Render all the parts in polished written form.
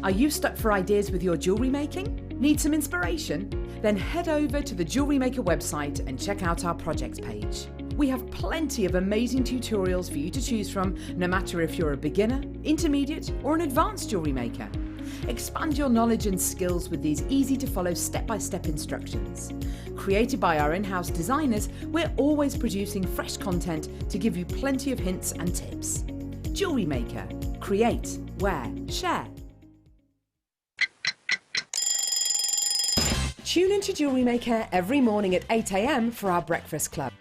Are you stuck for ideas with your jewellery making? Need some inspiration? Then head over to the Jewellery Maker website and check out our projects page. We have plenty of amazing tutorials for you to choose from, no matter if you're a beginner, intermediate, or an advanced jewellery maker. Expand your knowledge and skills with these easy to follow step-by-step instructions. Created by our in-house designers, we're always producing fresh content to give you plenty of hints and tips. Jewellery Maker. Create, wear, share. Tune into Jewellery Maker every morning at 8 AM for our breakfast club.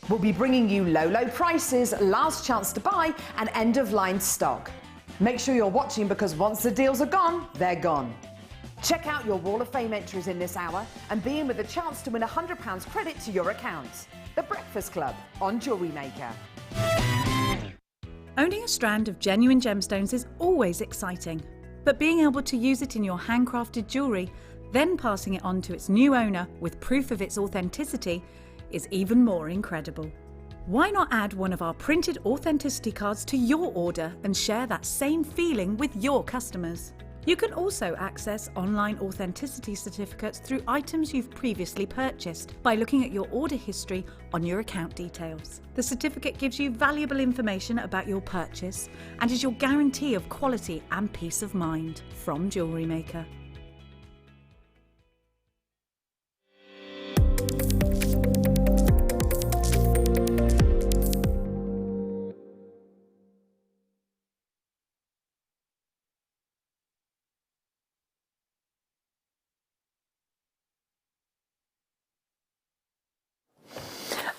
We'll be bringing you low prices, last chance to buy, and end-of-line stock. Make sure you're watching because once the deals are gone, they're gone. Check out your Wall of Fame entries in this hour and be in with a chance to win £100 credit to your account. The Breakfast Club on Jewellery Maker. Owning a strand of genuine gemstones is always exciting, but being able to use it in your handcrafted jewellery, then passing it on to its new owner with proof of its authenticity, is even more incredible. Why not add one of our printed authenticity cards to your order and share that same feeling with your customers? You can also access online authenticity certificates through items you've previously purchased by looking at your order history on your account details. The certificate gives you valuable information about your purchase and is your guarantee of quality and peace of mind from Jewellery Maker.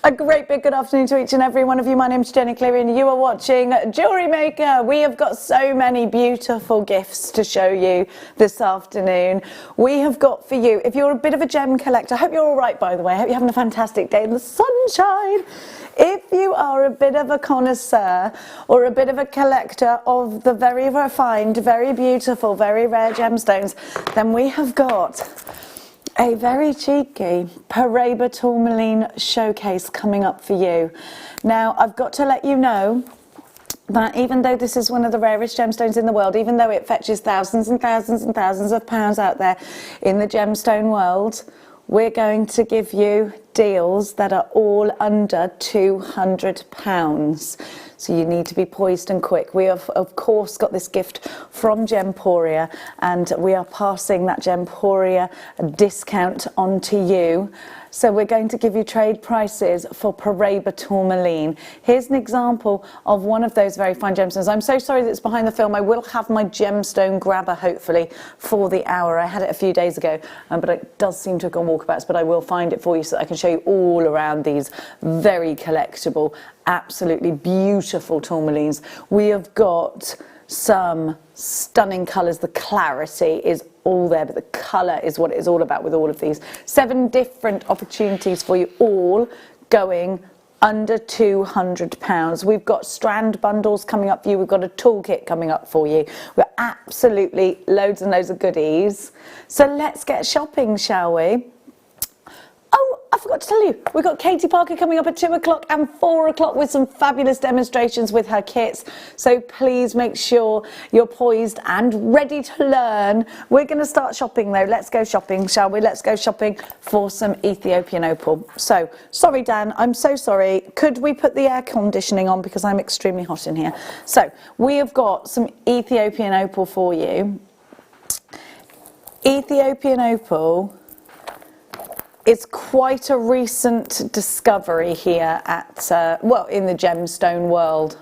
A great big good afternoon to each and every one of you. My name's Jenny Cleary and you are watching Jewellery Maker. We have got so many beautiful gifts to show you this afternoon. We have got for you, if you're a bit of a gem collector, I hope you're all right, by the way. I hope you're having a fantastic day in the sunshine. If you are a bit of a connoisseur or a bit of a collector of the very refined, very beautiful, very rare gemstones, then we have got a very cheeky Paraiba Tourmaline showcase coming up for you. Now, I've got to let you know that even though this is one of the rarest gemstones in the world, even though it fetches thousands and thousands and thousands of pounds out there in the gemstone world, we're going to give you deals that are all under £200. So you need to be poised and quick. We have, of course, got this gift from Gemporia, and we are passing that Gemporia discount on to you. So we're going to give you trade prices for Paraiba Tourmaline. Here's an example of one of those very fine gemstones. I'm so sorry that it's behind the film. I will have my gemstone grabber, hopefully, for the hour. I had it a few days ago, but it does seem to have gone walkabouts, but I will find it for you so that I can show you all around these very collectible, absolutely beautiful tourmalines. We have got some stunning colours. The clarity is all there, but the colour is what it is all about with all of these. 7 different opportunities for you, all going under £200. We've got strand bundles coming up for you. We've got a toolkit coming up for you. We're absolutely loads and loads of goodies. So let's get shopping, shall we? Oh, I forgot to tell you, we've got Katie Parker coming up at 2 o'clock and 4 o'clock with some fabulous demonstrations with her kits. So please make sure you're poised and ready to learn. We're going to start shopping though. Let's go shopping, shall we? Let's go shopping for some Ethiopian opal. So, sorry Dan, I'm so sorry. Could we put the air conditioning on because I'm extremely hot in here? So, we have got some Ethiopian opal for you. Ethiopian opal. It's quite a recent discovery here at, well, in the gemstone world.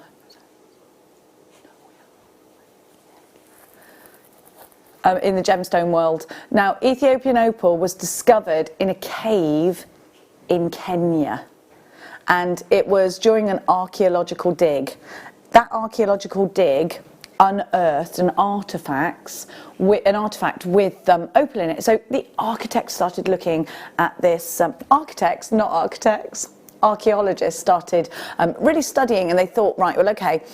In the gemstone world. Now, Ethiopian opal was discovered in a cave in Kenya. And it was during an archaeological dig. That archaeological dig unearthed an artifact with opal in it. So the architects started looking at this. Archaeologists started really studying, and they thought, right, well, okay,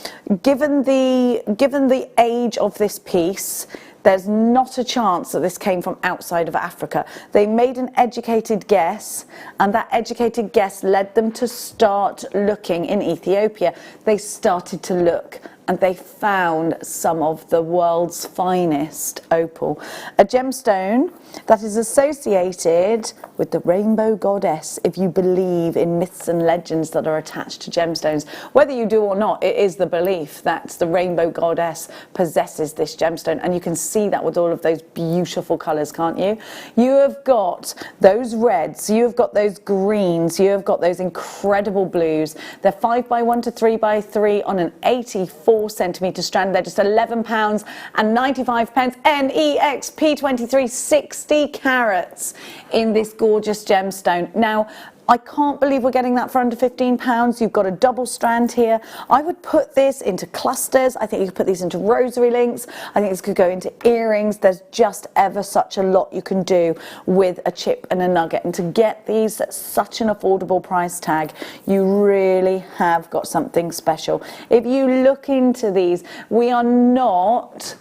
given the age of this piece, there's not a chance that this came from outside of Africa. They made an educated guess, and that educated guess led them to start looking in Ethiopia. They started to look and they found some of the world's finest opal. A gemstone that is associated with the rainbow goddess, if you believe in myths and legends that are attached to gemstones. Whether you do or not, it is the belief that the rainbow goddess possesses this gemstone, and you can see that with all of those beautiful colours, can't you? You have got those reds, you have got those greens, you have got those incredible blues. They're 5x1 to 3x3 on an 84 centimetre strand. They're just £11 and 95 pence. NEX P23, 60 carats in this gorgeous gemstone. Now, I can't believe we're getting that for under £15. You've got a double strand here. I would put this into clusters. I think you could put these into rosary links. I think this could go into earrings. There's just ever such a lot you can do with a chip and a nugget. And to get these at such an affordable price tag, you really have got something special. If you look into these, we are not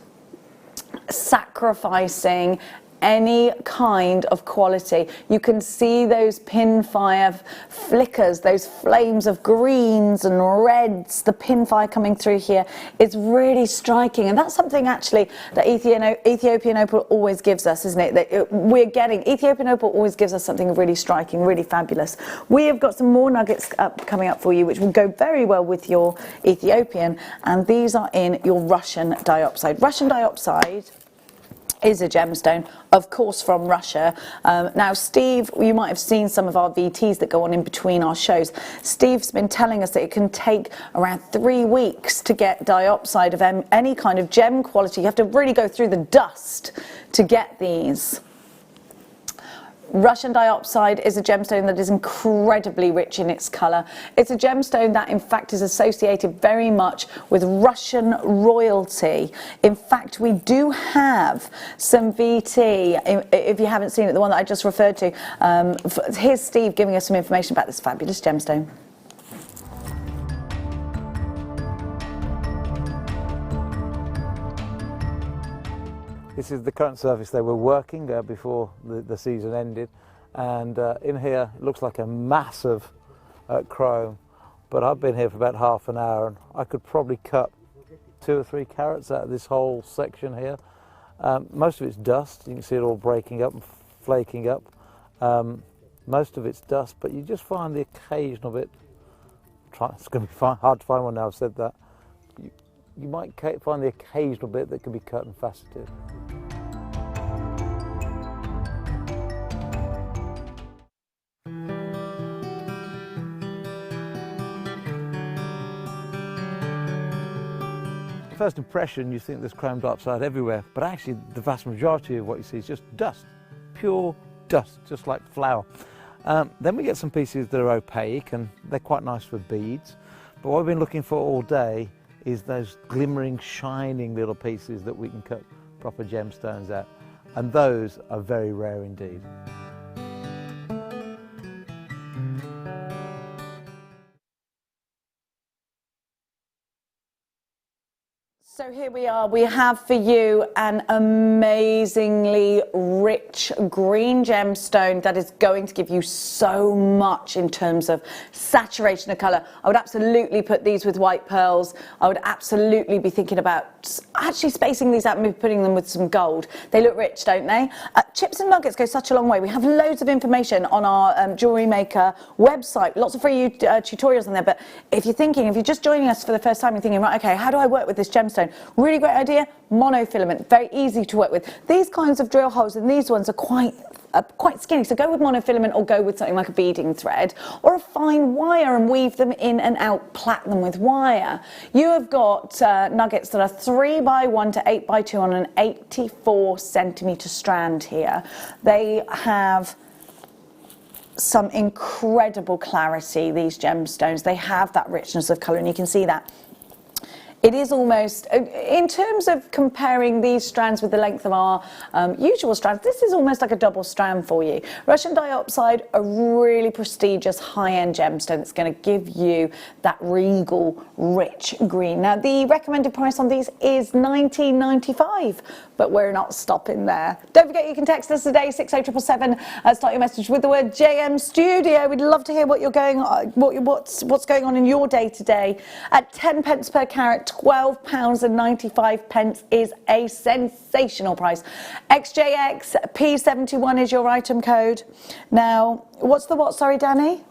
sacrificing any kind of quality. You can see those pinfire flickers, those flames of greens and reds, the pinfire coming through here is really striking, and that's something actually that Ethiopian opal always gives us, isn't it? That we're getting, Ethiopian opal always gives us something really striking, really fabulous. We have got some more nuggets coming up for you, which will go very well with your Ethiopian, and these are in your Russian diopside. Russian diopside is a gemstone, of course, from Russia. Now, Steve, you might have seen some of our VTs that go on in between our shows. Steve's been telling us that it can take around 3 weeks to get diopside of any kind of gem quality. You have to really go through the dust to get these. Russian diopside is a gemstone that is incredibly rich in its colour. It's a gemstone that in fact is associated very much with Russian royalty. In fact, we do have some VT, if you haven't seen it, the one that I just referred to. Here's Steve giving us some information about this fabulous gemstone. This is the current surface they were working before the season ended, and in here it looks like a massive chrome, but I've been here for about half an hour and I could probably cut 2 or 3 carats out of this whole section here. Most of it's dust. You can see it all breaking up and flaking up. Most of it's dust, but you just find the occasional bit. It's going to be hard to find one now I've said that. You might find the occasional bit that can be cut and faceted. First impression, you think there's chrome diopside everywhere, but actually the vast majority of what you see is just dust, pure dust, just like flour. Then we get some pieces that are opaque, and they're quite nice for beads, but what we've been looking for all day is those glimmering, shining little pieces that we can cut proper gemstones out, and those are very rare indeed. So here we are, we have for you an amazingly rich green gemstone that is going to give you so much in terms of saturation of colour. I would absolutely put these with white pearls. I would absolutely be thinking about actually spacing these out and maybe putting them with some gold. They look rich, don't they? Chips and nuggets go such a long way. We have loads of information on our Jewellery Maker website, lots of free tutorials on there, but if you're just joining us for the first time, you're thinking, right, okay, how do I work with this gemstone? Really great idea, monofilament, very easy to work with. These kinds of drill holes and these ones are quite skinny, so go with monofilament or go with something like a beading thread or a fine wire and weave them in and out, plait them with wire. You have got nuggets that are 3x1 to 8x2 on an 84 centimetre strand here. They have some incredible clarity, these gemstones. They have that richness of colour, and you can see that. It is almost, in terms of comparing these strands with the length of our usual strands, this is almost like a double strand for you. Russian diopside, a really prestigious high-end gemstone that's going to give you that regal, rich green. Now, the recommended price on these is $19.95, but we're not stopping there. Don't forget you can text us today, 60777, start your message with the word JM Studio. We'd love to hear what you're going on, what's going on in your day today. At 10 pence per carat, £12.95 is a sensational price. XJX P71 is your item code. Now, what's the what, sorry, Danny?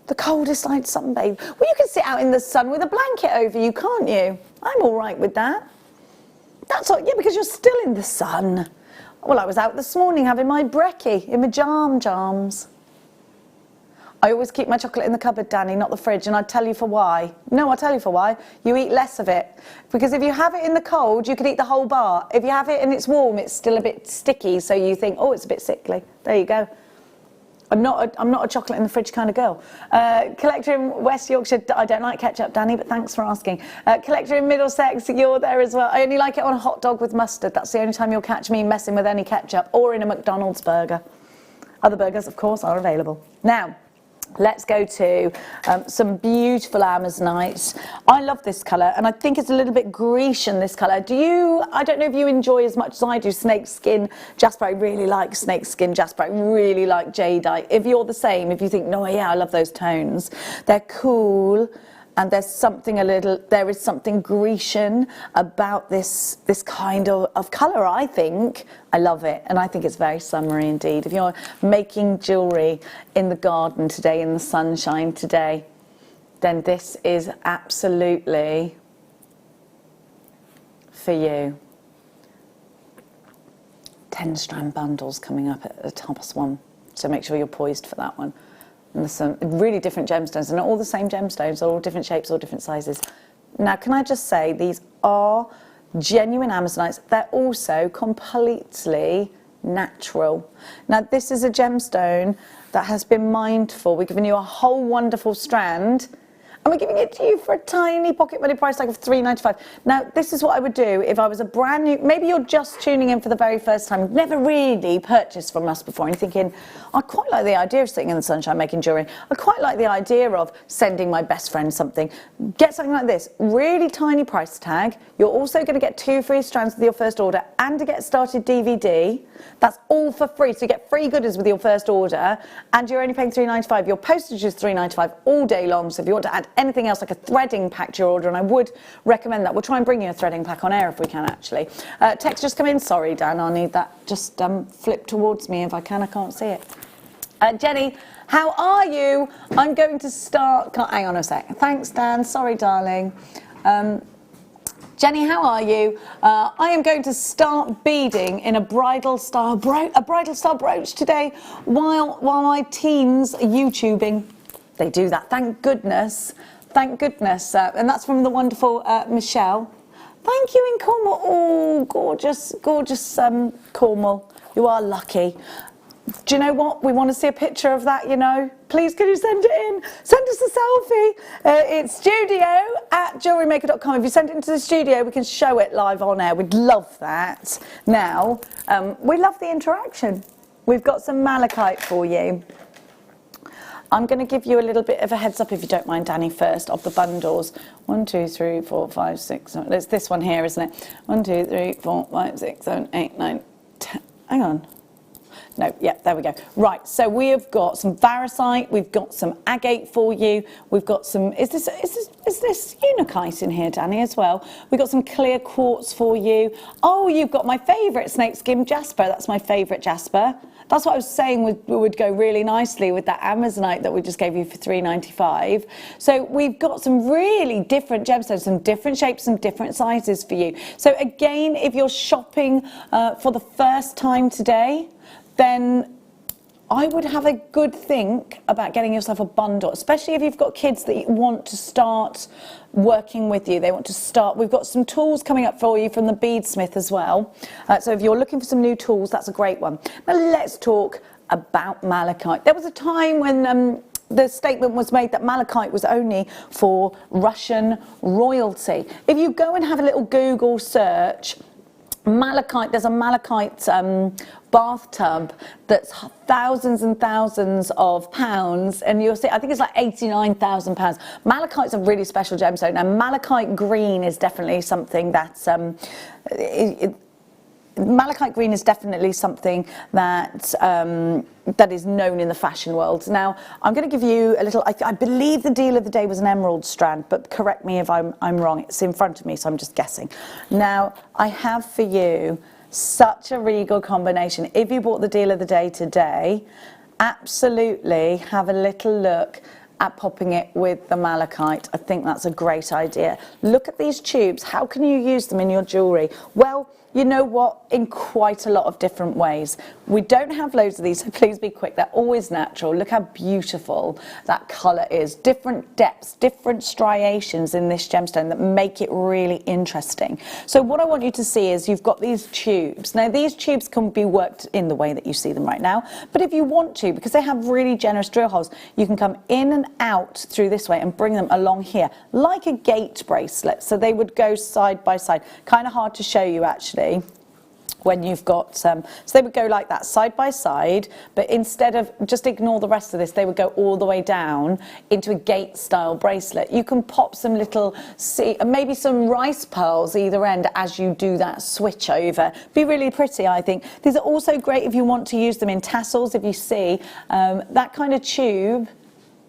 The coldest I'd sunbathe. Well, you can sit out in the sun with a blanket over you, can't you? I'm all right with that. That's all, yeah, because you're still in the sun. Well, I was out this morning having my brekkie in my jams. I always keep my chocolate in the cupboard, Danny, not the fridge, and I'd tell you for why. No, I'll tell you for why. You eat less of it. Because if you have it in the cold, you could eat the whole bar. If you have it and it's warm, it's still a bit sticky, so you think, oh, it's a bit sickly. There you go. I'm not a chocolate in the fridge kind of girl. Collector in West Yorkshire, I don't like ketchup, Danny, but thanks for asking. Collector in Middlesex, you're there as well. I only like it on a hot dog with mustard. That's the only time you'll catch me messing with any ketchup, or in a McDonald's burger. Other burgers, of course, are available. Now, let's go to some beautiful amazonites. I love this colour, and I think it's a little bit Grecian, this colour. I don't know if you enjoy as much as I do snakeskin jasper. I really like snakeskin jasper. I really like jadeite. If you're the same, if you think, no, yeah, I love those tones. They're cool, and there is something Grecian about this kind of colour, I think. I love it, and I think it's very summery indeed. If you're making jewellery in the garden today, in the sunshine today, then this is absolutely for you. 10-strand bundles coming up at the topmost one, so make sure you're poised for that one. And there's some really different gemstones, and not all the same gemstones, all different shapes, all different sizes. Now, can I just say, these are genuine amazonites. They're also completely natural. Now, this is a gemstone that has been mined for. We've given you a whole wonderful strand, and we're giving it to you for a tiny pocket money price tag of £3.95. Now, this is what I would do if I was a brand new, maybe you're just tuning in for the very first time, never really purchased from us before, and you're thinking, I quite like the idea of sitting in the sunshine making jewellery. I quite like the idea of sending my best friend something. Get something like this, really tiny price tag. You're also going to get 2 free strands with your first order and a Get Started DVD. That's all for free, so you get free goodies with your first order, and you're only paying £3.95. Your postage is £3.95 all day long, so if you want to add anything else like a threading pack to your order, and I would recommend that. We'll try and bring you a threading pack on air if we can, actually. Text just come in. Sorry, Dan, I'll need that. Just flip towards me if I can. I can't see it. Jenny, how are you? I'm going to start... Hang on a sec. Thanks, Dan. Sorry, darling. Jenny, how are you? I am going to start beading in a bridal style brooch today while my teens are YouTubing. They do that, thank goodness. Thank goodness. And that's from the wonderful Michelle. Thank you in Cornwall. Oh, gorgeous, gorgeous Cornwall. You are lucky. Do you know what? We want to see a picture of that, you know. Please, can you send it in? Send us a selfie. It's studio@jewellerymaker.com. If you send it into the studio, we can show it live on air. We'd love that. Now, we love the interaction. We've got some malachite for you. I'm going to give you a little bit of a heads up, if you don't mind, Danny, first, of the bundles. 1, 2, 3, 4, 5, 6, 7. It's this one here, isn't it? 1, 2, 3, 4, 5, 6, 7, 8, 9, 10. Hang on. No, yeah, there we go. Right, so we have got some varisite, we've got some agate for you, we've got some, is this unakite in here, Danny, as well? We've got some clear quartz for you. Oh, you've got my favourite snakeskin jasper. That's my favourite jasper. That's what I was saying would go really nicely with that amazonite that we just gave you for £3.95. So we've got some really different gemstones, some different shapes, some different sizes for you. So again, if you're shopping for the first time today, then I would have a good think about getting yourself a bundle, especially if you've got kids that want to start working with you. They want to start. We've got some tools coming up for you from the beadsmith as well. So if you're looking for some new tools, that's a great one. Now let's talk about malachite. There was a time when the statement was made that malachite was only for Russian royalty. If you go and have a little Google search, malachite, there's a malachite bathtub that's thousands and thousands of pounds, and you'll see, I think it's like £89,000. Malachite's a really special gemstone. Now, malachite green is definitely something that's Malachite green is definitely something that that is known in the fashion world. Now, I'm going to give you a little, I believe the deal of the day was an emerald strand, but correct me if I'm wrong. It's in front of me, so I'm just guessing. Now, I have for you such a regal combination. If you bought the deal of the day today, absolutely have a little look at popping it with the malachite. I think that's a great idea. Look at these tubes. How can you use them in your jewellery? Well, you know what? In quite a lot of different ways. We don't have loads of these, so please be quick. They're always natural. Look how beautiful that colour is. Different depths, different striations in this gemstone that make it really interesting. So what I want you to see is you've got these tubes. Now, these tubes can be worked in the way that you see them right now, but if you want to, because they have really generous drill holes, you can come in and out through this way and bring them along here, like a gate bracelet. So they would go side by side. Kind of hard to show you, actually, when you've got so they would go like that side by side, but instead of just ignore the rest of this, they would go all the way down into a gate style bracelet. You can pop some little, maybe some rice pearls either end as you do that switch over. Be really pretty, I think. These are also great if you want to use them in tassels. If you see that kind of tube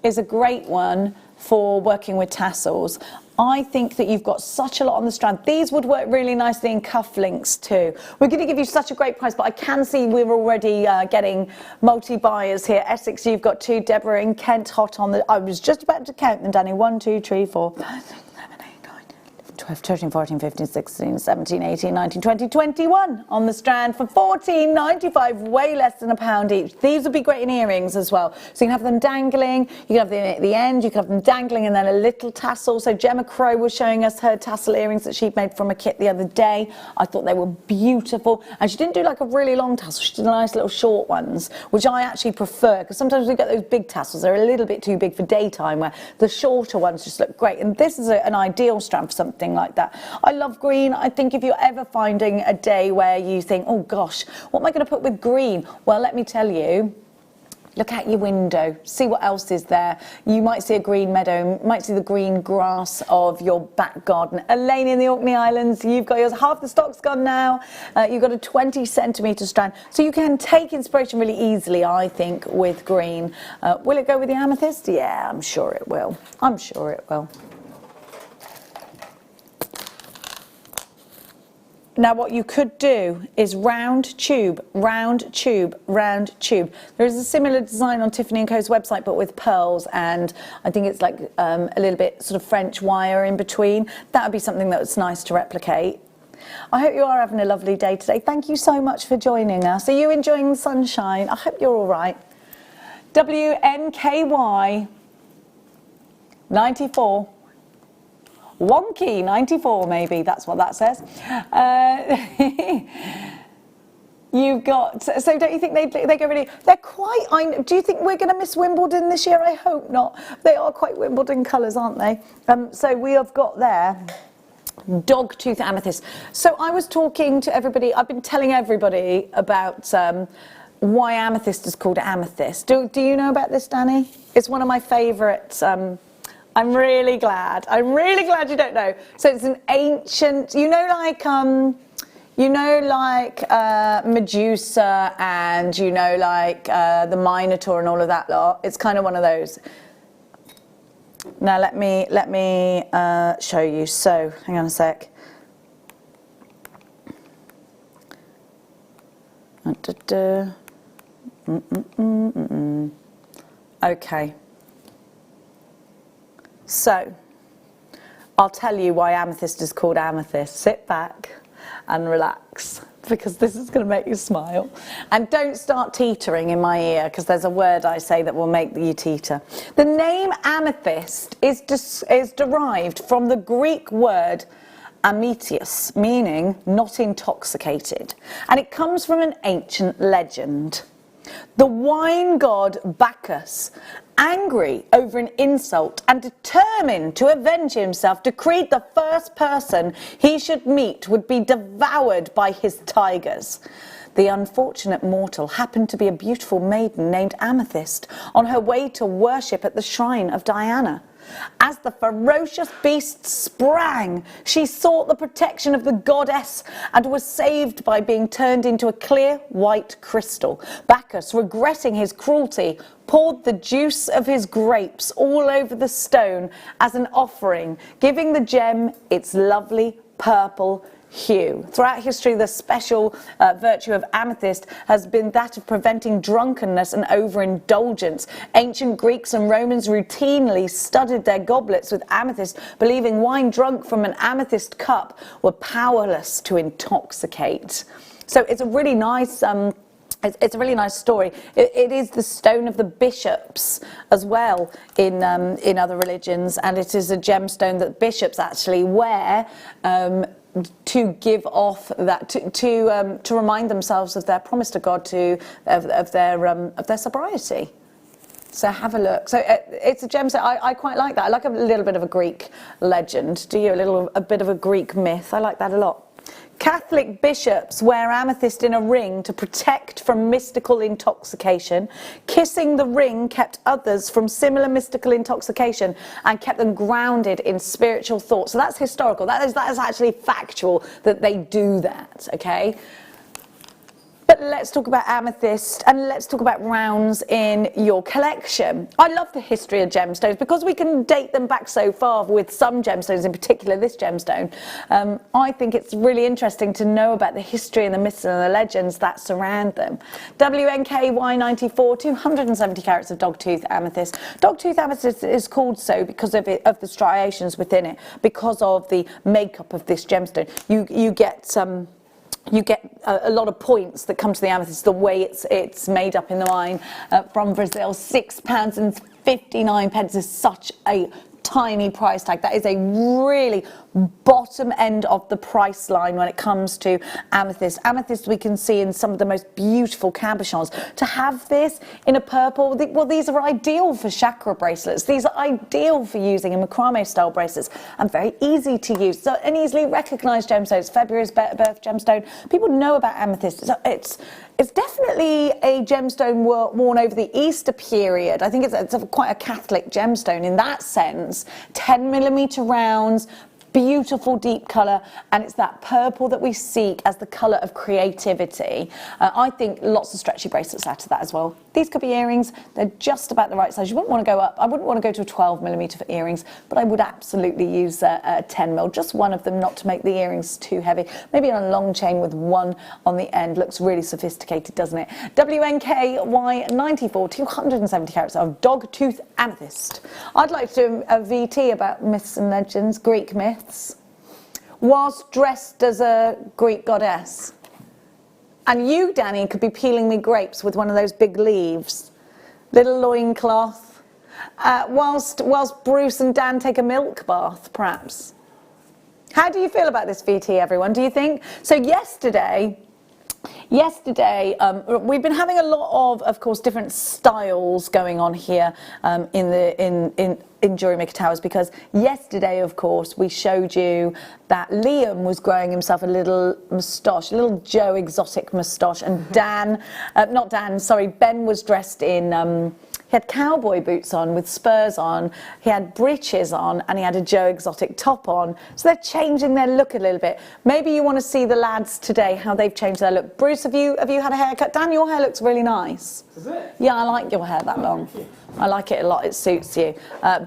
is a great one for working with tassels. I think that you've got such a lot on the strand. These would work really nicely in cufflinks too. We're going to give you such a great price, but I can see we're already getting multi-buyers here. Essex, you've got 2. Deborah in Kent, hot on the... I was just about to count them, Danny. 1, 2, 3, 4, 5, 6, 7, 8, 9, 12, 13, 14, 15, 16, 17, 18, 19, 20, 21 on the strand for £14.95, way less than £1 each. These would be great in earrings as well. So you can have them dangling, you can have them at the end, you can have them dangling and then a little tassel. So Gemma Crow was showing us her tassel earrings that she'd made from a kit the other day. I thought they were beautiful. And she didn't do like a really long tassel, she did nice little short ones, which I actually prefer, because sometimes we get those big tassels, they're a little bit too big for daytime, where the shorter ones just look great. And this is an ideal strand for something like that. I love green. I think if you're ever finding a day where you think, oh gosh, what am I going to put with green? Well, let me tell you, look out your window, see what else is there. You might see a green meadow, you might see the green grass of your back garden. Elaine in the Orkney Islands, you've got yours. Half the stock's gone now. You've got a 20 centimetre strand. So you can take inspiration really easily, I think, with green. Will it go with the amethyst? Yeah, I'm sure it will. I'm sure it will. Now what you could do is round tube, round tube, round tube. There is a similar design on Tiffany & Co.'s website, but with pearls, and I think it's like a little bit sort of French wire in between. That would be something that's nice to replicate. I hope you are having a lovely day today. Thank you so much for joining us. Are you enjoying the sunshine? I hope you're all right. WNKY 94. Wonky 94, maybe that's what that says. You've got, so don't you think they go really, they're quite, do you think we're going to miss Wimbledon this year? I hope not. They are quite Wimbledon colours, aren't they? So we have got there dogtooth amethyst. So I was talking to everybody, I've been telling everybody about why amethyst is called amethyst. Do you know about this, Danny? It's one of my favourites. I'm really glad you don't know. So it's an ancient, Medusa and the Minotaur and all of that lot. It's kind of one of those. Now let me show you. So hang on a sec. Okay. So, I'll tell you why amethyst is called amethyst. Sit back and relax, because this is going to make you smile. And don't start teetering in my ear, because there's a word I say that will make you teeter. The name amethyst is derived from the Greek word amethyst, meaning not intoxicated. And it comes from an ancient legend. The wine god Bacchus, angry over an insult and determined to avenge himself, decreed the first person he should meet would be devoured by his tigers. The unfortunate mortal happened to be a beautiful maiden named Amethyst on her way to worship at the shrine of Diana. As the ferocious beast sprang, she sought the protection of the goddess and was saved by being turned into a clear white crystal. Bacchus, regretting his cruelty, poured the juice of his grapes all over the stone as an offering, giving the gem its lovely purple hue. Throughout history, the special virtue of amethyst has been that of preventing drunkenness and overindulgence. Ancient Greeks and Romans routinely studded their goblets with amethyst, believing wine drunk from an amethyst cup were powerless to intoxicate. So it's a really nice it's a really nice story. It is the stone of the bishops as well in other religions, and it is a gemstone that bishops actually wear to give off that to remind themselves of their promise to God of their sobriety. So have a look. So it's a gemstone. I quite like that. I like a little bit of a Greek legend. Do you? A bit of a Greek myth. I like that a lot. Catholic bishops wear amethyst in a ring to protect from mystical intoxication. Kissing the ring kept others from similar mystical intoxication and kept them grounded in spiritual thought. So that's historical. That is actually factual that they do that, okay? But let's talk about amethyst and let's talk about rounds in your collection. I love the history of gemstones because we can date them back so far with some gemstones, in particular this gemstone. I think it's really interesting to know about the history and the myths and the legends that surround them. WNKY94, 270 carats of dogtooth amethyst. Dogtooth amethyst is called so because of the striations within it, because of the makeup of this gemstone. You get a lot of points that come to the amethyst, the way it's made up in the mine from Brazil. £6.59 is such a tiny price tag. That is a really bottom end of the price line when it comes to amethyst. Amethyst we can see in some of the most beautiful cabochons. To have this in a purple, well, these are ideal for chakra bracelets. These are ideal for using in macrame style bracelets and very easy to use. So an easily recognized gemstone. It's February's birth gemstone. People know about amethyst. So it's definitely a gemstone worn over the Easter period. I think it's quite a Catholic gemstone in that sense. 10mm rounds, beautiful deep colour, and it's that purple that we seek as the colour of creativity. I think lots of stretchy bracelets out of that as well. These could be earrings. They're just about the right size. You wouldn't want to go up. I wouldn't want to go to a 12mm for earrings, but I would absolutely use a 10mm, just one of them, not to make the earrings too heavy. Maybe on a long chain with one on the end. Looks really sophisticated, doesn't it? WNKY94, 270 carats of dogtooth amethyst. I'd like to do a VT about myths and legends, Greek myths. Whilst dressed as a Greek goddess. And you, Danny, could be peeling me grapes with one of those big leaves. Little loincloth. Whilst Bruce and Dan take a milk bath, perhaps. How do you feel about this VT, everyone? Do you think? So yesterday, we've been having a lot of course, different styles going on here in Jewellery Maker Towers, because yesterday, of course, we showed you that Liam was growing himself a little moustache, a little Joe exotic moustache, and Ben was dressed in, he had cowboy boots on with spurs on, he had breeches on, and he had a Joe exotic top on. So they're changing their look a little bit. Maybe you want to see the lads today, how they've changed their look. Bruce, have you had a haircut? Dan, your hair looks really nice. Is it? Yeah, I like your hair that long. I like it a lot. It suits you.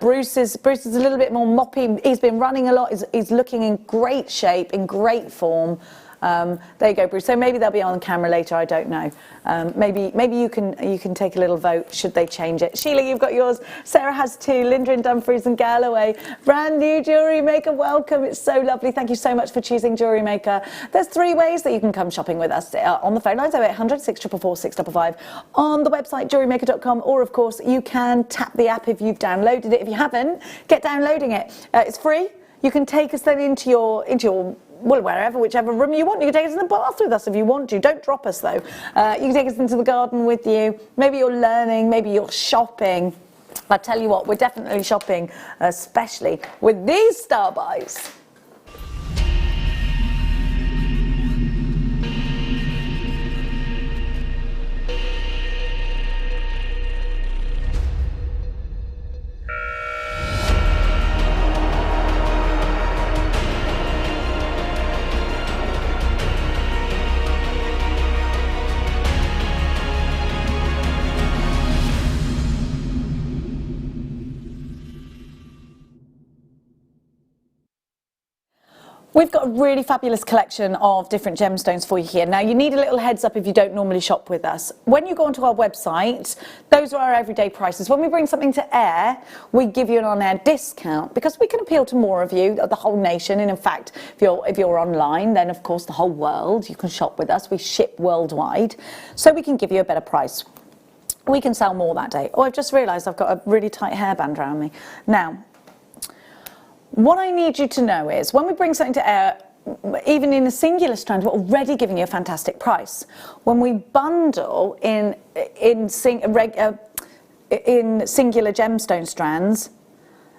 Bruce is a little bit more moppy. He's been running a lot. He's looking in great shape, in great form. There you go, Bruce. So maybe they'll be on camera later. I don't know. Maybe you can take a little vote. Should they change it? Sheila, you've got yours. Sarah has two. Linda and Dumfries and Galloway. Brand new Jewellery Maker. Welcome. It's so lovely. Thank you so much for choosing Jewellery Maker. There's 3 ways that you can come shopping with us on the phone lines: 0800 644 655, on the website jewellerymaker.com, or of course you can tap the app if you've downloaded it. If you haven't, get downloading it. It's free. You can take us then into your well, whichever room you want. You can take us in the bath with us if you want to. Don't drop us, though. You can take us into the garden with you. Maybe you're learning, maybe you're shopping. I tell you what, we're definitely shopping, especially with these star buys. We've got a really fabulous collection of different gemstones for you here. Now, you need a little heads up if you don't normally shop with us. When you go onto our website, those are our everyday prices. When we bring something to air, we give you an on-air discount because we can appeal to more of you, the whole nation. And in fact, if you're online, then of course the whole world, you can shop with us. We ship worldwide, so we can give you a better price. We can sell more that day. Oh, I've just realised I've got a really tight hairband around me. Now, what I need you to know is when we bring something to air, even in a singular strand, we're already giving you a fantastic price. When we bundle in singular gemstone strands,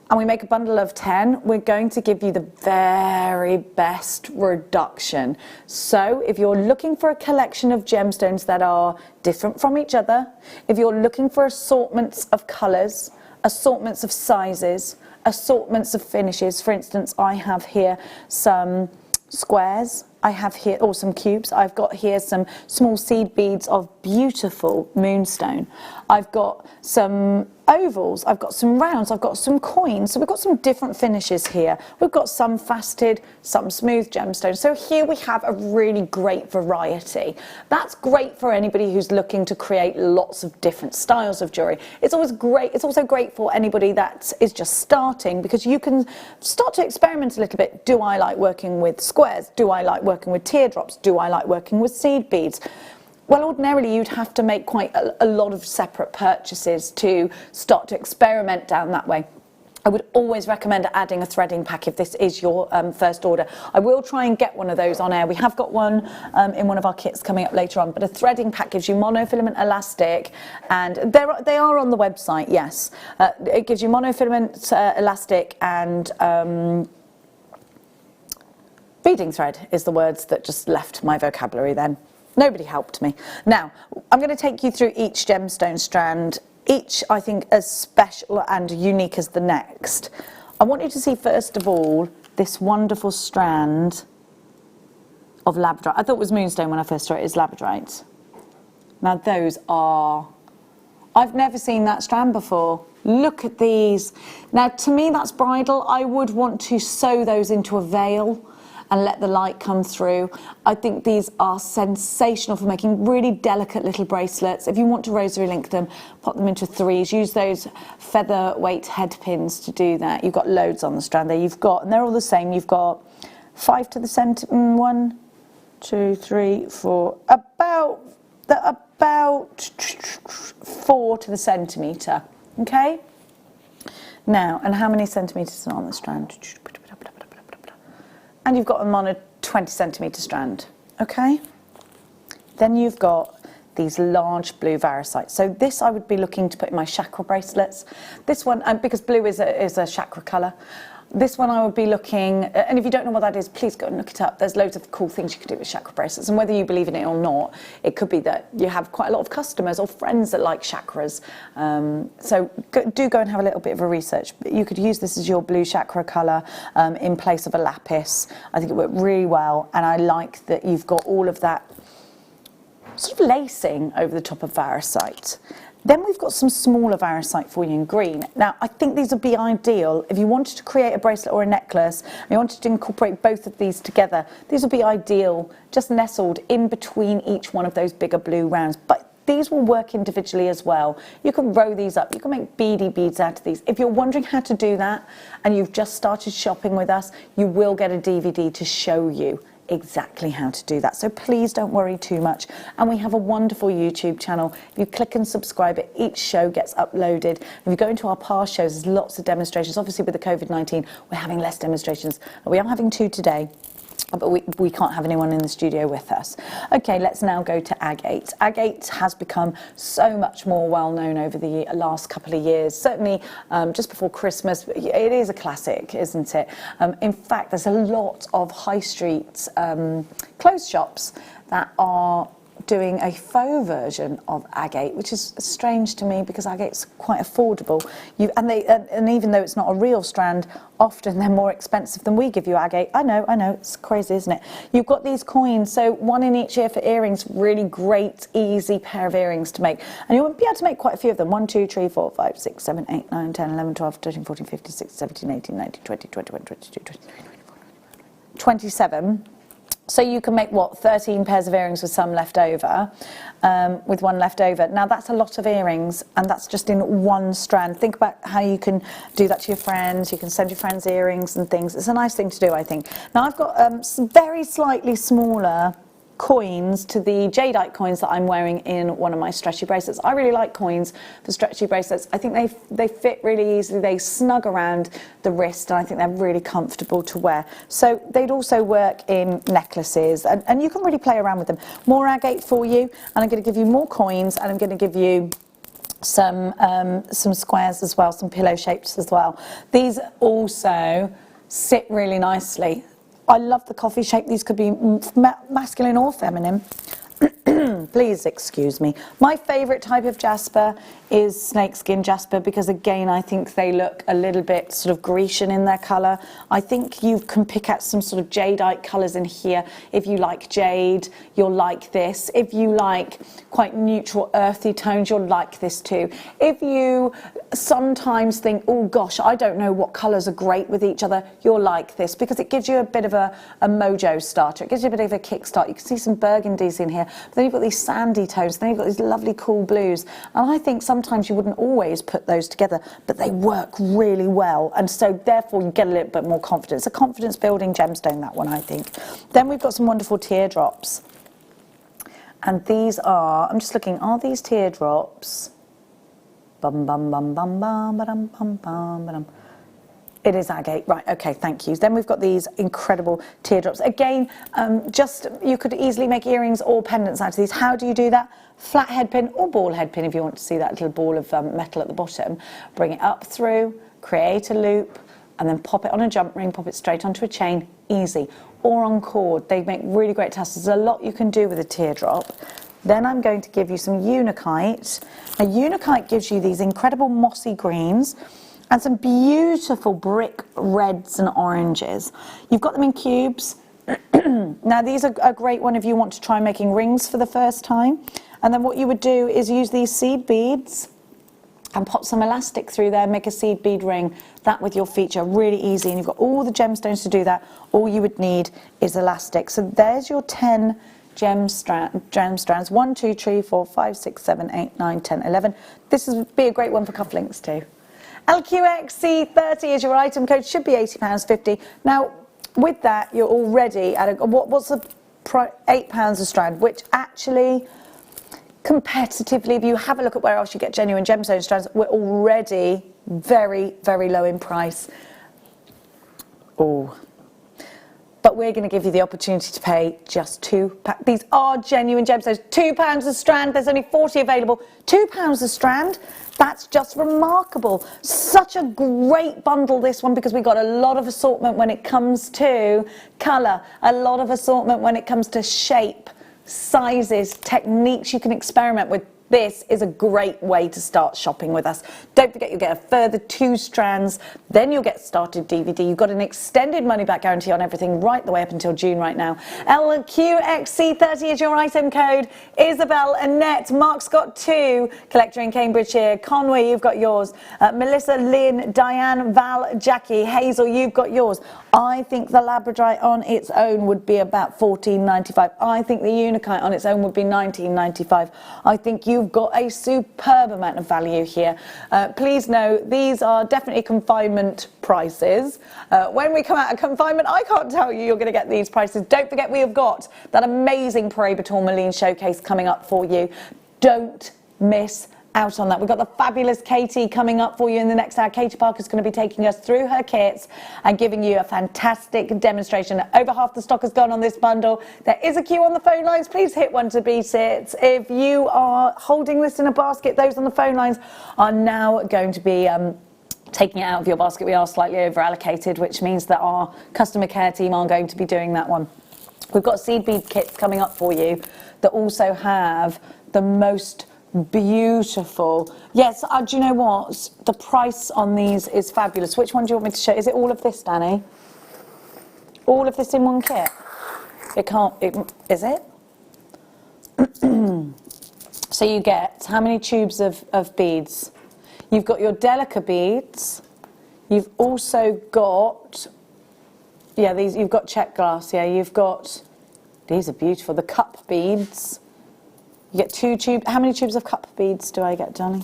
and we make a bundle of 10, we're going to give you the very best reduction. So if you're looking for a collection of gemstones that are different from each other, if you're looking for assortments of colours, assortments of sizes, assortments of finishes, for instance, I have here some squares, I have here, or some cubes, I've got here some small seed beads of beautiful moonstone, I've got some ovals, I've got some rounds, I've got some coins, so we've got some different finishes here. We've got some faceted, some smooth gemstones, so here we have a really great variety. That's great for anybody who's looking to create lots of different styles of jewellery. It's always great, it's also great for anybody that is just starting, because you can start to experiment a little bit. Do I like working with squares? Do I like working with teardrops? Do I like working with seed beads? Well, ordinarily you'd have to make quite a lot of separate purchases to start to experiment down that way. I would always recommend adding a threading pack if this is your first order. I will try and get one of those on air. We have got one in one of our kits coming up later on, but a threading pack gives you monofilament elastic, and they are on the website, yes. It gives you monofilament elastic and beading thread is the words that just left my vocabulary then. Nobody helped me. Now, I'm going to take you through each gemstone strand, each I think as special and unique as the next. I want you to see first of all this wonderful strand of labradorite. I thought it was moonstone when I first saw it. It's labradorite. Now those are, I've never seen that strand before. Look at these. Now to me that's bridal. I would want to sew those into a veil and let the light come through. I think these are sensational for making really delicate little bracelets. If you want to rosary link them, pop them into threes. Use those featherweight head pins to do that. You've got loads on the strand there. You've got, and they're all the same, you've got 5 to the centimetre, 1, 2, 3, 4, about 4 to the centimetre, okay? Now, and how many centimetres are on the strand? And you've got them on a 20 centimetre strand, okay? Then you've got these large blue varicites. So this I would be looking to put in my chakra bracelets. This one, because blue is a chakra colour. This one I would be looking, and if you don't know what that is, please go and look it up. There's loads of cool things you can do with chakra bracelets, and whether you believe in it or not, it could be that you have quite a lot of customers or friends that like chakras. So do go and have a little bit of a research. You could use this as your blue chakra colour in place of a lapis. I think it worked really well, and I like that you've got all of that sort of lacing over the top of varicite. Then we've got some smaller varicite for you in green. Now, I think these would be ideal if you wanted to create a bracelet or a necklace and you wanted to incorporate both of these together. These would be ideal, just nestled in between each one of those bigger blue rounds. But these will work individually as well. You can row these up. You can make beady beads out of these. If you're wondering how to do that and you've just started shopping with us, you will get a DVD to show you exactly how to do that. So please don't worry too much. And we have a wonderful YouTube channel. If you click and subscribe, each show gets uploaded. If you go into our past shows, there's lots of demonstrations. Obviously with the COVID-19, we're having less demonstrations. We are having 2 today, but we can't have anyone in the studio with us. Okay, let's now go to agate. Agate has become so much more well known over the last couple of years. Certainly just before Christmas, it is a classic, isn't it? In fact, there's a lot of high street clothes shops that are doing a faux version of agate, which is strange to me because agate's quite affordable. And even though it's not a real strand, often they're more expensive than we give you agate. I know, it's crazy, isn't it? You've got these coins, so 1 in each ear for earrings. Really great, easy pair of earrings to make. And you'll be able to make quite a few of them. 1, 2, 3, 4, 5, 6, 7, 8, 9, 10, 11, 12, 13, 14, 15, 16, 17, 18, 19, 20, 21, 22, 23, 27. So you can make, what, 13 pairs of earrings with some left over, with one left over. Now that's a lot of earrings, and that's just in one strand. Think about how you can do that to your friends. You can send your friends earrings and things. It's a nice thing to do, I think. Now I've got some very slightly smaller coins to the jadeite coins that I'm wearing in one of my stretchy bracelets. I really like coins for stretchy bracelets. I think they fit really easily. They snug around the wrist, and I think they're really comfortable to wear. So they'd also work in necklaces, and you can really play around with them. More agate for you, and I'm going to give you more coins, and I'm going to give you some squares as well, some pillow shapes as well. These also sit really nicely. I love the coffee shape. These could be masculine or feminine. Please excuse me. My favourite type of jasper is snakeskin jasper, because again I think they look a little bit sort of Grecian in their colour. I think you can pick out some sort of jadeite colours in here. If you like jade, you'll like this. If you like quite neutral earthy tones, you'll like this too. If you sometimes think, oh gosh, I don't know what colours are great with each other, you'll like this, because it gives you a bit of a mojo starter. It gives you a bit of a kickstart. You can see some burgundies in here, but then you've got these sandy tones, then you've got these lovely cool blues, and I think sometimes you wouldn't always put those together, but they work really well, and so therefore you get a little bit more confidence. A confidence building gemstone, that one, I think. Then we've got some wonderful teardrops, and these are, I'm just looking, are these teardrops? Bum bum bum bum bum bum bum bum bum. It is agate, right, okay, thank you. Then we've got these incredible teardrops. Again, just, you could easily make earrings or pendants out of these. How do you do that? Flat head pin or ball head pin, if you want to see that little ball of metal at the bottom. Bring it up through, create a loop, and then pop it on a jump ring, pop it straight onto a chain, easy. Or on cord, they make really great tassels. There's a lot you can do with a teardrop. Then I'm going to give you some unakite. Now, unakite gives you these incredible mossy greens and some beautiful brick reds and oranges. You've got them in cubes. Now these are a great one if you want to try making rings for the first time. And then what you would do is use these seed beads and pop some elastic through there, make a seed bead ring. That with your feature, really easy, and you've got all the gemstones to do that. All you would need is elastic. So there's your 10 gem strands. 1, 2, 3, 4, 5, 6, 7, 8, 9, 10, 11. This would be a great one for cufflinks too. LQXC30 is your item code, should be £80.50. Now, with that, you're already at what's the price? £8 a strand, which actually, competitively, if you have a look at where else you get genuine gemstone strands, we're already very, very low in price. Oh. But we're going to give you the opportunity to pay just £2. These are genuine gemstones. £2 a strand. There's only 40 available. £2 a strand. That's just remarkable. Such a great bundle, this one, because we've got a lot of assortment when it comes to colour, a lot of assortment when it comes to shape, sizes, techniques you can experiment with. This is a great way to start shopping with us. Don't forget, you'll get a further 2 strands, then you'll get started DVD. You've got an extended money back guarantee on everything right the way up until June right now. LQXC30 is your item code. Isabel, Annette, Mark's got 2. Collector in Cambridgeshire. Conway, you've got yours. Melissa, Lynn, Diane, Val, Jackie, Hazel, you've got yours. I think the labradorite on its own would be about $14.95. I think the unakite on its own would be $19.95. I think you've got a superb amount of value here. Please know these are definitely confinement prices. When we come out of confinement, I can't tell you you're going to get these prices. Don't forget, we have got that amazing Paraiba Tourmaline showcase coming up for you. Don't miss out on that. We've got the fabulous Katie coming up for you in the next hour. Katie Parker's going to be taking us through her kits and giving you a fantastic demonstration. Over half the stock has gone on this bundle. There is a queue on the phone lines. Please hit 1 to beat it. If you are holding this in a basket, those on the phone lines are now going to be taking it out of your basket. We are slightly over allocated, which means that our customer care team are going to be doing that one. We've got seed bead kits coming up for you that also have the most beautiful. Yes, do you know what? The price on these is fabulous. Which one do you want me to show? Is it all of this, Danny? All of this in one kit? It can't, is it? So you get how many tubes of beads? You've got your Delica beads. You've also got Yeah, these, you've got check glass, yeah, you've got, these are beautiful, the cup beads. You get 2 tubes, how many tubes of cup beads do I get, Johnny?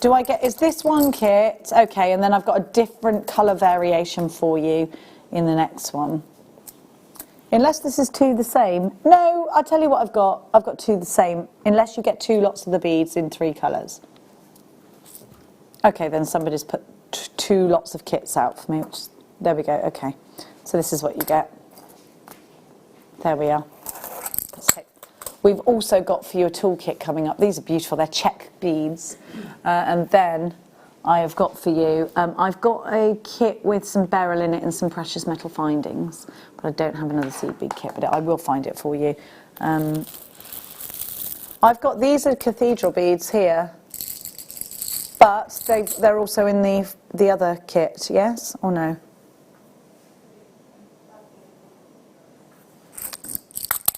Do I get, is this one kit? Okay, and then I've got a different colour variation for you in the next one. Unless this is 2 the same. No, I'll tell you what I've got. I've got 2 the same, unless you get 2 lots of the beads in 3 colours. Okay, then somebody's put 2 lots of kits out for me. Which, there we go, okay. So this is what you get. There we are. We've also got for you a toolkit coming up. These are beautiful, they're check beads. And then I have got for you, I've got a kit with some beryl in it and some precious metal findings, but I don't have another seed bead kit, but I will find it for you. I've got, these are cathedral beads here, but they're also in the other kit, yes or no?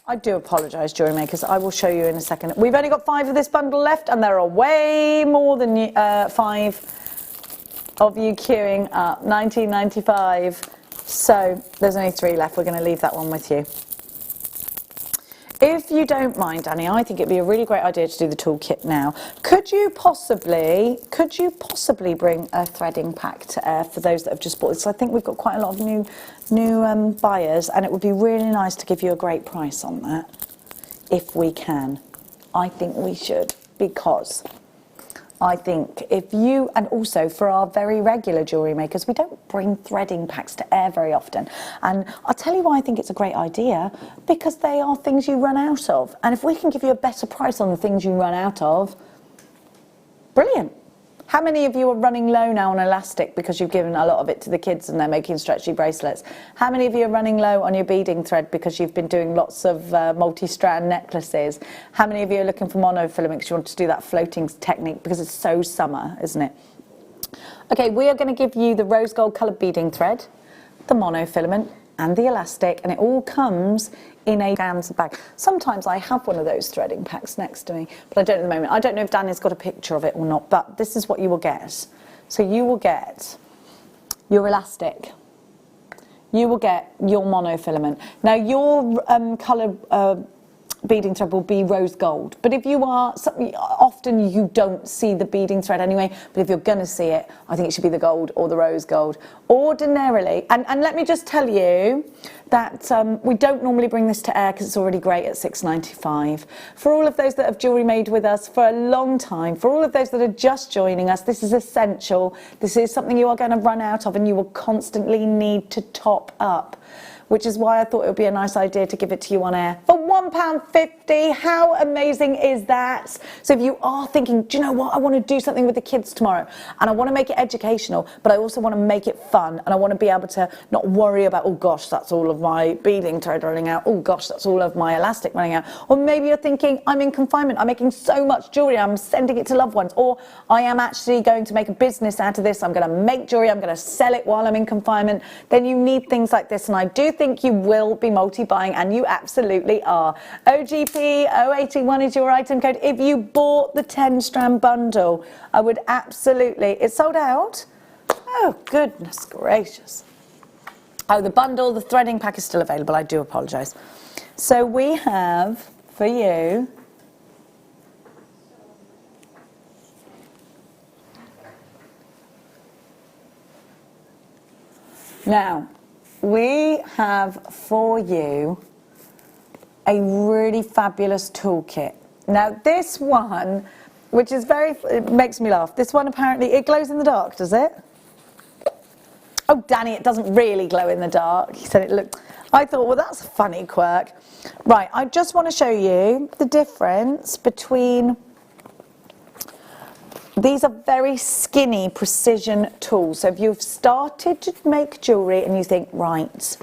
I do apologise, Jewellery Makers. I will show you in a second. We've only got 5 of this bundle left, and there are way more than 5 of you queuing up. 19.95. So there's only 3 left. We're going to leave that one with you. If you don't mind, Danny, I think it'd be a really great idea to do the toolkit now. Could you possibly bring a threading pack to air for those that have just bought this? I think we've got quite a lot of new buyers, and it would be really nice to give you a great price on that, if we can. I think we should, because I think if you, and also for our very regular jewellery makers, we don't bring threading packs to air very often. And I'll tell you why I think it's a great idea, because they are things you run out of. And if we can give you a better price on the things you run out of, brilliant. How many of you are running low now on elastic because you've given a lot of it to the kids and they're making stretchy bracelets? How many of you are running low on your beading thread because you've been doing lots of multi-strand necklaces? How many of you are looking for monofilament because you want to do that floating technique because it's so summer, isn't it? Okay, we are going to give you the rose gold coloured beading thread, the monofilament and the elastic, and it all comes in a Dan's bag. Sometimes I have one of those threading packs next to me, but I don't at the moment. I don't know if Danny's got a picture of it or not, but this is what you will get. So you will get your elastic, you will get your monofilament. Now your colour beading thread will be rose gold, but if you are, often you don't see the beading thread anyway, but if you're going to see it, I think it should be the gold or the rose gold. Ordinarily, and let me just tell you that we don't normally bring this to air because it's already great at £6.95. For all of those that have jewellery made with us for a long time, for all of those that are just joining us, this is essential. This is something you are going to run out of and you will constantly need to top up, which is why I thought it would be a nice idea to give it to you on air for £1.50. How amazing is that? So if you are thinking, do you know what, I want to do something with the kids tomorrow and I want to make it educational, but I also want to make it fun and I want to be able to not worry about, oh gosh, that's all of my beading thread running out, oh gosh, that's all of my elastic running out. Or maybe you're thinking, I'm in confinement, I'm making so much jewellery, I'm sending it to loved ones, or I am actually going to make a business out of this, I'm going to make jewellery, I'm going to sell it while I'm in confinement. Then you need things like this, and I do think you will be multi-buying, and you absolutely are. OGP 081 is your item code. If you bought the 10-strand bundle, I would absolutely... It's sold out? Oh, goodness gracious. Oh, the bundle, the threading pack is still available. I do apologise. So we have, for you... Now... we have for you a really fabulous toolkit. Now this one, which is it makes me laugh. This one apparently, it glows in the dark, does it? Oh, Danny, it doesn't really glow in the dark. He said it looked, I thought, well, that's a funny quirk. Right, I just want to show you the difference between... These are very skinny precision tools. So if you've started to make jewellery and you think, right,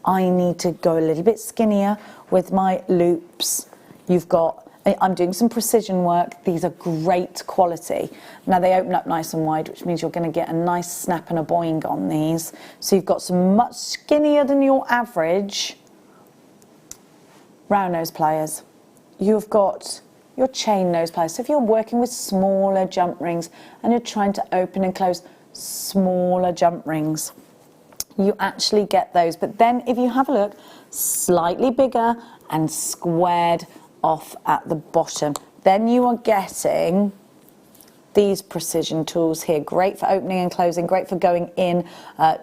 I need to go a little bit skinnier with my loops, I'm doing some precision work. These are great quality. Now they open up nice and wide, which means you're going to get a nice snap and a boing on these. So you've got some much skinnier than your average round nose pliers. You've got your chain nose pliers. So if you're working with smaller jump rings and you're trying to open and close smaller jump rings, you actually get those. But then if you have a look, slightly bigger and squared off at the bottom, then you are getting these precision tools here. Great for opening and closing, great for going in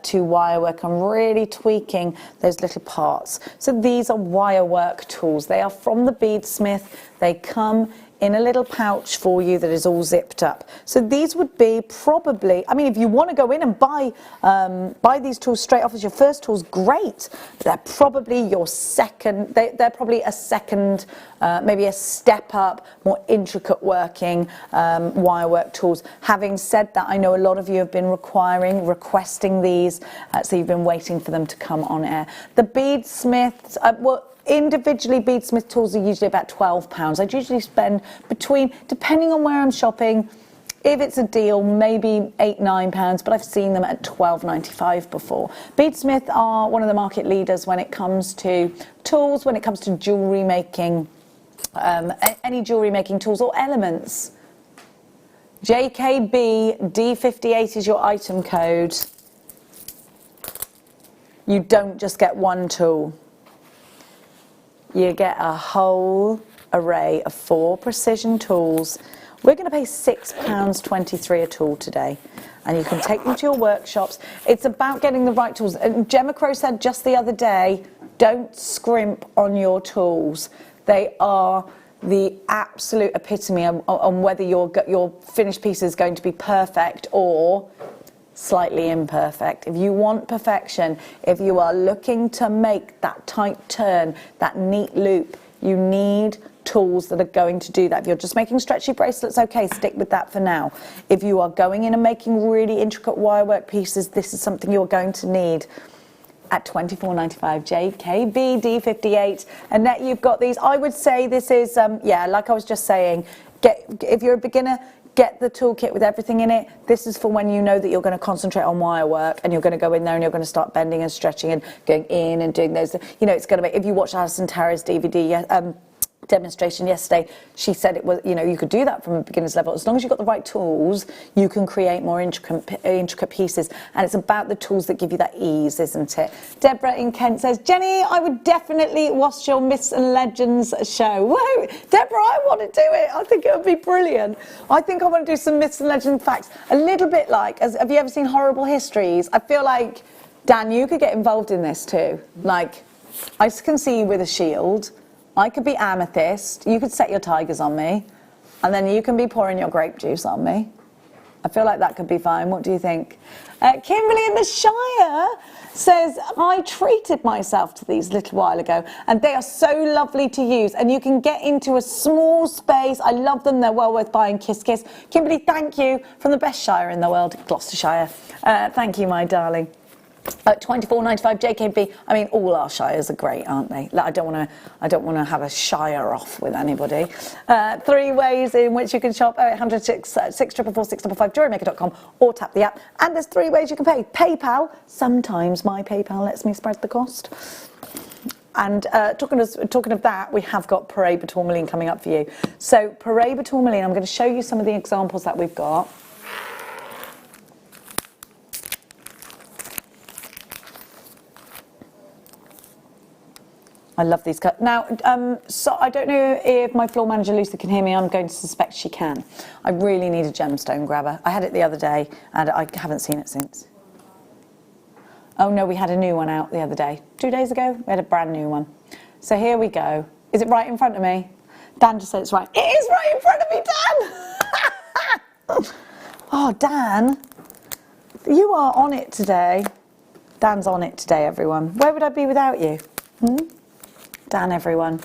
to wire work and really tweaking those little parts. So these are wire work tools. They are from the beadsmith. They come in a little pouch for you that is all zipped up. So these would be probably, I mean, if you want to go in and buy these tools straight off as your first tools, great. They're probably your second, they're probably a second, maybe a step up, more intricate working wire work tools. Having said that, I know a lot of you have been requesting these, so you've been waiting for them to come on air. The beadsmiths, well, individually, beadsmith tools are usually about £12. I'd usually spend between, depending on where I'm shopping, if it's a deal, maybe £8, £9, but I've seen them at £12.95 before. Beadsmith are one of the market leaders when it comes to tools, when it comes to jewellery making, any jewellery making tools or elements. JKB D58 is your item code. You don't just get one tool. You get a whole array of 4 precision tools. We're going to pay £6.23 a tool today, and you can take them to your workshops. It's about getting the right tools. And Gemma Crow said just the other day, don't scrimp on your tools. They are the absolute epitome on whether your finished piece is going to be perfect or slightly imperfect. If you want perfection, if you are looking to make that tight turn, that neat loop, you need tools that are going to do that. If you're just making stretchy bracelets, okay, stick with that for now. If you are going in and making really intricate wire work pieces, this is something you're going to need at £24.95. JKB D58. Annette, you've got these. I would say this is, yeah, like I was just saying, if you're a beginner, get the toolkit with everything in it. This is for when you know that you're going to concentrate on wire work and you're going to go in there and you're going to start bending and stretching and going in and doing those. You know, it's going to be, if you watch Alison Tara's DVD demonstration yesterday, she said it was, you know, you could do that from a beginner's level. As long as you've got the right tools, you can create more intricate pieces. And it's about the tools that give you that ease, isn't it? Deborah in Kent says, Jenny, I would definitely watch your Myths and Legends show. Whoa, Deborah, I want to do it. I think it would be brilliant. I think I want to do some Myths and Legend facts. A little bit like, have you ever seen Horrible Histories? I feel like, Dan, you could get involved in this too. Like, I can see you with a shield. I could be amethyst, you could set your tigers on me, and then you can be pouring your grape juice on me. I feel like that could be fine. What do you think? Kimberly in the Shire says, I treated myself to these a little while ago, and they are so lovely to use, and you can get into a small space. I love them. They're well worth buying. Kiss, kiss. Kimberly, thank you, from the best shire in the world, Gloucestershire. Thank you, my darling. £24.95 JKB. I mean, all our shires are great, aren't they? Like, I don't want to have a shire off with anybody. 3 ways in which you can shop: 0800 644 655 JewelleryMaker.com, or tap the app. And there's 3 ways you can pay: PayPal. Sometimes my PayPal lets me spread the cost. And talking of that, we have got Paraiba Tourmaline coming up for you. So Paraiba Tourmaline, I'm going to show you some of the examples that we've got. I love these cuts. Now, so I don't know if my floor manager Lucy can hear me. I'm going to suspect she can. I really need a gemstone grabber. I had it the other day and I haven't seen it since. Oh no, we had a new one out the other day. 2 days ago, we had a brand new one. So here we go. Is it right in front of me? Dan just said it's right. It is right in front of me, Dan! Oh, Dan, you are on it today. Dan's on it today, everyone. Where would I be without you? Dan, everyone.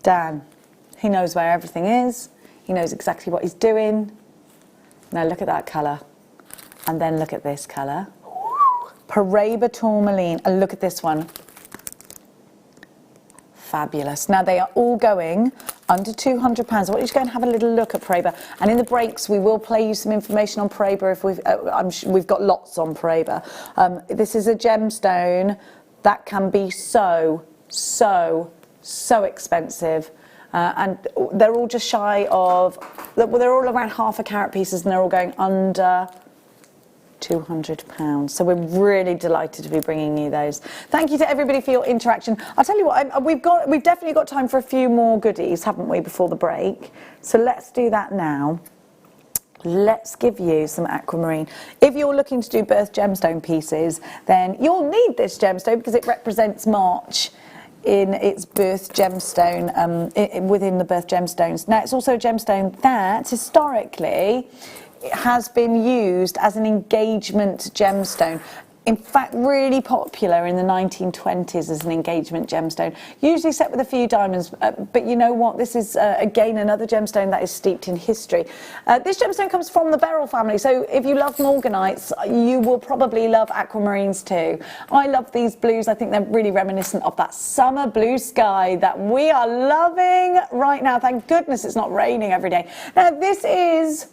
Dan. He knows where everything is. He knows exactly what he's doing. Now look at that colour. And then look at this colour. Paraiba Tourmaline. And look at this one. Fabulous. Now they are all going under £200. I want you to go and have a little look at Paraiba. And in the breaks, we will play you some information on Paraiba if we've got lots on Paraiba. This is a gemstone that can be so expensive, and they're all just shy of, well, they're all around half a carat pieces, and they're all going under £200. £200. So we're really delighted to be bringing you those. Thank you to everybody for your interaction. I'll tell you what, we've definitely got time for a few more goodies, haven't we, before the break? So let's do that now. Let's give you some aquamarine. If you're looking to do birth gemstone pieces, then you'll need this gemstone because it represents March in its birth gemstone, within the birth gemstones. Now, it's also a gemstone that historically has been used as an engagement gemstone. In fact, really popular in the 1920s as an engagement gemstone, usually set with a few diamonds, but you know what, this is again another gemstone that is steeped in history. This gemstone comes from the beryl family, so if you love morganites, you will probably love aquamarines too. I love these blues. I think they're really reminiscent of that summer blue sky that we are loving right now. Thank goodness it's not raining every day. Now, this is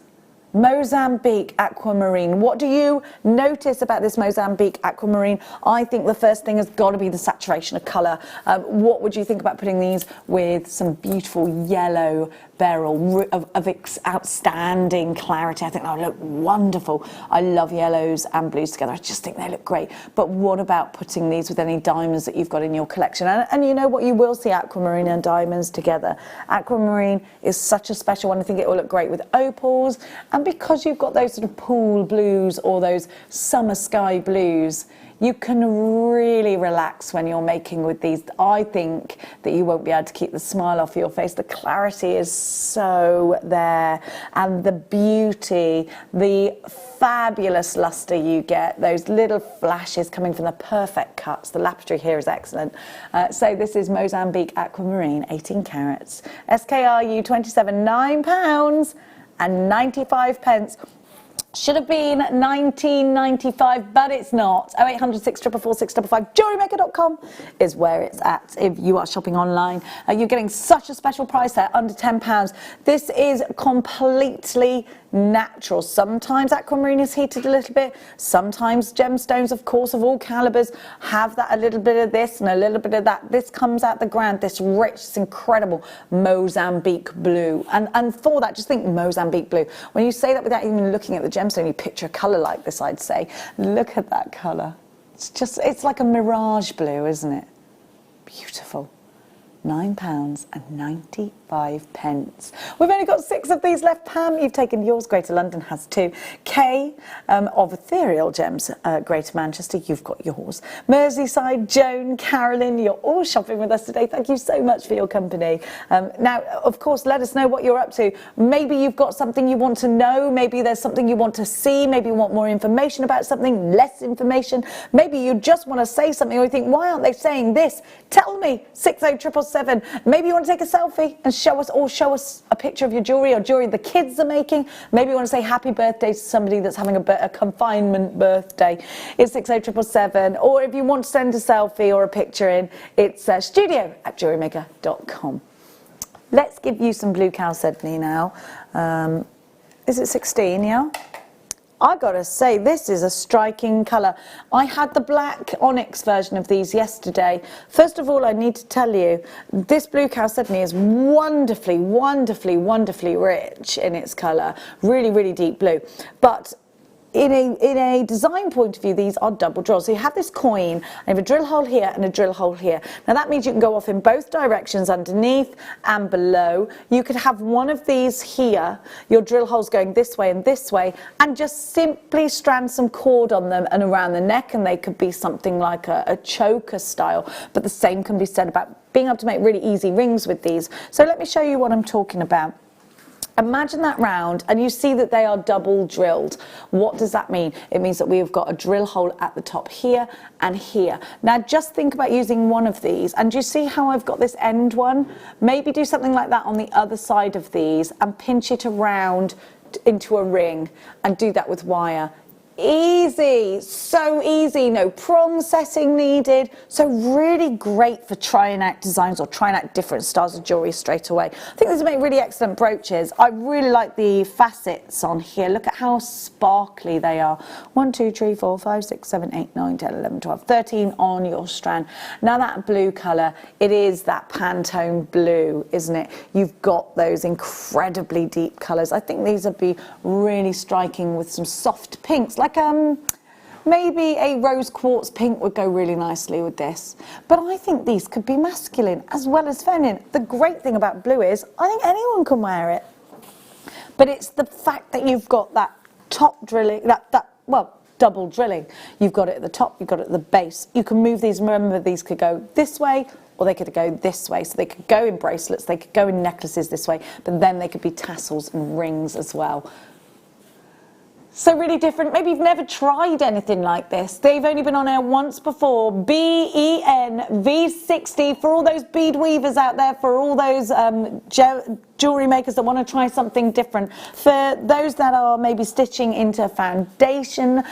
Mozambique aquamarine. What do you notice about this Mozambique aquamarine? I think the first thing has got to be the saturation of colour. What would you think about putting these with some beautiful yellow beryl of outstanding clarity? I think that would look wonderful. I love yellows and blues together. I just think they look great. But what about putting these with any diamonds that you've got in your collection? And you know what, you will see aquamarine and diamonds together. Aquamarine is such a special one. I think it will look great with opals. And because you've got those sort of pool blues or those summer sky blues, you can really relax when you're making with these. I think that you won't be able to keep the smile off your face. The clarity is so there, and the beauty, the fabulous luster you get, those little flashes coming from the perfect cuts. The lapestry here is excellent. So this is Mozambique aquamarine, 18 carats, SKRU 27, £9.95. Should have been £19.95, but it's not. 0800 644 655. JewelleryMaker.com is where it's at if you are shopping online. You're getting such a special price there, under £10. This is completely natural. Sometimes aquamarine is heated a little bit. Sometimes gemstones, of course, of all calibers, have that a little bit of this and a little bit of that. This comes out the ground, this rich, this incredible Mozambique blue. And for that, just think Mozambique blue. When you say that without even looking at the gemstone, you picture a colour like this, I'd say. Look at that colour. It's like a mirage blue, isn't it? Beautiful. £9.95. We've only got 6 of these left. Pam, you've taken yours. Greater London has 2. Kay of Ethereal Gems, Greater Manchester, you've got yours. Merseyside, Joan, Carolyn, you're all shopping with us today. Thank you so much for your company. Now, of course, let us know what you're up to. Maybe you've got something you want to know. Maybe there's something you want to see. Maybe you want more information about something, less information. Maybe you just want to say something or you think, why aren't they saying this? Tell me, 60777. Maybe you want to take a selfie and show us a picture of your jewellery or jewellery the kids are making. Maybe you want to say happy birthday to somebody that's having a confinement birthday. It's 60777. Or if you want to send a selfie or a picture in, it's studio@JewelleryMaker.com. Let's give you some blue chalcedony now. Is it 16, yeah? I gotta say, this is a striking colour. I had the black onyx version of these yesterday. First of all, I need to tell you, this blue chalcedony is wonderfully, wonderfully, wonderfully rich in its colour. Really, really deep blue. But in a design point of view, these are double draws. So you have this coin, and you have a drill hole here and a drill hole here. Now that means you can go off in both directions, underneath and below. You could have one of these here, your drill holes going this way, and just simply strand some cord on them and around the neck, and they could be something like a choker style. But the same can be said about being able to make really easy rings with these. So let me show you what I'm talking about. Imagine that round, and you see that they are double drilled. What does that mean? It means that we've got a drill hole at the top here and here. Now just think about using one of these, and do you see how I've got this end one? Maybe do something like that on the other side of these and pinch it around into a ring, and do that with wire. Easy, so easy, no prong setting needed. So really great for trying out designs or trying out different styles of jewellery straight away. I think these make really excellent brooches. I really like the facets on here. Look at how sparkly they are. 1, 2, 3, 4, 5, 6, 7, 8, 9, 10, 11, 12, 13 on your strand. Now that blue colour, it is that Pantone blue, isn't it? You've got those incredibly deep colours. I think these would be really striking with some soft pinks, like like maybe a rose quartz pink would go really nicely with this. But I think these could be masculine as well as feminine. The great thing about blue is I think anyone can wear it. But it's the fact that you've got that top drilling, well, double drilling. You've got it at the top, you've got it at the base. You can move these. Remember, these could go this way or they could go this way. So they could go in bracelets, they could go in necklaces this way, but then they could be tassels and rings as well. So really different. Maybe you've never tried anything like this. They've only been on air once before. BEN V60 for all those bead weavers out there, for all those jewellery makers that want to try something different. For those that are maybe stitching into foundation,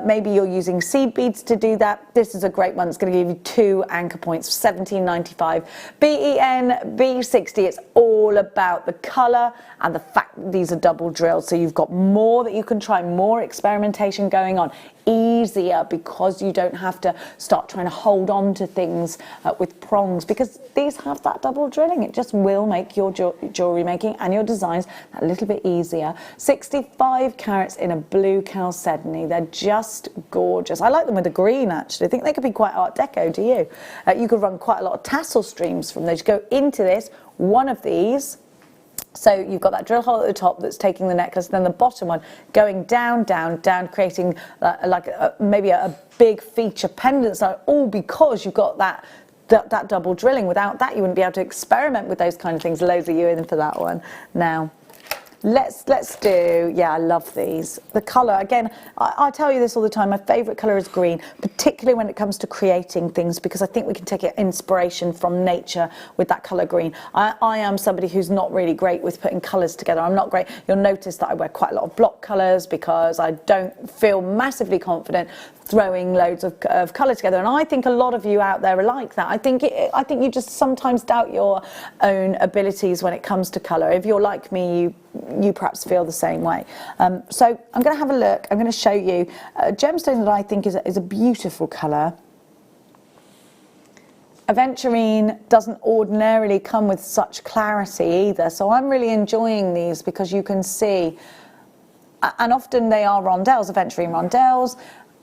maybe you're using seed beads to do that, this is a great one. It's going to give you 2 anchor points, $17.95. BEN V60, it's all about the colour and the fact that these are double drilled. So you've got more that you can try, more experimentation going on. Easier because you don't have to start trying to hold on to things with prongs, because these have that double drilling. It just will make your jewellery making and your designs a little bit easier. 65 carats in a blue chalcedony. They're just gorgeous. I like them with the green, actually. I think they could be quite art deco, do you? You could run quite a lot of tassel streams from those. You go into this, one of these. So you've got that drill hole at the top that's taking the necklace, then the bottom one going down, down, down, creating maybe a big feature pendant style, all because you've got that double drilling. Without that, you wouldn't be able to experiment with those kind of things. Loads of you in for that one. Now, let's do, yeah, I love these. The colour, again, I tell you this all the time, my favourite colour is green, particularly when it comes to creating things, because I think we can take inspiration from nature with that colour green. I am somebody who's not really great with putting colours together. I'm not great. You'll notice that I wear quite a lot of block colours because I don't feel massively confident throwing loads of colour together, and I think a lot of you out there are like that. I think you just sometimes doubt your own abilities when it comes to colour. If you're like me, you perhaps feel the same way. So I'm going to have a look. I'm going to show you a gemstone that I think is a beautiful colour. Aventurine doesn't ordinarily come with such clarity either, so I'm really enjoying these because you can see, and often they are rondelles, aventurine rondelles.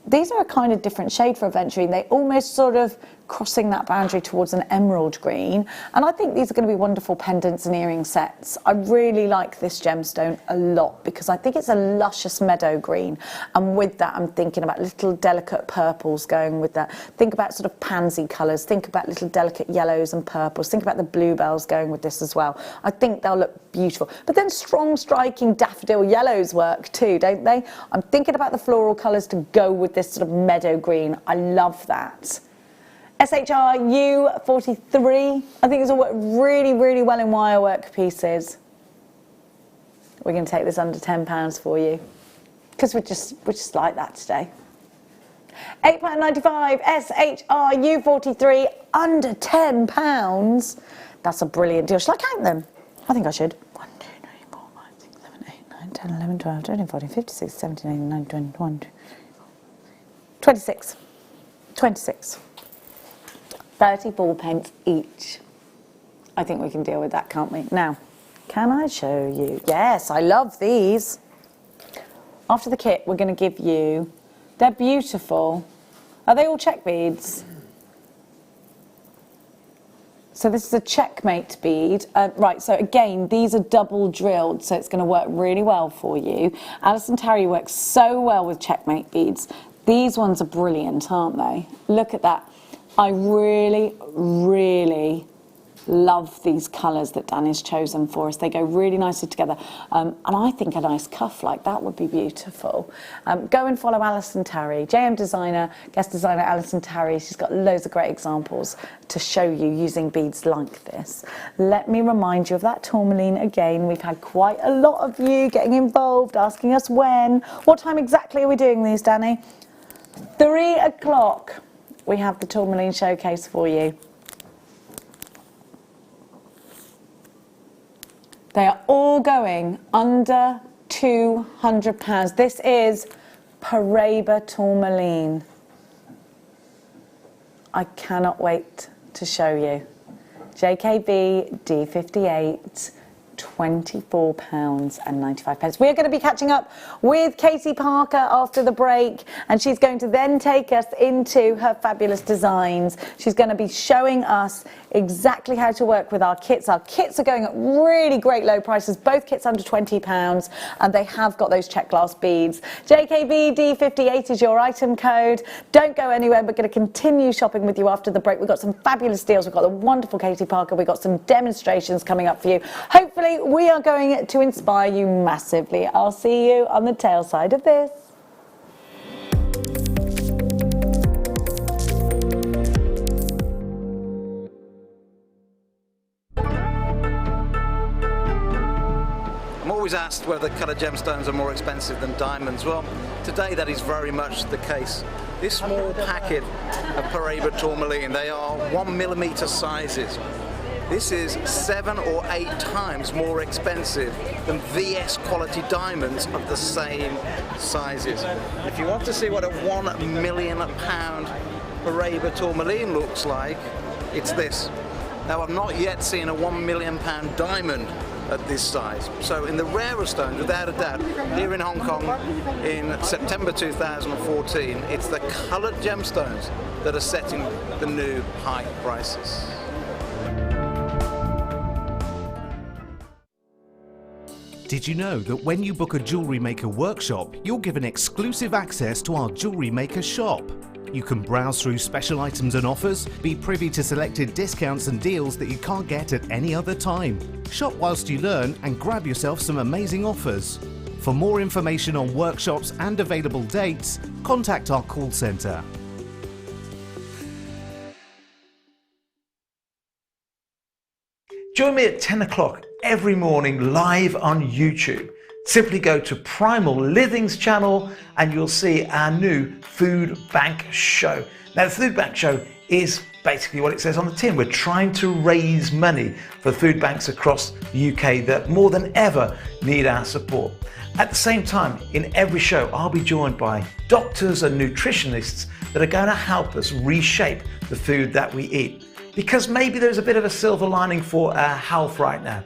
These are a kind of different shade for aventurine. They almost sort of crossing that boundary towards an emerald green. And I think these are going to be wonderful pendants and earring sets. I really like this gemstone a lot because I think it's a luscious meadow green. And with that, I'm thinking about little delicate purples going with that. Think about sort of pansy colours. Think about little delicate yellows and purples. Think about the bluebells going with this as well. I think they'll look beautiful. But then strong, striking daffodil yellows work too, don't they? I'm thinking about the floral colours to go with this sort of meadow green. I love that. SHR U43, I think this will work really, really well in wirework pieces. We're going to take this under £10 for you because we're just like that today. £8.95, SHR U43, under £10. That's a brilliant deal. Shall I count them? I think I should. 1, 2, 3, 4, 5, 6, 7, 8, 9, 10, 11, 12, 13, 14, 15, 16, 17, 18, 19, 20, 21, 26. 26. 34 pence each. I think we can deal with that, can't we? Now, can I show you? Yes, I love these. After the kit, we're going to give you, they're beautiful. Are they all check beads? So this is a Checkmate bead. Right, so again, these are double drilled, so it's going to work really well for you. Alison Tarry works so well with Checkmate beads. These ones are brilliant, aren't they? Look at that. I really, really love these colours that Danny's chosen for us. They go really nicely together. And I think a nice cuff like that would be beautiful. Go and follow Alison Tarry, JM designer, guest designer Alison Tarry. She's got loads of great examples to show you using beads like this. Let me remind you of that tourmaline again. We've had quite a lot of you getting involved, asking us when. What time exactly are we doing these, Danny? 3 o'clock. We have the tourmaline showcase for you. They are all going under £200. This is Paraiba tourmaline. I cannot wait to show you. JKB D58 £24.95. We're going to be catching up with Katie Parker after the break, and she's going to then take us into her fabulous designs. She's going to be showing us exactly how to work with our kits. Our kits are going at really great low prices, both kits under £20, and they have got those check glass beads. JKBD58 is your item code. Don't go anywhere. We're going to continue shopping with you after the break. We've got some fabulous deals. We've got the wonderful Katie Parker. We've got some demonstrations coming up for you. Hopefully, we are going to inspire you massively. I'll see you on the tail side of this. I'm always asked whether coloured gemstones are more expensive than diamonds. Well, today that is very much the case. This small packet of Paraiba Tourmaline, they are 1mm sizes. This is 7 or 8 times more expensive than VS quality diamonds of the same sizes. If you want to see what a £1 million Paraiba Tourmaline looks like, it's this. Now, I've not yet seen a £1 million diamond at this size. So in the rarer stones, without a doubt, here in Hong Kong in September 2014, it's the coloured gemstones that are setting the new high prices. Did you know that when you book a Jewellery Maker workshop, you're given exclusive access to our Jewellery Maker shop? You can browse through special items and offers, be privy to selected discounts and deals that you can't get at any other time. Shop whilst you learn and grab yourself some amazing offers. For more information on workshops and available dates, contact our call centre. Join me at 10 o'clock every morning live on YouTube. Simply go to Primal Living's channel and you'll see our new food bank show. Now, the food bank show is basically what it says on the tin. We're trying to raise money for food banks across the UK that more than ever need our support. At the same time, in every show, I'll be joined by doctors and nutritionists that are going to help us reshape the food that we eat. Because maybe there's a bit of a silver lining for our health right now.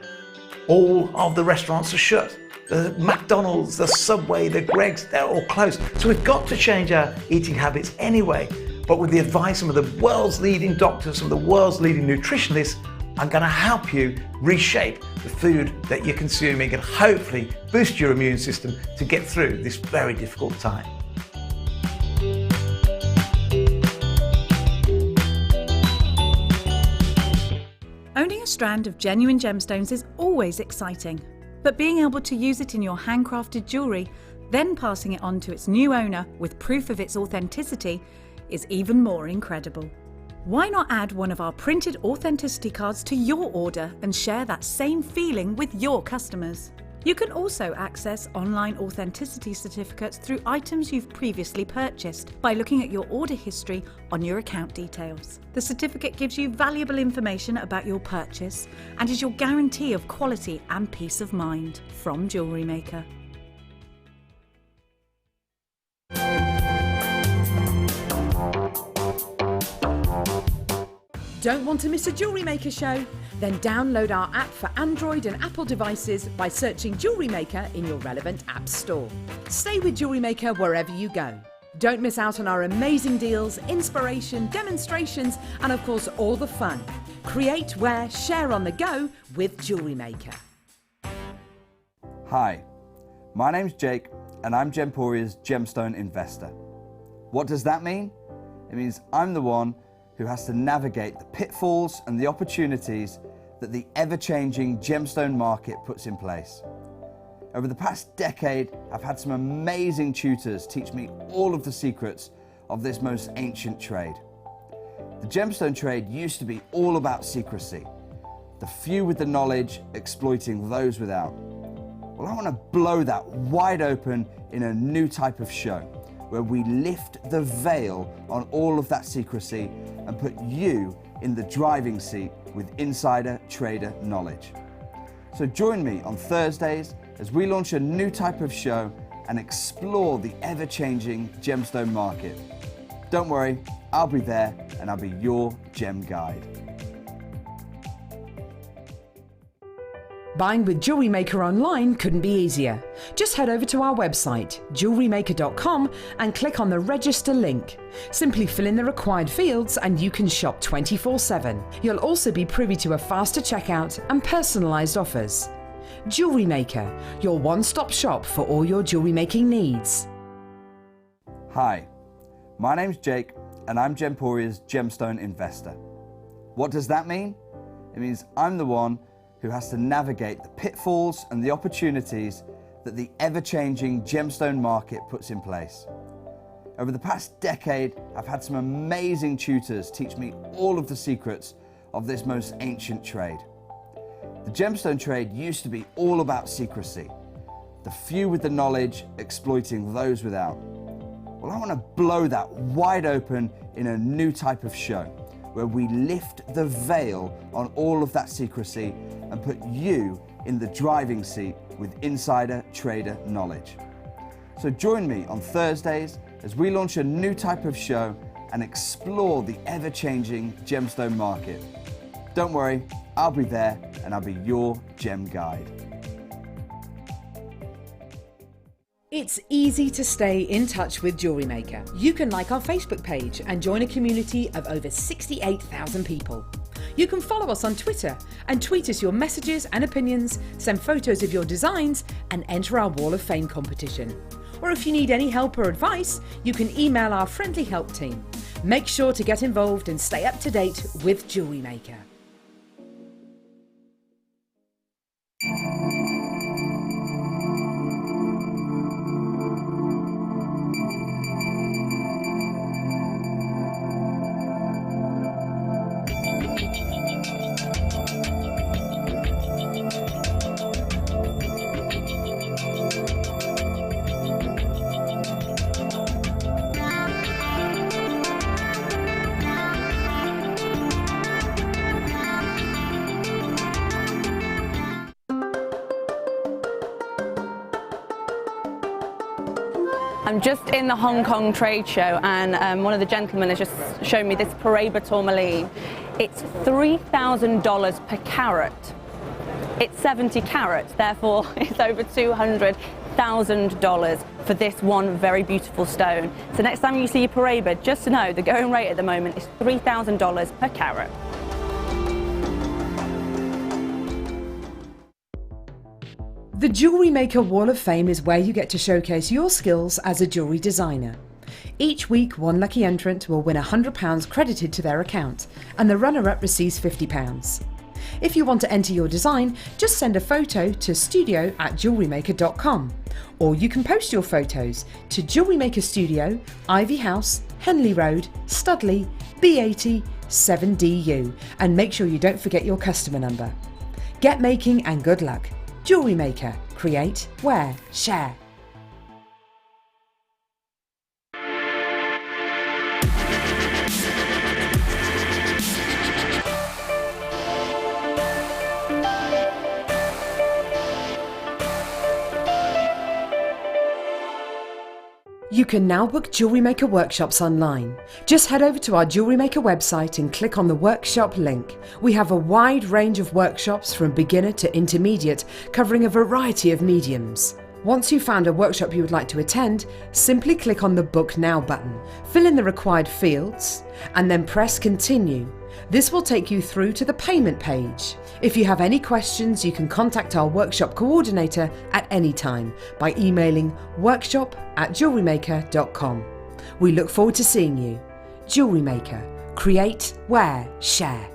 All of the restaurants are shut. The McDonald's, the Subway, the Greggs, they're all closed. So we've got to change our eating habits anyway. But with the advice of some of the world's leading doctors, some of the world's leading nutritionists, I'm going to help you reshape the food that you're consuming and hopefully boost your immune system to get through this very difficult time. Owning a strand of genuine gemstones is always exciting, but being able to use it in your handcrafted jewellery, then passing it on to its new owner with proof of its authenticity, is even more incredible. Why not add one of our printed authenticity cards to your order and share that same feeling with your customers? You can also access online authenticity certificates through items you've previously purchased by looking at your order history on your account details. The certificate gives you valuable information about your purchase and is your guarantee of quality and peace of mind from Jewellery Maker. Don't want to miss a Jewellery Maker show? Then download our app for Android and Apple devices by searching Jewellery Maker in your relevant app store. Stay with Jewellery Maker wherever you go. Don't miss out on our amazing deals, inspiration, demonstrations, and of course all the fun. Create, wear, share on the go with Jewellery Maker. Hi, my name's Jake and I'm Gemporia's gemstone investor. What does that mean? It means I'm the one who has to navigate the pitfalls and the opportunities that the ever-changing gemstone market puts in place. Over the past decade, I've had some amazing tutors teach me all of the secrets of this most ancient trade. The gemstone trade used to be all about secrecy, the few with the knowledge exploiting those without. Well, I want to blow that wide open in a new type of show, where we lift the veil on all of that secrecy and put you in the driving seat with insider trader knowledge. So join me on Thursdays as we launch a new type of show and explore the ever-changing gemstone market. Don't worry, I'll be there and I'll be your gem guide. Buying with Jewellery Maker online couldn't be easier. Just head over to our website, JewelleryMaker.com, and click on the register link. Simply fill in the required fields and you can shop 24/7. You'll also be privy to a faster checkout and personalised offers. Jewellery Maker, your one-stop shop for all your jewellery making needs. Hi, my name's Jake and I'm Gemporia's gemstone investor. What does that mean? It means I'm the one who has to navigate the pitfalls and the opportunities that the ever-changing gemstone market puts in place. Over the past decade, I've had some amazing tutors teach me all of the secrets of this most ancient trade. The gemstone trade used to be all about secrecy, the few with the knowledge exploiting those without. Well, I want to blow that wide open in a new type of show, where we lift the veil on all of that secrecy and put you in the driving seat with insider trader knowledge. So join me on Thursdays as we launch a new type of show and explore the ever-changing gemstone market. Don't worry, I'll be there and I'll be your gem guide. It's easy to stay in touch with Jewellery Maker. You can like our Facebook page and join a community of over 68,000 people. You can follow us on Twitter and tweet us your messages and opinions, send photos of your designs and enter our Wall of Fame competition. Or if you need any help or advice, you can email our friendly help team. Make sure to get involved and stay up to date with Jewellery Maker. I'm just in the Hong Kong trade show and one of the gentlemen has just shown me this Paraiba Tourmaline. It's $3,000 per carat. It's 70 carats, therefore it's over $200,000 for this one very beautiful stone. So next time you see a Paraiba, just to know the going rate at the moment is $3,000 per carat. The Jewellery Maker Wall of Fame is where you get to showcase your skills as a jewellery designer. Each week, one lucky entrant will win £100 credited to their account, and the runner-up receives £50. If you want to enter your design, just send a photo to studio@jewellerymaker.com, or you can post your photos to Jewellery Maker Studio, Ivy House, Henley Road, Studley, B80 7DU, and make sure you don't forget your customer number. Get making and good luck. Jewellery Maker. Create, wear, share. You can now book Jewellery Maker workshops online. Just head over to our Jewellery Maker website and click on the workshop link. We have a wide range of workshops from beginner to intermediate, covering a variety of mediums. Once you've found a workshop you would like to attend, simply click on the Book Now button, fill in the required fields, and then press Continue. This will take you through to the payment page. If you have any questions, you can contact our workshop coordinator at any time by emailing workshop@jewellerymaker.com. We look forward to seeing you. Jewellery Maker. Create, wear, share.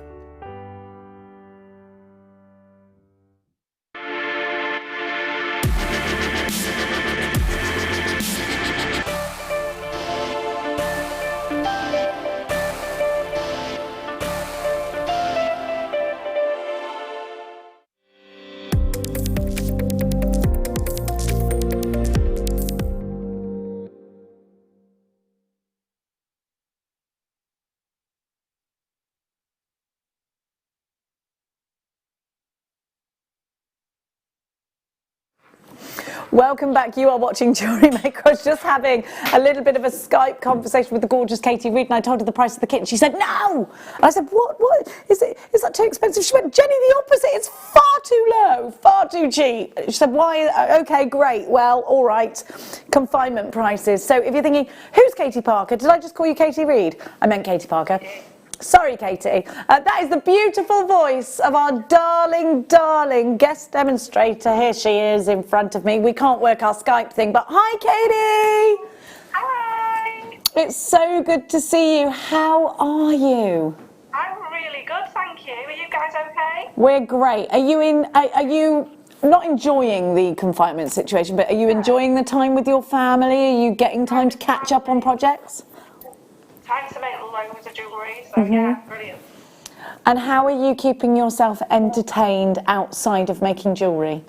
Welcome back. You are watching Jewellery Maker. I was just having a little bit of a Skype conversation with the gorgeous Katie Reed, and I told her the price of the kit, and she said, no! I said, what? Is that too expensive? She went, Jenny, the opposite. It's far too low, far too cheap. She said, why? Okay, great. Well, all right. Confinement prices. So if you're thinking, who's Katie Parker? Did I just call you Katie Reed? I meant Katie Parker. Sorry, Katie. That is the beautiful voice of our darling, darling guest demonstrator. Here she is in front of me. We can't work our Skype thing, but hi, Katie. Hi. It's so good to see you. How are you? I'm really good, thank you. Are you guys okay? We're great. Are you not enjoying the confinement situation, but are you enjoying the time with your family? Are you getting time to catch up on projects? Time to make loads of jewellery, so yeah, brilliant. And how are you keeping yourself entertained outside of making jewellery?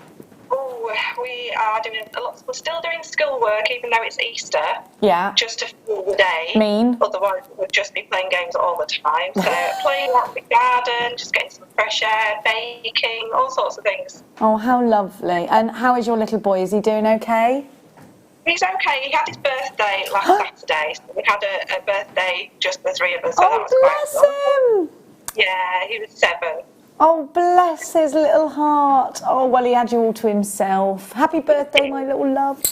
Oh, we are doing a lot. We're still doing schoolwork, even though it's Easter. Yeah. Just to fill the day. Mean. Otherwise, we'd just be playing games all the time. So playing out the garden, just getting some fresh air, baking, all sorts of things. Oh, how lovely. And how is your little boy? Is he doing okay? He's okay. He had his birthday last Saturday, so we had a birthday, just the three of us. So that was bless him! Yeah, he was 7. Oh, bless his little heart. Oh, well, he had you all to himself. Happy birthday, my little love.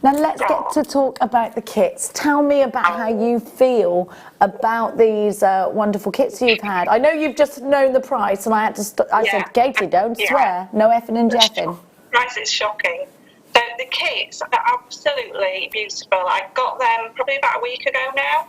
Now, let's get to talk about the kits. Tell me about how you feel about these wonderful kits you've had. I know you've just known the price, and I had to. I said, Katie, don't swear. No effing and jeffing. Price is shocking. The kits are absolutely beautiful. I got them probably about a week ago now.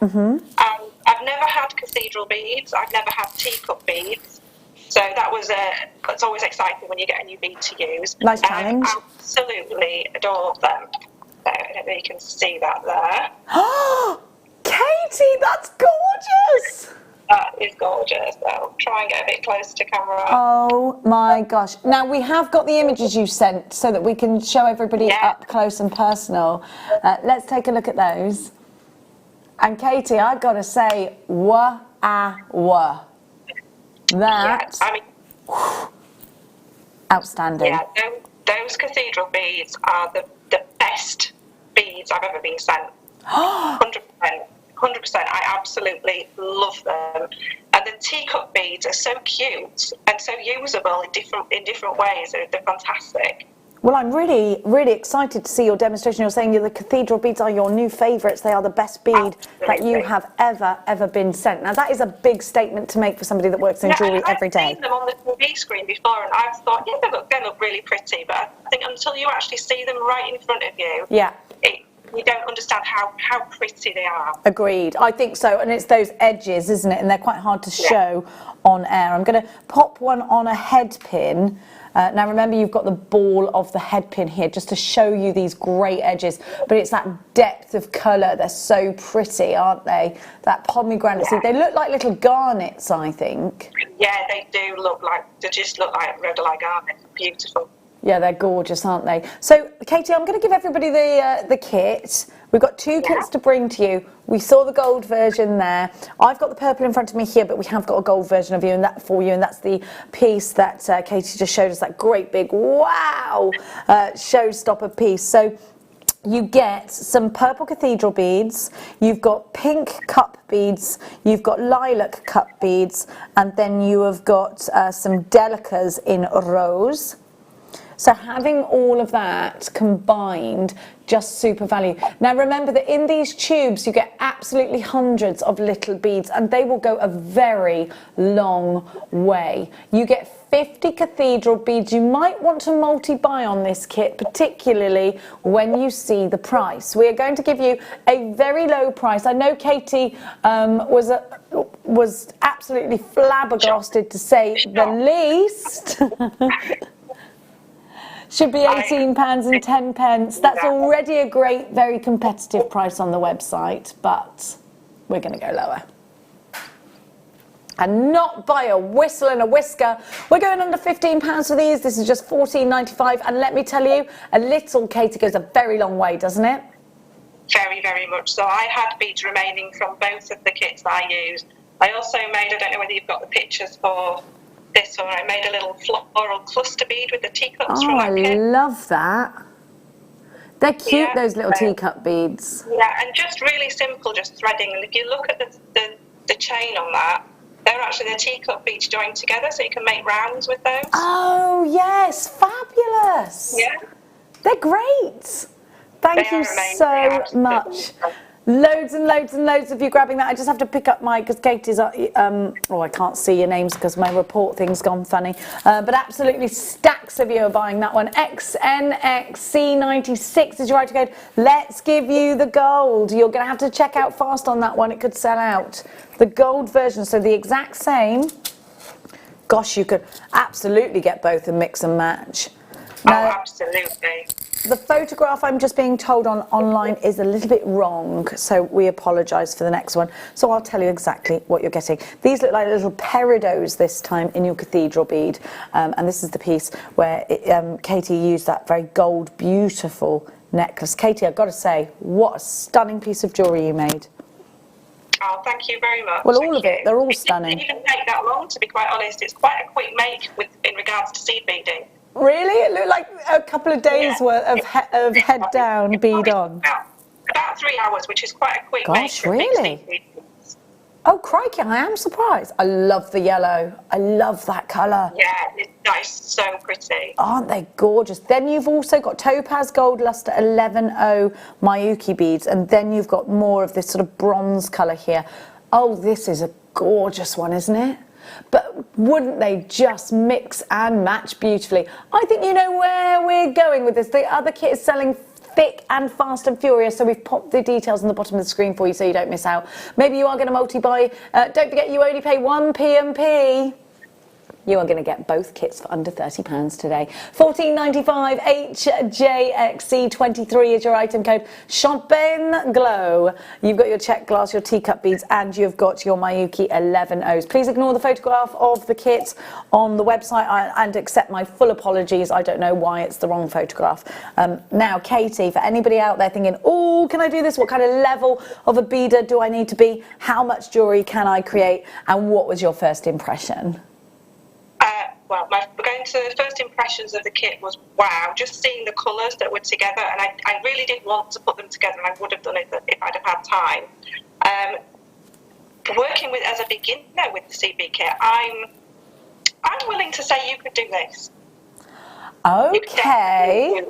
I've never had cathedral beads. I've never had teacup beads. So that's always exciting when you get a new bead to use. Nice challenge. I absolutely adore them. So I don't know if you can see that there. Oh, Katie, that's gorgeous. That is gorgeous. I'll try and get a bit closer to camera. Oh my gosh. Now we have got the images you sent so that we can show everybody up close and personal. Let's take a look at those. And Katie, I've got to say, wah. That, I mean, outstanding. Yeah, those cathedral beads are the best beads I've ever been sent. 100%. 100%. I absolutely love them. And the teacup beads are so cute and so usable in different ways. They're fantastic. Well, I'm really, really excited to see your demonstration. You're saying the cathedral beads are your new favourites. They are the best bead that you have ever been sent. Now, that is a big statement to make for somebody that works in jewellery every day. I've seen them on the TV screen before, and I've thought, yeah, they look really pretty. But I think until you actually see them right in front of you, you don't understand how pretty they are. Agreed. I think so. And it's those edges, isn't it? And they're quite hard to show on air. I'm going to pop one on a head pin. Now remember, you've got the ball of the head pin here just to show you these great edges, but it's that depth of colour. They're so pretty, aren't they? That pomegranate seed. They look like little garnets, I think. Yeah, they do just look like rhodolite garnets. Beautiful. Yeah, they're gorgeous, aren't they? So, Katie, I'm going to give everybody the kit. We've got 2 kits to bring to you. We saw the gold version there. I've got the purple in front of me here, but we have got a gold version of you and that for you, and that's the piece that Katie just showed us, that great big wow showstopper piece. So you get some purple cathedral beads, you've got pink cup beads, you've got lilac cup beads, and then you have got some delicas in rose. So having all of that combined, just super value. Now remember that in these tubes you get absolutely hundreds of little beads, and they will go a very long way. You get 50 cathedral beads. You might want to multi-buy on this kit, particularly when you see the price. We are going to give you a very low price. I know Katie was absolutely flabbergasted, to say the least. Should be £18.10. That's already a great, very competitive price on the website, but we're going to go lower. And not by a whistle and a whisker. We're going under £15 for these. This is just £14.95. And let me tell you, a little Katie goes a very long way, doesn't it? Very, very much. So I had beads remaining from both of the kits that I used. I also made, I don't know whether you've got the pictures for this one, I made a little floral cluster bead with the teacups from that kit. I love that. They're cute, those little teacup beads. Yeah, and just really simple, just threading. And if you look at the chain on that, They're actually the teacup beads joined together, so you can make rounds with those. Oh yes, fabulous. Yeah. They're great. Thank you so much. Loads and loads and loads of you grabbing that. I just have to pick up my, because Katie's, oh, I can't see your names because my report thing's gone funny. But absolutely stacks of you are buying that one. XNXC96 is your item code. Let's give you the gold. You're going to have to check out fast on that one. It could sell out. The gold version, so the exact same. Gosh, you could absolutely get both and mix and match. Now, oh, absolutely. The photograph I'm just being told on online is a little bit wrong, so we apologise for the next one. So I'll tell you exactly what you're getting. These look like little peridots this time in your cathedral bead, and this is the piece where Katie used that very gold, beautiful necklace. Katie, I've got to say, what a stunning piece of jewellery you made. Oh, thank you very much. Well, all of it, they're all stunning. It didn't even take that long, to be quite honest. It's quite a quick make in regards to seed beading. Really? It looked like a couple of days worth of head down, bead on. About 3 hours, which is quite a quick Gosh, make. Really? Oh, crikey, I am surprised. I love the yellow. I love that colour. Yeah, that is so pretty. Aren't they gorgeous? Then you've also got topaz gold luster 11O Miyuki beads, and then you've got more of this sort of bronze colour here. Oh, this is a gorgeous one, isn't it? But wouldn't they just mix and match beautifully? I think you know where we're going with this. The other kit is selling thick and fast and furious, so we've popped the details on the bottom of the screen for you so you don't miss out. Maybe you are going to multi-buy. Don't forget you only pay 1 P&P. You are going to get both kits for under £30 today. $14.95 HJXC23 is your item code. Champagne Glow. You've got your check glass, your teacup beads, and you've got your Miyuki 11Os. Please ignore the photograph of the kit on the website and accept my full apologies. I don't know why it's the wrong photograph. Now, Katie, for anybody out there thinking, oh, can I do this? What kind of level of a beader do I need to be? How much jewellery can I create? And what was your first impression? Well, going to the first impressions of the kit was wow, just seeing the colours that were together, and I really did want to put them together, and I would have done it if I'd have had time. Working with as a beginner with the CB kit, I'm willing to say you could do this. Okay.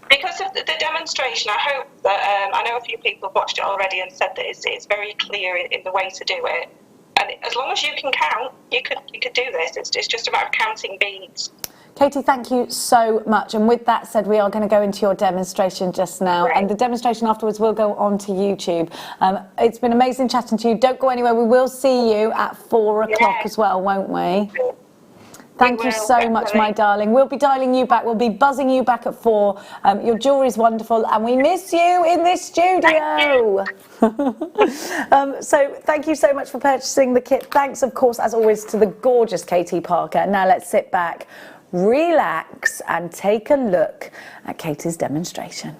Because of the demonstration, I hope that I know a few people have watched it already and said that it's very clear in the way to do it. And as long as you can count, you could do this. It's just a matter of counting beads. Katie, thank you so much. And with that said, we are going to go into your demonstration just now. Right. And the demonstration afterwards will go on to YouTube. It's been amazing chatting to you. Don't go anywhere. We will see you at 4 o'clock as well, won't we? Thank you so much, my darling. We'll be dialing you back. We'll be buzzing you back at 4. Your jewellery's wonderful, and we miss you in this studio. So thank you so much for purchasing the kit. Thanks, of course, as always, to the gorgeous Katie Parker. Now let's sit back, relax, and take a look at Katie's demonstration.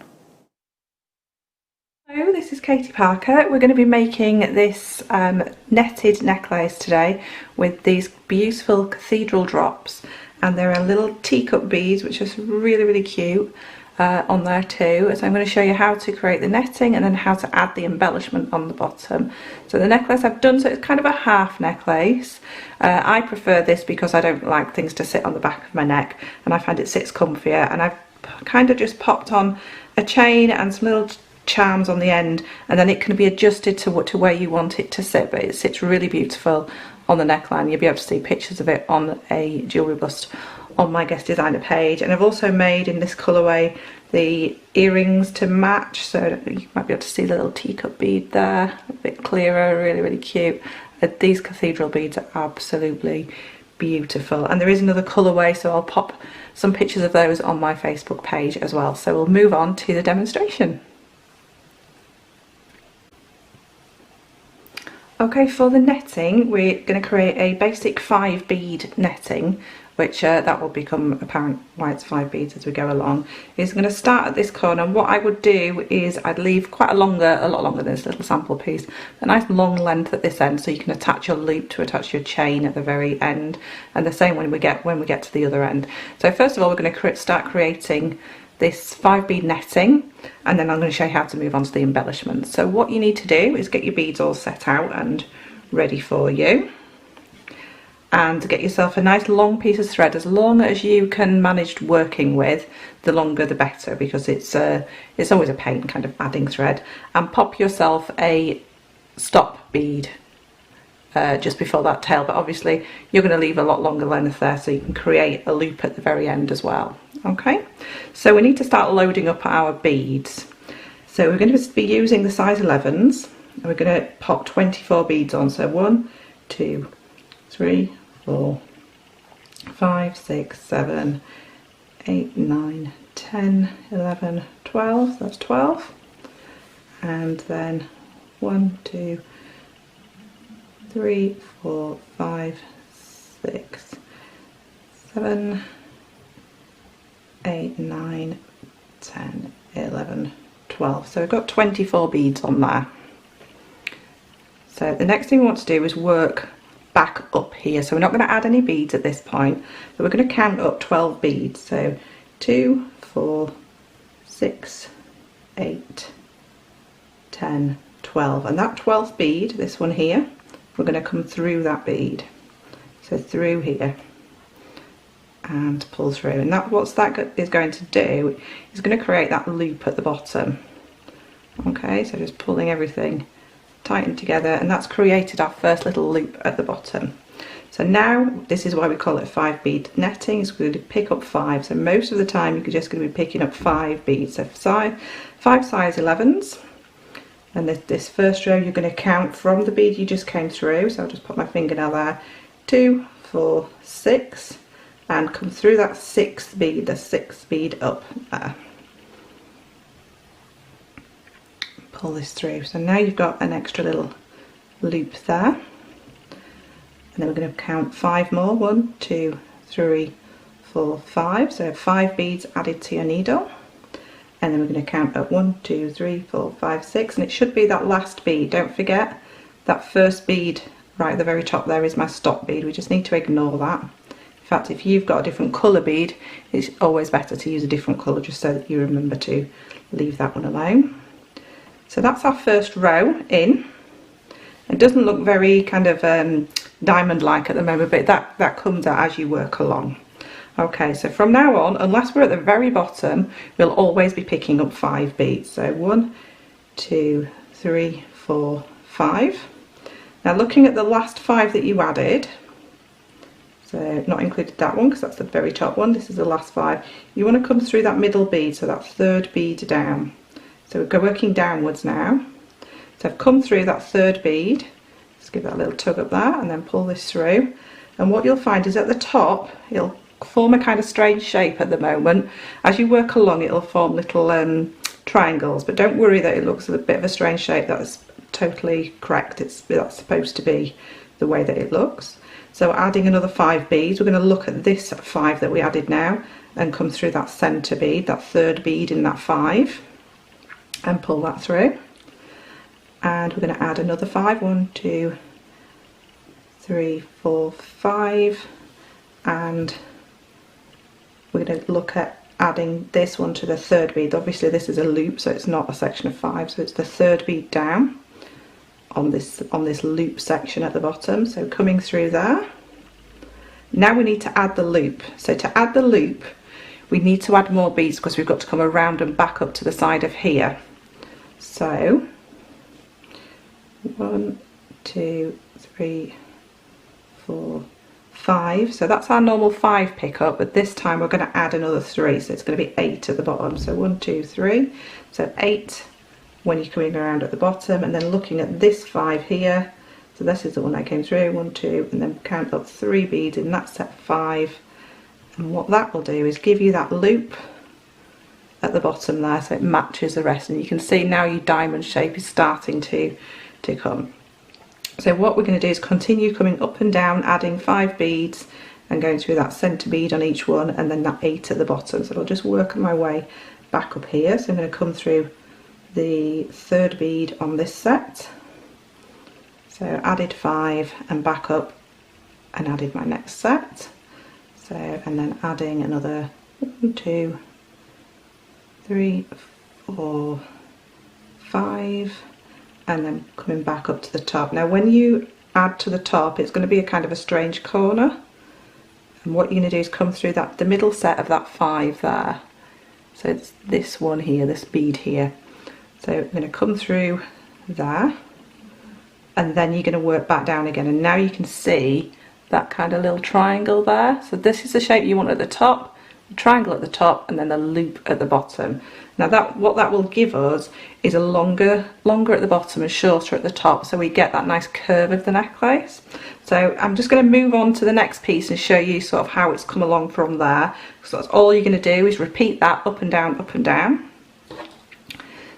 Hello, this is Katie Parker. We're going to be making this netted necklace today with these beautiful cathedral drops, and there are little teacup beads which are really, really cute on there too. So I'm going to show you how to create the netting and then how to add the embellishment on the bottom. So the necklace I've done, so it's kind of a half necklace. I prefer this because I don't like things to sit on the back of my neck, and I find it sits comfier, and I've kind of just popped on a chain and some little charms on the end, and then it can be adjusted to where you want it to sit, but it sits really beautiful on the neckline. You'll be able to see pictures of it on a jewellery bust on my guest designer page. And I've also made in this colourway the earrings to match, so you might be able to see the little teacup bead there, a bit clearer, really, really cute. These cathedral beads are absolutely beautiful, and there is another colourway, so I'll pop some pictures of those on my Facebook page as well. So we'll move on to the demonstration. Okay, for the netting, we're going to create a basic 5 bead netting, which that will become apparent why it's 5 beads as we go along. It's going to start at this corner, and what I would do is I'd leave quite a lot longer than this little sample piece, a nice long length at this end, so you can attach your loop to attach your chain at the very end, and the same when we get to the other end. So first of all, we're going to start creating this 5 bead netting, and then I'm going to show you how to move on to the embellishments. So what you need to do is get your beads all set out and ready for you. and get yourself a nice long piece of thread, as long as you can manage working with. The longer the better, because it's always a pain kind of adding thread. And pop yourself a stop bead just before that tail, but obviously you're going to leave a lot longer length there, so you can create a loop at the very end as well. Okay, so we need to start loading up our beads. So we're going to be using the size 11s, and we're going to pop 24 beads on. So 1, 2, 3, 4, 5, 6, 7, 8, 9, 10, 11, 12, that's 12. And then 1, 2, 3, 4, 5, 6, 7, 8, 9, 10, 11, 12. So we've got 24 beads on there. So the next thing we want to do is work back up here. So we're not going to add any beads at this point, but we're going to count up 12 beads. So 2, 4, 6, 8, 10, 12. And that 12th bead, this one here, we're going to come through that bead. So through here and pull through. And that what that is going to do is going to create that loop at the bottom. Okay, so just pulling everything tightened together, and that's created our first little loop at the bottom. So now this is why we call it 5 bead netting. It's going to pick up 5. So most of the time you're just going to be picking up 5 beads. So 5 size 11s, and this first row you're going to count from the bead you just came through. So I'll just put my fingernail there. 2, 4, 6, and come through that 6th bead, the 6th bead up there. Pull this through. So now you've got an extra little loop there, and then we're going to count 5 more. 1, 2, 3, 4, 5. So 5 beads added to your needle, and then we're going to count up 1, 2, 3, 4, 5, 6, and it should be that last bead. Don't forget that first bead right at the very top there is my stop bead. We just need to ignore that. In fact, if you've got a different colour bead, it's always better to use a different colour, just so that you remember to leave that one alone. So that's our first row in. It doesn't look very kind of diamond-like at the moment, but that comes out as you work along. Okay, so from now on, unless we're at the very bottom, we'll always be picking up 5 beads. So 1, 2, 3, 4, 5. Now looking at the last 5 that you added, so not included that one because that's the very top one, this is the last 5. You want to come through that middle bead, so that 3rd bead down. So we're working downwards now. So I've come through that 3rd bead, just give that a little tug up there, and then pull this through. And what you'll find is at the top, it'll form a kind of strange shape at the moment. As you work along, it'll form little triangles, but don't worry that it looks a bit of a strange shape. That's totally correct. That's supposed to be the way that it looks. So adding another 5 beads, we're going to look at this 5 that we added now and come through that centre bead, that 3rd bead in that 5, and pull that through. And we're going to add another 5. 1, 2, 3, 4, 5, and we're going to look at adding this one to the 3rd bead. Obviously this is a loop, so it's not a section of 5, so it's the 3rd bead down on this loop section at the bottom. So coming through there. Now we need to add the loop. So to add the loop, we need to add more beads because we've got to come around and back up to the side of here. So 1, 2, 3, 4, 5. So that's our normal 5 pickup, but this time we're going to add another 3, so it's going to be 8 at the bottom. So 1, 2, 3, so 8 when you're coming around at the bottom, and then looking at this 5 here. So this is the one I came through, 1, 2, and then count up 3 beads in that set 5. And what that will do is give you that loop at the bottom there, so it matches the rest, and you can see now your diamond shape is starting to come. So what we're going to do is continue coming up and down, adding 5 beads and going through that centre bead on each one, and then that 8 at the bottom. So I'll just work my way back up here. So I'm going to come through the 3rd bead on this set. So added 5 and back up and added my next set. So, and then adding another 1, 2, 3, 4, 5, and then coming back up to the top. Now when you add to the top, it's going to be a kind of a strange corner. And what you're going to do is come through that, the middle set of that 5 there. So it's this one here, this bead here. So I'm going to come through there, and then you're going to work back down again. And now you can see that kind of little triangle there. So this is the shape you want at the top, the triangle at the top, and then the loop at the bottom. Now what that will give us is a longer at the bottom and shorter at the top, so we get that nice curve of the necklace. So I'm just going to move on to the next piece and show you sort of how it's come along from there. So that's all you're going to do is repeat that up and down, up and down.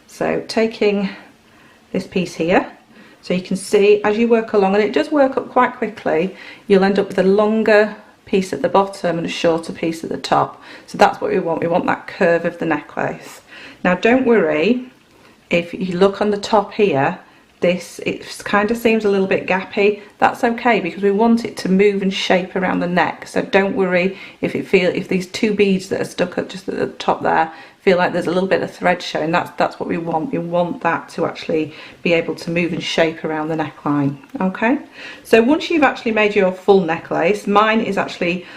So taking this piece here, so you can see as you work along, and it does work up quite quickly, you'll end up with a longer piece at the bottom and a shorter piece at the top. So that's what we want that curve of the necklace. Now don't worry if you look on the top here, it kind of seems a little bit gappy. That's okay, because we want it to move and shape around the neck. So don't worry if these 2 beads that are stuck up just at the top there feel like there's a little bit of thread showing. That's what we want. We want that to actually be able to move and shape around the neckline. Okay, so once you've actually made your full necklace, mine is actually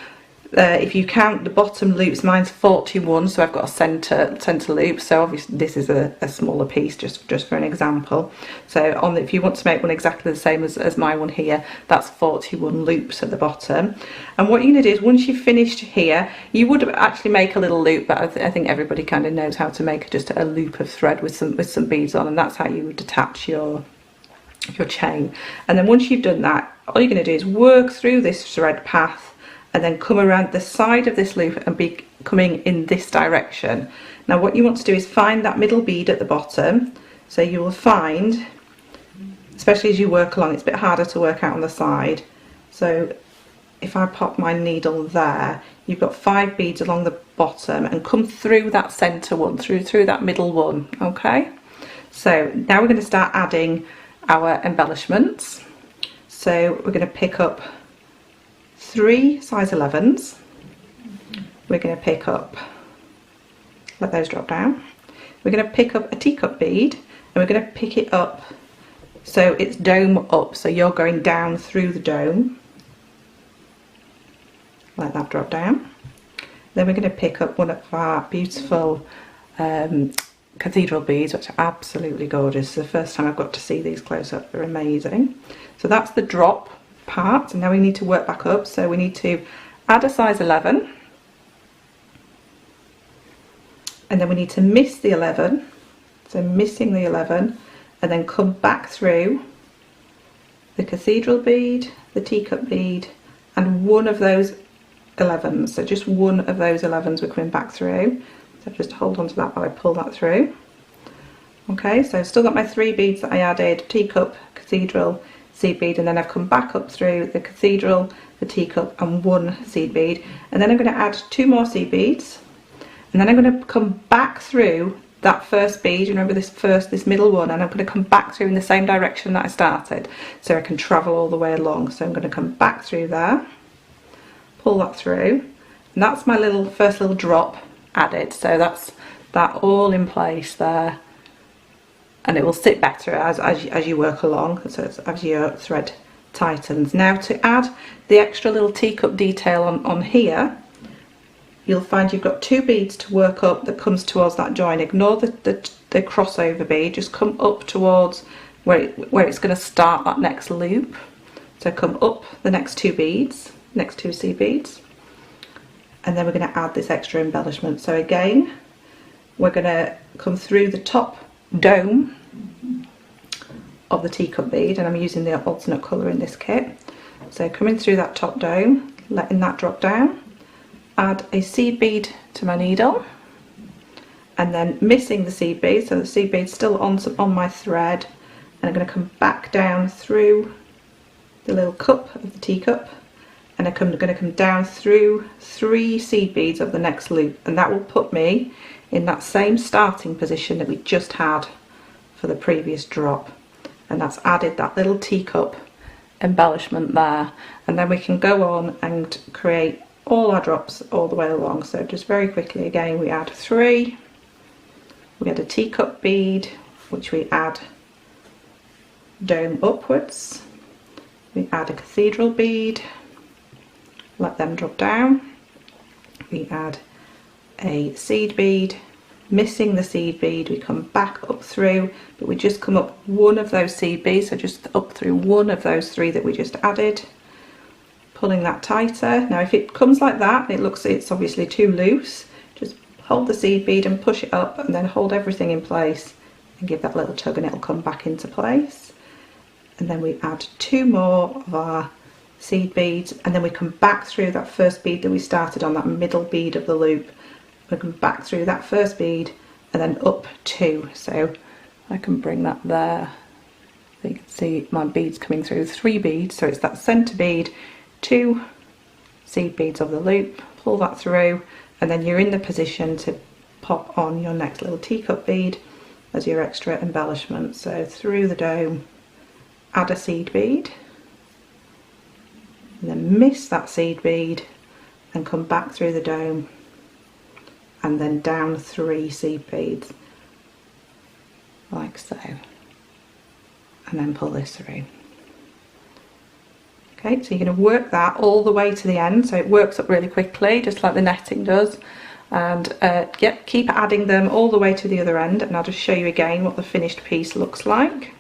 if you count the bottom loops, mine's 41, so I've got a center loop. So obviously this is a smaller piece, just for an example. So if you want to make one exactly the same as my one here, that's 41 loops at the bottom. And what you're going to do is, once you've finished here, you would actually make a little loop, but I think everybody kind of knows how to make just a loop of thread with some beads on, and that's how you would attach your chain. And then once you've done that, all you're going to do is work through this thread path and then come around the side of this loop and be coming in this direction. Now what you want to do is find that middle bead at the bottom. So you will find, especially as you work along, it's a bit harder to work out on the side. So if I pop my needle there, you've got 5 beads along the bottom, and come through that center one, through that middle one. Okay, so now we're going to start adding our embellishments. So we're going to pick up 3 size 11s. We're going to pick up, let those drop down. We're going to pick up a teacup bead, and we're going to pick it up so it's dome up, so you're going down through the dome. Let that drop down. Then we're going to pick up one of our beautiful cathedral beads, which are absolutely gorgeous. It's the first time I've got to see these close up. They're amazing. So that's the drop part, and now we need to work back up. So we need to add a size 11, and then we need to miss the 11, so missing the 11, and then come back through the cathedral bead, the teacup bead, and one of those 11s. So just one of those 11s we're coming back through. So just hold on to that while I pull that through. Okay, so I've still got my 3 beads that I added: teacup, cathedral, seed bead, and then I've come back up through the cathedral, the teacup, and 1 seed bead, and then I'm going to add 2 more seed beads, and then I'm going to come back through that first bead. Remember this middle one, and I'm going to come back through in the same direction that I started, so I can travel all the way along. So I'm going to come back through there, pull that through, and that's my first little drop added. So that's that all in place there, and it will sit better as you work along, so as your thread tightens. Now to add the extra little teacup detail on here, you'll find you've got 2 beads to work up that comes towards that join. Ignore the crossover bead, just come up towards where it's going to start that next loop. So come up the next 2 beads, next 2 seed beads, and then we're going to add this extra embellishment. So again, we're going to come through the top dome of the teacup bead, and I'm using the alternate colour in this kit. So coming through that top dome, letting that drop down, add a seed bead to my needle, and then missing the seed bead, so the seed bead's still on my thread, and I'm going to come back down through the little cup of the teacup, and I'm going to come down through 3 seed beads of the next loop, and that will put me in that same starting position that we just had for the previous drop, and that's added that little teacup embellishment there. And then we can go on and create all our drops all the way along. So just very quickly again, we add 3, we add a teacup bead, which we add dome upwards, We add a cathedral bead, let them drop down. We add a seed bead, missing the seed bead, we come back up through, but we just come up one of those seed beads, so just up through one of those 3 that we just added, pulling that tighter. Now if it comes like that, it's obviously too loose, just hold the seed bead and push it up, and then hold everything in place and give that little tug and it'll come back into place. And then we add 2 more of our seed beads, and then we come back through that first bead that we started on, that middle bead of the loop. We come back through that first bead and then up 2. So I can bring that there. So you can see my beads coming through, 3 beads. So it's that centre bead, 2 seed beads of the loop, pull that through, and then you're in the position to pop on your next little teacup bead as your extra embellishment. So through the dome, add a seed bead, and then miss that seed bead and come back through the dome, and then down 3 seed beads like so, and then pull this through. Okay, so you're going to work that all the way to the end, so it works up really quickly just like the netting does. And yep, keep adding them all the way to the other end, and I'll just show you again what the finished piece looks like.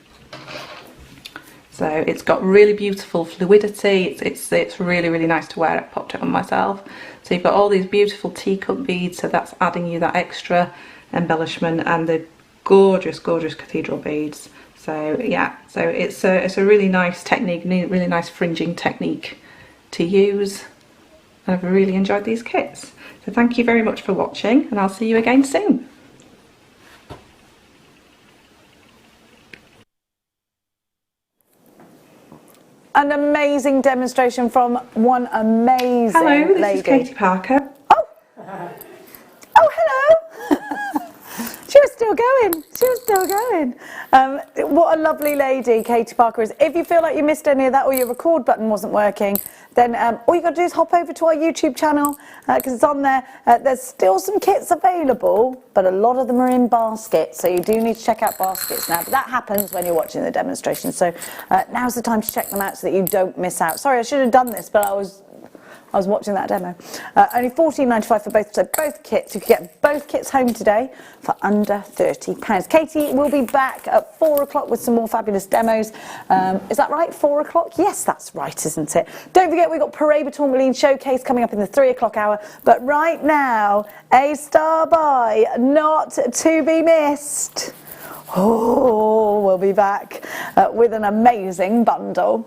So it's got really beautiful fluidity, it's really, really nice to wear. I popped it on myself. So you've got all these beautiful teacup beads, so that's adding you that extra embellishment, and the gorgeous, gorgeous cathedral beads. So yeah, so it's a really nice technique, really nice fringing technique to use. And I've really enjoyed these kits. So thank you very much for watching, and I'll see you again soon. An amazing demonstration from one amazing Hello, this lady. is Katie Parker. Oh, oh, hello. She was still going. She was still going. What a lovely lady Katie Parker is. If you feel like you missed any of that, or your record button wasn't working, then all you got to do is hop over to our YouTube channel, because it's on there. There's still some kits available, but a lot of them are in baskets, so you do need to check out baskets now. But that happens when you're watching the demonstration, so now's the time to check them out so that you don't miss out. Sorry, I should have done this, but I was watching that demo. Only $14.95 for both, so both kits. You can get both kits home today for under £30. Katie will be back at 4 o'clock with some more fabulous demos. Is that right, 4 o'clock? Yes, that's right, isn't it? Don't forget, we've got Paraiba Tourmaline Showcase coming up in the 3 o'clock hour. But right now, a star buy not to be missed. Oh, we'll be back with an amazing bundle.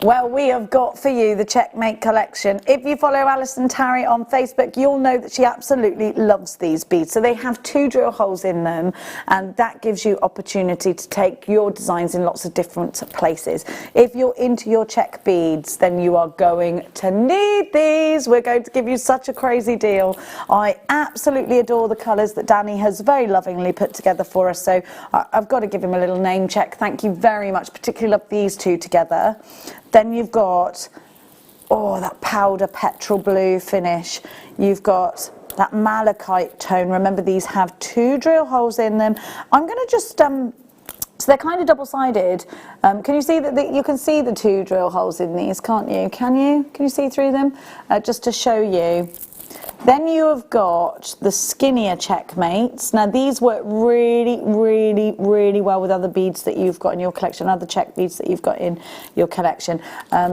Well, we have got for you the Checkmate collection. If you follow Alison Tarry on Facebook, you'll know that she absolutely loves these beads. So they have 2 drill holes in them, and that gives you opportunity to take your designs in lots of different places. If you're into your check beads, then you are going to need these. We're going to give you such a crazy deal. I absolutely adore the colours that Danny has very lovingly put together for us. So I've got to give him a little name check. Thank you very much. Particularly love these 2 together. Then you've got, oh, that powder petrol blue finish. You've got that malachite tone. Remember, these have 2 drill holes in them. I'm going to just, so they're kind of double-sided. Can you see that you can see the 2 drill holes in these, can't you? Can you? Can you see through them? Just to show you. Then you have got the skinnier Checkmates. Now these work really, really, really well with other beads that you've got in your collection, other check beads that you've got in your collection.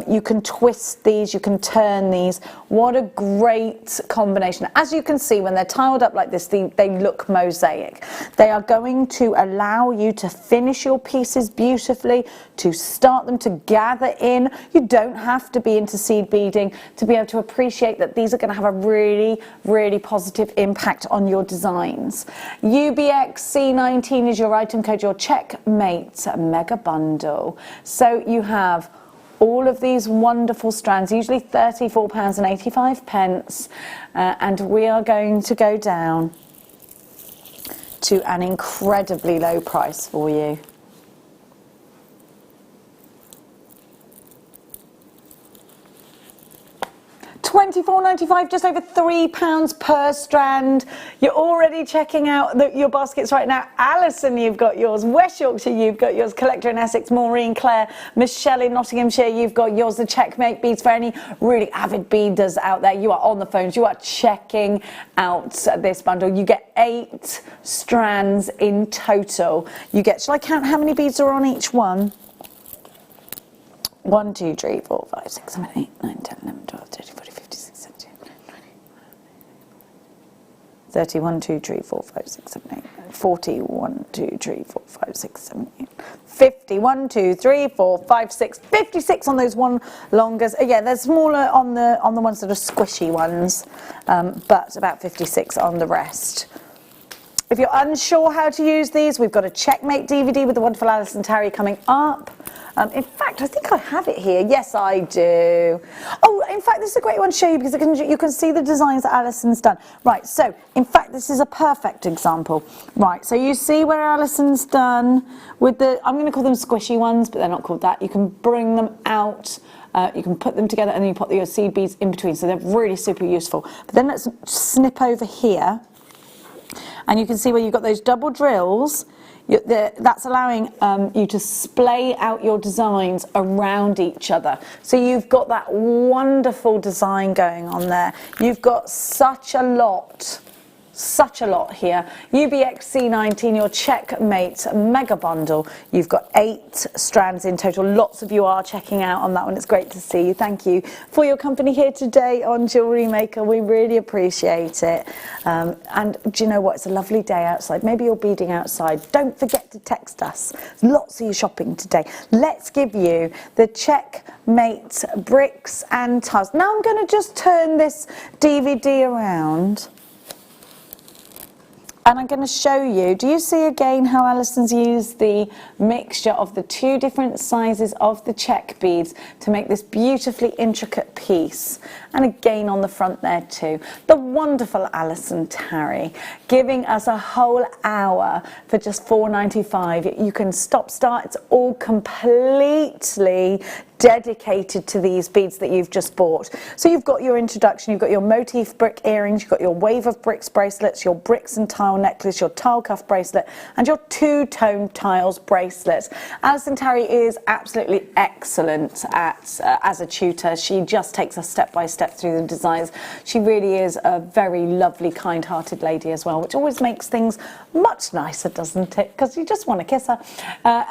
You can twist these, you can turn these. What a great combination. As you can see, when they're tiled up like this, they look mosaic. They are going to allow you to finish your pieces beautifully, to start them to gather in. You don't have to be into seed beading to be able to appreciate that these are going to have a really, really positive impact on your designs. UBXC19 is your item code, your Checkmate mega bundle. So you have all of these wonderful strands, usually £34.85, and we are going to go down to an incredibly low price for you. £24.95, just over £3 per strand. You're already checking out your baskets right now. Alison, you've got yours. West Yorkshire, you've got yours. Collector in Essex, Maureen, Claire, Michelle in Nottinghamshire, you've got yours. The Checkmate beads for any really avid beaders out there. You are on the phones. You are checking out this bundle. You get 8 strands in total. You get, shall I count how many beads are on each one? 1, 2, 3, 4, 5, 6, 7, 8, 9, 10, 11, 12, 13, 14, 15, 16, 17, 18, 19, 30, 1, 2, 3, 4, 5, 6, 7, 8, 40, 1, 2, 3, 4, 5, 6, 7, 8, 50, 1, 2, 3, 4, 5, 6, 56 on those one longers. Again, they're smaller on the ones that are squishy ones, but about 56 on the rest. If you're unsure how to use these, we've got a Checkmate DVD with the wonderful Alison Tarry coming up. In fact, I think I have it here. Yes, I do. Oh, in fact, this is a great one to show you because you can see the designs that Alison's done. Right, so, in fact, this is a perfect example. Right, so you see where Alison's done with the, I'm going to call them squishy ones, but they're not called that. You can bring them out. You can put them together and then you put your seed beads in between. So they're really super useful. But then let's snip over here. And you can see where you've got those double drills. That's allowing you to splay out your designs around each other. So you've got that wonderful design going on there. You've got such a lot here. UBXC19, your Checkmate mega bundle. You've got 8 strands in total. Lots of you are checking out on that one. It's great to see you. Thank you for your company here today on Jewellery Maker. We really appreciate it. And do you know what? It's a lovely day outside. Maybe you're beading outside. Don't forget to text us. Lots of you shopping today. Let's give you the Checkmate bricks and tiles. Now I'm going to just turn this DVD around. And I'm going to show you, do you see again how Alison's used the mixture of the 2 different sizes of the check beads to make this beautifully intricate piece? And again on the front there too. The wonderful Alison Tarry giving us a whole hour for just £4.95. You can start, it's all completely dedicated to these beads that you've just bought. So you've got your introduction, you've got your motif brick earrings, you've got your wave of bricks bracelets, your bricks and tile necklace, your tile cuff bracelet, and your 2-tone tiles bracelets. Alison Tarry is absolutely excellent at as a tutor. She just takes us step by step through the designs. She really is a very lovely, kind-hearted lady as well, which always makes things much nicer, doesn't it? Because you just want to kiss her.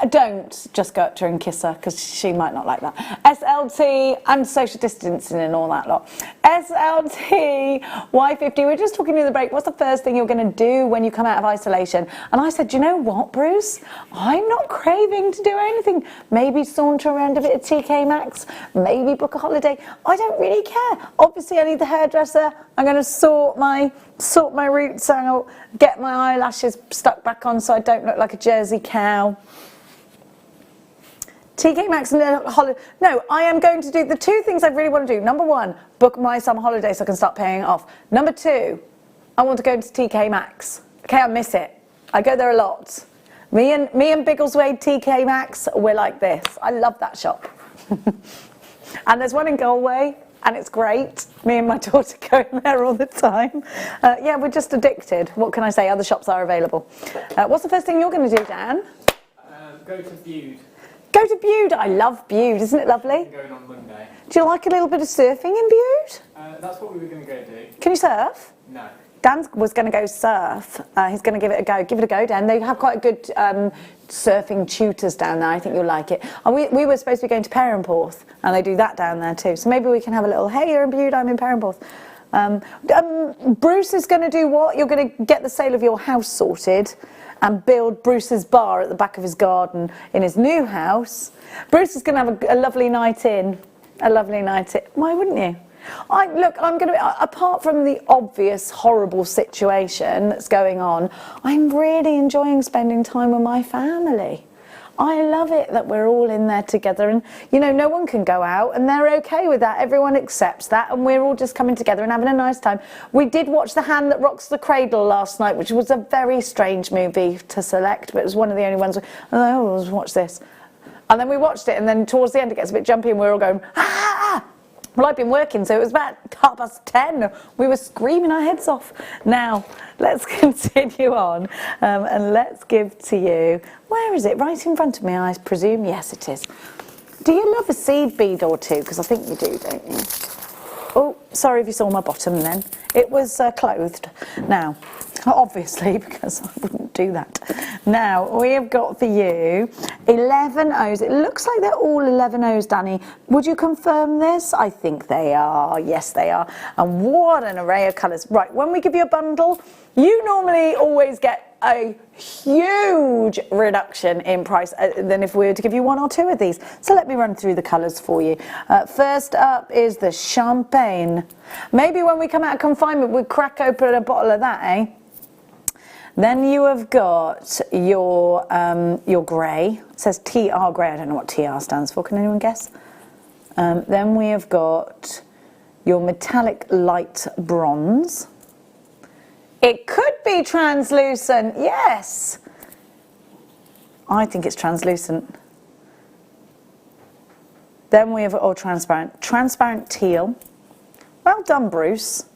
Don't just go up to her and kiss her because she might not like that. SLT and social distancing and all that lot. SLT Y50, we were just talking in the break, what's the first thing you're going to do when you come out of isolation? And I said, do you know what, Bruce? I'm not craving to do anything. Maybe saunter around a bit of TK Maxx, maybe book a holiday. I don't really care. Obviously I need the hairdresser. I'm going to sort my roots out, get my eyelashes stuck back on so I don't look like a Jersey cow. TK Maxx and the holiday. No, I am going to do the 2 things I really want to do. Number 1, book my summer holiday so I can start paying it off. Number 2, I want to go to TK Maxx. Okay, I miss it. I go there a lot. Me and Biggleswade TK Maxx, we're like this. I love that shop. And there's one in Galway, and it's great. Me and my daughter go in there all the time. Yeah, we're just addicted. What can I say? Other shops are available. What's the first thing you're going to do, Dan? Go to Bude. Go to Bude. I love Bude. Isn't it lovely? I'm going on Monday. Do you like a little bit of surfing in Bude? That's what we were going to go do. Can you surf? No. Dan was going to go surf. He's going to give it a go. Give it a go, Dan. They have quite good surfing tutors down there. I think you'll like it. And we were supposed to be going to Perranporth, and they do that down there too. So maybe we can have a little, hey, you're in Bude, I'm in Perranporth. Bruce is going to do what? You're going to get the sale of your house sorted and build Bruce's bar at the back of his garden in his new house. Bruce is going to have a lovely night in. A lovely night in. Why wouldn't you? Look, I'm going to, apart from the obvious horrible situation that's going on, I'm really enjoying spending time with my family. I love it that we're all in there together, and you know, no one can go out and they're okay with that. Everyone accepts that, and we're all just coming together and having a nice time. We did watch The Hand That Rocks the Cradle last night, which was a very strange movie to select, but it was one of the only ones. Oh, let's watch this. And then we watched it, and then towards the end it gets a bit jumpy and we're all going, ah! Well, I've been working, so it was about 10:30. We were screaming our heads off. Now, let's continue on, and let's give to you, where is it? Right in front of me, I presume? Yes, it is. Do you love a seed bead or two? Because I think you do, don't you? Oh, sorry if you saw my bottom then. It was clothed. Now, obviously, because I wouldn't do that. Now, we have got for you 11 O's. It looks like they're all 11 O's, Danny. Would you confirm this? I think they are. Yes, they are. And what an array of colours. Right, when we give you a bundle, you normally always get a huge reduction in price than if we were to give you one or two of these. So let me run through the colours for you. First up is the champagne. Maybe when we come out of confinement we'll crack open a bottle of that, eh? Then you have got your grey. It says TR grey. I don't know what TR stands for. Can anyone guess? Then we have got your metallic light bronze. It could be translucent, yes. I think it's translucent. Then we have, oh, transparent. Transparent teal. Well done, Bruce.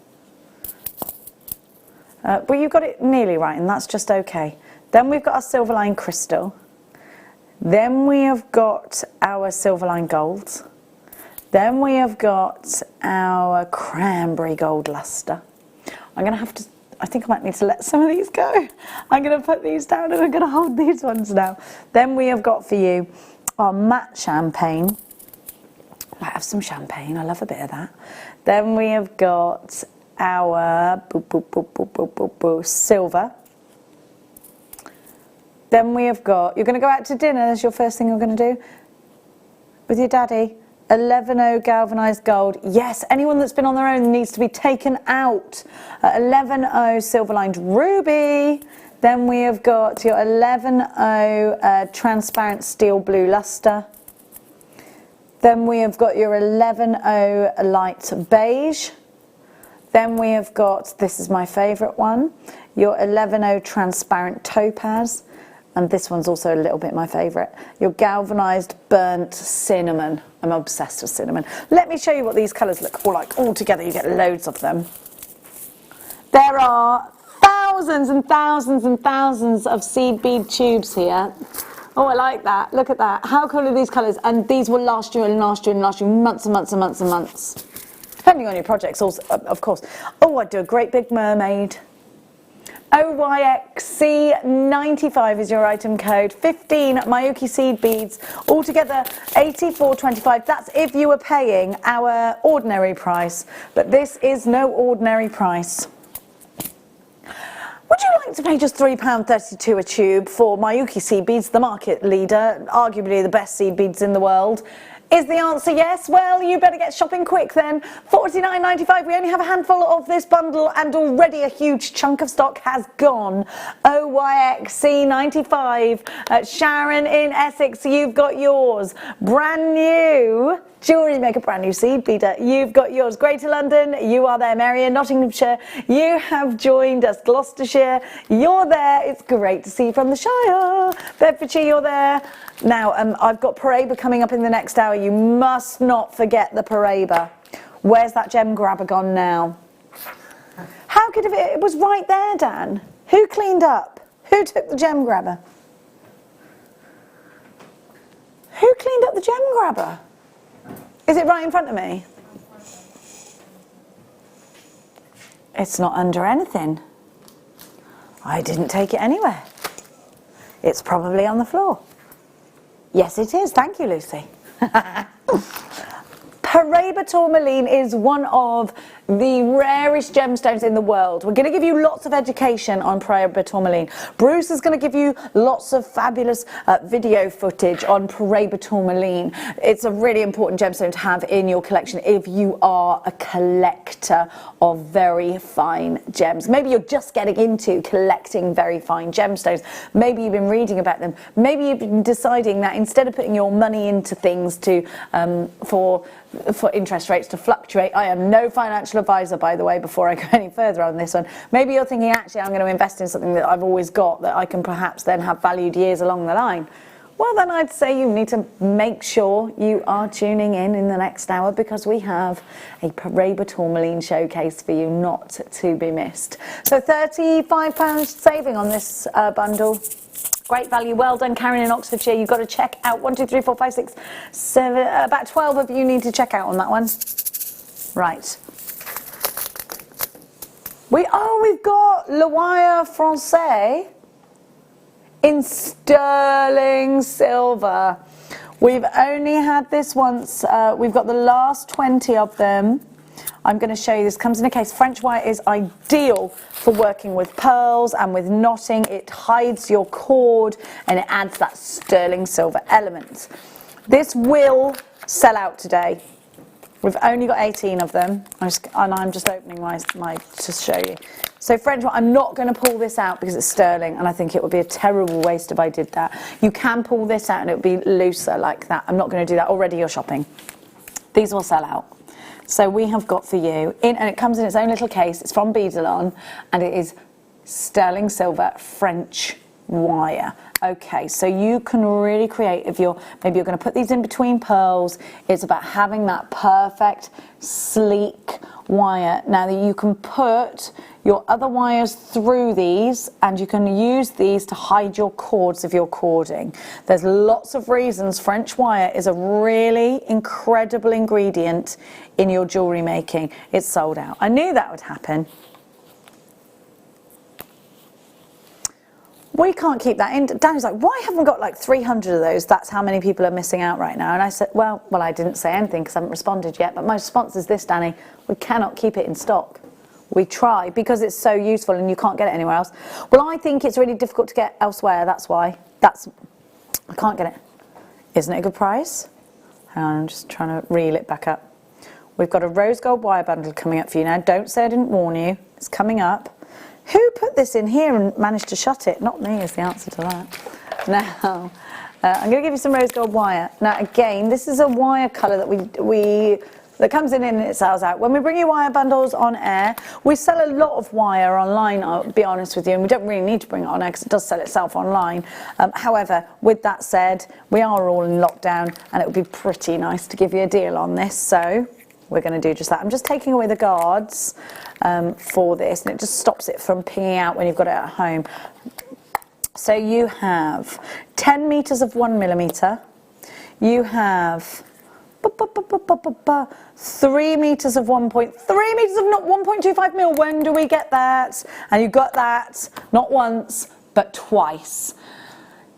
But you got it nearly right, and that's just okay. Then we've got our silverline crystal. Then we have got our silverline gold. Then we have got our cranberry gold luster. I'm going to have to, I think I might need to let some of these go. I'm going to put these down and I'm going to hold these ones now. Then we have got for you our matte champagne. Might have some champagne, I love a bit of that. Then we have got our silver. Then we have got, you're going to go out to dinner, that's your first thing you're going to do with your daddy. 11O galvanised gold. Yes, anyone that's been on their own needs to be taken out. 11O silver lined ruby. Then we have got your 11O transparent steel blue luster. Then we have got your 11O light beige. Then we have got, this is my favourite one, your 11O transparent topaz. And this one's also a little bit my favourite. Your galvanised burnt cinnamon. I'm obsessed with cinnamon. Let me show you what these colours look like all together. You get loads of them. There are thousands and thousands and thousands of seed bead tubes here. Oh, I like that. Look at that. How cool are these colours? And these will last you and last you and last you months and months and months and months. Depending on your projects, also, of course. Oh, I'd do a great big mermaid. OYXC95 is your item code. 15 Miyuki seed beads, altogether $84.25. That's if you were paying our ordinary price, but this is no ordinary price. Would you like to pay just £3.32 a tube for Miyuki seed beads, the market leader, arguably the best seed beads in the world? Is the answer yes? Well, you better get shopping quick then. $49.95. We only have a handful of this bundle and already a huge chunk of stock has gone. OYXC95. Sharon in Essex, you've got yours. Brand new Jewellery Maker, brand new seed beader. You've got yours. Greater London, you are there. Marion, Nottinghamshire, you have joined us. Gloucestershire, you're there. It's great to see you from the Shire. Bedfordshire, you're there. Now, I've got Paraiba coming up in the next hour. You must not forget the Paraiba. Where's that gem grabber gone now? How could it was right there, Dan. Who cleaned up? Who took the gem grabber? Who cleaned up the gem grabber? Is it right in front of me? It's not under anything. I didn't take it anywhere. It's probably on the floor. Yes, it is. Thank you, Lucy. Paraiba Tourmaline is one of the rarest gemstones in the world. We're going to give you lots of education on Paraiba tourmaline. Bruce is going to give you lots of fabulous video footage on Paraiba tourmaline. It's a really important gemstone to have in your collection if you are a collector of very fine gems. Maybe you're just getting into collecting very fine gemstones. Maybe you've been reading about them. Maybe you've been deciding that instead of putting your money into things to for interest rates to fluctuate. I am no financial advisor, by the way, before I go any further on this one. Maybe you're thinking, actually, I'm going to invest in something that I've always got that I can perhaps then have valued years along the line. Well, then I'd say you need to make sure you are tuning in the next hour, because we have a Paraiba tourmaline showcase for you not to be missed. So £35 saving on this bundle. Great value. Well done, Karen in Oxfordshire. You've got to check out 1, 2, 3, 4, 5, 6, 7. About 12 of you need to check out on that one. Right. We've got Le Wire Francais in sterling silver. We've only had this once. We've got the last 20 of them. I'm going to show you. This comes in a case. French wire is ideal for working with pearls and with knotting. It hides your cord and it adds that sterling silver element. This will sell out today. We've only got 18 of them, and I'm just opening my to show you. So French wire, I'm not going to pull this out because it's sterling, and I think it would be a terrible waste if I did that. You can pull this out and it would be looser like that. I'm not going to do that. Already you're shopping. These will sell out. So we have got for you, and it comes in its own little case. It's from Beadalon, and it is sterling silver French wire. Okay, so you can really create, maybe you're going to put these in between pearls. It's about having that perfect, sleek wire. Now that you can put your other wires through these, and you can use these to hide your cords if you're cording. There's lots of reasons French wire is a really incredible ingredient in your jewellery making. It's sold out. I knew that would happen. We can't keep that in. Danny's like, why haven't we got like 300 of those? That's how many people are missing out right now. And I said, well, I didn't say anything because I haven't responded yet. But my response is this, Danny, we cannot keep it in stock. We try because it's so useful and you can't get it anywhere else. Well, I think it's really difficult to get elsewhere. That's why. I can't get it. Isn't it a good price? Hang on, I'm just trying to reel it back up. We've got a rose gold wire bundle coming up for you now. Don't say I didn't warn you. It's coming up. Who put this in here and managed to shut it? Not me is the answer to that. Now, I'm going to give you some rose gold wire. Now, again, this is a wire colour that that comes in and it sells out. When we bring you wire bundles on air, we sell a lot of wire online, I'll be honest with you, and we don't really need to bring it on air because it does sell itself online. However, with that said, we are all in lockdown and it would be pretty nice to give you a deal on this, so we're going to do just that. I'm just taking away the guards for this, and it just stops it from pinging out when you've got it at home. So you have 10 metres of 1 millimetre. You have 3 metres of 3 metres of not 1.25 mil. When do we get that? And you got that not once but twice.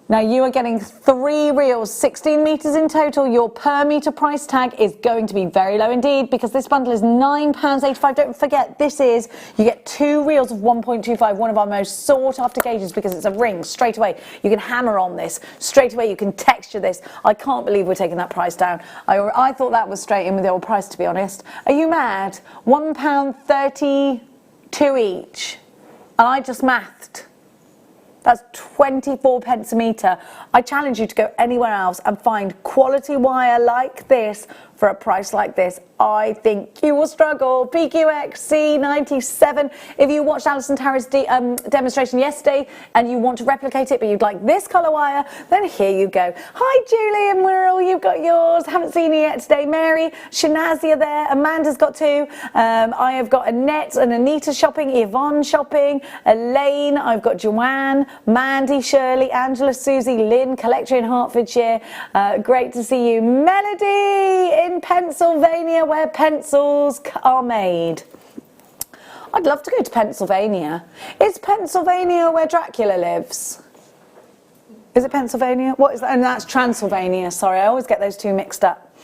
Now you are getting 3 reels, 16 metres in total. Your per metre price tag is going to be very low indeed because this bundle is £9.85. Don't forget, you get 2 reels of 1.25, one of our most sought after gauges because it's a ring straight away. You can hammer on this straight away. You can texture this. I can't believe we're taking that price down. I thought that was straight in with the old price, to be honest. Are you mad? £1.32 each. And I just mathed. That's 24 pence a metre. I challenge you to go anywhere else and find quality wire like this for a price like this. I think you will struggle. PQXC97. If you watched Alison Tarrant's demonstration yesterday and you want to replicate it, but you'd like this colour wire, then here you go. Hi, Julie and Muriel, you've got yours. Haven't seen you yet today. Mary, Shanazia there. Amanda's got 2. I have got Annette and Anita shopping, Yvonne shopping, Elaine, I've got Joanne, Mandy, Shirley, Angela, Susie, Lynn, collector in Hertfordshire. Great to see you. Melody in Pennsylvania, where pencils are made. I'd love to go to Pennsylvania. Is Pennsylvania where Dracula lives? Is it Pennsylvania? What is that? And that's Transylvania. Sorry, I always get those two mixed up.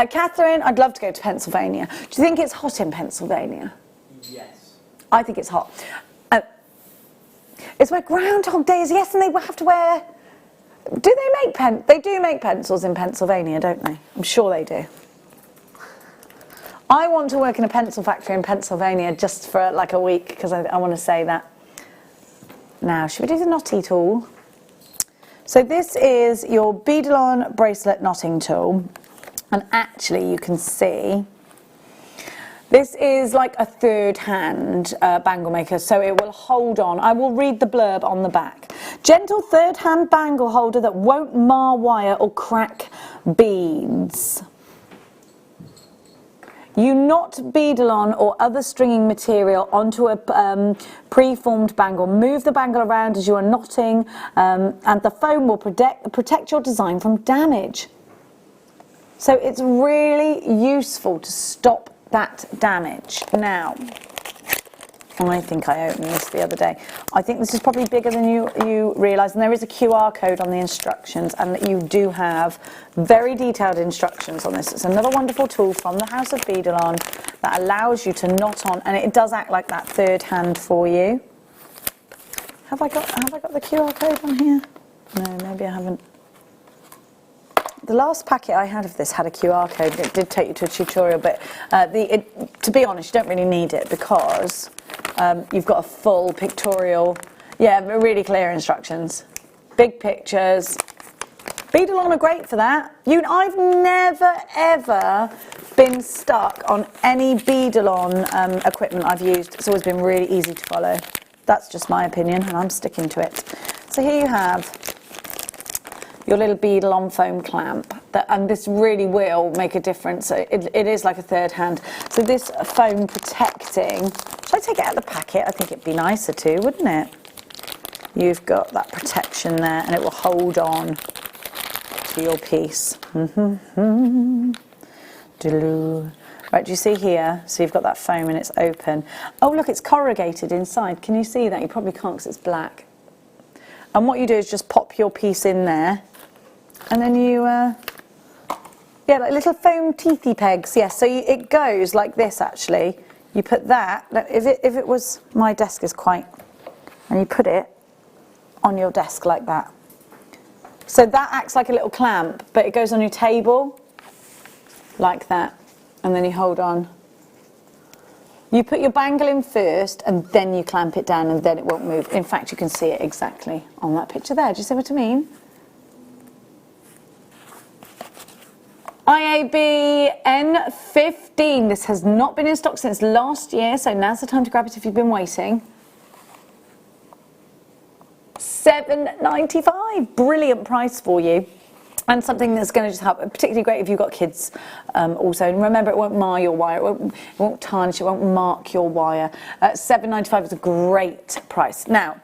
Catherine, I'd love to go to Pennsylvania. Do you think it's hot in Pennsylvania? Yes. I think it's hot. It's where Groundhog Day is, yes, and they have to wear... Do they make They do make pencils in Pennsylvania, don't they? I'm sure they do. I want to work in a pencil factory in Pennsylvania just for like a week because I want to say that. Now, should we do the knotty tool? So this is your Beadalon bracelet knotting tool, and actually you can see this is like a third hand bangle maker, so it will hold on. I will read the blurb on the back. Gentle third hand bangle holder that won't mar wire or crack beads. You knot Beadalon or other stringing material onto a pre-formed bangle. Move the bangle around as you are knotting, and the foam will protect your design from damage. So it's really useful to stop that damage. Now, I think I opened this the other day. I think this is probably bigger than you realise, and there is a QR code on the instructions, and you do have very detailed instructions on this. It's another wonderful tool from the House of Beadalon that allows you to knot on, and it does act like that third hand for you. Have I got the QR code on here? No, maybe I haven't. The last packet I had of this had a QR code. It did take you to a tutorial, but to be honest, you don't really need it because you've got a full pictorial, really clear instructions, big pictures. Beadalon are great for that. I've never ever been stuck on any Beadalon equipment I've used. It's always been really easy to follow. That's just my opinion, and I'm sticking to it. So here you have your little Beadalon foam clamp, and this really will make a difference. It is like a third hand. So this foam protecting, should I take it out of the packet? I think it'd be nicer too, wouldn't it? You've got that protection there, and it will hold on to your piece. Right, do you see here? So you've got that foam and it's open. Oh look, it's corrugated inside. Can you see that? You probably can't because it's black. And what you do is just pop your piece in there, and then you, like little foam teethy pegs. Yes, so it goes like this actually. You put that, if it was, my desk is quite, and you put it on your desk like that. So that acts like a little clamp, but it goes on your table like that, and then you hold on. You put your bangle in first, and then you clamp it down, and then it won't move. In fact, you can see it exactly on that picture there. Do you see what I mean? IAB N15. This has not been in stock since last year, so now's the time to grab it if you've been waiting. $7.95. Brilliant price for you. And something that's going to just help, particularly great if you've got kids also. And remember, it won't mar your wire, it won't tarnish, it won't mark your wire. $7.95 is a great price. Now,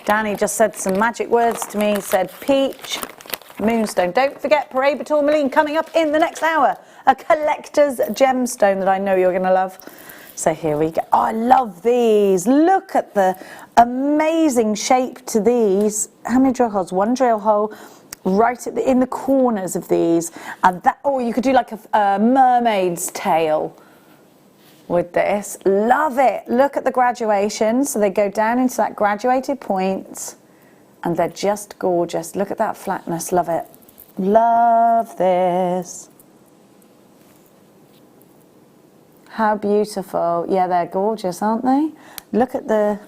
Danny just said some magic words to me. He said peach, moonstone. Don't forget Paraiba Tourmaline coming up in the next hour. A collector's gemstone that I know you're going to love. So here we go. Oh, I love these. Look at the amazing shape to these. How many drill holes? One drill hole right in the corners of these, and that, or you could do like a mermaid's tail with this. Love it. Look at the graduations. So they go down into that graduated point, and they're just gorgeous. Look at that flatness. Love it. Love this. How beautiful. Yeah, they're gorgeous, aren't they? Look at that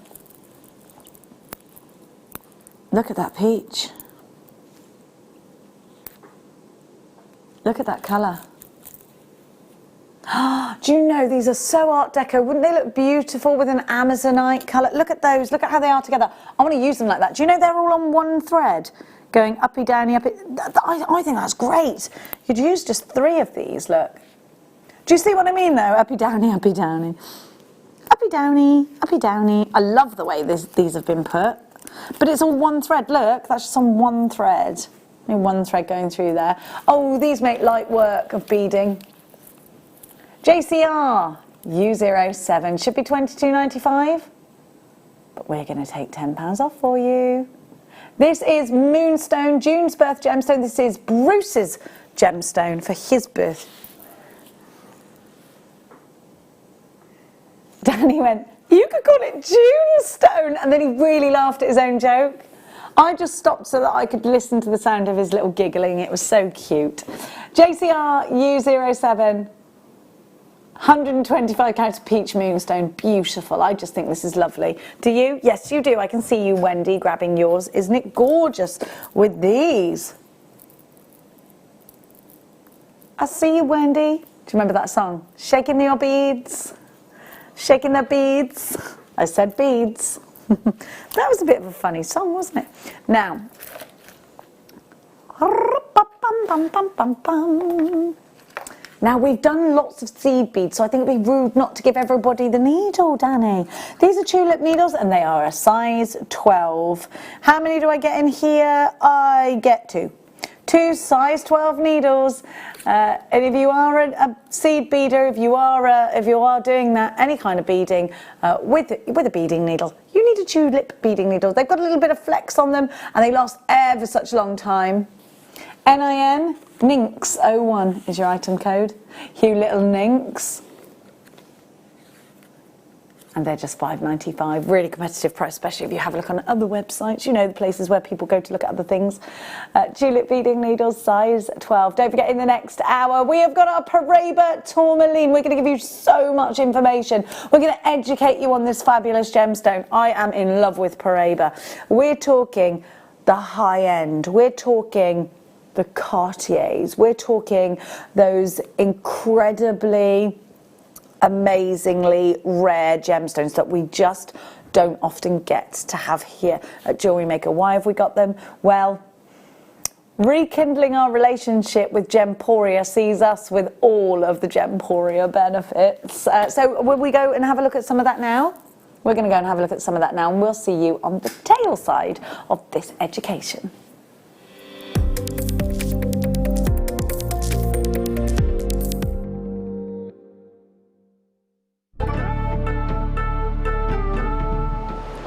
peach. Look at that colour. Do you know, these are so Art Deco. Wouldn't they look beautiful with an Amazonite colour? Look at those. Look at how they are together. I want to use them like that. Do you know they're all on one thread? Going uppy, downy, uppy. I think that's great. You could use just 3 of these, look. Do you see what I mean, though? Uppy, downy, uppy, downy. Uppy, downy, uppy, downy. I love the way these have been put. But it's all one thread. Look, that's just on one thread. One thread going through there. Oh, these make light work of beading. JCR U07 should be $22.95, but we're going to take £10 off for you. This is Moonstone, June's birth gemstone. This is Bruce's gemstone for his birth. Danny went, you could call it Junestone. And then he really laughed at his own joke. I just stopped so that I could listen to the sound of his little giggling. It was so cute. JCR U07, 125 carats peach moonstone. Beautiful. I just think this is lovely. Do you? Yes, you do. I can see you, Wendy, grabbing yours. Isn't it gorgeous with these? I see you, Wendy. Do you remember that song? Shaking your beads. Shaking the beads. I said beads. That was a bit of a funny song, wasn't it? Now, we've done lots of seed beads, so I think it'd be rude not to give everybody the needle, Danny. These are tulip needles, and they are a size 12. How many do I get in here? I get two size 12 needles. And if you are a seed beader, if you are doing that, any kind of beading with a beading needle, you need a tulip beading needle. They've got a little bit of flex on them, and they last ever such a long time. NIN NINX01 is your item code. You little ninx. And they're just $5.95, really competitive price, especially if you have a look on other websites, you know, the places where people go to look at other things. Tulip beading needles, size 12. Don't forget, in the next hour, we have got our Paraiba Tourmaline. We're going to give you so much information. We're going to educate you on this fabulous gemstone. I am in love with Paraiba. We're talking the high end. We're talking the Cartiers. We're talking those incredibly amazingly rare gemstones that we just don't often get to have here at Jewellery Maker. Why have we got them? Well, rekindling our relationship with Gemporia sees us with all of the Gemporia benefits. So will we go and have a look at some of that now? We're going to go and have a look at some of that now, and we'll see you on the tail side of this education.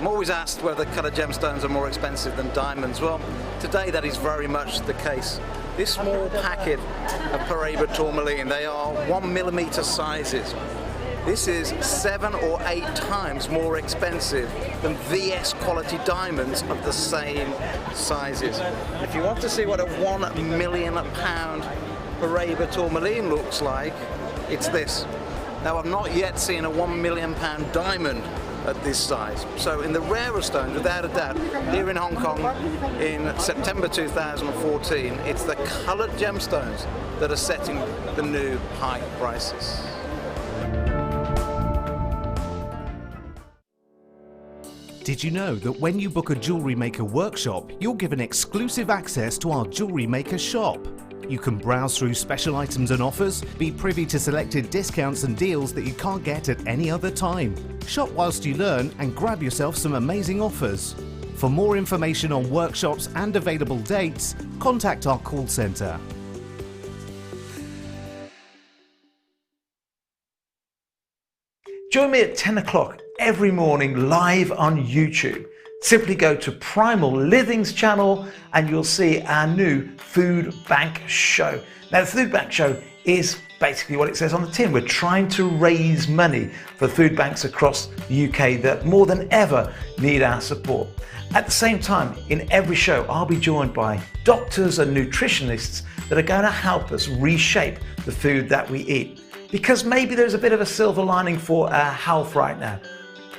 I'm always asked whether coloured gemstones are more expensive than diamonds. Well, today that is very much the case. This small packet of Paraiba Tourmaline, they are 1mm sizes. This is 7 or 8 times more expensive than VS quality diamonds of the same sizes. If you want to see what a £1 million Paraiba Tourmaline looks like, it's this. Now, I've not yet seen a £1 million diamond at this size. So in the rarer stones, without a doubt, here in Hong Kong in September 2014, it's the coloured gemstones that are setting the new high prices. Did you know that when you book a Jewellery Maker workshop, you're given exclusive access to our Jewellery Maker shop? You can browse through special items and offers, be privy to selected discounts and deals that you can't get at any other time. Shop whilst you learn and grab yourself some amazing offers. For more information on workshops and available dates, contact our call centre. Join me at 10 o'clock every morning live on YouTube. Simply go to Primal Living's channel and you'll see our new food bank show. Now, the food bank show is basically what it says on the tin. We're trying to raise money for food banks across the UK that more than ever need our support. At the same time, in every show, I'll be joined by doctors and nutritionists that are going to help us reshape the food that we eat. Because maybe there's a bit of a silver lining for our health right now.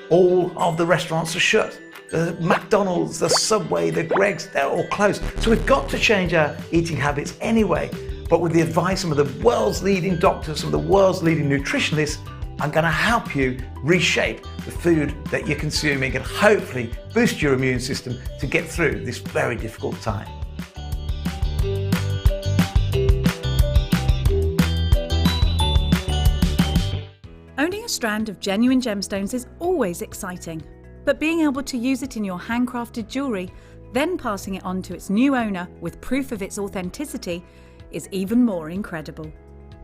All of the restaurants are shut. The McDonald's, the Subway, the Greggs, they're all closed. So we've got to change our eating habits anyway. But with the advice of the world's leading doctors, some of the world's leading nutritionists, I'm going to help you reshape the food that you're consuming and hopefully boost your immune system to get through this very difficult time. Owning a strand of genuine gemstones is always exciting, but being able to use it in your handcrafted jewellery, then passing it on to its new owner with proof of its authenticity, is even more incredible.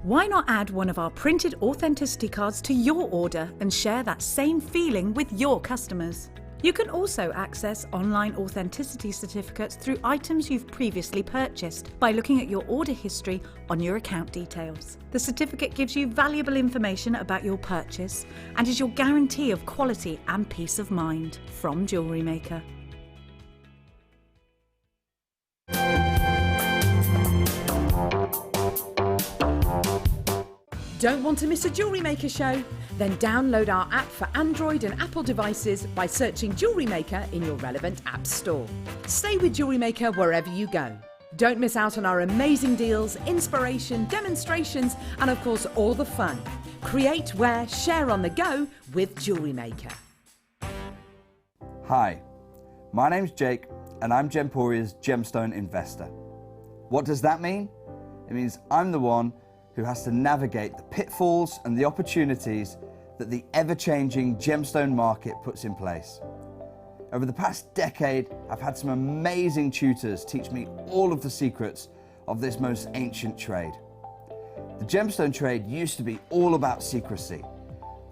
Why not add one of our printed authenticity cards to your order and share that same feeling with your customers? You can also access online authenticity certificates through items you've previously purchased by looking at your order history on your account details. The certificate gives you valuable information about your purchase and is your guarantee of quality and peace of mind from Jewellery Maker. Don't want to miss a Jewellery Maker show? Then download our app for Android and Apple devices by searching Jewellery Maker in your relevant app store. Stay with Jewellery Maker wherever you go. Don't miss out on our amazing deals, inspiration, demonstrations, and of course all the fun. Create, wear, share on the go with Jewellery Maker. Hi, my name's Jake and I'm Gemporia's gemstone investor. What does that mean? It means I'm the one who has to navigate the pitfalls and the opportunities that the ever-changing gemstone market puts in place. Over the past decade, I've had some amazing tutors teach me all of the secrets of this most ancient trade. The gemstone trade used to be all about secrecy,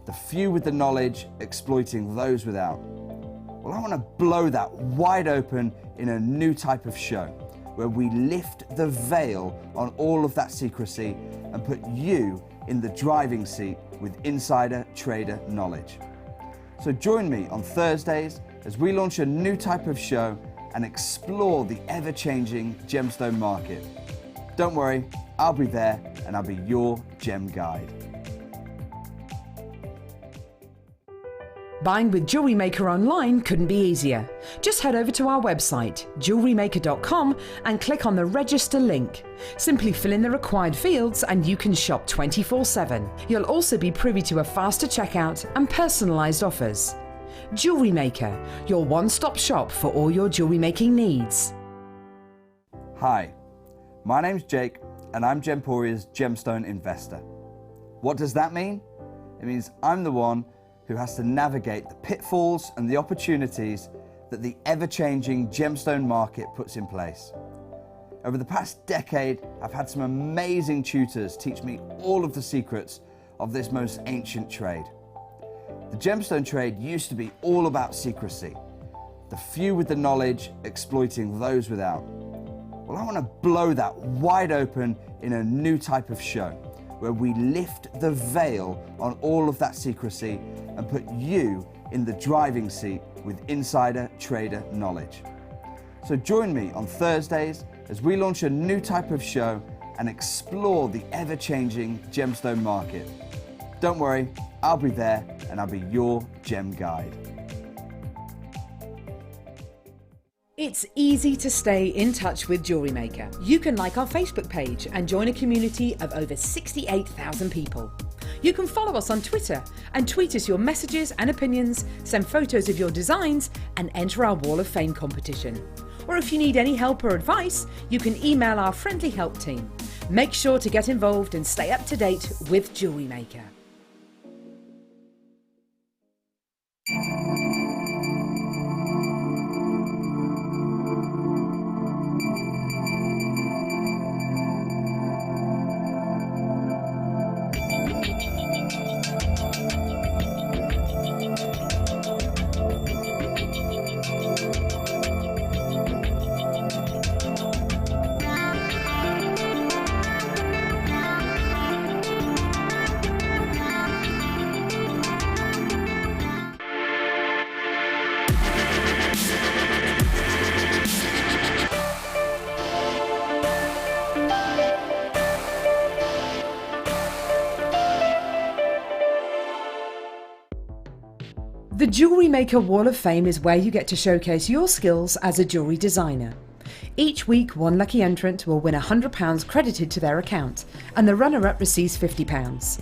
the few with the knowledge exploiting those without. Well, I want to blow that wide open in a new type of show, where we lift the veil on all of that secrecy and put you in the driving seat with insider trader knowledge. So join me on Thursdays as we launch a new type of show and explore the ever-changing gemstone market. Don't worry, I'll be there and I'll be your gem guide. Buying with Jewellery Maker online couldn't be easier. Just head over to our website, JewelleryMaker.com, and click on the register link. Simply fill in the required fields and you can shop 24/7. You'll also be privy to a faster checkout and personalised offers. Jewellery Maker, your one-stop shop for all your jewellery making needs. Hi, my name's Jake and I'm Gemporia's gemstone investor. What does that mean? It means I'm the one who has to navigate the pitfalls and the opportunities that the ever-changing gemstone market puts in place. Over the past decade, I've had some amazing tutors teach me all of the secrets of this most ancient trade. The gemstone trade used to be all about secrecy, the few with the knowledge exploiting those without. Well, I want to blow that wide open in a new type of show, where we lift the veil on all of that secrecy and put you in the driving seat with insider trader knowledge. So join me on Thursdays as we launch a new type of show and explore the ever-changing gemstone market. Don't worry, I'll be there and I'll be your gem guide. It's easy to stay in touch with Jewellery Maker. You can like our Facebook page and join a community of over 68,000 people. You can follow us on Twitter and tweet us your messages and opinions, send photos of your designs and enter our Wall of Fame competition. Or if you need any help or advice, you can email our friendly help team. Make sure to get involved and stay up to date with Jewellery Maker. The Jewellery Maker Wall of Fame is where you get to showcase your skills as a jewellery designer. Each week, one lucky entrant will win £100 credited to their account, and the runner-up receives £50.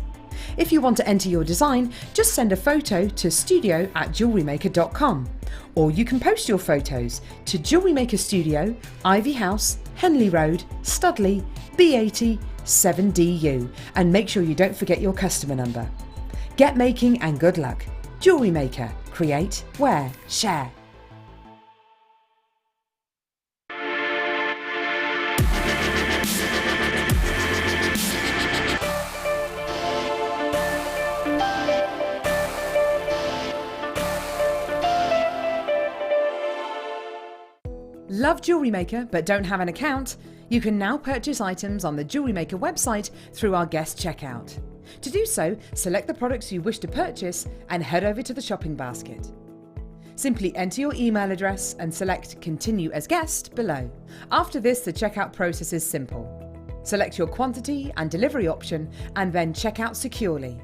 If you want to enter your design, just send a photo to studio@jewellerymaker.com, or you can post your photos to Jewellery Maker Studio, Ivy House, Henley Road, Studley, B80 7DU, and make sure you don't forget your customer number. Get making and good luck. Jewellery Maker. Create, wear, share. Love Jewellery Maker but don't have an account? You can now purchase items on the Jewellery Maker website through our guest checkout. To do so, select the products you wish to purchase and head over to the shopping basket. Simply enter your email address and select Continue as Guest below. After this, the checkout process is simple. Select your quantity and delivery option and then check out securely.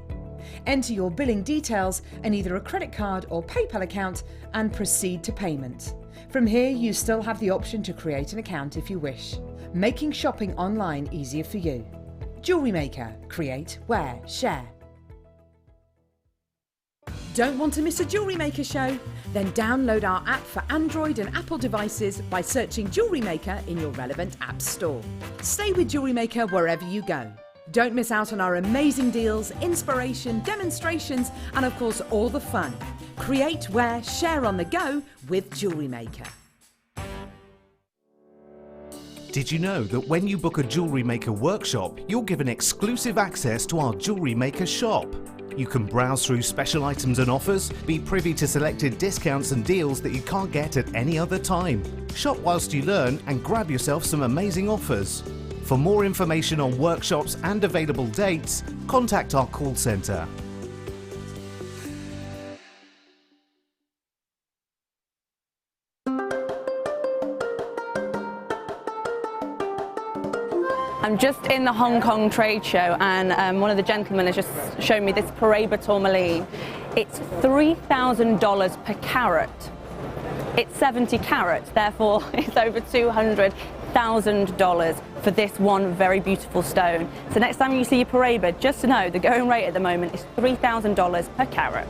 Enter your billing details and either a credit card or PayPal account and proceed to payment. From here, you still have the option to create an account if you wish, making shopping online easier for you. Jewellery Maker. Create, wear, share. Don't want to miss a Jewellery Maker show? Then download our app for Android and Apple devices by searching Jewellery Maker in your relevant app store. Stay with Jewellery Maker wherever you go. Don't miss out on our amazing deals, inspiration, demonstrations, and of course all the fun. Create, wear, share on the go with Jewellery Maker. Did you know that when you book a Jewellery Maker workshop, you're given exclusive access to our Jewellery Maker shop? You can browse through special items and offers, be privy to selected discounts and deals that you can't get at any other time. Shop whilst you learn and grab yourself some amazing offers. For more information on workshops and available dates, contact our call centre. I'm just in the Hong Kong trade show and one of the gentlemen has just shown me this Paraiba Tourmaline. It's $3,000 per carat. It's 70 carats, therefore it's over $200,000 for this one very beautiful stone. So next time you see a Paraiba, just to know the going rate at the moment is $3,000 per carat.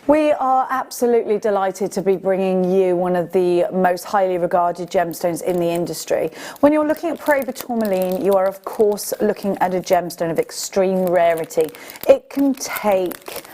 We are absolutely delighted to be bringing you one of the most highly regarded gemstones in the industry. When you're looking at Paraiba Tourmaline, you are of course looking at a gemstone of extreme rarity. It can take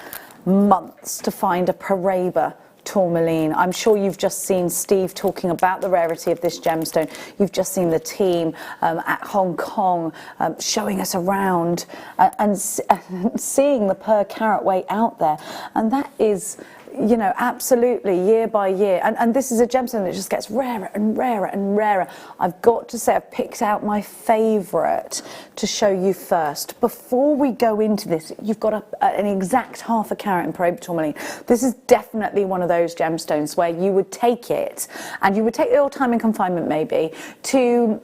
months to find a Paraiba Tourmaline. I'm sure you've just seen Steve talking about the rarity of this gemstone. You've just seen the team at Hong Kong showing us around and seeing the per carat weight out there. And that is, you know, absolutely year by year. And this is a gemstone that just gets rarer and rarer and rarer. I've got to say I've picked out my favourite to show you first. Before we go into this, you've got an exact half a carat in Paraiba Tourmaline. This is definitely one of those gemstones where you would take it, and you would take your time in confinement maybe, to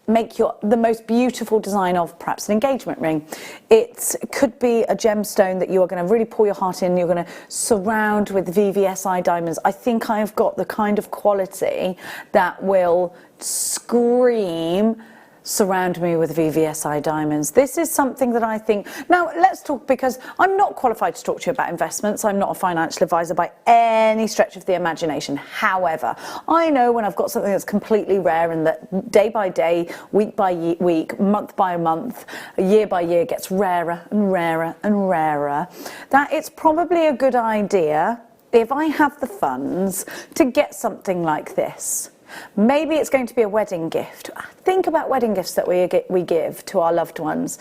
make the most beautiful design of perhaps an engagement ring. It could be a gemstone that you are going to really pour your heart in, you're going to surround with VVSI diamonds. I think I've got the kind of quality that will scream, surround me with VVSI diamonds. This is something that I think, now let's talk, because I'm not qualified to talk to you about investments. I'm not a financial advisor by any stretch of the imagination. However, I know when I've got something that's completely rare and that day by day, week by week, month by month, year by year gets rarer and rarer and rarer, that it's probably a good idea, if I have the funds, to get something like this. Maybe it's going to be a wedding gift. Think about wedding gifts that we give to our loved ones.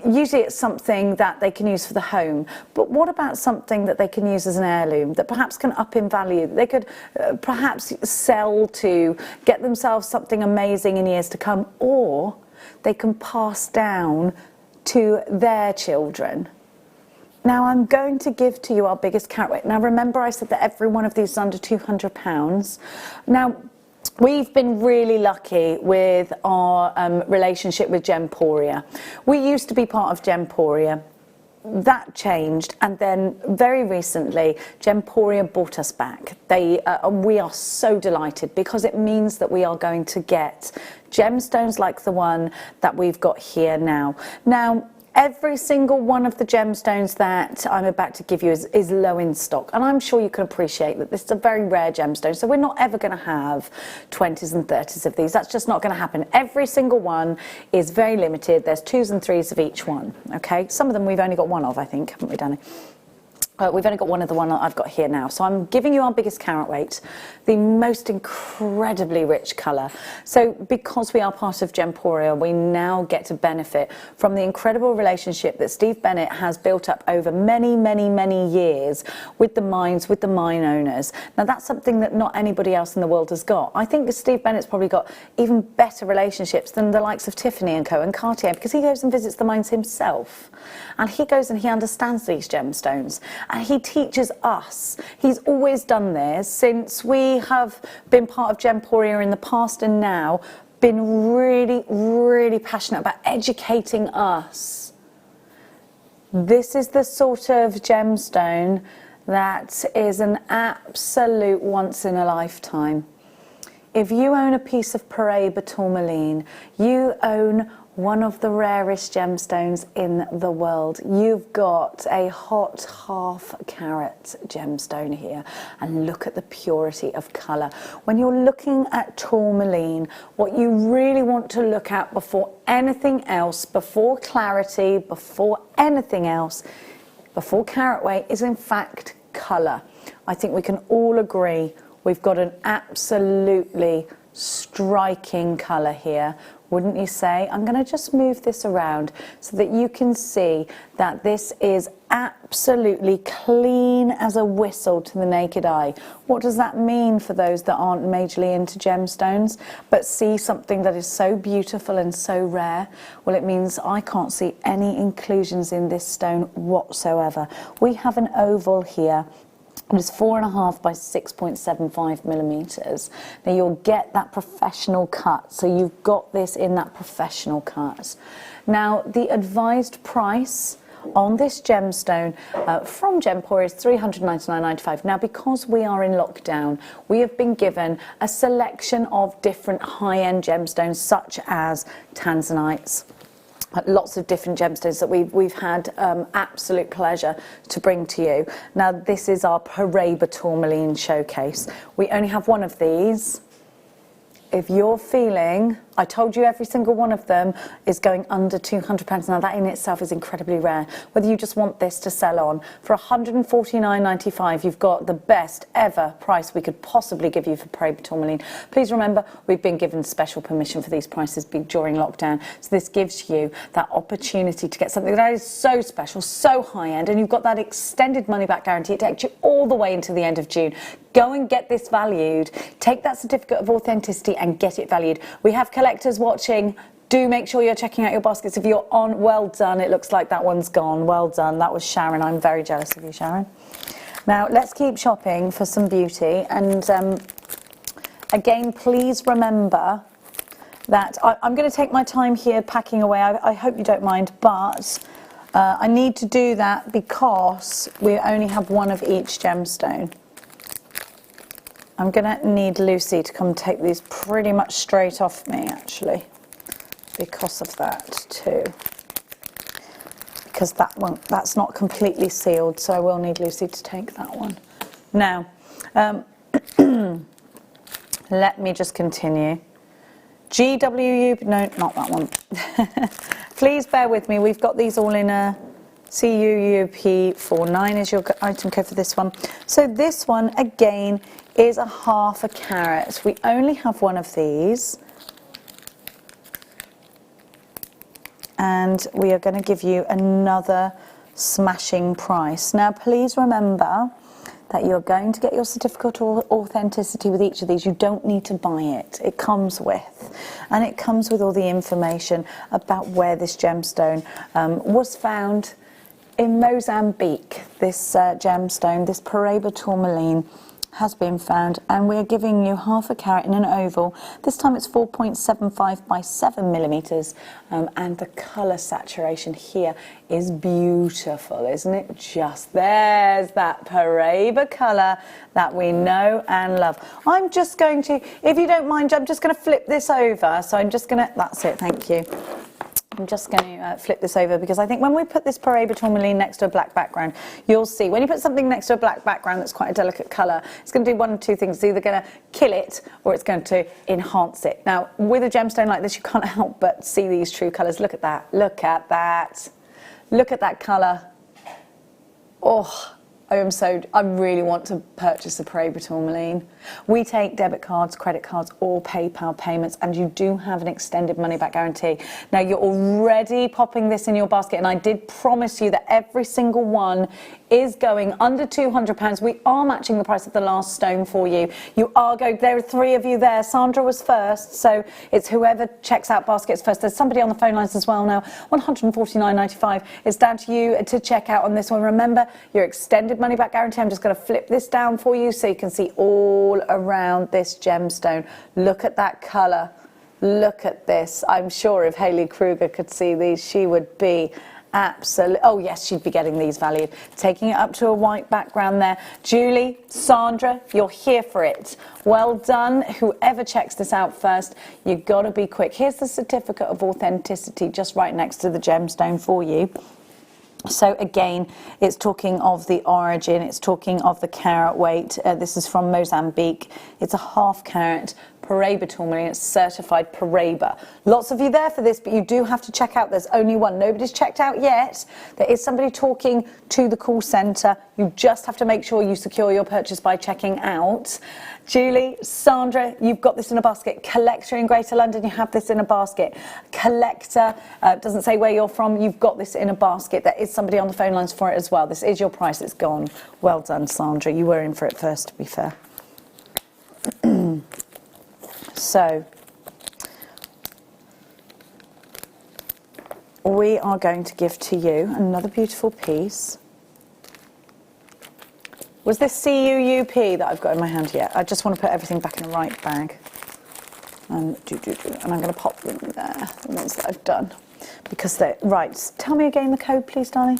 Usually it's something that they can use for the home, but what about something that they can use as an heirloom, that perhaps can up in value, that they could perhaps sell to get themselves something amazing in years to come, or they can pass down to their children. Now I'm going to give to you our biggest carat weight. Now remember I said that every one of these is under £200. Now, we've been really lucky with our relationship with Gemporia. We used to be part of Gemporia. That changed, and then very recently Gemporia bought us back. We are so delighted, because it means that we are going to get gemstones like the one that we've got here now. Now, Every single one of the gemstones that I'm about to give you is low in stock, and I'm sure you can appreciate that this is a very rare gemstone, so we're not ever going to have 20s and 30s of these. That's just not going to happen. Every single one is very limited. There's 2s and 3s of each one, okay? Some of them we've only got one of, I think, haven't we, Danny? We've only got one of the one I've got here now. So I'm giving you our biggest carat weight, the most incredibly rich colour. So because we are part of Gemporia, we now get to benefit from the incredible relationship that Steve Bennett has built up over many, many, many years with the mines, with the mine owners. Now that's something that not anybody else in the world has got. I think Steve Bennett's probably got even better relationships than the likes of Tiffany & Co and Cartier, because he goes and visits the mines himself. And he goes and he understands these gemstones. And he teaches us. He's always done this since we have been part of Gemporia in the past, and now been really, really passionate about educating us. This is the sort of gemstone that is an absolute once in a lifetime. If you own a piece of Paraiba tourmaline, you own one of the rarest gemstones in the world. You've got a hot half-carat gemstone here, and look at the purity of colour. When you're looking at tourmaline, what you really want to look at before anything else, before clarity, before anything else, before carat weight, is in fact colour. I think we can all agree we've got an absolutely striking colour here, wouldn't you say? I'm going to just move this around so that you can see that this is absolutely clean as a whistle to the naked eye. What does that mean for those that aren't majorly into gemstones but see something that is so beautiful and so rare? Well, it means I can't see any inclusions in this stone whatsoever. We have an oval here. It is 4.5 by 6.75 millimeters. Now you'll get that professional cut, so you've got this in that professional cut. Now the advised price on this gemstone from Gemporia is $399.95. Now because we are in lockdown, we have been given a selection of different high-end gemstones such as tanzanites. Lots of different gemstones that we've had absolute pleasure to bring to you. Now this is our Paraiba tourmaline showcase. We only have one of these. If you're feeling, I told you every single one of them is going under £200. Now that in itself is incredibly rare. Whether you just want this to sell on, for $149.95 you've got the best ever price we could possibly give you for Paraiba tourmaline. Please remember, we've been given special permission for these prices during lockdown, so this gives you that opportunity to get something that is so special, so high-end, and you've got that extended money-back guarantee. It takes you all the way into the end of June. Go and get this valued, take that certificate of authenticity and get it valued. We have collectors watching. Do make sure you're checking out your baskets. If you're on, well done. It looks like that one's gone. Well done. That was Sharon. I'm very jealous of you, Sharon. Now let's keep shopping for some beauty. And again, please remember that I'm going to take my time here packing away. I hope you don't mind, but I need to do that because we only have one of each gemstone. I'm going to need Lucy to come take these pretty much straight off me, actually, because of that too. Because that's not completely sealed, so I will need Lucy to take that one. Now, let me just continue. GWU, no, not that one. Please bear with me. We've got these all in a CUUP49 is your item code for this one. So this one, again, is a ½ carat. We only have one of these. And we are going to give you another smashing price. Now, please remember that you're going to get your certificate of authenticity with each of these. You don't need to buy it. It comes with. And it comes with all the information about where this gemstone was found in Mozambique. This gemstone, this Paraiba tourmaline, has been found, and we're giving you ½ carat in an oval. This time it's 4.75 by 7 millimeters, and the colour saturation here is beautiful, isn't it? Just there's that Paraiba colour that we know and love. I'm just going to, if you don't mind, I'm just going to flip this over. So I'm just going to, that's it, thank you. I'm just going to flip this over because I think when we put this Paraiba tourmaline next to a black background, you'll see when you put something next to a black background that's quite a delicate colour, it's going to do one of two things. It's either going to kill it or it's going to enhance it. Now, with a gemstone like this, you can't help but see these true colours. Look at that. Look at that. Look at that colour. Oh, I really want to purchase a Paraiba tourmaline. We take debit cards, credit cards, or PayPal payments, and you do have an extended money back guarantee. Now, you're already popping this in your basket, and I did promise you that every single one is going under £200. We are matching the price of the last stone for you. You are going, there are 3 of you there. Sandra was first, so it's whoever checks out baskets first. There's somebody on the phone lines as well now. £149.95. It's down to you to check out on this one. Remember, your extended money back guarantee. I'm just going to flip this down for you so you can see all around this gemstone. Look at that colour. Look at this. I'm sure if Hayley Kruger could see these, she would be absolutely, oh yes, she'd be getting these valued. Taking it up to a white background there. Julie, Sandra, you're here for it. Well done. Whoever checks this out first, you've got to be quick. Here's the certificate of authenticity just right next to the gemstone for you. So again, it's talking of the origin, it's talking of the carat weight. This is from Mozambique. It's a ½ carat Paraiba tourmaline. It's certified Paraiba. Lots of you there for this, but you do have to check out. There's only one. Nobody's checked out yet. There is somebody talking to the call centre. You just have to make sure you secure your purchase by checking out. Julie, Sandra, you've got this in a basket. Collector in Greater London, you have this in a basket. Collector, doesn't say where you're from, you've got this in a basket. There is somebody on the phone lines for it as well. This is your price, it's gone. Well done, Sandra. You were in for it first, to be fair. So, we are going to give to you another beautiful piece. Was this CUUP that I've got in my hand yet? I just want to put everything back in the right bag. And I'm going to pop them there, the ones that I've done. Because they're, right, tell me again the code, please, darling.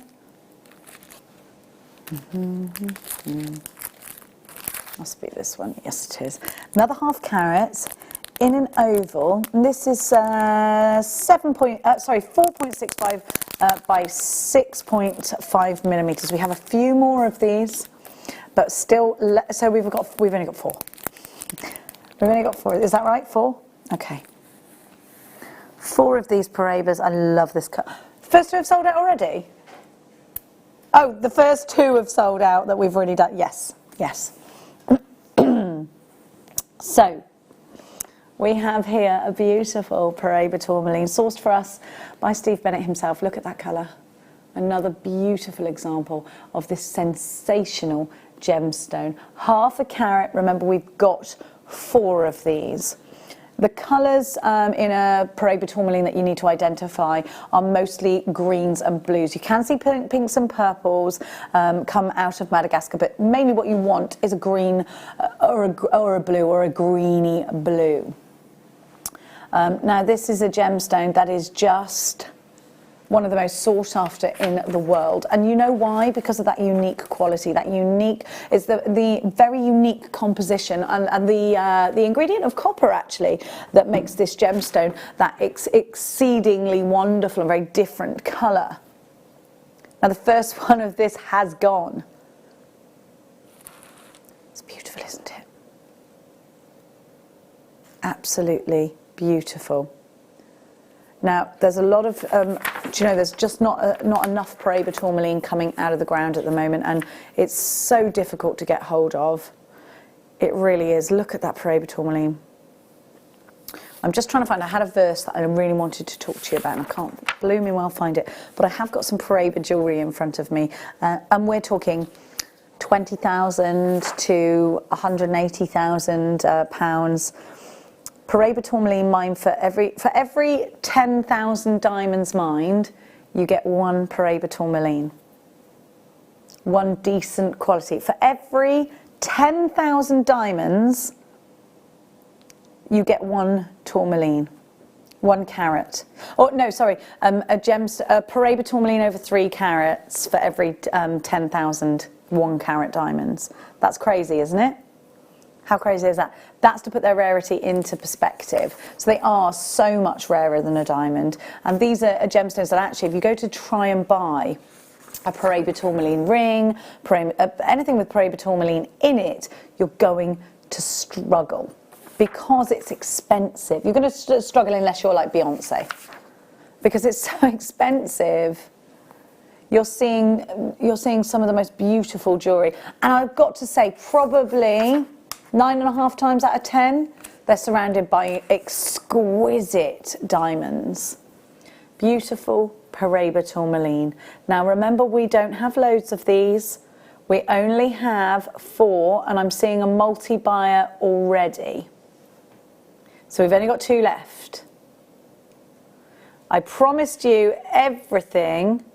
Must be this one. Yes, it is. Another ½ carat in an oval. And this is 4.65 by 6.5 millimeters. We have a few more of these, but still. So we've only got 4. We've only got 4. Is that right? 4. Okay. 4 of these Paraibas. I love this cut. First 2 have sold out already. Oh, the first 2 have sold out that we've already done. Yes. Yes. So, we have here a beautiful Paraiba tourmaline sourced for us by Steve Bennett himself. Look at that colour. Another beautiful example of this sensational gemstone. ½ carat. Remember, we've got 4 of these. The colours in a Paraiba tourmaline that you need to identify are mostly greens and blues. You can see pinks and purples come out of Madagascar, but mainly what you want is a green or a blue or a greeny blue. Now this is a gemstone that is just one of the most sought after in the world, and you know why? Because of that unique quality. That unique is the very unique composition and the ingredient of copper actually that makes this gemstone that exceedingly wonderful and very different colour. Now the first one of this has gone. It's beautiful, isn't it? Absolutely beautiful. Now, there's a lot of, do you know, there's just not enough Paraiba tourmaline coming out of the ground at the moment, and it's so difficult to get hold of. It really is. Look at that Paraiba tourmaline. I'm just trying to find, I had a verse that I really wanted to talk to you about, and I can't blooming well find it, but I have got some Paraiba jewellery in front of me, and we're talking 20,000 to 180,000 pounds. Paraiba tourmaline mined for every 10,000 diamonds mined, you get 1 Paraiba tourmaline. 1 decent quality. For every 10,000 diamonds, you get 1 tourmaline. 1 carat. Oh no, sorry. A Paraiba tourmaline over 3 carats for every 10,000 1 carat diamonds. That's crazy, isn't it? How crazy is that? That's to put their rarity into perspective. So they are so much rarer than a diamond. And these are gemstones that actually, if you go to try and buy a Paraiba tourmaline ring, anything with Paraiba tourmaline in it, you're going to struggle because it's expensive. You're going to struggle unless you're like Beyonce, because it's so expensive. You're seeing some of the most beautiful jewellery. And I've got to say, probably 9.5 times out of 10, they're surrounded by exquisite diamonds. Beautiful Paraiba tourmaline. Now remember, we don't have loads of these. We only have 4, and I'm seeing a multi-buyer already. So we've only got 2 left. I promised you everything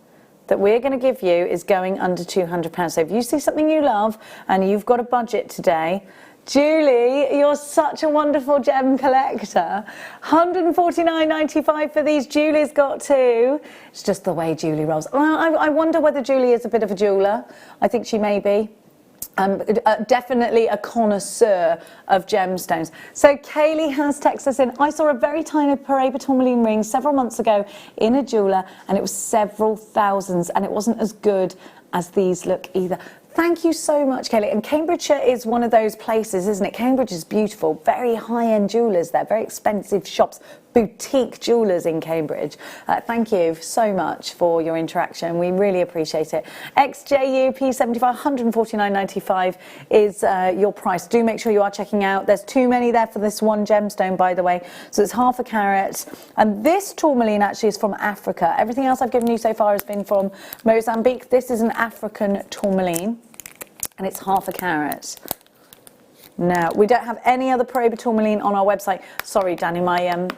that we're going to give you is going under £200. So if you see something you love and you've got a budget today, Julie, you're such a wonderful gem collector. £149.95 for these. Julie's got 2. It's just the way Julie rolls. Well, I wonder whether Julie is a bit of a jeweller. I think she may be. Definitely a connoisseur of gemstones. So Kaylee has texted us in. I saw a very tiny Paraiba tourmaline ring several months ago in a jeweller, and it was several thousands, and it wasn't as good as these look either. Thank you so much, Kaylee. And Cambridgeshire is one of those places, isn't it? Cambridge is beautiful. Very high-end jewellers there, very expensive shops, boutique jewellers in Cambridge. Thank you so much for your interaction. We really appreciate it. XJU P75, £149.95 is your price. Do make sure you are checking out. There's too many there for this one gemstone, by the way. So it's ½ a carat. And this tourmaline actually is from Africa. Everything else I've given you so far has been from Mozambique. This is an African tourmaline, and it's ½ a carat. Now, we don't have any other Paraiba tourmaline on our website. Sorry, Danny, my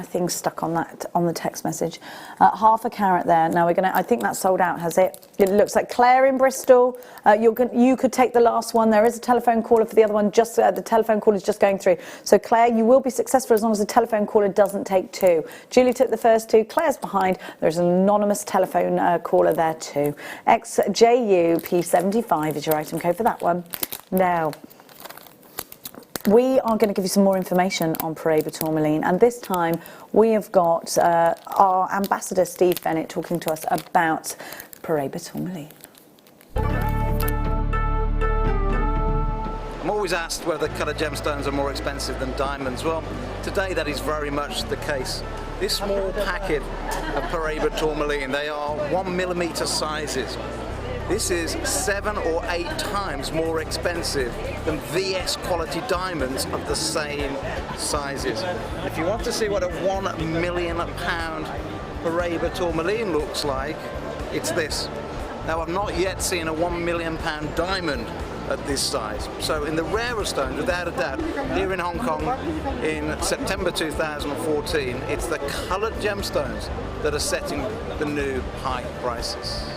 thing's stuck on the text message. ½ a carat there. Now I think that's sold out, has it? It looks like Claire in Bristol. You could take the last one. There is a telephone caller for the other one. Just the telephone call is just going through. So Claire, you will be successful as long as the telephone caller doesn't take 2. Julie took the first 2. Claire's behind. There's an anonymous telephone caller there too. XJU P75 is your item code for that one. Now, we are going to give you some more information on Paraiba tourmaline, and this time we have got our ambassador Steve Bennett talking to us about Paraiba tourmaline. I'm always asked whether coloured gemstones are more expensive than diamonds. Well, today that is very much the case. This small packet of Paraiba tourmaline, they are 1mm sizes. This is 7 or 8 times more expensive than VS quality diamonds of the same sizes. If you want to see what a £1 million Paraiba tourmaline looks like, it's this. Now, I've not yet seen a £1 million diamond at this size. So in the rarer stones, without a doubt, here in Hong Kong in September 2014, it's the coloured gemstones that are setting the new high prices.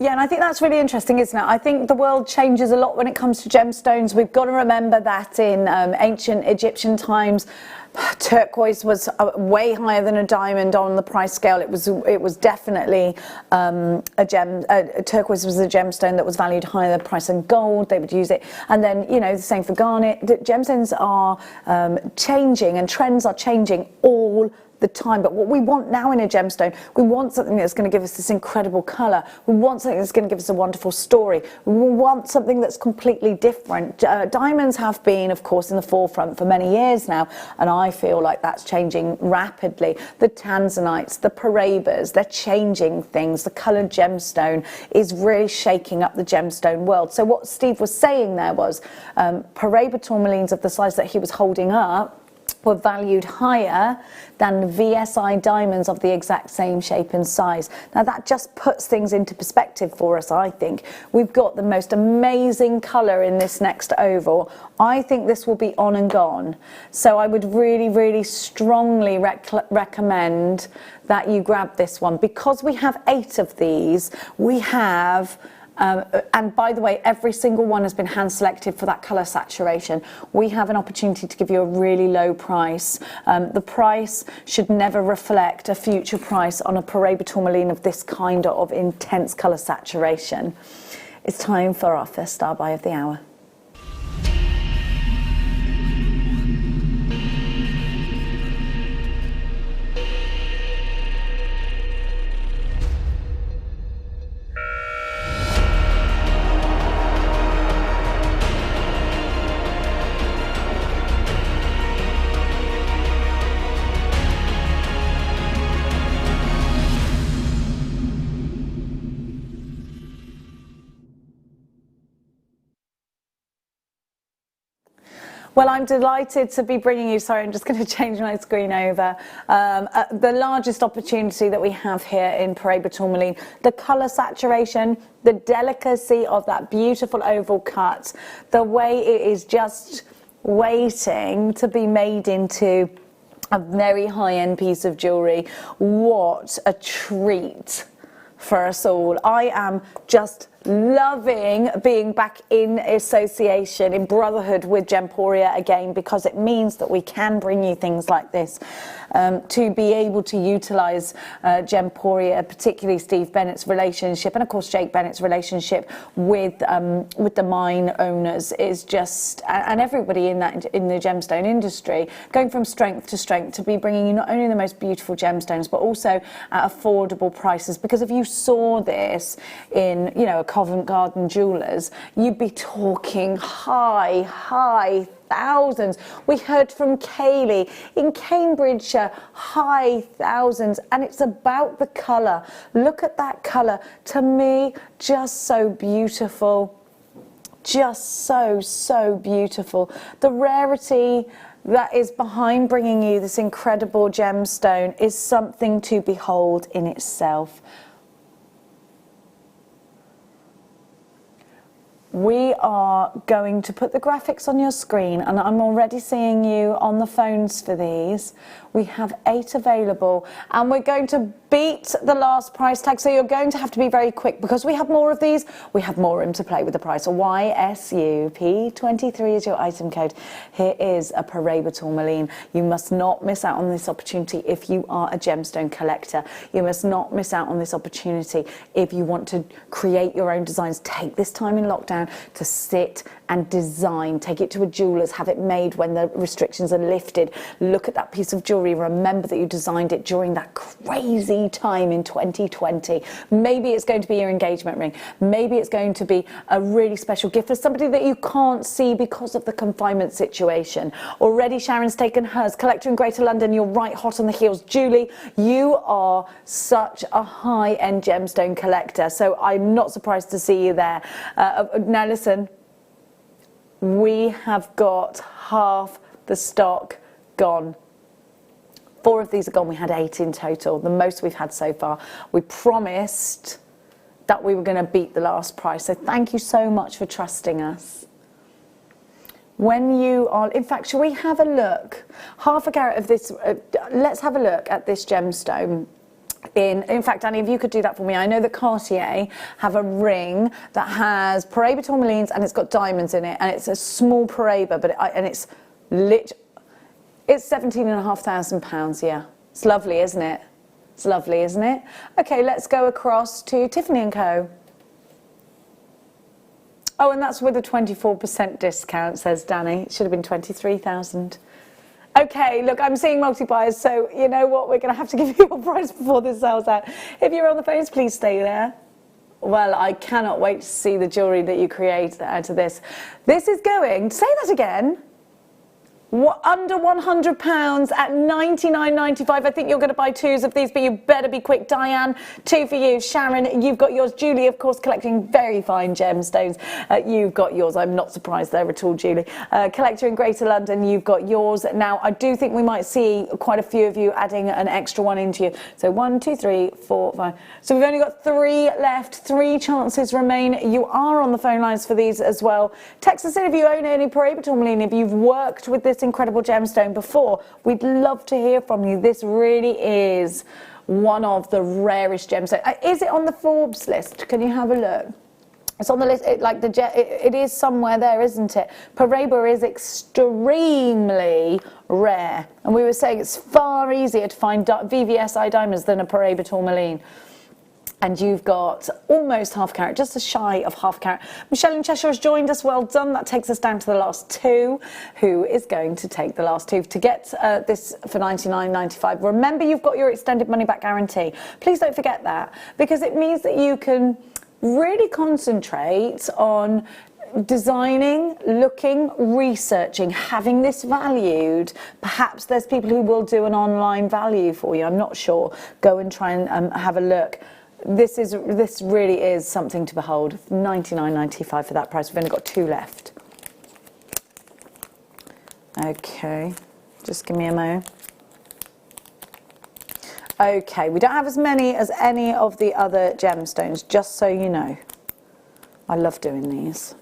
Yeah, and I think that's really interesting, isn't it? I think the world changes a lot when it comes to gemstones. We've got to remember that in ancient Egyptian times, turquoise was way higher than a diamond on the price scale. It was definitely turquoise was a gemstone that was valued higher than the price than gold. They would use it, and then the same for garnet. Gemstones are changing, and trends are changing all the time. But what we want now in a gemstone, we want something that's going to give us this incredible colour. We want something that's going to give us a wonderful story. We want something that's completely different. Diamonds have been, of course, in the forefront for many years now, and I feel like that's changing rapidly. The tanzanites, the Paraibas, they're changing things. The coloured gemstone is really shaking up the gemstone world. So what Steve was saying there was Paraiba tourmalines of the size that he was holding up were valued higher than VSI diamonds of the exact same shape and size. Now that just puts things into perspective for us, I think. We've got the most amazing colour in this next oval. I think this will be on and gone. So I would really, really strongly recommend that you grab this one. Because we have 8 of these, we have And by the way, every single one has been hand selected for that colour saturation. We have an opportunity to give you a really low price. The price should never reflect a future price on a Paraiba tourmaline of this kind of intense colour saturation. It's time for our first star buy of the hour. Well, I'm delighted to be bringing you, sorry, I'm just going to change my screen over, the largest opportunity that we have here in Paraiba tourmaline. The colour saturation, the delicacy of that beautiful oval cut, the way it is just waiting to be made into a very high-end piece of jewellery. What a treat for us all. I am just loving being back in association, in brotherhood with Gemporia again, because it means that we can bring you things like this. To be able to utilise Gemporia, particularly Steve Bennett's relationship, and of course Jake Bennett's relationship with the mine owners, is just, and everybody in the gemstone industry, going from strength to strength to be bringing you not only the most beautiful gemstones but also at affordable prices. Because if you saw this in, you know, a Covent Garden Jewellers, you'd be talking high thousands. We heard from Kaylee in Cambridgeshire, high thousands, and it's about the colour. Look at that colour. To me, just so beautiful. Just so beautiful. The rarity that is behind bringing you this incredible gemstone is something to behold in itself. We are going to put the graphics on your screen, and I'm already seeing you on the phones for these. We have 8 available, and we're going to beat the last price tag, so you're going to have to be very quick because we have more of these. We have more room to play with the price. YSUP23 is your item code. Here is a Paraiba tourmaline. You must not miss out on this opportunity if you are a gemstone collector. You must not miss out on this opportunity if you want to create your own designs. Take this time in lockdown to sit and design. Take it to a jeweller's, have it made when the restrictions are lifted. Look at that piece of jewellery. Remember that you designed it during that crazy time in 2020. Maybe it's going to be your engagement ring. Maybe it's going to be a really special gift for somebody that you can't see because of the confinement situation. Already Sharon's taken hers. Collector in Greater London, you're right hot on the heels. Julie, you are such a high-end gemstone collector, so I'm not surprised to see you there. Now listen, we have got half the stock gone. 4 of these are gone. We had 8 in total, the most we've had so far. We promised that we were going to beat the last price, so thank you so much for trusting us. When you are, in fact, shall we have a look? Half a carat of this, let's have a look at this gemstone. In fact, Danny, if you could do that for me. I know that Cartier have a ring that has Paraiba tourmalines and it's got diamonds in it, and it's a small Paraiba, but it's £17,500, yeah. It's lovely, isn't it? It's lovely, isn't it? Okay, let's go across to Tiffany & Co. Oh, and that's with a 24% discount, says Danny. It should have been 23,000. Okay, look, I'm seeing multi-buyers, so you know what? We're going to have to give you your price before this sells out. If you're on the phones, please stay there. Well, I cannot wait to see the jewellery that you create out of this. This is going, say that again, under £100 at $99.95. I think you're going to buy 2s of these, but you better be quick. Diane, 2 for you. Sharon, you've got yours. Julie, of course, collecting very fine gemstones. You've got yours. I'm not surprised there at all, Julie. Collector in Greater London, you've got yours. Now, I do think we might see quite a few of you adding an extra one into you. So 1, 2, 3, 4, 5. So we've only got 3 left. 3 chances remain. You are on the phone lines for these as well. Text us in if you own any Paraiba tourmaline, if you've worked with this incredible gemstone before. We'd love to hear from you. This really is one of the rarest gemstones. Is it on the Forbes list? Can you have a look? It's on the list, it is somewhere there, isn't it? Paraiba is extremely rare. And we were saying it's far easier to find VVSI diamonds than a Paraiba tourmaline. And you've got almost half carat, just a shy of half carat. Michelle in Cheshire has joined us, well done. That takes us down to the last two. Who is going to take the last two to get this for $99.95? Remember, you've got your extended money back guarantee. Please don't forget that, because it means that you can really concentrate on designing, looking, researching, having this valued. Perhaps there's people who will do an online value for you. I'm not sure. Go and try and have a look. This really is something to behold. $99.95 for that price. We've only got two left. Okay, just give me a moment. Okay, we don't have as many as any of the other gemstones, just so you know. I love doing these.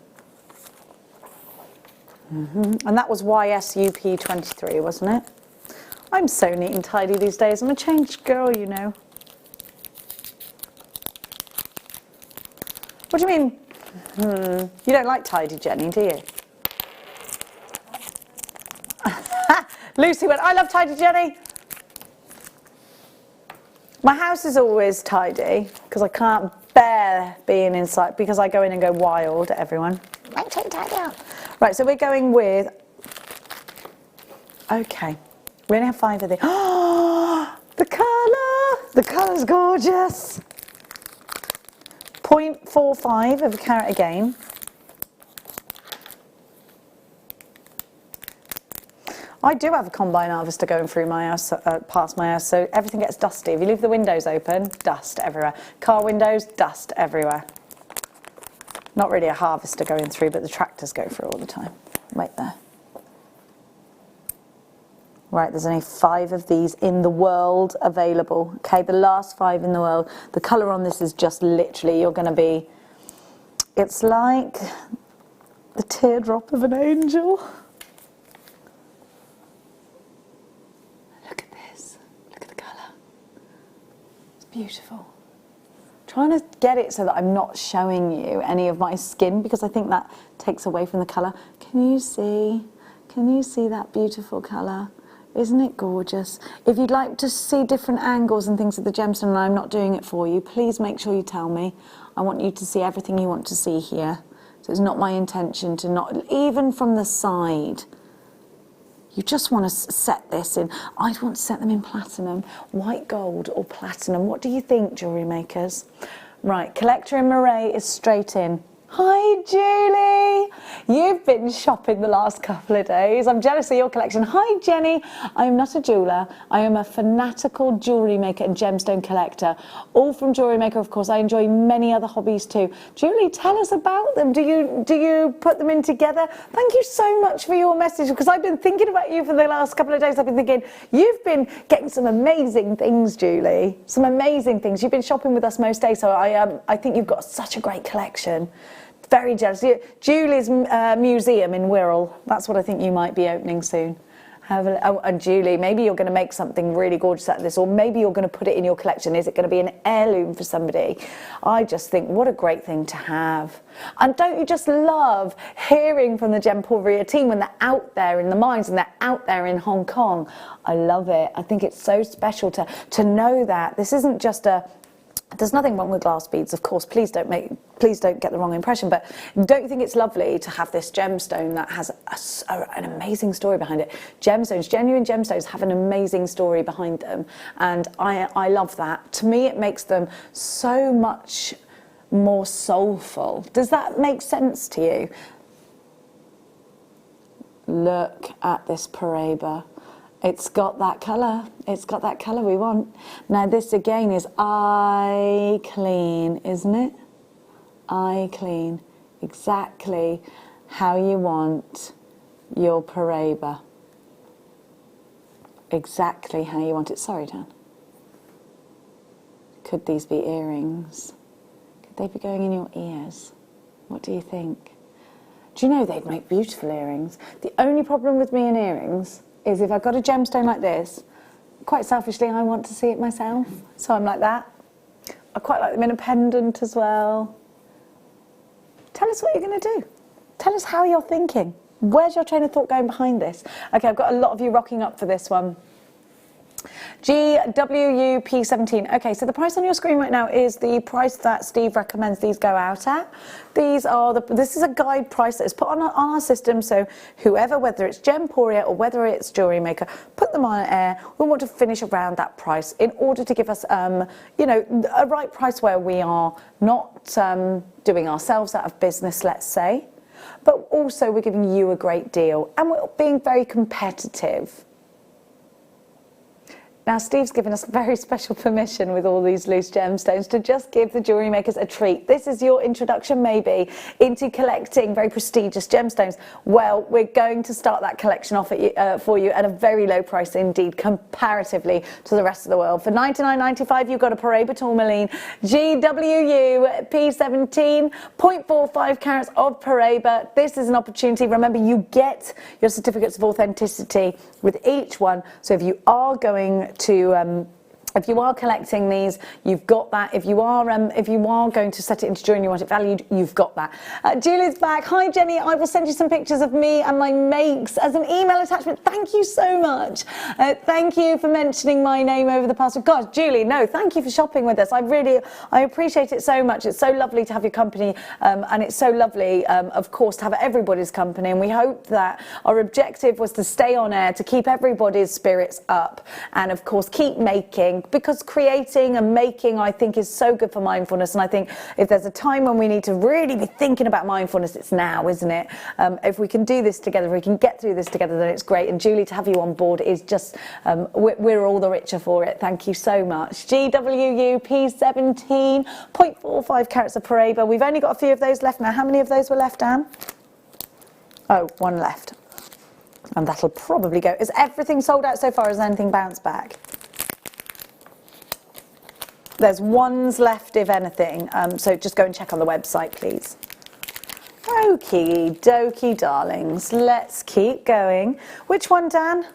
And that was YSUP23, wasn't it? I'm so neat and tidy these days. I'm a changed girl, you know. What do you mean? You don't like tidy, Jenny, do you? Lucy went, I love tidy, Jenny. My house is always tidy because I can't bear being inside, because I go in and go wild at everyone. Make sure you tidy up. Right, so we're going with, okay, we only have 5 of these. Oh, the colour's gorgeous. 0.45 of a carat again. I do have a combine harvester going through my house, past my house, so everything gets dusty. If you leave the windows open, dust everywhere. Car windows, dust everywhere. Not really a harvester going through, but the tractors go through all the time. Wait there. Right, there's only 5 of these in the world available. Okay, the last 5 in the world. The colour on this is just literally, you're going to be, it's like the teardrop of an angel. Look at this. Look at the colour. It's beautiful. Trying to get it so that I'm not showing you any of my skin, because I think that takes away from the colour. Can you see that beautiful colour? Isn't it gorgeous? If you'd like to see different angles and things of the gemstone and I'm not doing it for you, please make sure you tell me. I want you to see everything you want to see here. So it's not my intention to not, even from the side. You just want to set this in. I want to set them in platinum, white gold or platinum. What do you think, jewellery makers? Right, collector in Murray is straight in. Hi Julie, you've been shopping the last couple of days. I'm jealous of your collection. Hi Jenny, I am not a jeweller. I am a fanatical jewellery maker and gemstone collector. All from Jewellery Maker, of course. I enjoy many other hobbies too. Julie, tell us about them. Do you put them in together? Thank you so much for your message, because I've been thinking about you for the last couple of days. I've been thinking, you've been getting some amazing things, Julie. Some amazing things. You've been shopping with us most days, so I think you've got such a great collection. Very jealous. Julie's museum in Wirral, that's what I think you might be opening soon. And Julie, maybe you're going to make something really gorgeous out of this, or maybe you're going to put it in your collection. Is it going to be an heirloom for somebody? I just think what a great thing to have. And don't you just love hearing from the Gemstoria team when they're out there in the mines and they're out there in Hong Kong? I love it. I think it's so special to know that this isn't just a... There's nothing wrong with glass beads, of course. Please don't get the wrong impression. But don't you think it's lovely to have this gemstone that has an amazing story behind it? Gemstones, genuine gemstones, have an amazing story behind them, and I love that. To me, it makes them so much more soulful. Does that make sense to you? Look at this Paraiba. It's got that colour. It's got that colour we want. Now this again is eye clean, isn't it? Eye clean. Exactly how you want your Paraiba. Exactly how you want it. Sorry, Dan. Could these be earrings? Could they be going in your ears? What do you think? Do you know they'd make beautiful earrings? The only problem with me and earrings is if I've got a gemstone like this, quite selfishly, I want to see it myself. So I'm like that. I quite like them in a pendant as well. tell us what you're going to do. Tell us how you're thinking. Where's your train of thought going behind this? Okay, I've got a lot of you rocking up for this one. GWUP17. Okay, so the price on your screen right now is the price that Steve recommends these go out at. These are this is a guide price that is put on our system, so whoever, whether it's Gemporia or whether it's Jewellery Maker, put them on air. We want to finish around that price in order to give us, you know, a right price where we are not doing ourselves out of business, let's say, but also we're giving you a great deal and we're being very competitive. Now, Steve's given us very special permission with all these loose gemstones to just give the jewellery makers a treat. This is your introduction, maybe, into collecting very prestigious gemstones. Well, we're going to start that collection off for you at a very low price indeed, comparatively to the rest of the world. For $99.95, you've got a Paraiba Tourmaline GWU P17, 0.45 carats of Paraiba. This is an opportunity. Remember, you get your certificates of authenticity with each one. So if you are going to if you are collecting these, you've got that. If you are going to set it into jewelry and you want it valued, you've got that. Julie's back. Hi Jenny, I will send you some pictures of me and my makes as an email attachment. Thank you so much. Thank you for mentioning my name over the past week. Gosh, Julie, no, thank you for shopping with us. I appreciate it so much. It's so lovely to have your company, and it's so lovely, of course, to have everybody's company. And we hope that our objective was to stay on air, to keep everybody's spirits up, and of course, keep making. Because creating and making, I think, is so good for mindfulness. And I think if there's a time when we need to really be thinking about mindfulness, it's now, isn't it? If we can do this together, if we can get through this together, then it's great. And Julie, to have you on board is just, we're all the richer for it. Thank you so much. GWU P17, 0.45 carats of Paraiba. We've only got a few of those left now. How many of those were left, Anne? Oh, one left. And that'll probably go. Is everything sold out so far? Has anything bounced back? There's ones left, if anything, so just go and check on the website, please. Okie dokie, darlings. Let's keep going. Which one, Dan?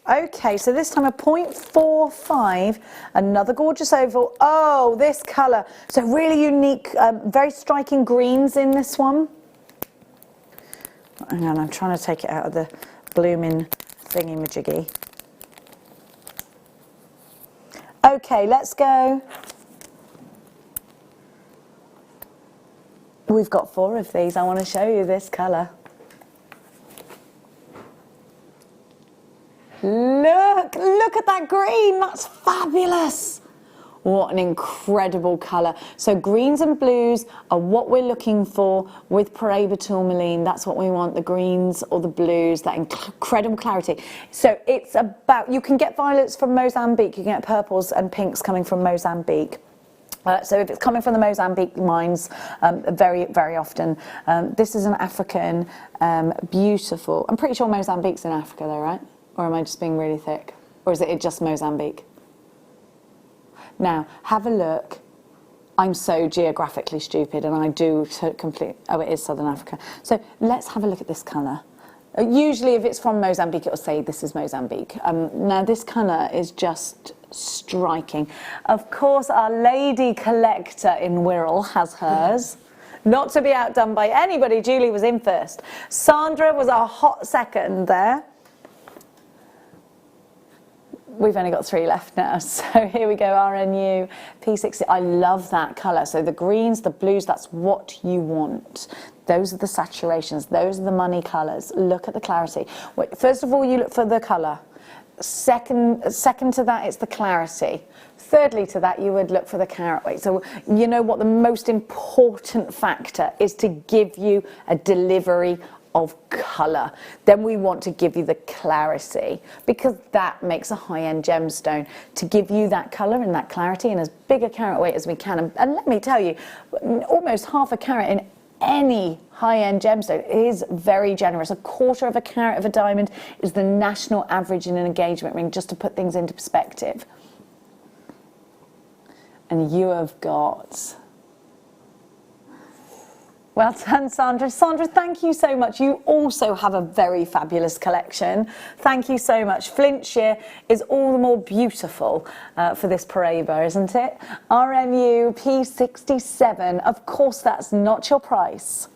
Okay, so this time a 0.45, another gorgeous oval. Oh, this colour. So really unique, very striking greens in this one. Hang on, I'm trying to take it out of the blooming thingy-majiggy. Okay, let's go. We've got 4 of these. I want to show you this colour. Look at that green. That's fabulous. What an incredible colour. So greens and blues are what we're looking for with Paraiba Tourmaline. That's what we want, the greens or the blues, that incredible clarity. So it's about, you can get violets from Mozambique, you can get purples and pinks coming from Mozambique. So if it's coming from the Mozambique mines, very, very often. This is an African, beautiful, I'm pretty sure Mozambique's in Africa though, right? Or am I just being really thick? Or is it just Mozambique? Now, have a look. I'm so geographically stupid and I do complete, oh, it is Southern Africa. So let's have a look at this colour. Usually if it's from Mozambique, it will say this is Mozambique. Now this colour is just striking. Of course, our lady collector in Wirral has hers. Not to be outdone by anybody, Julie was in first. Sandra was our hot second there. We've only got 3 left now, so here we go, RNU P60. I love that colour. So the greens, the blues, that's what you want. Those are the saturations, those are the money colours. Look at the clarity. First of all, you look for the colour. Second to that, it's the clarity. Thirdly to that, you would look for the carat weight. So you know what the most important factor is to give you a delivery of colour. Then we want to give you the clarity, because that makes a high-end gemstone, to give you that colour and that clarity and as big a carat weight as we can. And let me tell you, almost half a carat in any high-end gemstone is very generous. 1/4 of a carat of a diamond is the national average in an engagement ring, just to put things into perspective. And you have got Well done, Sandra. Sandra, thank you so much. You also have a very fabulous collection. Thank you so much. Flintshire is all the more beautiful for this Paraiba, isn't it? RMU P67. Of course, that's not your price.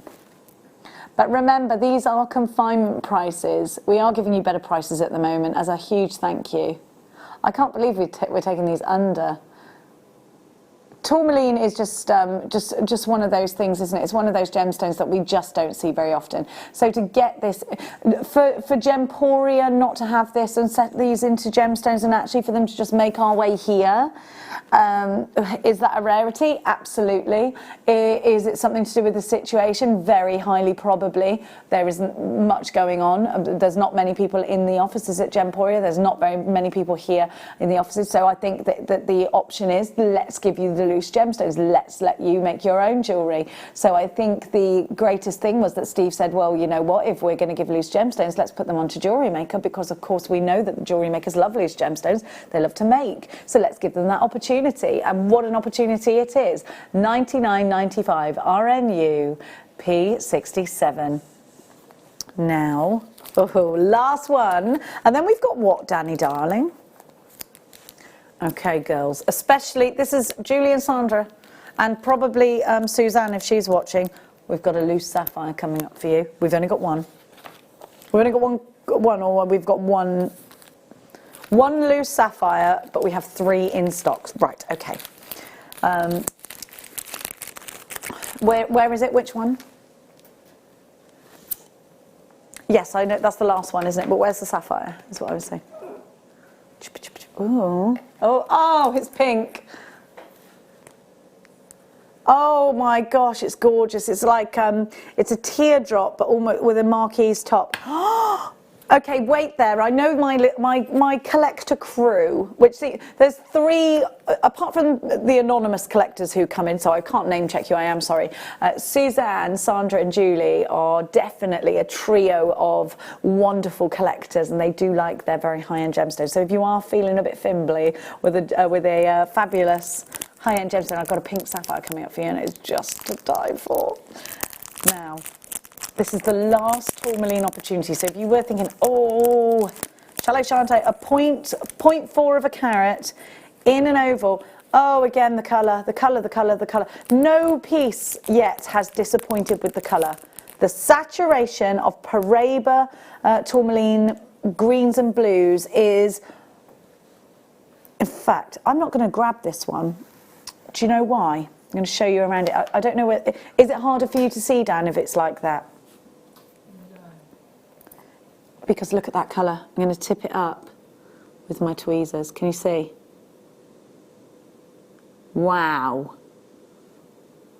But remember, these are confinement prices. We are giving you better prices at the moment as a huge thank you. I can't believe we're taking these under. Tourmaline is just one of those things, isn't it? It's one of those gemstones that we just don't see very often. So to get this, for Gemporia not to have this and set these into gemstones and actually for them to just make our way here, is that a rarity? Absolutely. Is it something to do with the situation? Very highly probably. There isn't much going on. There's not many people in the offices at Gemporia. There's not very many people here in the offices. So I think that the option is, let's give you the loose gemstones. Let's let you make your own jewellery. So I think the greatest thing was that Steve said, well, you know what, if we're going to give loose gemstones, let's put them onto Jewellery Maker, because of course we know that the Jewellery Makers love loose gemstones. They love to make. So let's give them that opportunity. And what an opportunity it is. $99.95 RNU P67. Now, last one. And then we've got what, Danny darling? Okay, girls, especially, this is Julie and Sandra, and probably Suzanne if she's watching. We've got a loose sapphire coming up for you. We've only got one. We've only got one, or we've got one loose sapphire, but we have 3 in stock. Right, okay. Where is it? Which one? Yes, I know that's the last one, isn't it? But where's the sapphire? Is what I was saying. Ooh. Oh, it's pink. Oh my gosh, it's gorgeous. It's like it's a teardrop, but almost with a marquise top. Okay, wait there. I know my collector crew, which there's 3, apart from the anonymous collectors who come in, so I can't name check you, I am sorry. Suzanne, Sandra and Julie are definitely a trio of wonderful collectors, and they do like their very high-end gemstones. So if you are feeling a bit fimbly with a fabulous high-end gemstone, I've got a pink sapphire coming up for you, and it's just to die for. Now, this is the last tourmaline opportunity. So if you were thinking, oh, shall I, shan't I? A 0.4 of a carat in an oval. Oh, again, the colour. No piece yet has disappointed with the colour. The saturation of Paraiba tourmaline greens and blues is, in fact, I'm not going to grab this one. Do you know why? I'm going to show you around it. I don't know, is it harder for you to see, Dan, if it's like that? Because look at that colour. I'm going to tip it up with my tweezers. Can you see? Wow.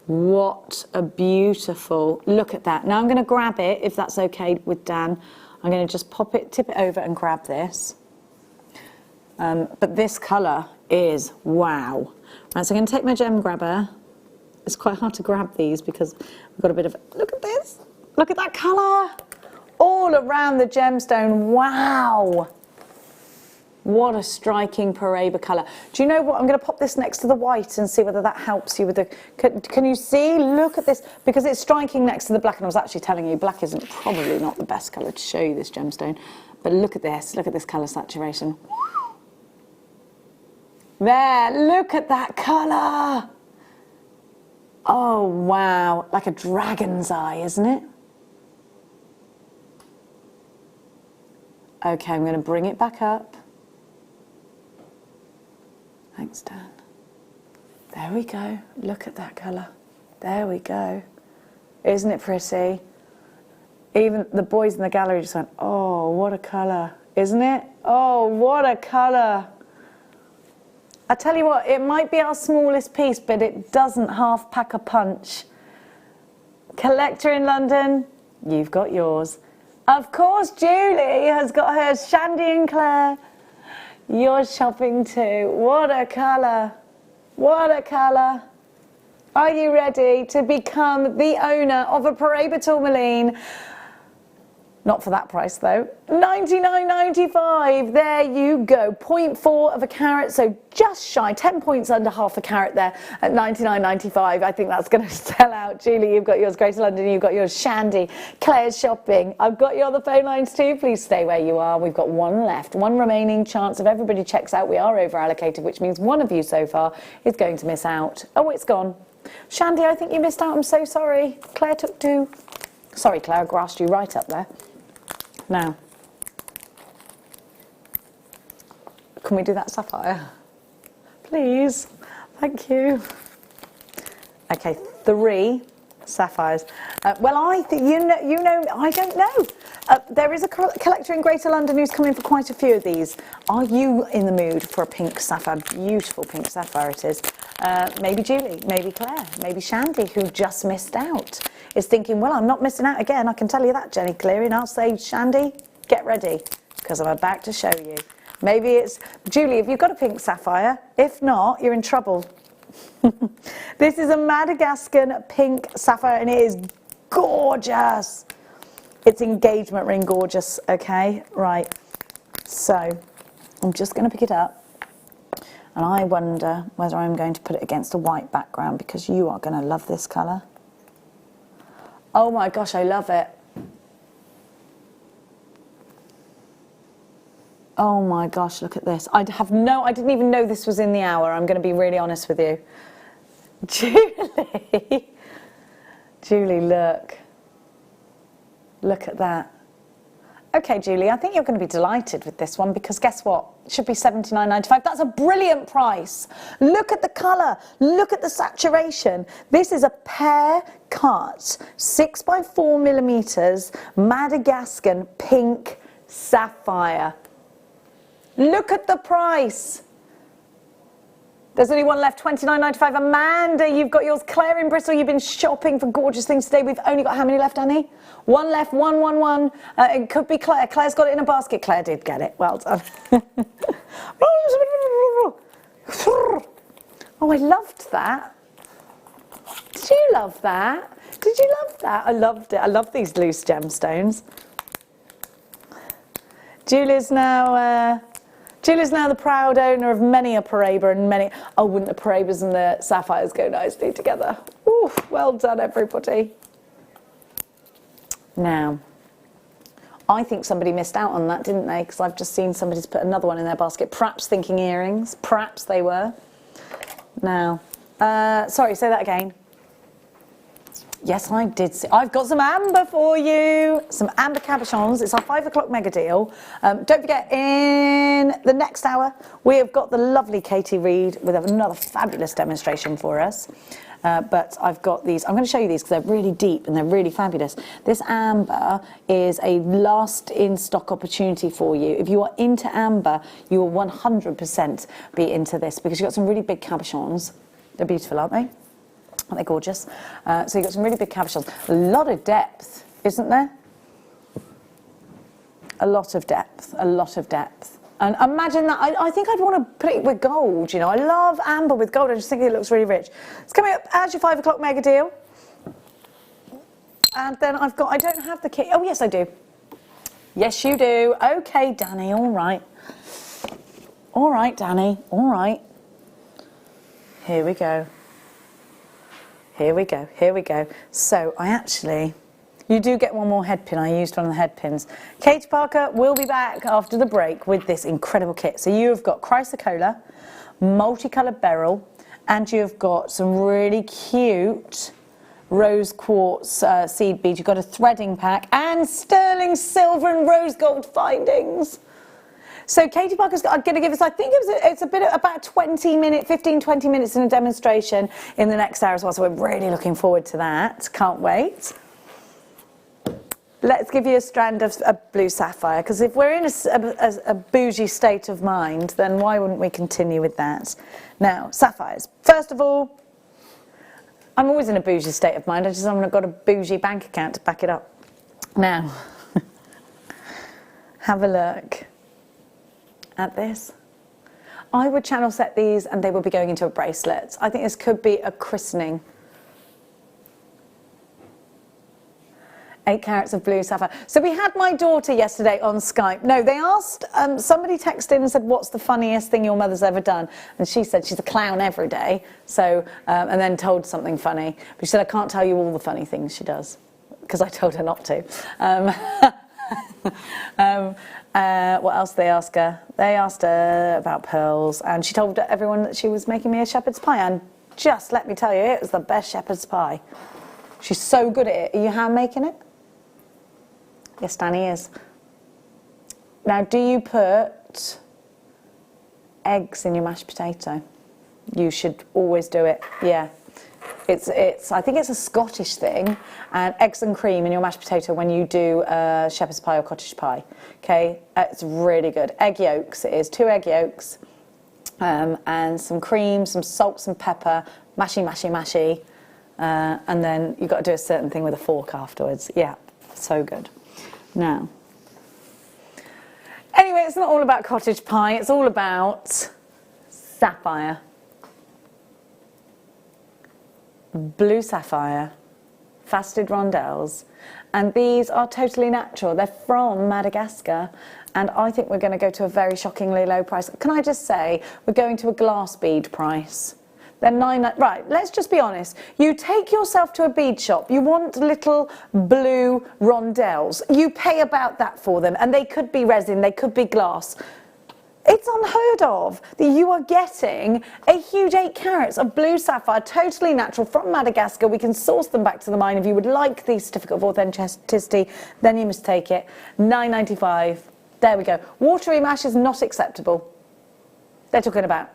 What a beautiful, look at that. Now I'm going to grab it, if that's okay with Dan. I'm going to just tip it over and grab this. But this colour is wow. Right, so I'm going to take my gem grabber. It's quite hard to grab these because we've got a bit of, look at this. Look at that colour. All around the gemstone, wow! What a striking Paraiba colour. Do you know what? I'm going to pop this next to the white and see whether that helps you with the... Can you see? Look at this. Because it's striking next to the black, and I was actually telling you, black isn't probably not the best colour to show you this gemstone. But look at this. Look at this colour saturation. There, look at that colour! Oh, wow. Like a dragon's eye, isn't it? Okay, I'm going to bring it back up. Thanks, Dan. There we go. Look at that colour. There we go. Isn't it pretty? Even the boys in the gallery just went, oh, what a colour. Isn't it? Oh, what a colour. I tell you what, it might be our smallest piece, but it doesn't half pack a punch. Collector in London, you've got yours. Of course, Julie has got hers. Shandy and Claire, you're shopping too. What a colour. What a colour. Are you ready to become the owner of a Paraiba tourmaline? Not for that price though. $99.95. There you go. 0.4 of a carat, so just shy, 10 points under half a carat there at $99.95. I think that's going to sell out. Julie, you've got yours. Greater London, you've got yours. Shandy, Claire's shopping. I've got you on the phone lines too. Please stay where you are. We've got one left, one remaining chance. If everybody checks out, we are over allocated, which means one of you so far is going to miss out. Oh, it's gone. Shandy, I think you missed out. I'm so sorry. Claire took two. Sorry, Claire, I grasped you right up there. Now, can we do that sapphire? Please. Thank you. Okay, 3 sapphires. Well, I think you know. I don't know. There is a collector in Greater London who's coming for quite a few of these. Are you in the mood for a pink sapphire? Beautiful pink sapphire it is. Maybe Julie, maybe Claire, maybe Shandy, who just missed out, is thinking, well, I'm not missing out again. I can tell you that, Jenny Cleary. And I'll say, Shandy, get ready, because I'm about to show you. Maybe it's Julie. Have you got a pink sapphire? If not, you're in trouble. This is a Madagascar pink sapphire, and it is gorgeous. It's engagement ring gorgeous. Okay, right. So I'm just going to pick it up, and I wonder whether I'm going to put it against a white background, because you are going to love this colour. Oh my gosh, I love it. Oh my gosh, look at this. I didn't even know this was in the hour. I'm going to be really honest with you. Julie. Julie, look. Look at that. Okay, Julie, I think you're going to be delighted with this one, because guess what? It should be $79.95. That's a brilliant price. Look at the colour. Look at the saturation. This is a pear cut 6x4 millimeters Madagascar pink sapphire. Look at the price. There's only one left, $29.95. Amanda, you've got yours. Claire in Bristol, you've been shopping for gorgeous things today. We've only got how many left, Annie? One left, one. It could be Claire. Claire's got it in a basket. Claire did get it. Well done. Oh, I loved that. Did you love that? Did you love that? I loved it. I love these loose gemstones. Julie's now the proud owner of many a Paraiba and many... Oh, wouldn't the Paraibas and the sapphires go nicely together? Ooh, well done, everybody. Now, I think somebody missed out on that, didn't they? Because I've just seen somebody's put another one in their basket, perhaps thinking earrings. Perhaps they were. Now, sorry, say that again. Yes, I did see. I've got some amber for you. Some amber cabochons. It's our 5 o'clock mega deal. Don't forget, in the next hour, we have got the lovely Katie Reed with another fabulous demonstration for us. But I've got these. I'm going to show you these because they're really deep and they're really fabulous. This amber is a last in stock opportunity for you. If you are into amber, you will 100% be into this, because you've got some really big cabochons. They're beautiful, aren't they? Aren't they gorgeous? So you've got some really big cabochons. A lot of depth, isn't there? A lot of depth, a lot of depth. And imagine that. I think I'd want to put it with gold, you know. I love amber with gold. I just think it looks really rich. It's coming up as your 5 o'clock mega deal. And then I don't have the kit. Oh, yes, I do. Yes, you do. Okay, Danny, all right. All right, Danny, all right. Here we go. Here we go, here we go. So you do get one more head pin. I used one of the head pins. Katie Parker will be back after the break with this incredible kit. So you've got chrysocolla, multicoloured beryl, and you've got some really cute rose quartz seed beads. You've got a threading pack and sterling silver and rose gold findings. So Katie Parker's going to give us, I think it's a bit of about 20 minutes in a demonstration in the next hour as well. So we're really looking forward to that. Can't wait. Let's give you a strand of blue sapphire, because if we're in a bougie state of mind, then why wouldn't we continue with that? Now, sapphires. First of all, I'm always in a bougie state of mind. I just haven't got a bougie bank account to back it up. Now, have a look at this. I would channel set these and they will be going into a bracelet. I think this could be a christening. 8 carats of blue sapphire. So we had my daughter yesterday on Skype. No, they asked, somebody texted in and said, what's the funniest thing your mother's ever done? And she said she's a clown every day. So, and then told something funny. But she said, I can't tell you all the funny things she does, because I told her not to. What else did they ask her? They asked her about pearls, and she told everyone that she was making me a shepherd's pie. And just let me tell you, it was the best shepherd's pie. She's so good at it. Are you hand making it? Yes, Danny is. Now, do you put eggs in your mashed potato? You should always do it. Yeah. I think it's a Scottish thing, and eggs and cream in your mashed potato when you do shepherd's pie or cottage pie. Okay, it's really good. Egg yolks, it is 2 egg yolks, and some cream, some salt, some pepper, mashy, mashy, mashy, and then you've got to do a certain thing with a fork afterwards. Yeah, so good. Now, anyway, it's not all about cottage pie, it's all about sapphire. Blue sapphire, faceted rondelles, and these are totally natural. They're from Madagascar, and I think we're going to go to a very shockingly low price. Can I just say, we're going to a glass bead price. They're right, let's just be honest. You take yourself to a bead shop, you want little blue rondelles, you pay about that for them, and they could be resin, they could be glass. It's unheard of that you are getting a huge 8 carats of blue sapphire, totally natural, from Madagascar. We can source them back to the mine. If you would like the certificate of authenticity, then you must take it. £9.95. There we go. Watery mash is not acceptable. They're talking about.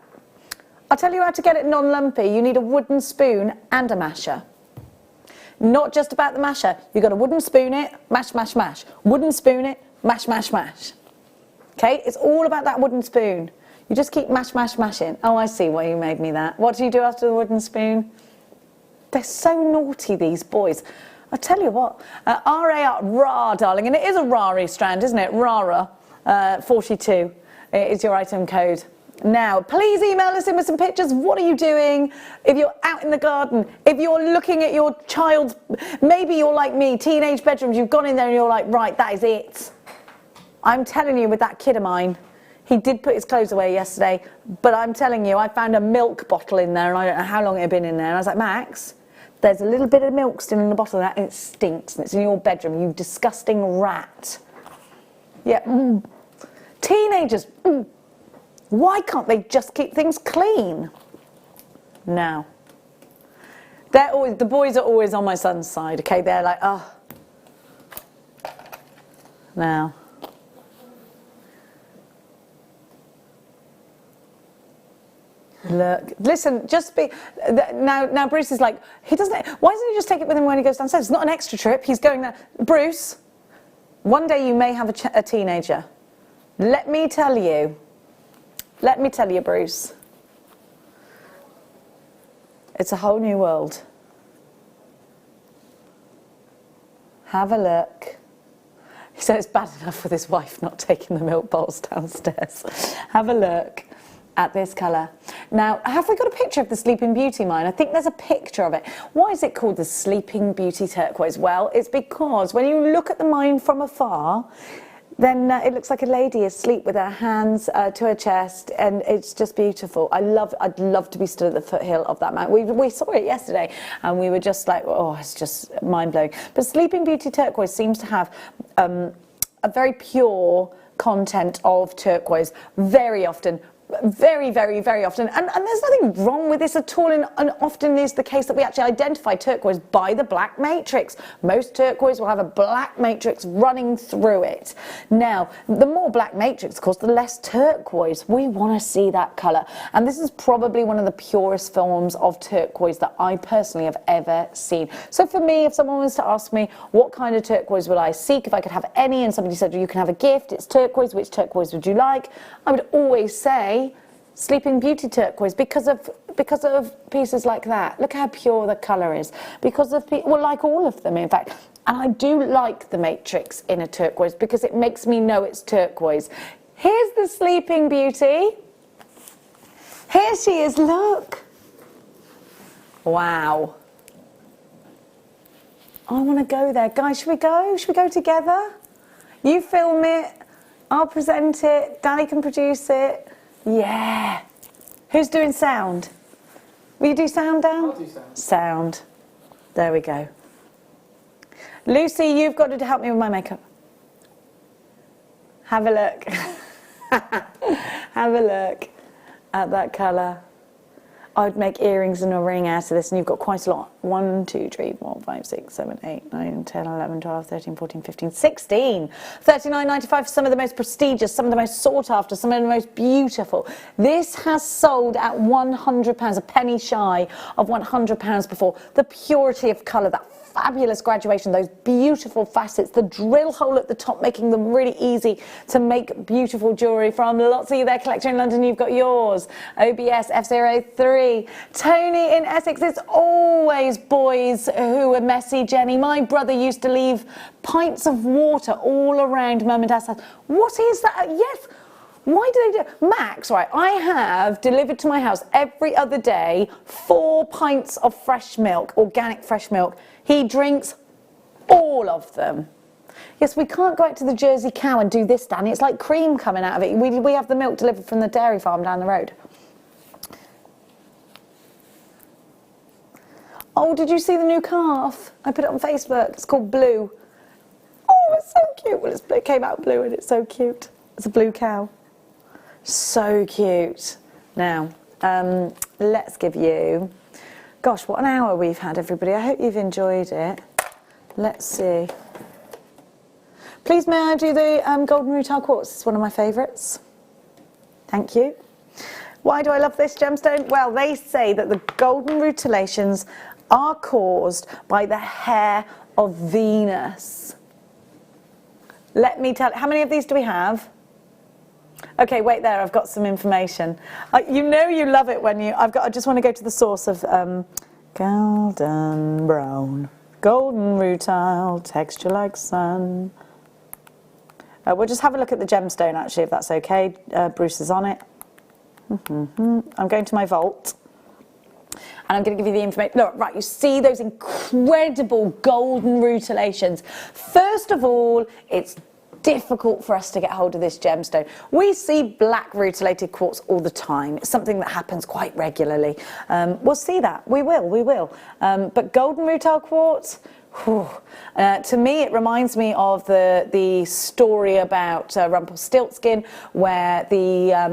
I'll tell you how to get it non-lumpy. You need a wooden spoon and a masher. Not just about the masher. You've got to wooden spoon it, mash, mash, mash. Wooden spoon it, mash, mash, mash. Okay, it's all about that wooden spoon. You just keep mash, mash, mashing. Oh, I see why you made me that. What do you do after the wooden spoon? They're so naughty, these boys. I tell you what, RAR, darling, and it is a rarity strand, isn't it? RARA 42 is your item code. Now, please email us in with some pictures. What are you doing? If you're out in the garden, if you're looking at your child's, maybe you're like me, teenage bedrooms, you've gone in there and you're like, right, that is it. I'm telling you, with that kid of mine, he did put his clothes away yesterday, but I'm telling you, I found a milk bottle in there, and I don't know how long it had been in there. And I was like, Max, there's a little bit of milk still in the bottle of that, and it stinks, and it's in your bedroom, you disgusting rat. Yeah, Teenagers, why can't they just keep things clean? Now, the boys are always on my son's side, okay? They're like, oh. Now. Look, listen, just be, now Bruce is like, why doesn't he just take it with him when he goes downstairs? It's not an extra trip, he's going there. Bruce, one day you may have a teenager. Let me tell you, Bruce, it's a whole new world. Have a look. He said it's bad enough with his wife not taking the milk bowls downstairs. Have a look at this colour. Now, have we got a picture of the Sleeping Beauty mine? I think there's a picture of it. Why is it called the Sleeping Beauty turquoise? Well, it's because when you look at the mine from afar, then it looks like a lady asleep with her hands to her chest, and it's just beautiful. I'd love to be stood at the foothill of that mountain. We saw it yesterday, and we were just like, oh, it's just mind-blowing. But Sleeping Beauty turquoise seems to have a very pure content of turquoise very often. Very, very, very often, and there's nothing wrong with this at all, and often is the case that we actually identify turquoise by the black matrix. Most turquoise will have a black matrix running through it. Now, the more black matrix, of course, the less turquoise. We want to see that colour, and this is probably one of the purest forms of turquoise that I personally have ever seen. So for me, if someone was to ask me what kind of turquoise would I seek, if I could have any, and somebody said, well, you can have a gift, it's turquoise, which turquoise would you like? I would always say Sleeping Beauty turquoise, because of pieces like that. Look how pure the colour is. Because of, well, like all of them, in fact. And I do like the matrix in a turquoise because it makes me know it's turquoise. Here's the Sleeping Beauty. Here she is, look. Wow. I want to go there. Guys, should we go? Should we go together? You film it, I'll present it, Danny can produce it. Yeah. Who's doing sound? Will you do sound, Dan? I'll do sound. Sound. There we go. Lucy, you've got to help me with my makeup. Have a look. Have a look at that colour. I'd make earrings and a ring out of this, and you've got quite a lot. 1, 2, 3, 4, 5, 6, 7, 8, 9, 10, 11, 12, 13, 14, 15, 16. $39.95 for some of the most prestigious, some of the most sought after, some of the most beautiful. This has sold at £100, a penny shy of £100 before. The purity of colour, that fabulous graduation, those beautiful facets, the drill hole at the top making them really easy to make beautiful jewellery from. Lots of you there collecting in London, you've got yours. OBS F03. Tony in Essex, it's always boys who are messy, Jenny. My brother used to leave pints of water all around Mum and Dad's house. What is that? Yes. Why do they do Max, right, I have delivered to my house every other day 4 pints of fresh milk, organic fresh milk. He drinks all of them. Yes, we can't go out to the Jersey cow and do this, Danny. It's like cream coming out of it. We have the milk delivered from the dairy farm down the road. Oh, did you see the new calf? I put it on Facebook. It's called Blue. Oh, it's so cute. Well, it came out blue and it's so cute. It's a blue cow. So cute. Now, let's give you... Gosh, what an hour we've had, everybody. I hope you've enjoyed it. Let's see. Please, may I do the golden rutile quartz? It's one of my favourites. Thank you. Why do I love this gemstone? Well, they say that the golden rutilations are caused by the hair of Venus. Let me tell you, how many of these do we have? Okay, wait there, I've got some information. You know you love it when you, I just want to go to the source of golden brown, golden rutile, texture like sun. We'll just have a look at the gemstone actually, if that's okay. Bruce is on it. I'm going to my vault. And I'm going to give you the information. Look, right, you see those incredible golden rutilations. First of all, it's difficult for us to get hold of this gemstone. We see black rutilated quartz all the time. It's something that happens quite regularly. We'll see that. We will. But golden rutile quartz, to me, it reminds me of the story about Rumpelstiltskin, where the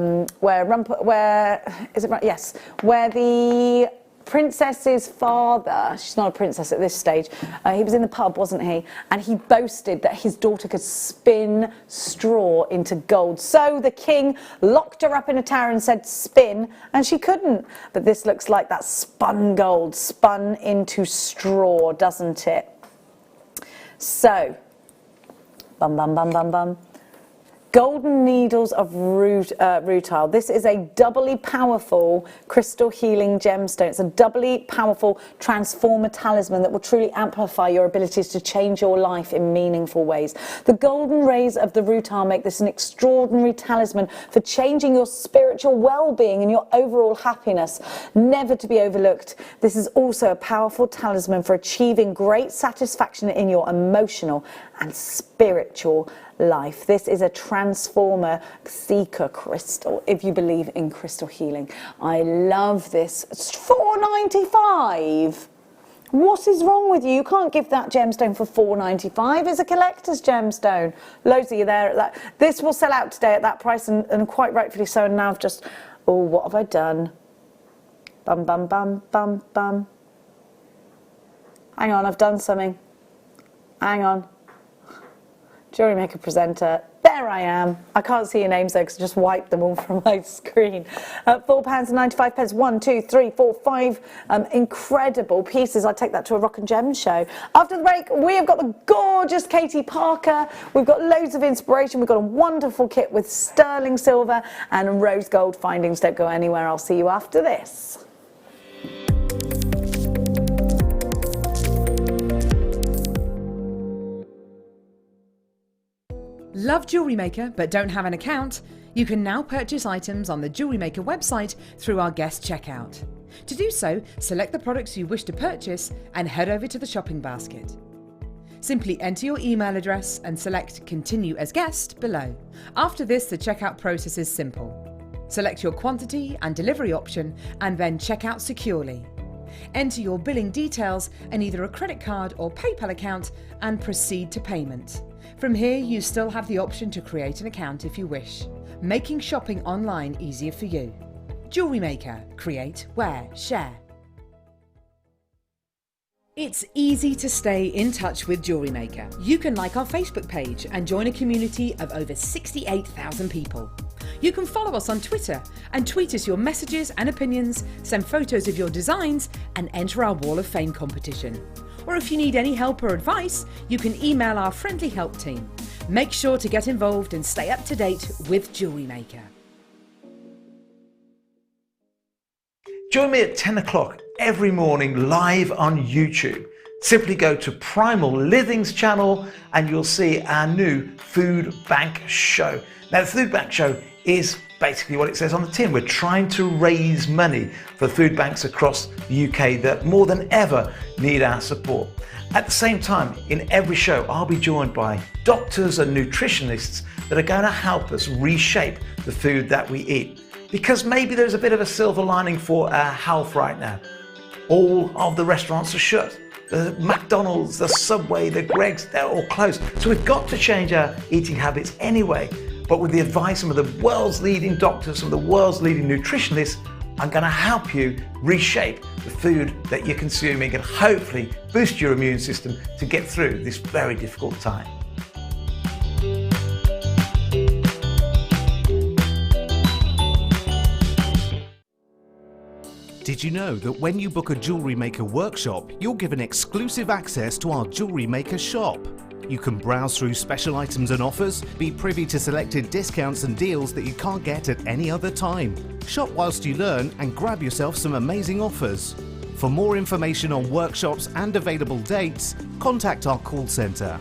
princess's father, she's not a princess at this stage, he was in the pub, wasn't he? And he boasted that his daughter could spin straw into gold. So the king locked her up in a tower and said, spin, and she couldn't. But this looks like that spun gold, spun into straw, doesn't it? So, bum, bum, bum, bum, bum. Golden needles of rutile. This is a doubly powerful crystal healing gemstone. It's a doubly powerful transformer talisman that will truly amplify your abilities to change your life in meaningful ways. The golden rays of the rutile make this an extraordinary talisman for changing your spiritual well-being and your overall happiness, never to be overlooked. This is also a powerful talisman for achieving great satisfaction in your emotional and spiritual life. This is a transformer seeker crystal, if you believe in crystal healing. I love this. It's $4.95. What is wrong with you? You can't give that gemstone for $4.95. It's a collector's gemstone. Loads of you there at that. This will sell out today at that price, and quite rightfully so. And now I've just, oh, what have I done? Bum, bum, bum, bum, bum. Hang on, I've done something. Hang on. Jewellery Maker presenter. There I am. I can't see your names though because I just wiped them all from my screen. £4.95. 1, 2, 3, 4, 5 incredible pieces. I'd take that to a rock and gem show. After the break, we have got the gorgeous Katie Parker. We've got loads of inspiration. We've got a wonderful kit with sterling silver and rose gold findings. Don't go anywhere. I'll see you after this. Love Jewellery Maker but don't have an account? You can now purchase items on the Jewellery Maker website through our guest checkout. To do so, select the products you wish to purchase and head over to the shopping basket. Simply enter your email address and select Continue as Guest below. After this, the checkout process is simple. Select your quantity and delivery option and then check out securely. Enter your billing details and either a credit card or PayPal account and proceed to payment. From here, you still have the option to create an account if you wish, making shopping online easier for you. Jewellery Maker. Create, wear, share. It's easy to stay in touch with Jewellery Maker. You can like our Facebook page and join a community of over 68,000 people. You can follow us on Twitter and tweet us your messages and opinions, send photos of your designs and enter our Wall of Fame competition. Or if you need any help or advice, you can email our friendly help team. Make sure to get involved and stay up to date with Jewellery Maker. Join me at 10 o'clock every morning live on YouTube. Simply go to Primal Living's channel and you'll see our new food bank show. Now the food bank show is basically what it says on the tin. We're trying to raise money for food banks across the UK that more than ever need our support. At the same time, in every show, I'll be joined by doctors and nutritionists that are going to help us reshape the food that we eat. Because maybe there's a bit of a silver lining for our health right now. All of the restaurants are shut. The McDonald's, the Subway, the Greggs, they're all closed. So we've got to change our eating habits anyway. But with the advice of the world's leading doctors, some of the world's leading nutritionists, I'm going to help you reshape the food that you're consuming and hopefully boost your immune system to get through this very difficult time. Did you know that when you book a Jewellery Maker workshop, you're given exclusive access to our Jewellery Maker shop? You can browse through special items and offers, be privy to selected discounts and deals that you can't get at any other time. Shop whilst you learn and grab yourself some amazing offers. For more information on workshops and available dates, contact our call centre.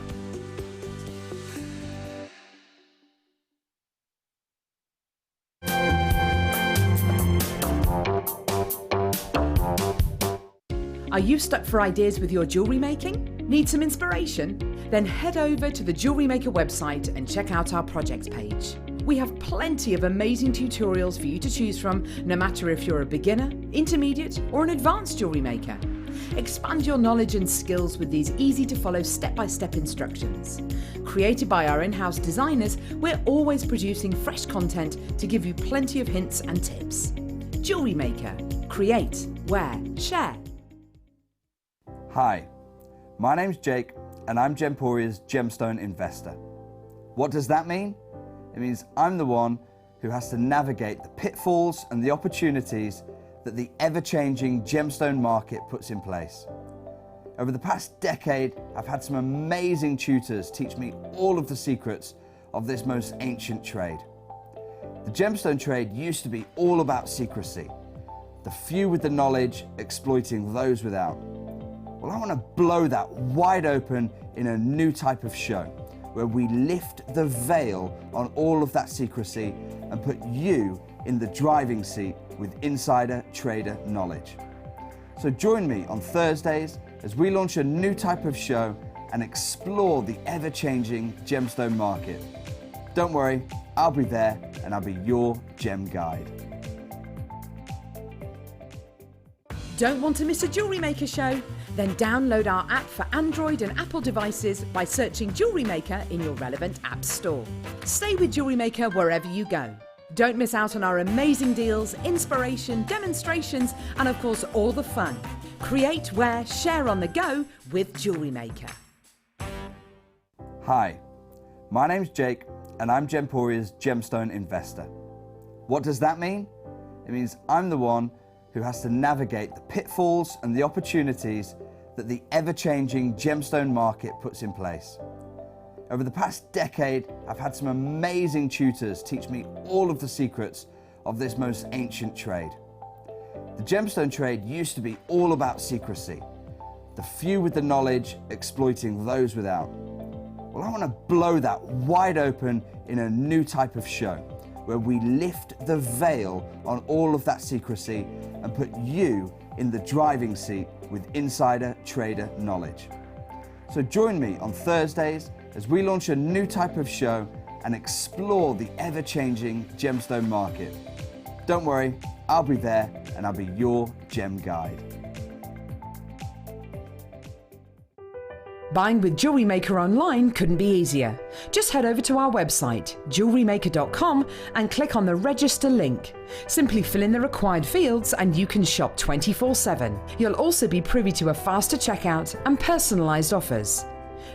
Are you stuck for ideas with your jewellery making? Need some inspiration? Then head over to the Jewellery Maker website and check out our projects page. We have plenty of amazing tutorials for you to choose from, no matter if you're a beginner, intermediate or an advanced jewellery maker. Expand your knowledge and skills with these easy to follow step-by-step instructions. Created by our in-house designers, we're always producing fresh content to give you plenty of hints and tips. Jewellery Maker. Create, wear, share. Hi, my name's Jake and I'm Gemporia's gemstone investor. What does that mean? It means I'm the one who has to navigate the pitfalls and the opportunities that the ever-changing gemstone market puts in place. Over the past decade, I've had some amazing tutors teach me all of the secrets of this most ancient trade. The gemstone trade used to be all about secrecy, the few with the knowledge exploiting those without. Well, I want to blow that wide open in a new type of show, where we lift the veil on all of that secrecy and put you in the driving seat with insider trader knowledge. So join me on Thursdays as we launch a new type of show and explore the ever-changing gemstone market. Don't worry, I'll be there and I'll be your gem guide. Don't want to miss a Jewellery Maker show? Then download our app for Android and Apple devices by searching Jewellery Maker in your relevant app store. Stay with Jewellery Maker wherever you go. Don't miss out on our amazing deals, inspiration, demonstrations, and of course all the fun. Create, wear, share on the go with Jewellery Maker. Hi, my name's Jake and I'm Gemporia's gemstone investor. What does that mean? It means I'm the one who has to navigate the pitfalls and the opportunities that the ever-changing gemstone market puts in place. Over the past decade, I've had some amazing tutors teach me all of the secrets of this most ancient trade. The gemstone trade used to be all about secrecy, the few with the knowledge exploiting those without. Well, I want to blow that wide open in a new type of show, where we lift the veil on all of that secrecy and put you in the driving seat with insider trader knowledge. So join me on Thursdays as we launch a new type of show and explore the ever-changing gemstone market. Don't worry, I'll be there and I'll be your gem guide. Buying with Jewellery Maker online couldn't be easier. Just head over to our website, JewelleryMaker.com, and click on the register link. Simply fill in the required fields and you can shop 24/7. You'll also be privy to a faster checkout and personalised offers.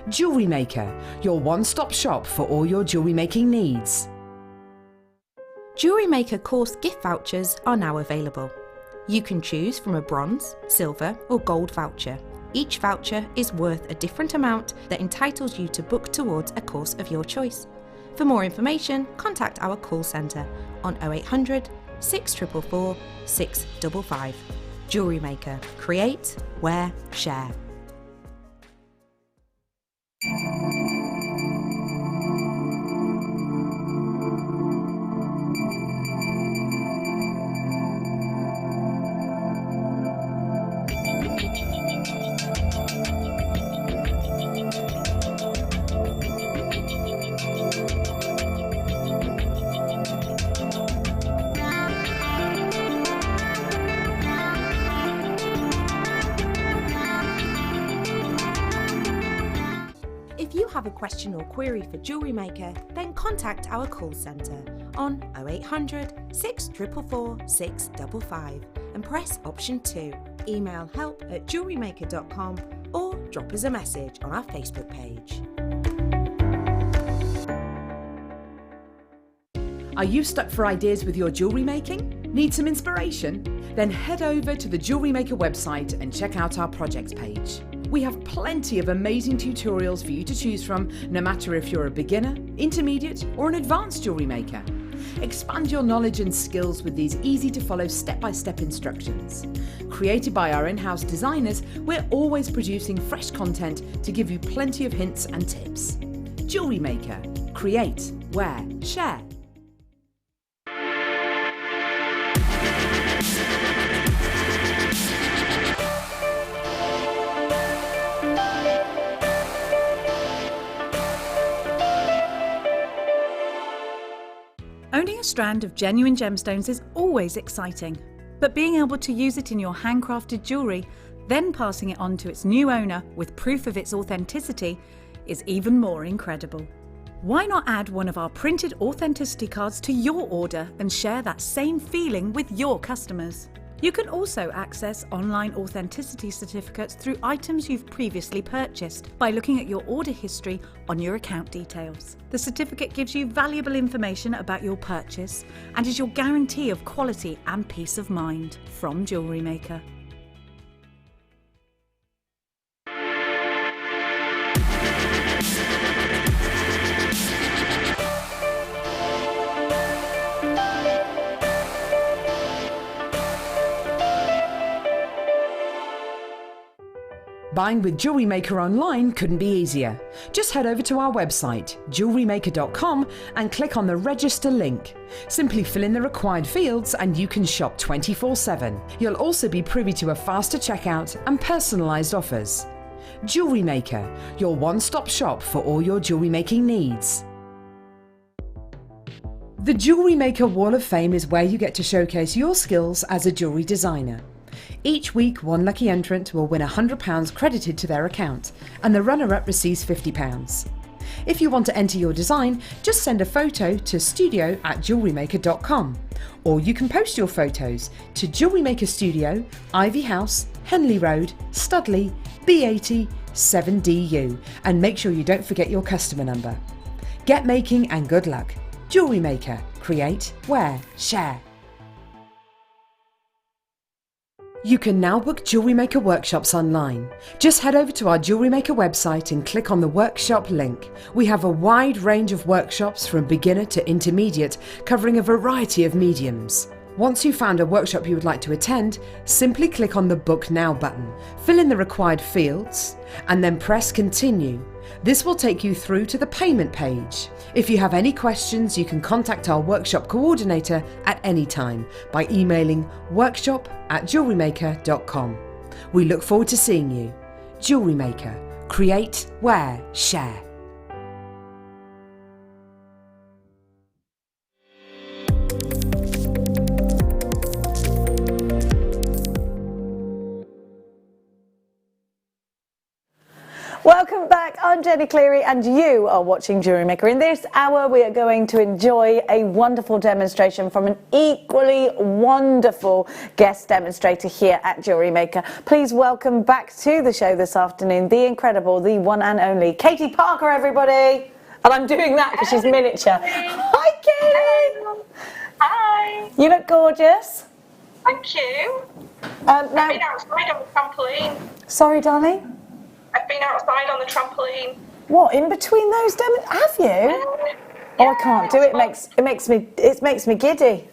Jewellery Maker, your one-stop shop for all your jewellery making needs. Jewellery Maker course gift vouchers are now available. You can choose from a bronze, silver or gold voucher. Each voucher is worth a different amount that entitles you to book towards a course of your choice. For more information, contact our call centre on 0800 644 655. Jewellery Maker. Create, wear, share. If you have a question or query for Jewellery Maker, then contact our call centre on 0800 644 655 and press option 2. Email help@jewellerymaker.com or drop us a message on our Facebook page. Are you stuck for ideas with your jewellery making? Need some inspiration? Then head over to the Jewellery Maker website and check out our projects page. We have plenty of amazing tutorials for you to choose from, no matter if you're a beginner, intermediate or an advanced jewellery maker. Expand your knowledge and skills with these easy to follow step-by-step instructions. Created by our in-house designers, we're always producing fresh content to give you plenty of hints and tips. Jewellery Maker. Create, wear, share. Owning a strand of genuine gemstones is always exciting, but being able to use it in your handcrafted jewellery, then passing it on to its new owner with proof of its authenticity, is even more incredible. Why not add one of our printed authenticity cards to your order and share that same feeling with your customers? You can also access online authenticity certificates through items you've previously purchased by looking at your order history on your account details. The certificate gives you valuable information about your purchase and is your guarantee of quality and peace of mind from Jewellery Maker. Buying with Jewellery Maker online couldn't be easier. Just head over to our website, JewelleryMaker.com, and click on the register link. Simply fill in the required fields and you can shop 24/7. You'll also be privy to a faster checkout and personalised offers. Jewellery Maker, your one-stop shop for all your jewellery making needs. The Jewellery Maker Wall of Fame is where you get to showcase your skills as a jewellery designer. Each week, one lucky entrant will win £100 credited to their account, and the runner-up receives £50. If you want to enter your design, just send a photo to studio@jewellerymaker.com, or you can post your photos to Jewellery Maker Studio, Ivy House, Henley Road, Studley, B80 7DU, and make sure you don't forget your customer number. Get making and good luck. Jewellery Maker. Create, wear, share. You can now book Jewellery Maker workshops online. Just head over to our Jewellery Maker website and click on the workshop link. We have a wide range of workshops from beginner to intermediate, covering a variety of mediums. Once you've found a workshop you would like to attend, simply click on the Book Now button, fill in the required fields, and then press Continue. This will take you through to the payment page. If you have any questions, you can contact our workshop coordinator at any time by emailing workshop@jewellerymaker.com. We look forward to seeing you. Jewellery Maker. Create, wear, share. Welcome back, I'm Jenny Cleary and you are watching Jewellery Maker. In this hour we are going to enjoy a wonderful demonstration from an equally wonderful guest demonstrator here at Jewellery Maker. Please welcome back to the show this afternoon the incredible, the one and only Katie Parker, everybody. And I'm doing that because she's miniature. Hi Katie! Hello. Hi! You look gorgeous. Thank you. Now, I've been outside on the trampoline. Sorry darling? I've been outside on the trampoline. What, in between those demos? Have you? Oh, I can't do it. It makes me giddy.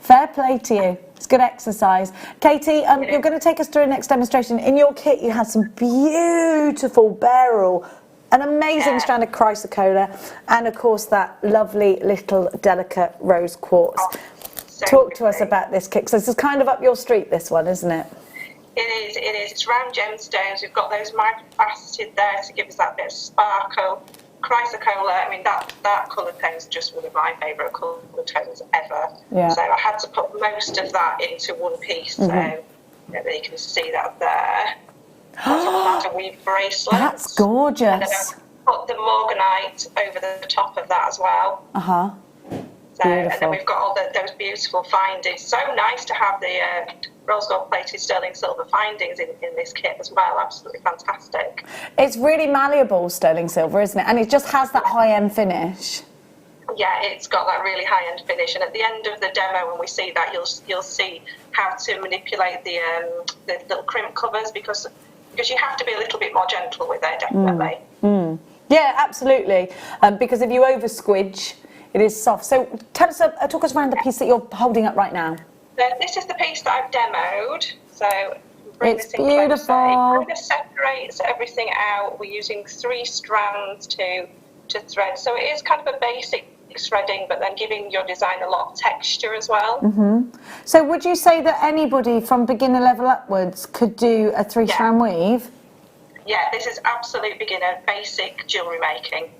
Fair play to you. It's good exercise. Katie, you're going to take us through a next demonstration. In your kit, you have some beautiful beryl, an amazing strand of chrysocolla, and of course that lovely little delicate rose quartz. Talk to us about this kit. So this is kind of up your street, this one, isn't it? It is. It's round gemstones. We've got those microfaceted there to give us that bit of sparkle. Chrysocolla, I mean, that colour tone is just one of my favourite colour tones ever. Yeah. So I had to put most of that into one piece, so that you can see that there. That's all out of weave bracelets. That's gorgeous. And then I put the morganite over the top of that as well. Uh-huh. So, and then we've got all those beautiful findings. So nice to have the rose gold plated sterling silver findings in this kit as well. Absolutely fantastic. It's really malleable sterling silver, isn't it? And it just has that high-end finish. Yeah, it's got that really high-end finish. And at the end of the demo, when we see that, you'll see how to manipulate the little crimp covers because you have to be a little bit more gentle with it, definitely. Yeah, absolutely. Because if you over squidge, it is soft. So talk us around the piece that you're holding up right now. This is the piece that I've demoed. So it's beautiful. It kind of separates everything out. We're using 3 strands to thread. So it is kind of a basic threading, but then giving your design a lot of texture as well. So would you say that anybody from beginner level upwards could do a 3-strand weave? Yeah, this is absolute beginner, basic jewellery making.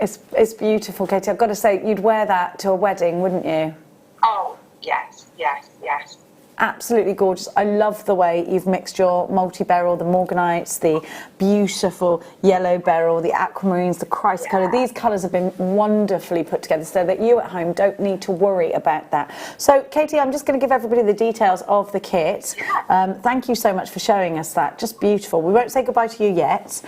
It's beautiful, Katie. I've got to say, you'd wear that to a wedding, wouldn't you? Oh, yes, yes, yes. Absolutely gorgeous. I love the way you've mixed your multi-beryl, the morganites, the beautiful yellow beryl, the aquamarines, the chrysocolla. These colours have been wonderfully put together so that you at home don't need to worry about that. So, Katie, I'm just going to give everybody the details of the kit. Thank you so much for showing us that. Just beautiful. We won't say goodbye to you yet.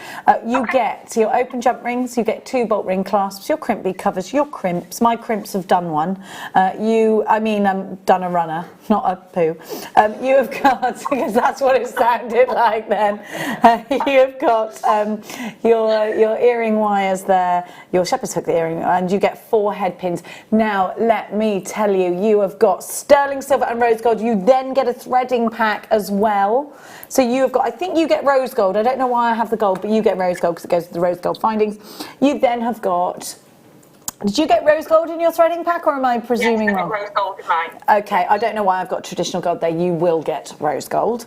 You get your open jump rings, you get 2 bolt ring clasps, your crimp bead covers, your crimps. My crimps have done one. Done a runner, not a poo. You have got, because that's what it sounded like then, you've got your earring wires there, your shepherd's hook, the earring, and you get 4 head pins. Now, let me tell you, you have got sterling silver and rose gold. You then get a threading pack as well. So you have got, I think you get rose gold. I don't know why I have the gold, but you get rose gold because it goes with the rose gold findings. You then have got... Did you get rose gold in your threading pack, or am I presuming wrong? Yes, I got rose gold in mine. Okay, I don't know why I've got traditional gold there. You will get rose gold.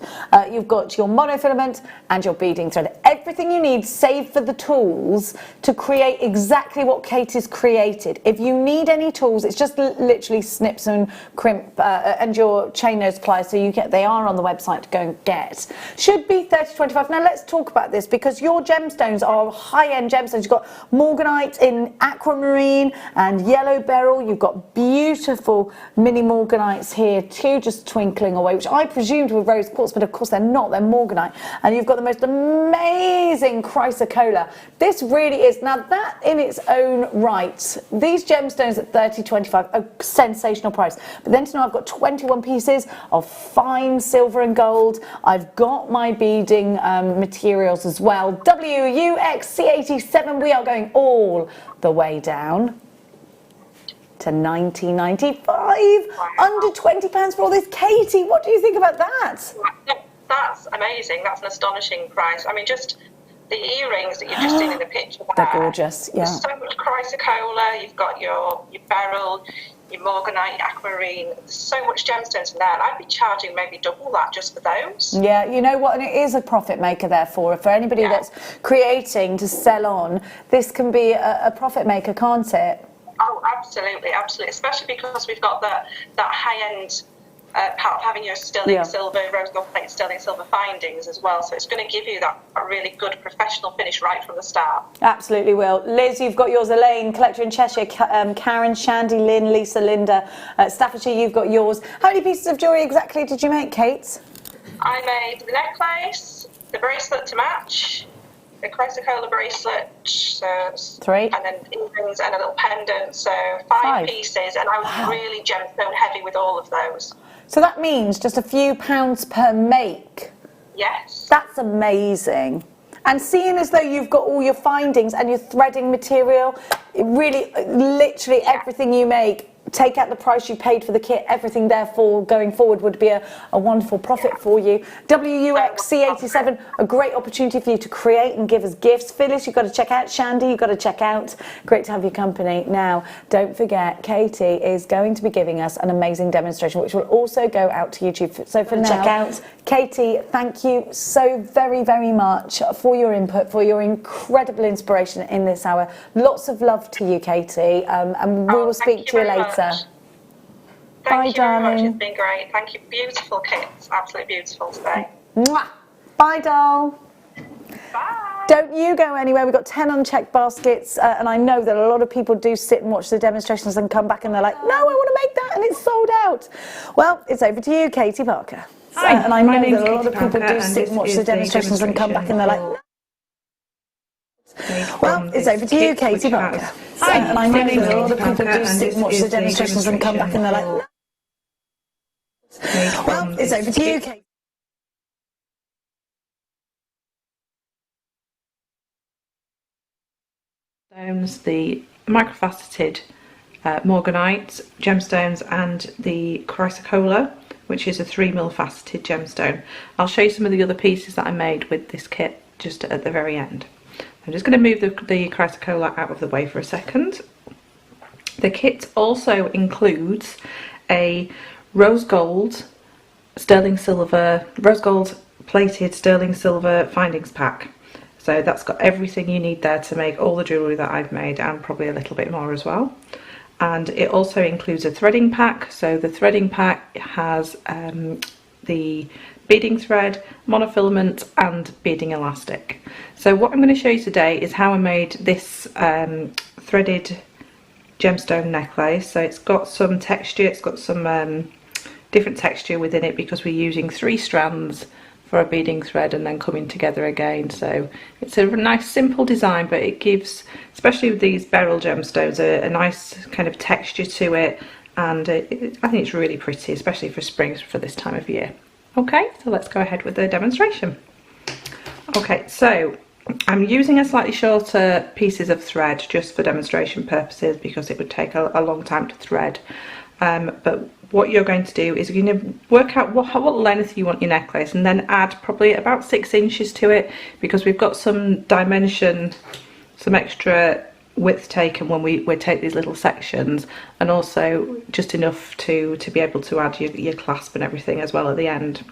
You've got your monofilament and your beading thread. Everything you need, save for the tools, to create exactly what Kate has created. If you need any tools, it's just literally snips and crimp and your chain nose pliers. So they are on the website to go and get. Should be 30-25. Now let's talk about this because your gemstones are high-end gemstones. You've got morganite in aquamarine and yellow beryl. You've got beautiful mini morganites here too, just twinkling away, which I presumed were rose quartz, but of course they're not, they're morganite. And you've got the most amazing chrysocolla. This really is, now that in its own right, these gemstones at 30-25, a sensational price. But then tonight I've got 21 pieces of fine silver and gold. I've got my beading materials as well. WUXC87, we are going all the way down to $19.95. Wow. Under £20 for all this. Katie, what do you think about that? That's amazing. That's an astonishing price. I mean, just the earrings that you've just seen in the picture. They're gorgeous, yeah. There's so much chrysocolla. You've got your beryl. your morganite, your aquamarine. There's so much gemstones in there, and I'd be charging maybe double that just for those. Yeah, you know what, and it is a profit maker therefore. For anybody that's creating to sell on, this can be a profit maker, can't it? Oh, absolutely, absolutely. Especially because we've got that high-end part of having your sterling silver, rose gold plate sterling silver findings as well. So it's going to give you that really good professional finish right from the start. Absolutely will. Liz, you've got yours. Elaine, collector in Cheshire. Karen, Shandy, Lynn, Lisa, Linda, Staffordshire, you've got yours. How many pieces of jewellery exactly did you make, Kate? I made the necklace, the bracelet to match, the chrysocolla bracelet, so 3, and then earrings and a little pendant, so 5 pieces, and I was really gemstone heavy with all of those. So that means just a few pounds per make. Yes. That's amazing. And seeing as though you've got all your findings and your threading material, it really, literally everything you make, take out the price you paid for the kit, everything therefore going forward would be a wonderful profit for you. WUXC87, a great opportunity for you to create and give us gifts. Phyllis, you've got to check out. Shandy, you've got to check out. Great to have your company. Now, don't forget, Katie is going to be giving us an amazing demonstration, which will also go out to YouTube. So for now, check out. Katie, thank you so very, very much for your input, for your incredible inspiration in this hour. Lots of love to you, Katie, and we will speak to you later. Thank you very much. It's been great. Thank you. Beautiful kits. Absolutely beautiful today. Mwah. Bye, doll. Bye. Don't you go anywhere. We've got 10 unchecked baskets, and I know that a lot of people do sit and watch the demonstrations and come back and they're like, no, I want to make that, and it's sold out. Well, it's over to you, Katie Parker. Hi, and I know my name's that a lot Katie of people Parker, do sit and watch the demonstrations and come back and they're like, no. Well, it's over to you, Katie Parker. Hi, and I know my name's that a lot of Katie people Parker, do sit and watch the demonstrations and come back and they're like, no. Well, it's over to you, Katie. The microfaceted morganite gemstones and the chrysocolla, which is a 3mm faceted gemstone. I'll show you some of the other pieces that I made with this kit just at the very end. I'm just going to move the chrysocolla out of the way for a second. The kit also includes a rose gold plated sterling silver findings pack. So that's got everything you need there to make all the jewellery that I've made, and probably a little bit more as well. And it also includes a threading pack. So the threading pack has the beading thread, monofilament and beading elastic. So what I'm going to show you today is how I made this threaded gemstone necklace. So it's got some texture, it's got some different texture within it because we're using 3 strands for a beading thread and then coming together again. So it's a nice simple design, but it gives, especially with these beryl gemstones, a nice kind of texture to it, and I think it's really pretty, especially for spring, for this time of year. Okay, so let's go ahead with the demonstration. Okay, so I'm using a slightly shorter pieces of thread just for demonstration purposes because it would take a long time to thread. But what you're going to do is you're going to work out what length you want your necklace, and then add probably about 6 inches to it, because we've got some dimension, some extra width taken when we take these little sections, and also just enough to be able to add your clasp and everything as well at the end.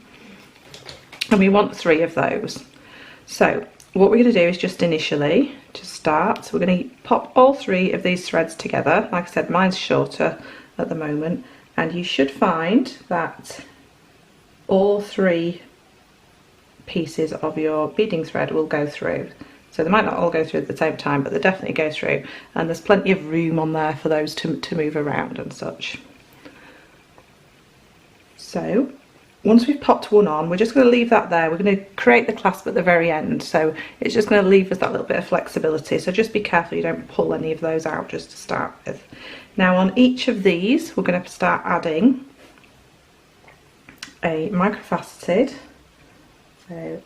And we want 3 of those. So what we're going to do is just initially, to start, so we're going to pop all 3 of these threads together. Like I said, mine's shorter at the moment, and you should find that all 3 pieces of your beading thread will go through. So they might not all go through at the same time, but they definitely go through, and there's plenty of room on there for those to move around and such. So once we've popped one on, we're just going to leave that there. We're going to create the clasp at the very end, so it's just going to leave us that little bit of flexibility. So just be careful you don't pull any of those out just to start with. Now on each of these, we're going to start adding a microfaceted. So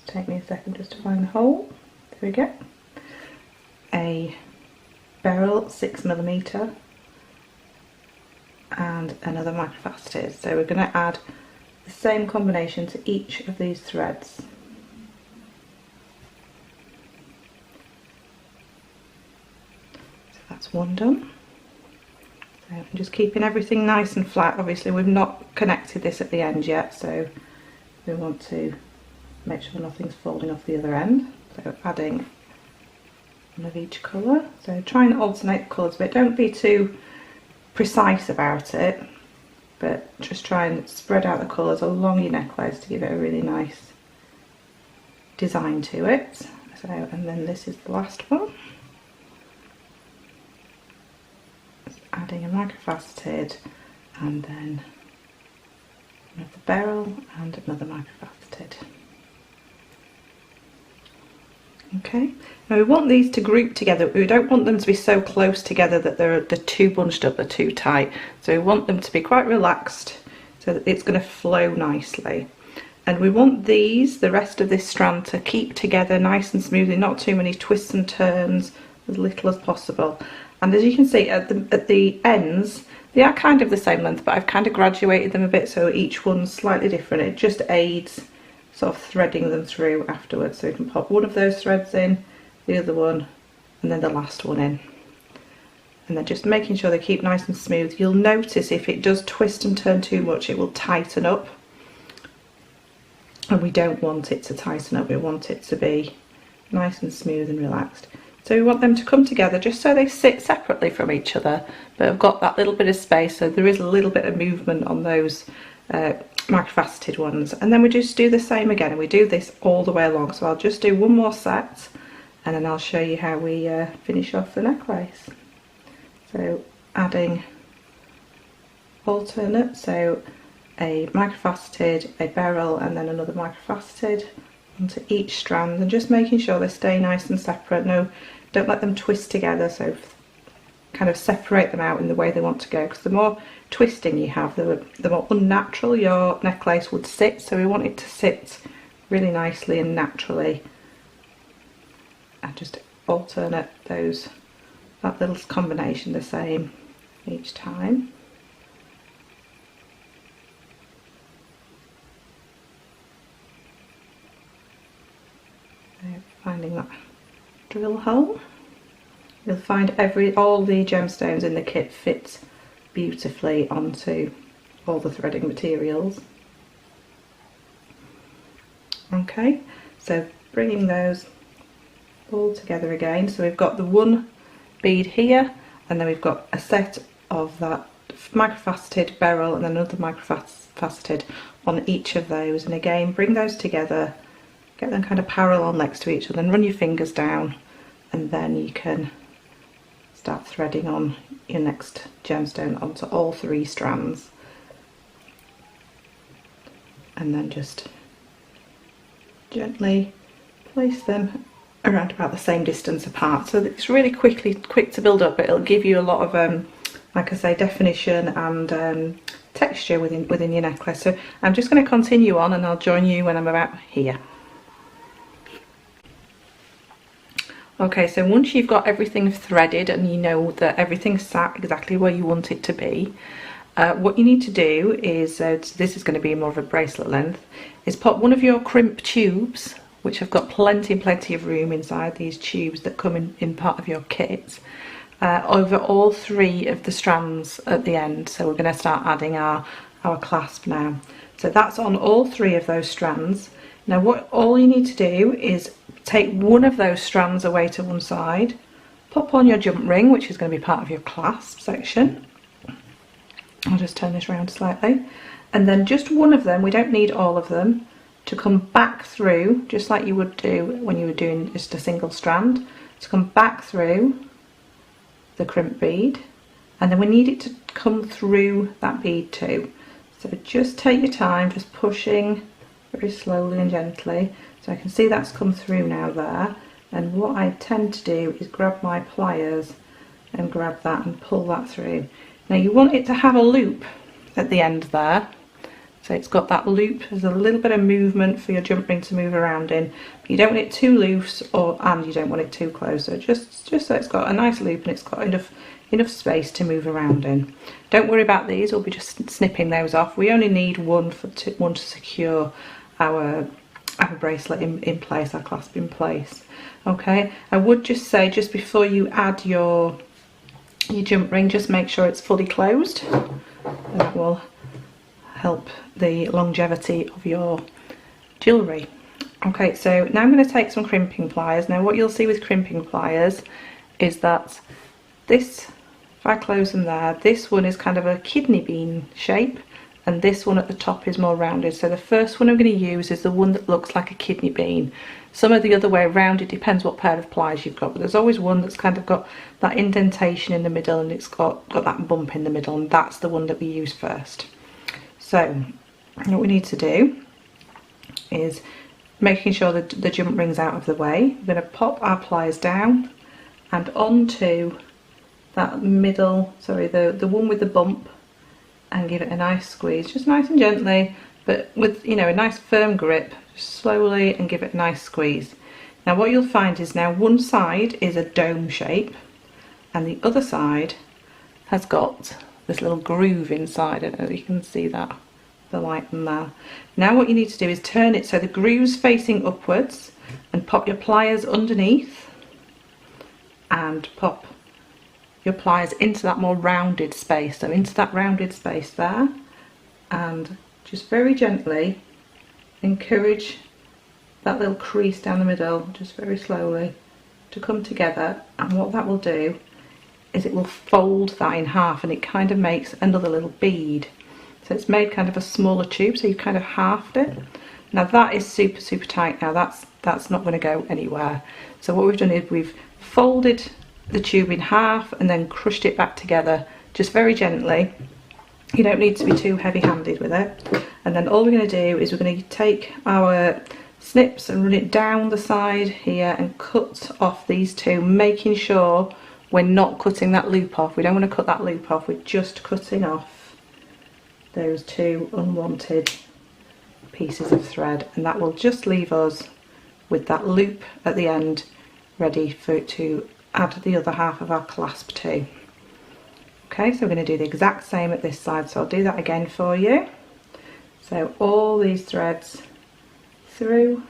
take me a second just to find the hole. There we go. A beryl 6mm and another microfaceted. So we're going to add the same combination to each of these threads. So that's one done. So I'm just keeping everything nice and flat. Obviously we've not connected this at the end yet, so we want to make sure nothing's falling off the other end. So adding one of each colour. So try and alternate the colours a bit. Don't be too precise about it, but just try and spread out the colours along your necklace to give it a really nice design to it. So, and then this is the last one. Just adding a microfaceted and then another beryl and another microfaceted. Okay, now we want these to group together. We don't want them to be so close together that they're too bunched up, they're too tight. So we want them to be quite relaxed so that it's going to flow nicely. And we want these, the rest of this strand, to keep together nice and smoothly, not too many twists and turns, as little as possible. And as you can see at the ends, they are kind of the same length, but I've kind of graduated them a bit so each one's slightly different. It just aids sort of threading them through afterwards. So you can pop one of those threads in, the other one, and then the last one in. And then just making sure they keep nice and smooth. You'll notice if it does twist and turn too much, it will tighten up. And we don't want it to tighten up, we want it to be nice and smooth and relaxed. So we want them to come together just so they sit separately from each other, but have got that little bit of space, so there is a little bit of movement on those microfaceted ones. And then we just do the same again, and we do this all the way along. So I'll just do one more set and then I'll show you how we finish off the necklace. So adding alternate, so a microfaceted, a beryl, and then another microfaceted onto each strand, and just making sure they stay nice and separate. No, don't let them twist together, so kind of separate them out in the way they want to go, because the more twisting you have, the more unnatural your necklace would sit. So we want it to sit really nicely and naturally, and just alternate those, that little combination the same each time. Finding that drill hole, you'll find all the gemstones in the kit fit beautifully onto all the threading materials. Okay, so bringing those all together again. So we've got the one bead here, and then we've got a set of that microfaceted beryl and then another microfaceted on each of those. And again, bring those together, get them kind of parallel next to each other, and run your fingers down, and then you can start threading on your next gemstone onto all three strands, and then just gently place them around about the same distance apart, so that it's really quick to build up. It'll give you a lot of like I say, definition and texture within your necklace. So I'm just going to continue on, and I'll join you when I'm about here. Okay, so once you've got everything threaded and you know that everything's sat exactly where you want it to be, what you need to do is, this is going to be more of a bracelet length, is pop one of your crimp tubes, which have got plenty of room inside these tubes that come in part of your kit, over all three of the strands at the end. So we're going to start adding our clasp now. So that's on all three of those strands. Now all you need to do is take one of those strands away to one side, pop on your jump ring, which is going to be part of your clasp section. I'll just turn this around slightly, and then just one of them, we don't need all of them, to come back through, just like you would do when you were doing just a single strand, to come back through the crimp bead, and then we need it to come through that bead too. So just take your time, just pushing very slowly and gently. So I can see that's come through now there, and what I tend to do is grab my pliers and grab that and pull that through. Now you want it to have a loop at the end there, so it's got that loop. There's a little bit of movement for your jump ring to move around in, but you don't want it too loose and you don't want it too close. So just so it's got a nice loop and it's got enough space to move around in. Don't worry about these, we'll be just snipping those off. We only need one to secure our bracelet in place, our clasp in place. Okay, I would just say, just before you add your your jump ring, just make sure it's fully closed, and that will help the longevity of your jewellery. Okay, so now I'm going to take some crimping pliers. Now what you'll see with crimping pliers is that this, if I close them there, this one is kind of a kidney bean shape, and this one at the top is more rounded. So the first one I'm going to use is the one that looks like a kidney bean. Some are the other way around, it depends what pair of pliers you've got, but there's always one that's kind of got that indentation in the middle and it's got that bump in the middle, and that's the one that we use first. So what we need to do is making sure that the jump ring's out of the way. We're going to pop our pliers down and onto that middle, sorry, the one with the bump, and give it a nice squeeze, just nice and gently, but with, you know, a nice firm grip, just slowly, and give it a nice squeeze. Now what you'll find is now one side is a dome shape and the other side has got this little groove inside. I don't know if you can see that, the light in there. Now what you need to do is turn it so the groove's facing upwards, and pop your pliers underneath and pop your pliers into that more rounded space, so into that rounded space there, and just very gently encourage that little crease down the middle, just very slowly, to come together. And what that will do is it will fold that in half, and it kind of makes another little bead. So it's made kind of a smaller tube, so you've kind of halved it. Now that is super, super tight. Now that's not going to go anywhere. So what we've done is we've folded the tube in half and then crushed it back together, just very gently. You don't need to be too heavy-handed with it. And then all we're going to do is we're going to take our snips and run it down the side here and cut off these two, making sure we're not cutting that loop off. We don't want to cut that loop off, we're just cutting off those two unwanted pieces of thread, and that will just leave us with that loop at the end ready for it to add the other half of our clasp to. Okay, so we're going to do the exact same at this side, so I'll do that again for you. So all these threads through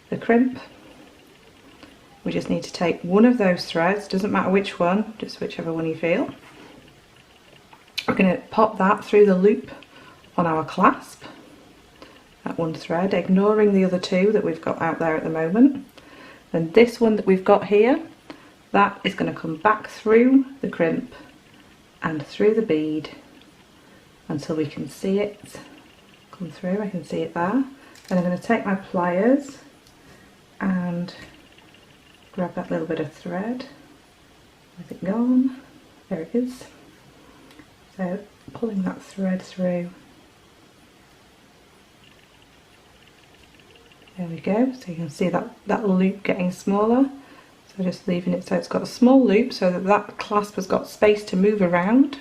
the crimp. We just need to take one of those threads, doesn't matter which one, just whichever one you feel. We're going to pop that through the loop on our clasp, that one thread, ignoring the other two that we've got out there at the moment. And this one that we've got here, that is going to come back through the crimp and through the bead until we can see it come through. I can see it there. Then I'm going to take my pliers and grab that little bit of thread. Where's it gone? There it is. So pulling that thread through. There we go. So you can see that loop getting smaller. So just leaving it so it's got a small loop so that that clasp has got space to move around.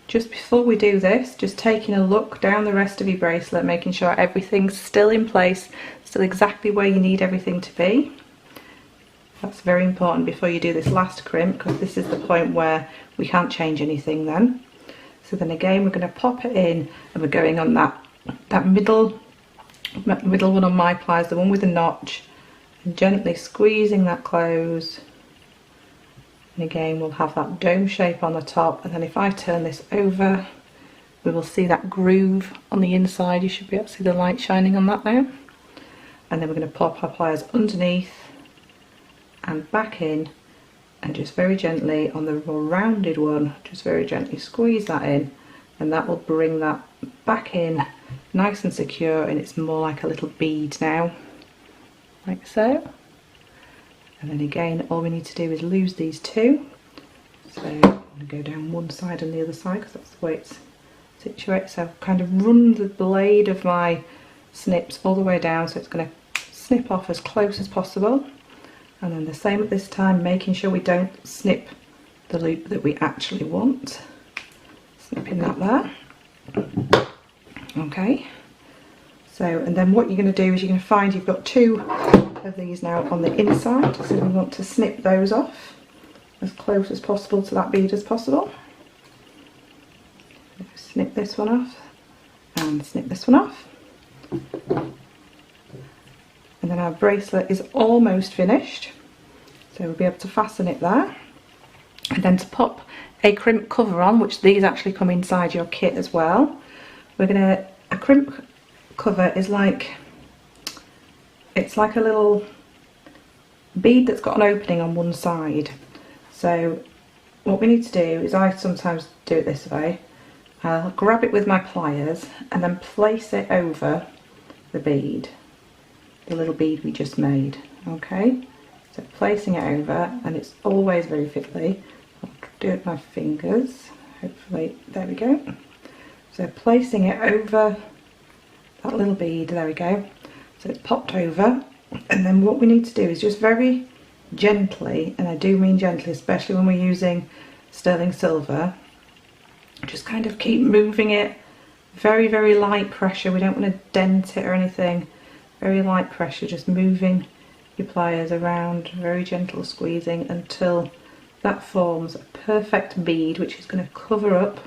Just before we do this, just taking a look down the rest of your bracelet, making sure everything's still in place, still exactly where you need everything to be. That's very important before you do this last crimp, because this is the point where we can't change anything then. So then again we're going to pop it in, and we're going on that middle one on my pliers, the one with the notch, and gently squeezing that close. And again we'll have that dome shape on the top, and then if I turn this over we will see that groove on the inside. You should be able to see the light shining on that now. And then we're going to pop our pliers underneath and back in, and just very gently on the more rounded one, just very gently squeeze that in, and that will bring that back in nice and secure, and it's more like a little bead now, like so. And then again all we need to do is lose these two. So I'm going to go down one side and the other side because that's the way it's situated. So I've kind of run the blade of my snips all the way down, so it's going to snip off as close as possible. And then the same at this time, making sure we don't snip the loop that we actually want. Snipping that there. Okay. So, and then what you're going to do is you're going to find you've got two of these now on the inside, so we want to snip those off as close as possible to that bead as possible. Snip this one off and snip this one off. And then our bracelet is almost finished, so we'll be able to fasten it there. And then to pop a crimp cover on, which these actually come inside your kit as well, a crimp cover is like, it's like a little bead that's got an opening on one side. So what we need to do is, I sometimes do it this way, I'll grab it with my pliers and then place it over the bead, the little bead we just made, okay? So placing it over, and it's always very fiddly. I'll do it with my fingers, hopefully, there we go. So placing it over that little bead, there we go. So it's popped over, and then what we need to do is just very gently, and I do mean gently, especially when we're using sterling silver, just kind of keep moving it, very, very light pressure. We don't want to dent it or anything. Very light pressure, just moving your pliers around, very gentle squeezing until that forms a perfect bead, which is going to cover up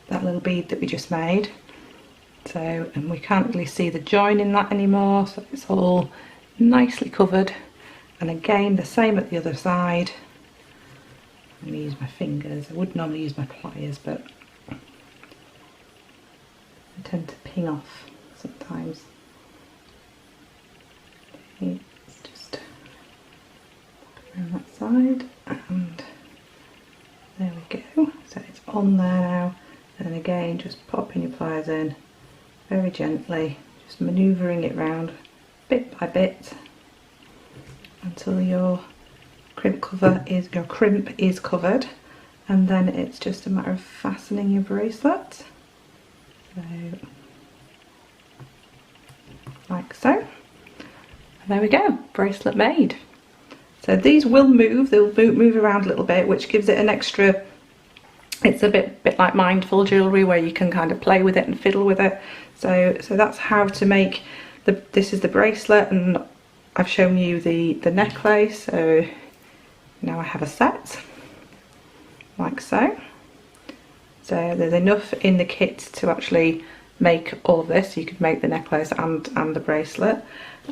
that little bead that we just made. So, and we can't really see the join in that anymore, so it's all nicely covered. And again, the same at the other side. I'm going to use my fingers. I would normally use my pliers, but I tend to ping off sometimes. Okay, let's just pop it around that side, and there we go. So it's on there now, and then again, just popping your pliers in very gently, just manoeuvring it round bit by bit until your crimp is covered, and then it's just a matter of fastening your bracelet. So, like so. And there we go, bracelet made. So these will move, they'll move around a little bit, which gives it an extra, it's a bit like mindful jewellery where you can kind of play with it and fiddle with it. So that's how to make this is the bracelet, and I've shown you the necklace. So now I have a set, like so. So there's enough in the kit to actually make all of this. You could make the necklace and the bracelet.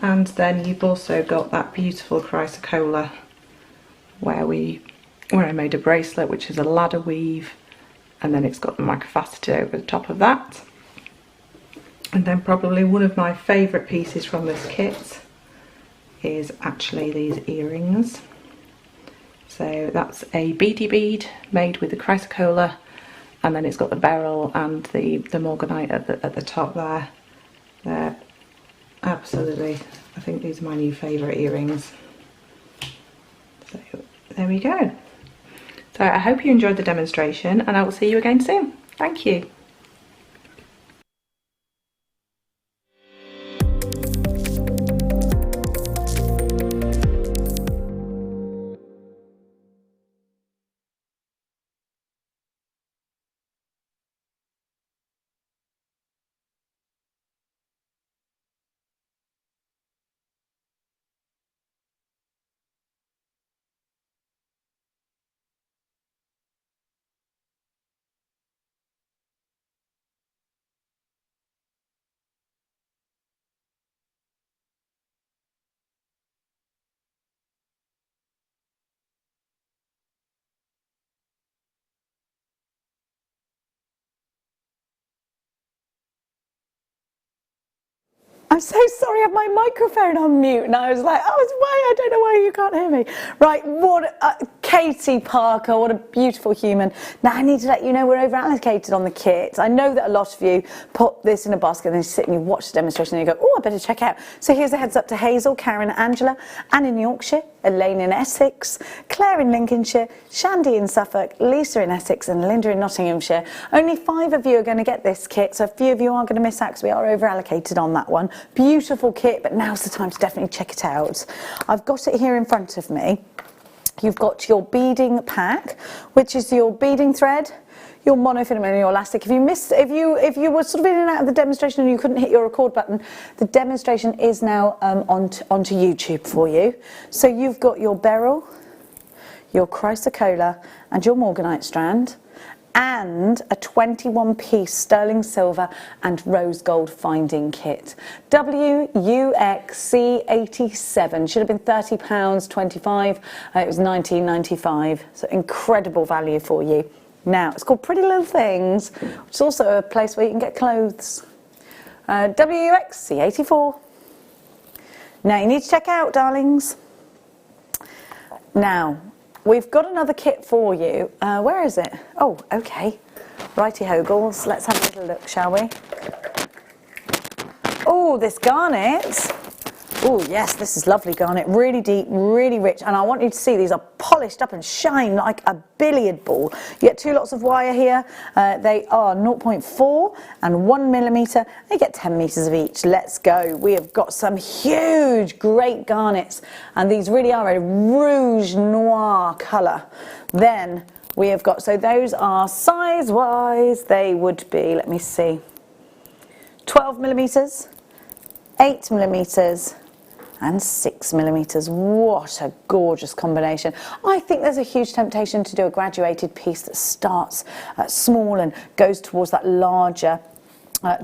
And then you've also got that beautiful chrysocolla where I made a bracelet, which is a ladder weave, and then it's got the microfaceted over the top of that. And then probably one of my favourite pieces from this kit is actually these earrings. So that's a beady bead made with the chrysocolla, and then it's got the beryl and the morganite at the top there. They're absolutely, I think these are my new favourite earrings. So there we go. So I hope you enjoyed the demonstration, and I will see you again soon. Thank you. I'm so sorry, I had my microphone on mute, and I was like, oh, it's why, I don't know why you can't hear me. Right, Katie Parker, what a beautiful human. Now I need to let you know we're over allocated on the kit. I know that a lot of you put this in a basket and then you sit and you watch the demonstration and you go, oh, I better check out. So here's a heads up to Hazel, Karen, Angela, Anne in Yorkshire, Elaine in Essex, Claire in Lincolnshire, Shandy in Suffolk, Lisa in Essex, and Linda in Nottinghamshire. Only 5 of you are going to get this kit, so a few of you are going to miss out because we are over allocated on that one. Beautiful kit, but now's the time to definitely check it out. I've got it here in front of me. You've got your beading pack, which is your beading thread, your monofilament and your elastic. If you were sort of in and out of the demonstration and you couldn't hit your record button, the demonstration is now onto YouTube for you. So you've got your beryl, your chrysocolla and your morganite strand, and a 21-piece sterling silver and rose gold finding kit. WUXC87 should have been £30.25. It was £19.95. So incredible value for you. Now it's called Pretty Little Things, which is also a place where you can get clothes. WXC84. Now you need to check out, darlings. Now, we've got another kit for you. Where is it? Oh, okay. Righty Hogles. Let's have a little look, shall we? Oh, this garnet. Oh, yes, this is lovely garnet. Really deep, really rich. And I want you to see these are polished up and shine like a billiard ball. You get 2 lots of wire here. They are 0.4 and 1 millimetre. You get 10 metres of each. Let's go. We have got some huge, great garnets. And these really are a rouge noir colour. Then we have got, so those are size-wise, they would be, let me see, 12 millimetres, 8 millimetres, and 6 millimetres. What a gorgeous combination. I think there's a huge temptation to do a graduated piece that starts small and goes towards that larger.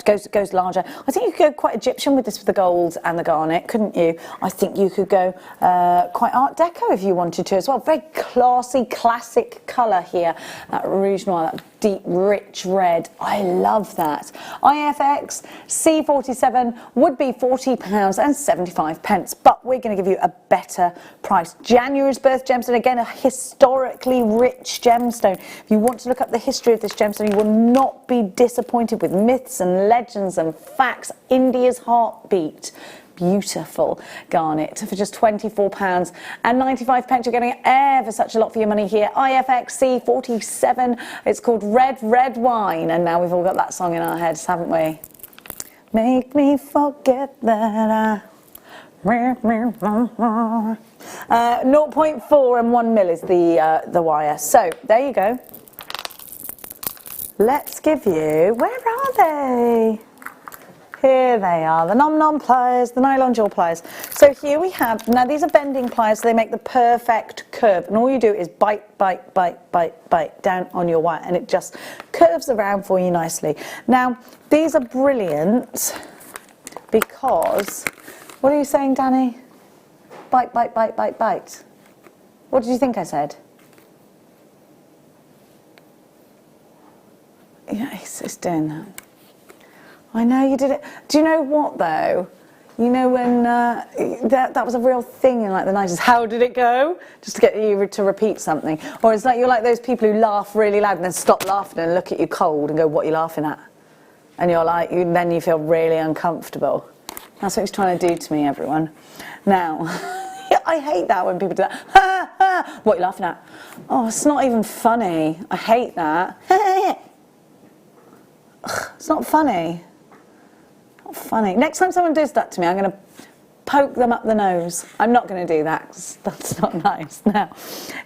Goes larger. I think you could go quite Egyptian with this, with the gold and the garnet, couldn't you? I think you could go quite Art Deco if you wanted to as well. Very classy, classic colour here. That rouge noir, that deep, rich red. I love that. IFX C47 would be £40.75, but we're going to give you a better price. January's birth gemstone, again, a historically rich gemstone. If you want to look up the history of this gemstone, you will not be disappointed with myths and legends and facts. India's heartbeat. Beautiful garnet for just £24.95. You're getting ever such a lot for your money here. IFXC 47. It's called Red Red Wine, and now we've all got that song in our heads, haven't we? Make me forget that I 0.4 and 1 mil is the wire. So there you go. Let's give you, where are they? Here they are, the nom-nom pliers, the nylon jewel pliers. So here we have, now these are bending pliers, so they make the perfect curve. And all you do is bite, bite, bite, bite, bite down on your wire, and it just curves around for you nicely. Now, these are brilliant because, what are you saying, Danny? Bite, bite, bite, bite, bite. What did you think I said? Yeah, it's doing that. I know you did it. Do you know what though? You know when that was a real thing in like the 90s. How did it go? Just to get you to repeat something. Or it's like you're like those people who laugh really loud and then stop laughing and look at you cold and go, "What are you laughing at?" And you're like, then you feel really uncomfortable. That's what he's trying to do to me, everyone. Now, I hate that when people do that. Ha, ha. What are you laughing at? Oh, it's not even funny. I hate that. It's not funny. Not funny. Next time someone does that to me, I'm going to poke them up the nose. I'm not going to do that because that's not nice. Now,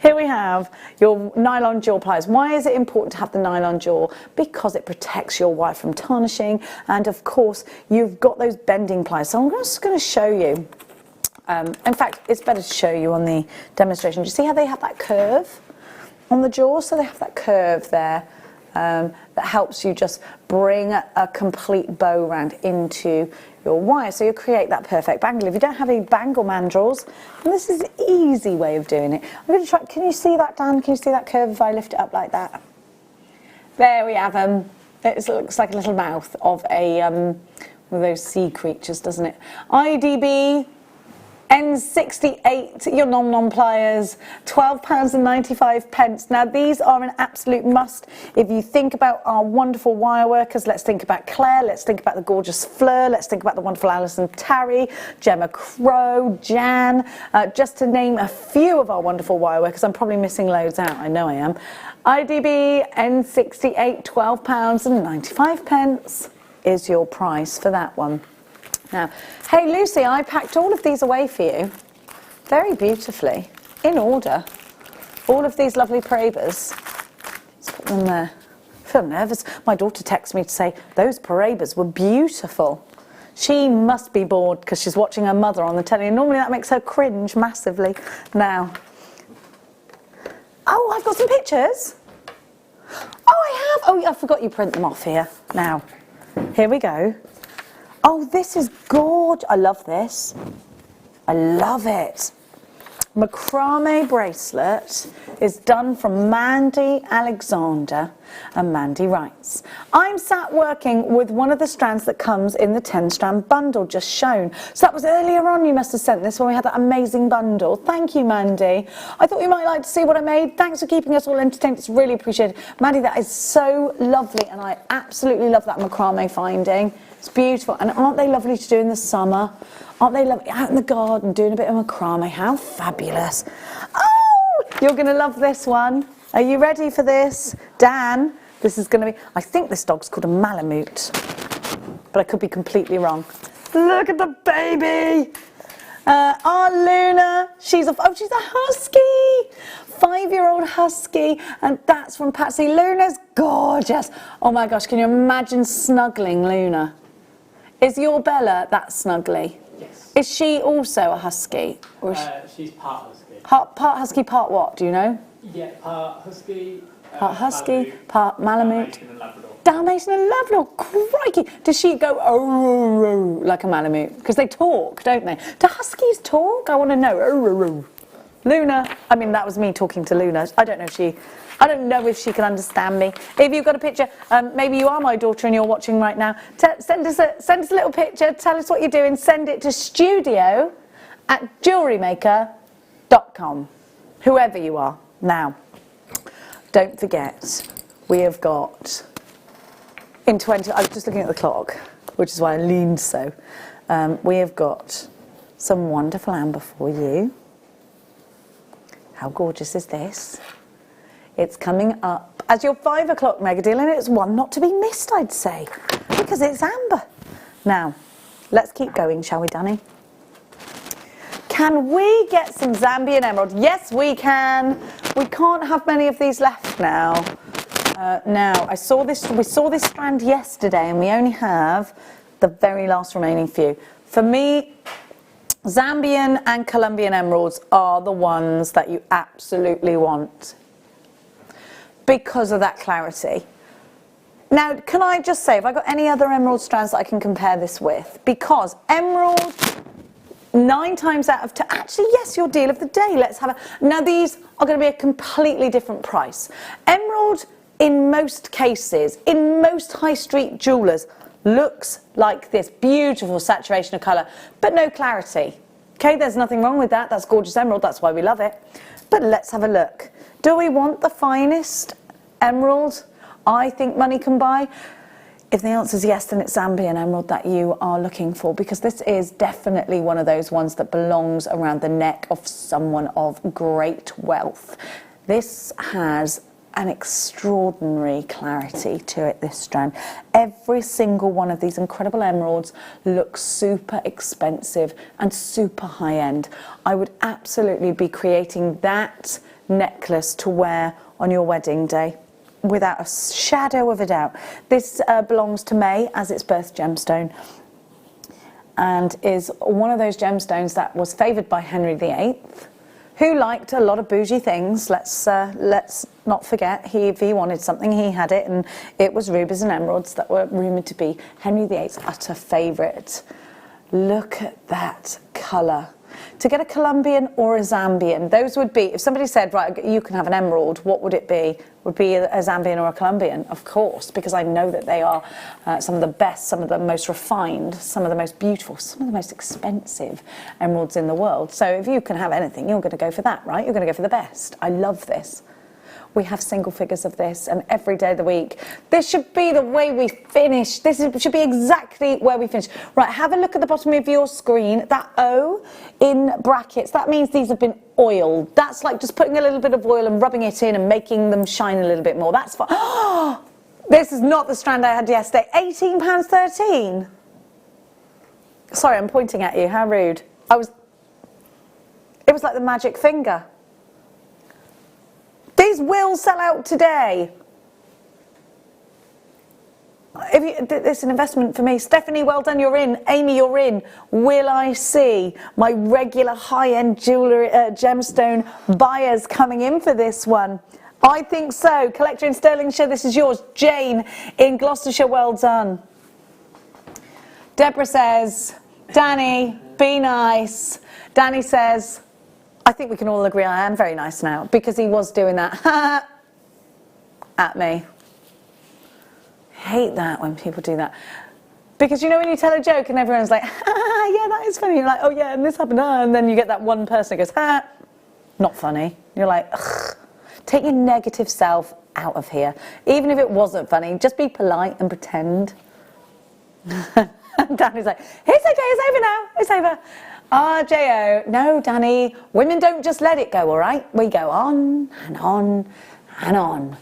here we have your nylon jewel pliers. Why is it important to have the nylon jewel? Because it protects your wire from tarnishing, and of course you've got those bending pliers. So I'm just going to show you. In fact, it's better to show you on the demonstration. Do you see how they have that curve on the jaw? So they have that curve there. That helps you just bring a complete bow round into your wire, so you create that perfect bangle. If you don't have any bangle mandrels, and this is an easy way of doing it. I'm going to try. Can you see that, Dan? Can you see that curve if I lift it up like that? There we have them. It looks like a little mouth of a one of those sea creatures, doesn't it? IDB N68, your nom-nom pliers, £12.95. Now these are an absolute must. If you think about our wonderful wire workers, let's think about Claire, let's think about the gorgeous Fleur, let's think about the wonderful Alison Tarry, Gemma Crow, Jan, just to name a few of our wonderful wire workers. I'm probably missing loads out, I know I am. IDB N68, £12.95 is your price for that one. Now, hey Lucy, I packed all of these away for you, very beautifully, in order. All of these lovely Paraibas. Let's put them there. I feel nervous. My daughter texted me to say those Paraibas were beautiful. She must be bored because she's watching her mother on the telly, and normally that makes her cringe massively. Now, oh, I've got some pictures. Oh, I have. Oh, I forgot you print them off here. Now, here we go. Oh, this is gorgeous. I love this. I love it. Macrame bracelet is done from Mandy Alexander, and Mandy writes, I'm sat working with one of the strands that comes in the 10-strand bundle just shown. So that was earlier on you must have sent this when we had that amazing bundle. Thank you, Mandy. I thought you might like to see what I made. Thanks for keeping us all entertained. It's really appreciated. Mandy, that is so lovely, and I absolutely love that macrame finding. It's beautiful. And aren't they lovely to do in the summer? Aren't they lovely? Out in the garden doing a bit of macrame. How fabulous. Oh, you're going to love this one. Are you ready for this? Dan, this is going to be, I think this dog's called a Malamute, but I could be completely wrong. Look at the baby. Our Luna, she's a husky. 5-year-old husky, and that's from Patsy. Luna's gorgeous. Oh my gosh, can you imagine snuggling Luna? Is your Bella that snuggly? Yes. Is she also a husky? Or is she's part husky. part husky, part what, do you know? Yeah, part husky. Part husky, part Malamute. Dalmatian and Labrador. Dalmatian and Labrador, crikey. Does she go oh, like a Malamute? Because they talk, don't they? Do huskies talk? I want to know. Oh. Luna, I mean, that was me talking to Luna. I don't know if she can understand me. If you've got a picture, maybe you are my daughter and you're watching right now, send us a little picture, tell us what you're doing, send it to studio@JewelleryMaker.com, whoever you are. Now, don't forget, we have got, I was just looking at the clock, which is why I leaned so. We have got some wonderful amber for you. How gorgeous is this? It's coming up as your 5 o'clock mega deal, and it's one not to be missed, I'd say, because it's amber. Now, let's keep going, shall we, Danny? Can we get some Zambian emerald? Yes, we can. We can't have many of these left now. We saw this strand yesterday, and we only have the very last remaining few. For me, Zambian and Colombian emeralds are the ones that you absolutely want because of that clarity. Now, can I just say, have I got any other emerald strands that I can compare this with? Because emerald, 9 times out of 10, actually, yes, your deal of the day. Let's have a, now these are going to be a completely different price. Emerald, in most cases, in most high street jewellers, looks like this beautiful saturation of colour, but no clarity. Okay, there's nothing wrong with that. That's gorgeous emerald. That's why we love it. But let's have a look. Do we want the finest emerald I think money can buy? If the answer is yes, then it's Zambian emerald that you are looking for, because this is definitely one of those ones that belongs around the neck of someone of great wealth. This has an extraordinary clarity to it, this strand. Every single one of these incredible emeralds looks super expensive and super high-end. I would absolutely be creating that necklace to wear on your wedding day, without a shadow of a doubt. This belongs to May as its birth gemstone, and is one of those gemstones that was favoured by Henry VIII, who liked a lot of bougie things. Let's not forget, if he wanted something, he had it, and it was rubies and emeralds that were rumoured to be Henry VIII's utter favourite. Look at that colour. To get a Colombian or a Zambian, those would be, if somebody said, right, you can have an emerald, what would it be? Would be a Zambian or a Colombian? Of course, because I know that they are some of the best, some of the most refined, some of the most beautiful, some of the most expensive emeralds in the world. So if you can have anything, you're going to go for that, right? You're going to go for the best. I love this. We have single figures of this, and every day of the week. This should be the way we finish. Should be exactly where we finish. Right, have a look at the bottom of your screen. That O in brackets, that means these have been oiled. That's like just putting a little bit of oil and rubbing it in and making them shine a little bit more. That's fine. Oh, this is not the strand I had yesterday. £18.13. Sorry, I'm pointing at you. How rude. It was like the magic finger. These will sell out today. It's an investment for me. Stephanie, well done, you're in. Amy, you're in. Will I see my regular high-end jewellery gemstone buyers coming in for this one? I think so. Collector in Stirlingshire, this is yours. Jane in Gloucestershire, well done. Deborah says, Danny, be nice. Danny says, I think we can all agree I am very nice now, because he was doing that at me. Hate that when people do that. Because you know when you tell a joke and everyone's like, yeah, that is funny. You're like, oh yeah, and this happened, and then you get that one person who goes, not funny. You're like, ugh. Take your negative self out of here. Even if it wasn't funny, just be polite and pretend. Danny's like, it's okay, it's over now, it's over. RJO, no, Danny, women don't just let it go, all right? We go on and on and on.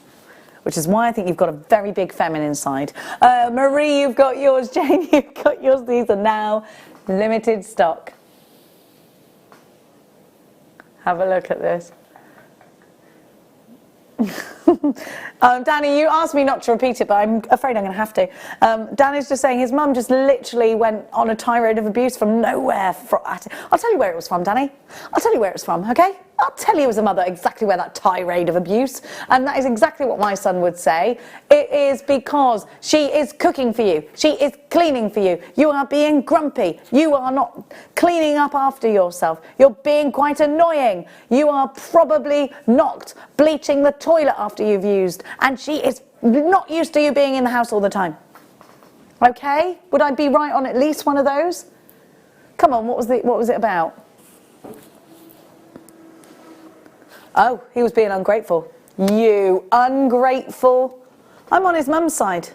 Which is why I think you've got a very big feminine side. Marie, you've got yours. Jane, you've got yours. These are now limited stock. Have a look at this. Danny, you asked me not to repeat it, but I'm afraid I'm going to have to. Danny's just saying his mum just literally went on a tirade of abuse from nowhere. I'll tell you where it was from, Danny. I'll tell you where it's from, okay? I'll tell you as a mother exactly where that tirade of abuse, and that is exactly what my son would say. It is because she is cooking for you. She is cleaning for you. You are being grumpy. You are not cleaning up after yourself. You're being quite annoying. You are probably not bleaching the toilet after you've used, and she is not used to you being in the house all the time. Okay? Would I be right on at least one of those? Come on, what was it about? Oh, he was being ungrateful. You ungrateful. I'm on his mum's side.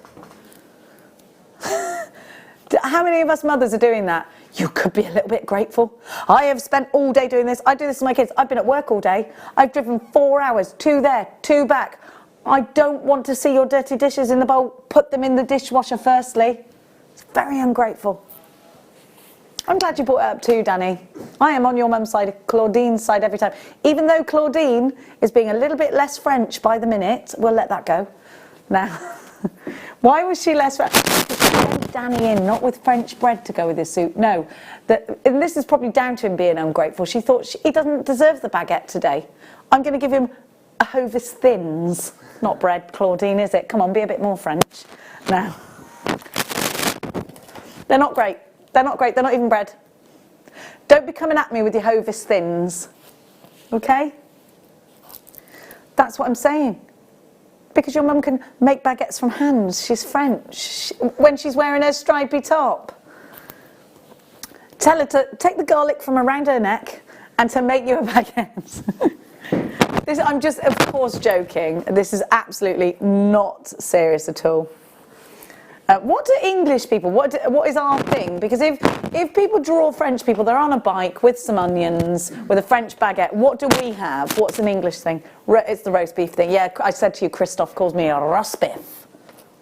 How many of us mothers are doing that? You could be a little bit grateful. I have spent all day doing this. I do this with my kids. I've been at work all day. I've driven 4 hours, 2 there, 2 back. I don't want to see your dirty dishes in the bowl. Put them in the dishwasher firstly. It's very ungrateful. I'm glad you brought it up too, Danny. I am on your mum's side, Claudine's side every time. Even though Claudine is being a little bit less French by the minute, we'll let that go. Now, why was she less French? She sent Danny in, not with French bread to go with his soup. No, and this is probably down to him being ungrateful. She thought he doesn't deserve the baguette today. I'm going to give him a Hovis Thins. Not bread, Claudine, is it? Come on, be a bit more French. Now, they're not great. They're not great, they're not even bread. Don't be coming at me with your Hovis Thins, okay? That's what I'm saying. Because your mum can make baguettes from hand. She's French. When she's wearing her stripy top. Tell her to take the garlic from around her neck and to make you a baguette. I'm just, of course, joking. This is absolutely not serious at all. What do English people, what is our thing? Because if people draw French people, they're on a bike with some onions, with a French baguette, what do we have? What's an English thing? It's the roast beef thing. Yeah, I said to you, Christoph calls me a roast beef.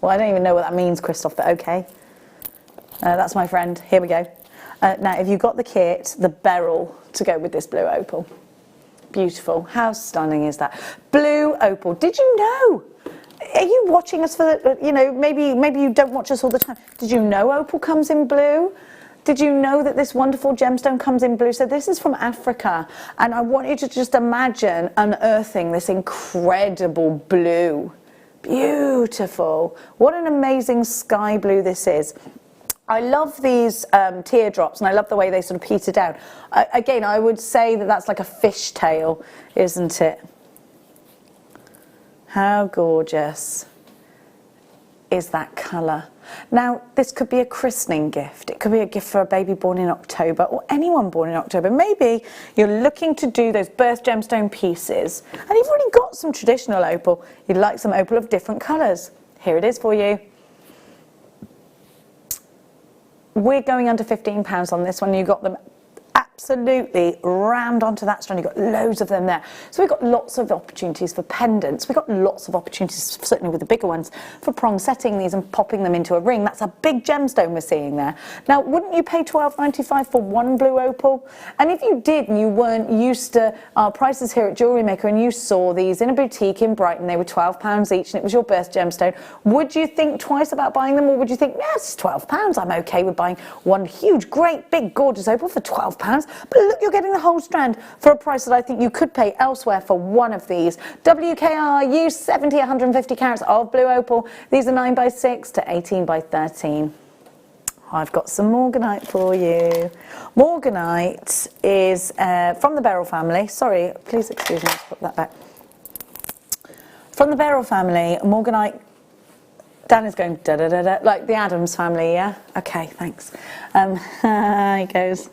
Well, I don't even know what that means, Christoph, but okay. That's my friend. Here we go. Now, if you've got the kit, the beryl to go with this blue opal. Beautiful. How stunning is that? Blue opal. Did you know? Are you watching us for the, maybe you don't watch us all the time. Did you know opal comes in blue? Did you know that this wonderful gemstone comes in blue? So this is from Africa, and I want you to just imagine unearthing this incredible blue. Beautiful. What an amazing sky blue this is. I love these teardrops, and I love the way they sort of peter down. Again, I would say that that's like a fishtail, isn't it? How gorgeous is that colour? Now, this could be a christening gift. It could be a gift for a baby born in October, or anyone born in October. Maybe you're looking to do those birth gemstone pieces, and you've already got some traditional opal. You'd like some opal of different colours. Here it is for you. We're going under £15 on this one. You got them absolutely rammed onto that strand. You've got loads of them there. So we've got lots of opportunities for pendants. We've got lots of opportunities, certainly with the bigger ones, for prong setting these and popping them into a ring. That's a big gemstone we're seeing there. Now, wouldn't you pay £12.95 for one blue opal? And if you did and you weren't used to our prices here at Jewellery Maker and you saw these in a boutique in Brighton, they were £12 each and it was your birth gemstone, would you think twice about buying them, or would you think, yes, it's £12, I'm okay with buying one huge, great, big, gorgeous opal for £12? But look, you're getting the whole strand for a price that I think you could pay elsewhere for one of these. WKR U70 150 carats of blue opal. These are 9 by 6 to 18 by 13. I've got some morganite for you. Morganite is from the beryl family. Sorry, please excuse me, let's put that back. From the beryl family, morganite. Dan is going da da da da, like the Addams family, yeah? Okay, thanks. He goes.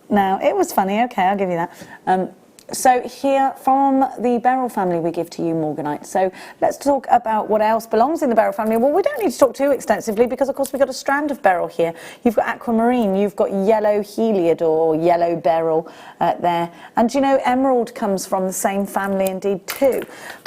Now, it was funny, okay, I'll give you that. So here, from the beryl family, we give to you morganite. So let's talk about what else belongs in the beryl family. Well, we don't need to talk too extensively because, of course, we've got a strand of beryl here. You've got aquamarine, you've got yellow heliodor, yellow beryl there. And, you know, emerald comes from the same family indeed too.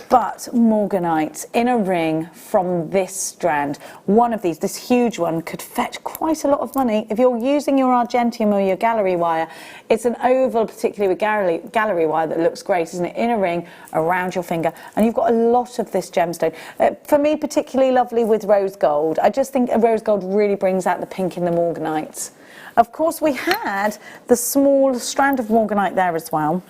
But morganite in a ring from this strand, one of these, this huge one, could fetch quite a lot of money. If you're using your argentium or your gallery wire, it's an oval, particularly with gallery wire, that looks great, isn't it? In a ring around your finger, and you've got a lot of this gemstone. For me, particularly lovely with rose gold. I just think rose gold really brings out the pink in the morganite. Of course, we had the small strand of morganite there as well.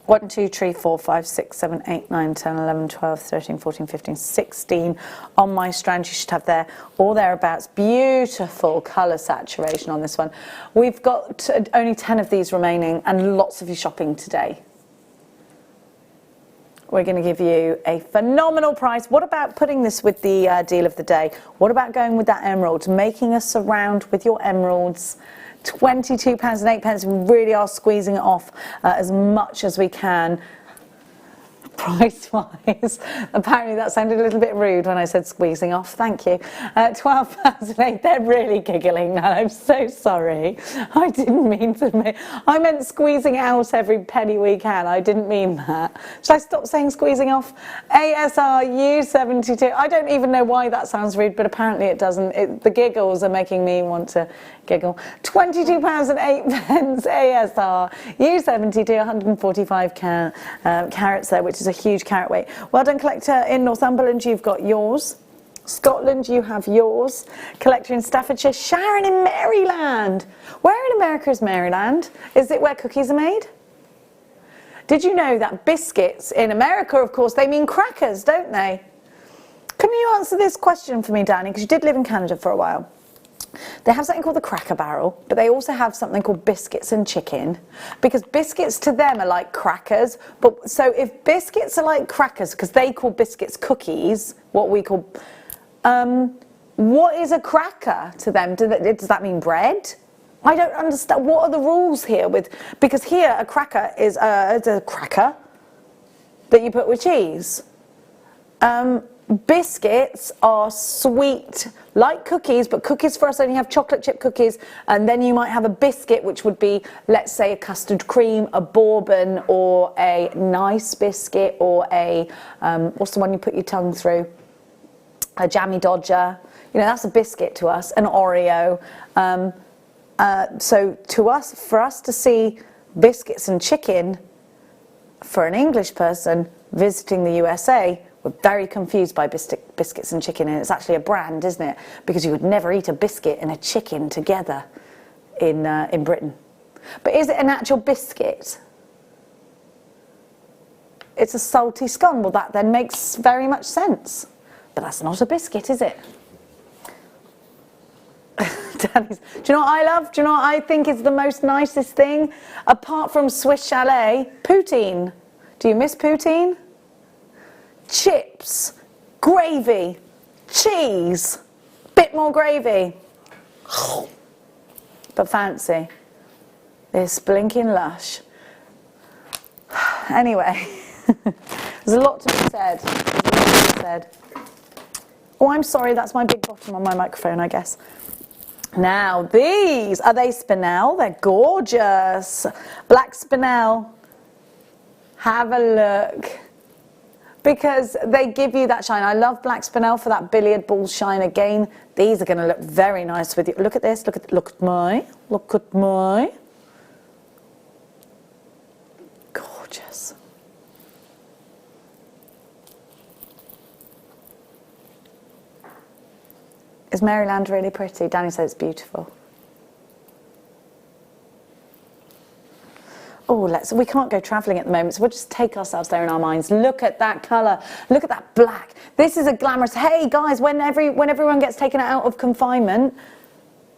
1, 2, 3, 4, 5, 6, 7, 8, 9, 10, 11, 12, 13, 14, 15, 16 on my strand you should have there, or thereabouts. Beautiful colour saturation on this one. We've got only 10 of these remaining and lots of you shopping today. We're going to give you a phenomenal price. What about putting this with the deal of the day? What about going with that emerald, making a surround with your emeralds? £22.08. We really are squeezing it off as much as we can. Price-wise, apparently that sounded a little bit rude when I said squeezing off. Thank you. £12.08. They're really giggling now. I'm so sorry. I didn't mean to. I meant squeezing out every penny we can. I didn't mean that. Should I stop saying squeezing off? ASR U72. I don't even know why that sounds rude, but apparently it doesn't. The giggles are making me want to giggle. £22.08 ASR U72, 145 carats there, which is a huge carat weight. Well done, collector in Northumberland, you've got yours. Scotland, you have yours. Collector in Staffordshire. Sharon in Maryland. Where in America is Maryland? Is it where cookies are made? Did you know that biscuits in America, of course, they mean crackers, don't they? Can you answer this question for me, Danny? Because you did live in Canada for a while. They have something called the Cracker Barrel, but they also have something called biscuits and chicken, because biscuits to them are like crackers. But so if biscuits are like crackers, because they call biscuits cookies, what we call, what is a cracker to them? Does that mean bread? I don't understand. What are the rules here with, because here a cracker is a cracker that you put with cheese. Biscuits are sweet, like cookies, but cookies for us only have chocolate chip cookies, and then you might have a biscuit, which would be, let's say, a custard cream, a bourbon, or a nice biscuit, or a, what's the one you put your tongue through? A jammy dodger. You know, that's a biscuit to us, an Oreo. So to us, for us to see biscuits and chicken, for an English person visiting the USA, we're very confused by biscuits and chicken, and it's actually a brand, isn't it? Because you would never eat a biscuit and a chicken together in Britain. But is it an actual biscuit? It's a salty scone. Well, that then makes very much sense. But that's not a biscuit, is it? Danny's, do you know what I love? Do you know what I think is the most nicest thing? Apart from Swiss chalet, poutine. Do you miss poutine? Chips, gravy, cheese, bit more gravy, but fancy. This blinking lush. Anyway, there's a lot to be said. Oh, I'm sorry, that's my big bottom on my microphone, I guess. Now, these, are they spinel? They're gorgeous. Black spinel. Have a look. Because they give you that shine. I love black spinel for that billiard ball shine again. These are going to look very nice with you. Look at this. Look at my. Gorgeous. Is Maryland really pretty? Danny says it's beautiful. we can't go travelling at the moment, so we'll just take ourselves there in our minds. Look at that colour, look at that black. This is a glamorous, hey guys, when everyone gets taken out of confinement,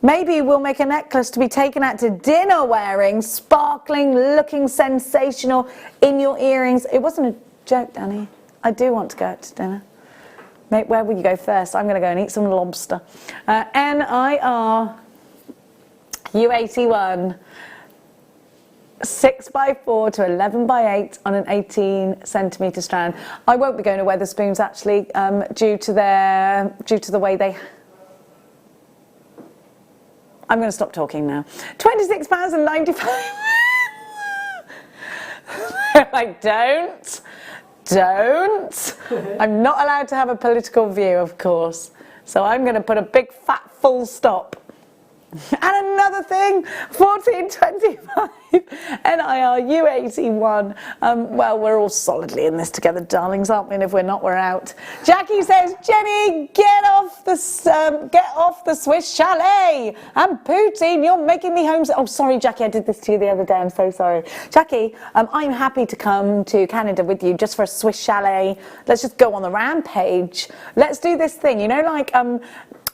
maybe we'll make a necklace to be taken out to dinner wearing, sparkling, looking sensational in your earrings. It wasn't a joke, Danny. I do want to go out to dinner. Mate, where will you go first? I'm going to go and eat some lobster. NIR U81. 6x4 to 11x8 on an 18cm strand. I won't be going to Wetherspoons actually, due to the way they. I'm going to stop talking now. £26.95. Like, don't. I'm not allowed to have a political view, of course. So I'm going to put a big fat full stop. And another thing, 14.25 NIR U81. Well, we're all solidly in this together, darlings, aren't we? And if we're not, we're out. Jackie says, Jenny, get off the Swiss chalet. And Poutine, you're making me homesick. Oh, sorry, Jackie, I did this to you the other day. I'm so sorry. Jackie, I'm happy to come to Canada with you just for a Swiss chalet. Let's just go on the rampage. Let's do this thing, you know, like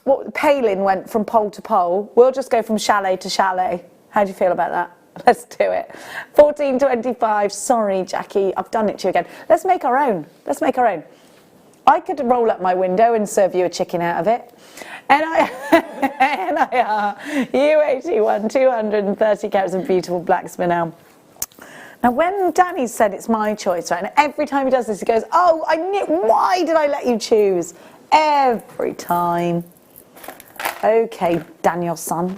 what Palin went from pole to pole. We'll just go from chalet to chalet. How do you feel about that? Let's do it. 14.25. Sorry, Jackie, I've done it to you again. Let's make our own. Let's make our own. I could roll up my window and serve you a chicken out of it. NIR U81, 230 carats of beautiful black spinel. Now, when Danny said it's my choice, right, and every time he does this, he goes, oh, why did I let you choose? Every time. Okay, Daniel-son.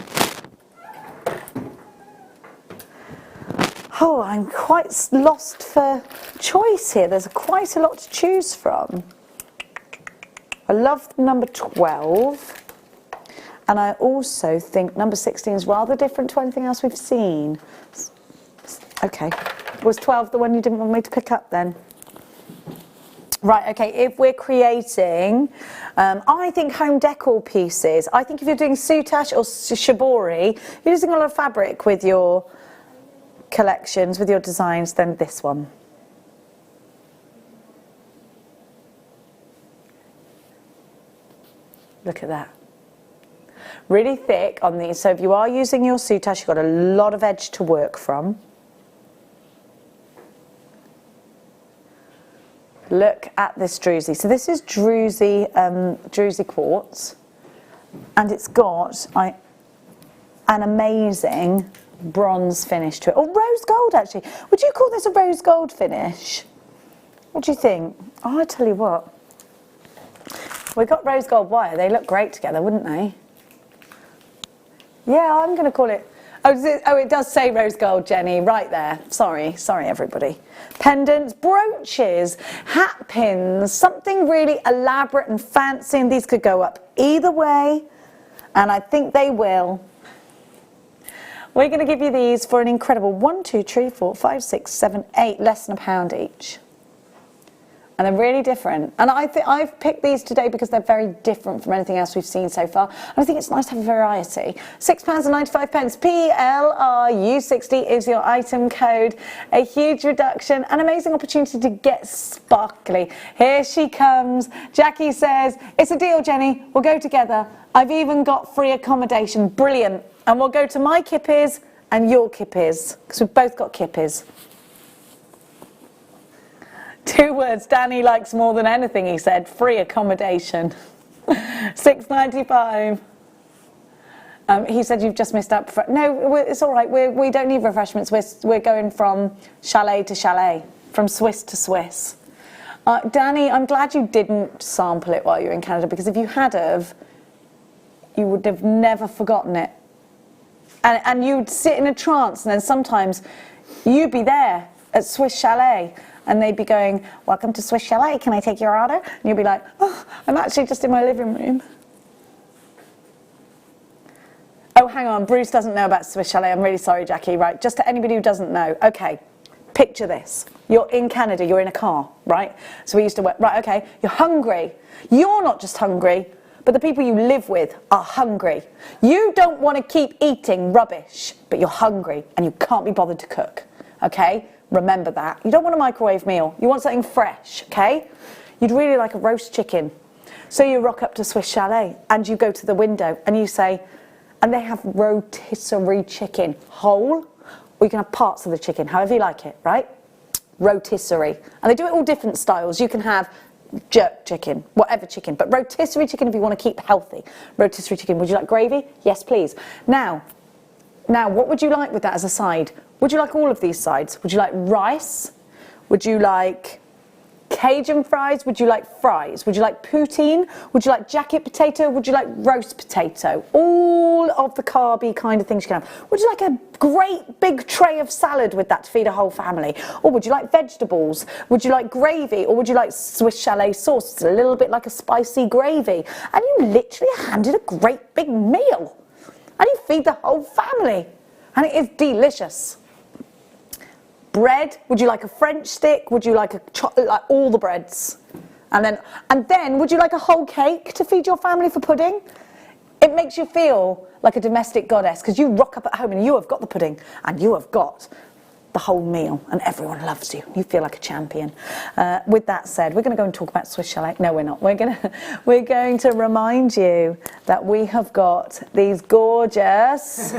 Oh, I'm quite lost for choice here. There's quite a lot to choose from. I love number 12. And I also think number 16 is rather different to anything else we've seen. Okay. Was 12 the one you didn't want me to pick up then? Right, okay, if we're creating, I think home decor pieces, I think if you're doing soutache or shibori, you're using a lot of fabric with your collections, with your designs, then this one. Look at that. Really thick on these, so if you are using your soutache, you've got a lot of edge to work from. Look at this druzy. So this is druzy quartz, and it's got an amazing bronze finish to it. Oh, rose gold actually. Would you call this a rose gold finish? What do you think? Oh, I tell you what. We got rose gold wire. They look great together, wouldn't they? Yeah, I'm going to call it. Oh, it does say rose gold, Jenny, right there. Sorry everybody. Pendants, brooches, hat pins, something really elaborate and fancy, and these could go up either way, and I think they will. We're going to give you these for an incredible 1, 2, 3, 4, 5, 6, 7, 8, less than £1 each. And they're really different. And I've picked these today because they're very different from anything else we've seen so far. And I think it's nice to have a variety. £6.95. PLRU60 is your item code. A huge reduction, an amazing opportunity to get sparkly. Here she comes. Jackie says, it's a deal, Jenny. We'll go together. I've even got free accommodation. Brilliant. And we'll go to my kippies and your kippies, because we've both got kippies. 2 words Danny likes more than anything, he said. Free accommodation. £6.95. He said you've just missed out. No, it's all right. We don't need refreshments. We're going from chalet to chalet, from Swiss to Swiss. Danny, I'm glad you didn't sample it while you were in Canada, because if you had have, you would have never forgotten it. And you'd sit in a trance, and then sometimes you'd be there at Swiss Chalet, and they'd be going, welcome to Swiss Chalet, can I take your order? And you'd be like, oh, I'm actually just in my living room. Oh, hang on, Bruce doesn't know about Swiss Chalet. I'm really sorry, Jackie. Right, just to anybody who doesn't know. Okay, picture this. You're in Canada, you're in a car, right? So we used to work, right, okay, you're hungry. You're not just hungry, but the people you live with are hungry. You don't want to keep eating rubbish, but you're hungry and you can't be bothered to cook. okay? Remember that. You don't want a microwave meal. You want something fresh, okay? You'd really like a roast chicken. So you rock up to Swiss Chalet and you go to the window and you say, and they have rotisserie chicken, whole, or you can have parts of the chicken, however you like it, right? Rotisserie. And they do it all different styles. You can have jerk chicken, whatever chicken, but rotisserie chicken if you want to keep healthy. Rotisserie chicken, would you like gravy? Yes, please. Now, what would you like with that as a side? Would you like all of these sides? Would you like rice? Would you like Cajun fries? Would you like fries? Would you like poutine? Would you like jacket potato? Would you like roast potato? All of the carby kind of things you can have. Would you like a great big tray of salad with that to feed a whole family? Or would you like vegetables? Would you like gravy? Or would you like Swiss Chalet sauce? It's a little bit like a spicy gravy. And you literally are handed a great big meal. And you feed the whole family. And it is delicious. Bread, would you like a French stick? Would you like like all the breads? And then would you like a whole cake to feed your family for pudding? It makes you feel like a domestic goddess because you rock up at home and you have got the pudding and you have got the whole meal and everyone loves you. You feel like a champion. With that said, we're going to go and talk about Swiss Chalet. No, we're not. We're going to remind you that we have got these gorgeous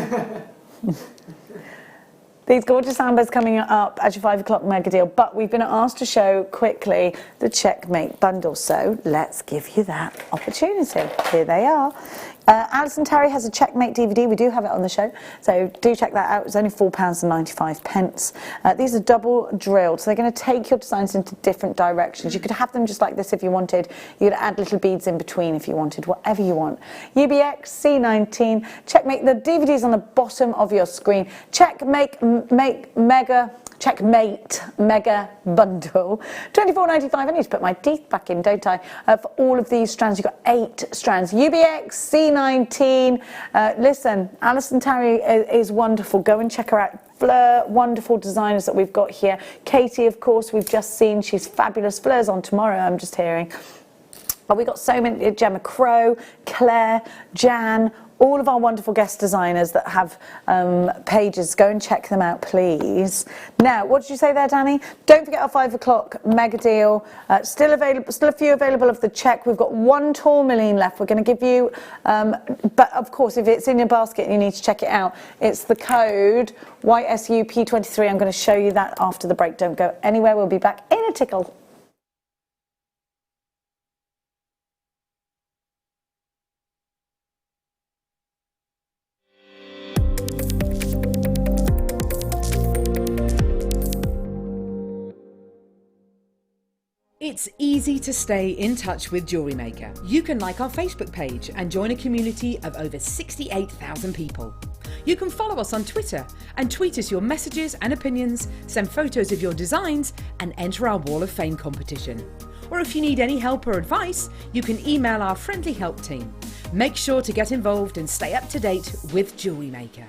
these gorgeous ambers coming up at your 5 o'clock mega deal, but we've been asked to show quickly the Checkmate bundle, so let's give you that opportunity. Here they are. Alison Terry has a Checkmate DVD. We do have it on the show, so do check that out. It's only £4.95. These are double drilled, so they're going to take your designs into different directions. You could have them just like this if you wanted. You could add little beads in between if you wanted, whatever you want. UBX C19 Checkmate. The DVD is on the bottom of your screen. Checkmate Mega Bundle, £24.95. I need to put my teeth back in, don't I? For all of these strands, you've got 8 strands. UBX C19. Listen, Alison Terry is wonderful. Go and check her out. Fleur, wonderful designers that we've got here. Katie, of course, we've just seen. She's fabulous. Fleur's on tomorrow, I'm just hearing. But we've got so many, Gemma Crow, Claire, Jan, all of our wonderful guest designers that have pages. Go and check them out, please. Now, what did you say there, Danny? Don't forget our 5 o'clock mega deal. Still available, still a few available of the check. We've got 1 tourmaline left. We're going to give you, but of course, if it's in your basket and you need to check it out, it's the code YSUP23. I'm going to show you that after the break. Don't go anywhere. We'll be back in a tickle. It's easy to stay in touch with Jewellery Maker. You can like our Facebook page and join a community of over 68,000 people. You can follow us on Twitter and tweet us your messages and opinions, send photos of your designs and enter our Wall of Fame competition. Or if you need any help or advice, you can email our friendly help team. Make sure to get involved and stay up to date with Jewellery Maker.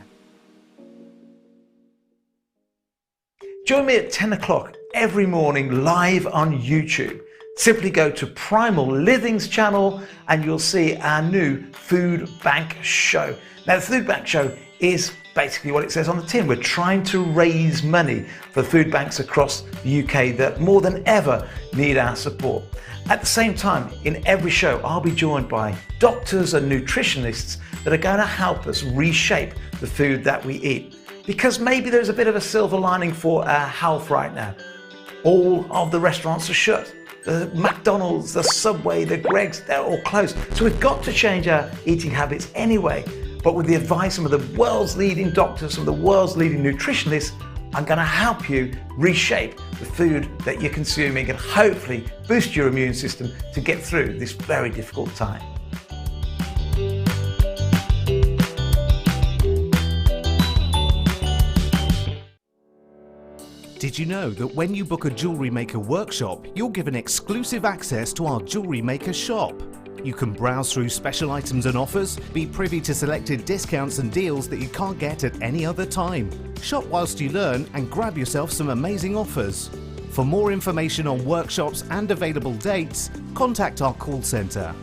Join me at 10 o'clock every morning live on YouTube. Simply go to Primal Living's channel and you'll see our new food bank show. Now the food bank show is basically what it says on the tin. We're trying to raise money for food banks across the UK that more than ever need our support. At the same time, in every show, I'll be joined by doctors and nutritionists that are going to help us reshape the food that we eat. Because maybe there's a bit of a silver lining for our health right now. All of the restaurants are shut. The McDonald's, the Subway, the Greggs, they're all closed. So we've got to change our eating habits anyway. But with the advice of the world's leading doctors, from the world's leading nutritionists, I'm going to help you reshape the food that you're consuming and hopefully boost your immune system to get through this very difficult time. Did you know that when you book a Jewellery Maker workshop, you're given exclusive access to our Jewellery Maker shop? You can browse through special items and offers, be privy to selected discounts and deals that you can't get at any other time. Shop whilst you learn and grab yourself some amazing offers. For more information on workshops and available dates, contact our call centre.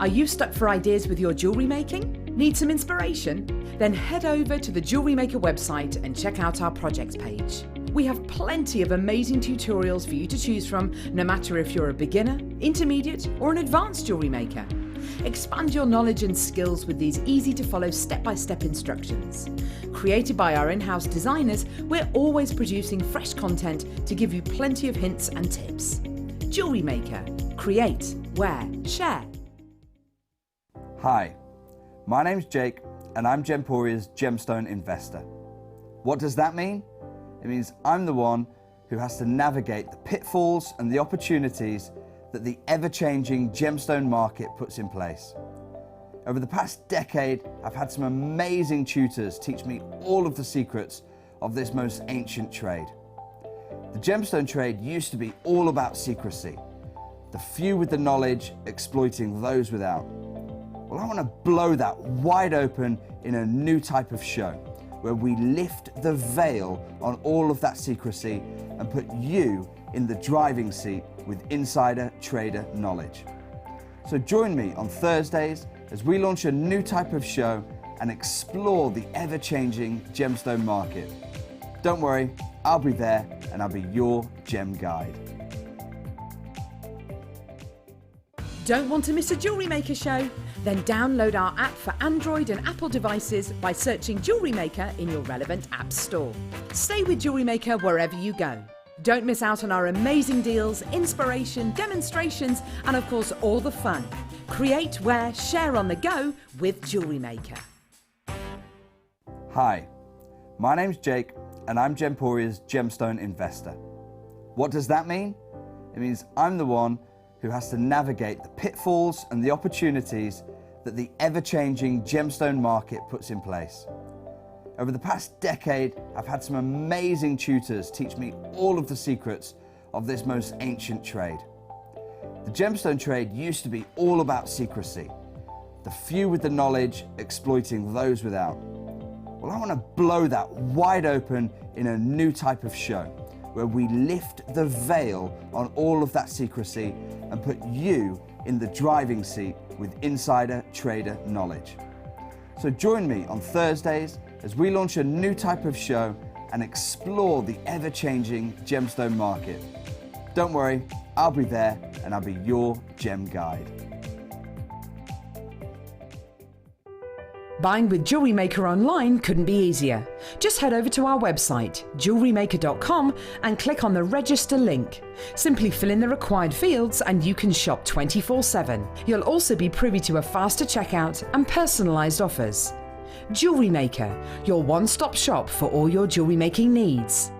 Are you stuck for ideas with your jewellery making? Need some inspiration? Then head over to the Jewellery Maker website and check out our projects page. We have plenty of amazing tutorials for you to choose from, no matter if you're a beginner, intermediate, or an advanced jewellery maker. Expand your knowledge and skills with these easy to follow step-by-step instructions. Created by our in-house designers, we're always producing fresh content to give you plenty of hints and tips. Jewellery Maker. Create, wear, share. Hi, my name's Jake and I'm Gemporia's gemstone investor. What does that mean? It means I'm the one who has to navigate the pitfalls and the opportunities that the ever-changing gemstone market puts in place. Over the past decade, I've had some amazing tutors teach me all of the secrets of this most ancient trade. The gemstone trade used to be all about secrecy, the few with the knowledge exploiting those without. Well, I want to blow that wide open in a new type of show, where we lift the veil on all of that secrecy and put you in the driving seat with insider trader knowledge. So join me on Thursdays as we launch a new type of show and explore the ever-changing gemstone market. Don't worry, I'll be there and I'll be your gem guide. Don't want to miss a Jewellery Maker show? Then download our app for Android and Apple devices by searching Jewellery Maker in your relevant app store. Stay with Jewellery Maker wherever you go. Don't miss out on our amazing deals, inspiration, demonstrations, and of course all the fun. Create, wear, share on the go with Jewellery Maker. Hi, my name's Jake and I'm Gemporia's gemstone investor. What does that mean? It means I'm the one who has to navigate the pitfalls and the opportunities that the ever-changing gemstone market puts in place. Over the past decade, I've had some amazing tutors teach me all of the secrets of this most ancient trade. The gemstone trade used to be all about secrecy, the few with the knowledge exploiting those without. Well, I want to blow that wide open in a new type of show, where we lift the veil on all of that secrecy and put you in the driving seat with insider trader knowledge. So join me on Thursdays as we launch a new type of show and explore the ever-changing gemstone market. Don't worry, I'll be there and I'll be your gem guide. Buying with Jewellery Maker online couldn't be easier. Just head over to our website, JewelleryMaker.com, and click on the register link. Simply fill in the required fields and you can shop 24/7. You'll also be privy to a faster checkout and personalised offers. Jewellery Maker, your one-stop shop for all your jewellery making needs.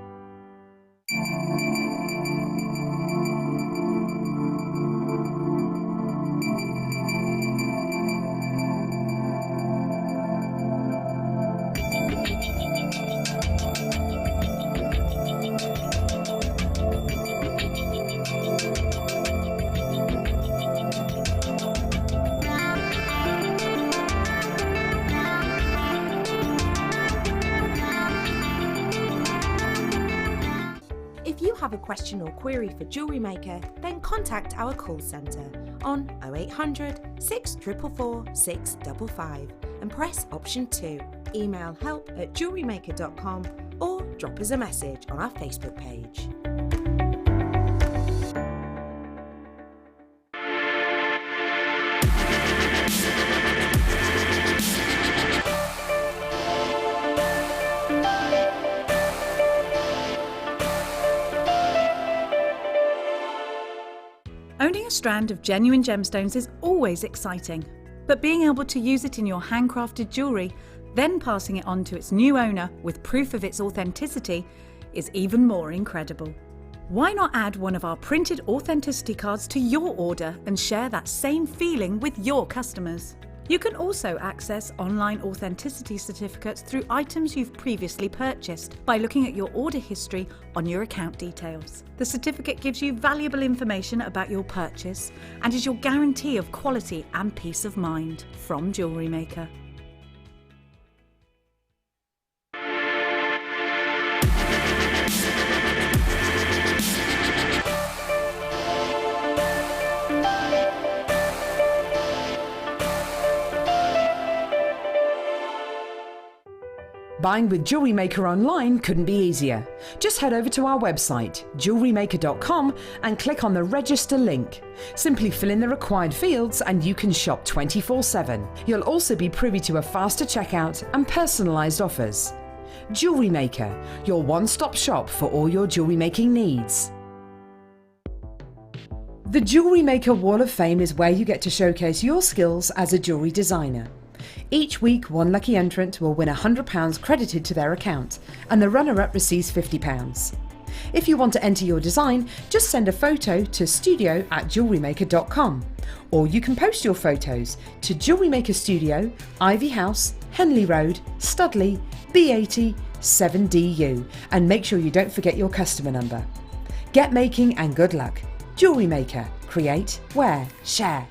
If you have a question or query for Jewellery Maker, then contact our call centre on 0800 644 655 and press option 2. Email help@jewellerymaker.com or drop us a message on our Facebook page. Owning a strand of genuine gemstones is always exciting, but being able to use it in your handcrafted jewellery, then passing it on to its new owner with proof of its authenticity, is even more incredible. Why not add one of our printed authenticity cards to your order and share that same feeling with your customers? You can also access online authenticity certificates through items you've previously purchased by looking at your order history on your account details. The certificate gives you valuable information about your purchase and is your guarantee of quality and peace of mind from Jewellery Maker. Buying with Jewellery Maker online couldn't be easier. Just head over to our website, JewelleryMaker.com, and click on the register link. Simply fill in the required fields and you can shop 24/7. You'll also be privy to a faster checkout and personalised offers. Jewellery Maker, your one-stop shop for all your jewellery making needs. The Jewellery Maker Wall of Fame is where you get to showcase your skills as a jewellery designer. Each week, one lucky entrant will win £100 credited to their account, and the runner-up receives £50. If you want to enter your design, just send a photo to studio@jewellerymaker.com, or you can post your photos to Jewellery Maker Studio, Ivy House, Henley Road, Studley, B80 7DU, and make sure you don't forget your customer number. Get making and good luck. Jewellery Maker. Create, wear, share.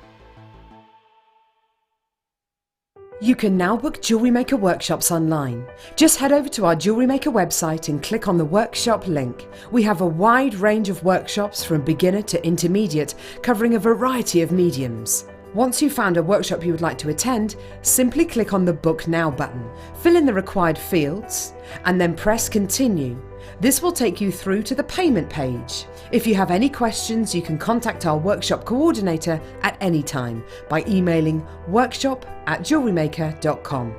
You can now book Jewellery Maker workshops online. Just head over to our Jewellery Maker website and click on the workshop link. We have a wide range of workshops from beginner to intermediate, covering a variety of mediums. Once you've found a workshop you would like to attend, simply click on the Book Now button, fill in the required fields, and then press Continue. This will take you through to the payment page. If you have any questions, you can contact our workshop coordinator at any time by emailing workshop@jewellerymaker.com.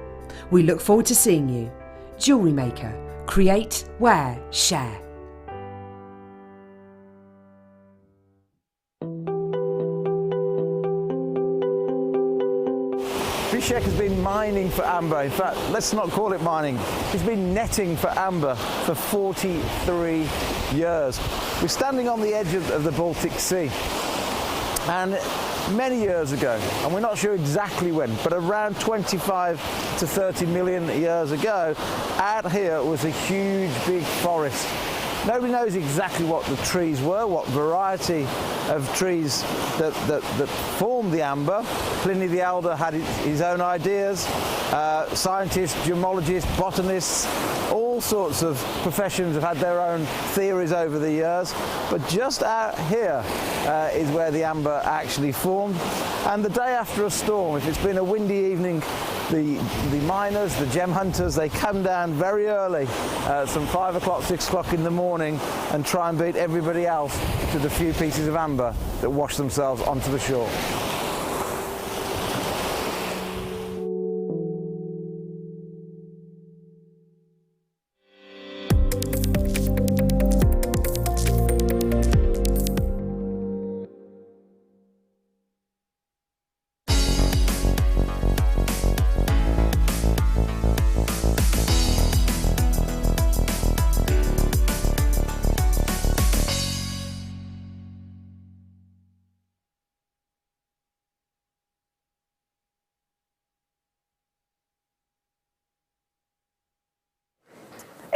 We look forward to seeing you. Jewellery Maker. Create, wear, share. Bishek has been mining for amber. In fact, let's not call it mining. He's been netting for amber for 43 years. We're standing on the edge of the Baltic Sea. And many years ago, and we're not sure exactly when, but around 25 to 30 million years ago, out here was a huge, big forest. Nobody knows exactly what the trees were, what variety of trees that formed the amber. Pliny the Elder had his own ideas. Scientists, gemologists, botanists, all sorts of professions have had their own theories over the years. But just out here is where the amber actually formed. And the day after a storm, if it's been a windy evening, the miners, the gem hunters, they come down very early, some 5 o'clock, 6 o'clock in the morning, and try and beat everybody else to the few pieces of amber that wash themselves onto the shore.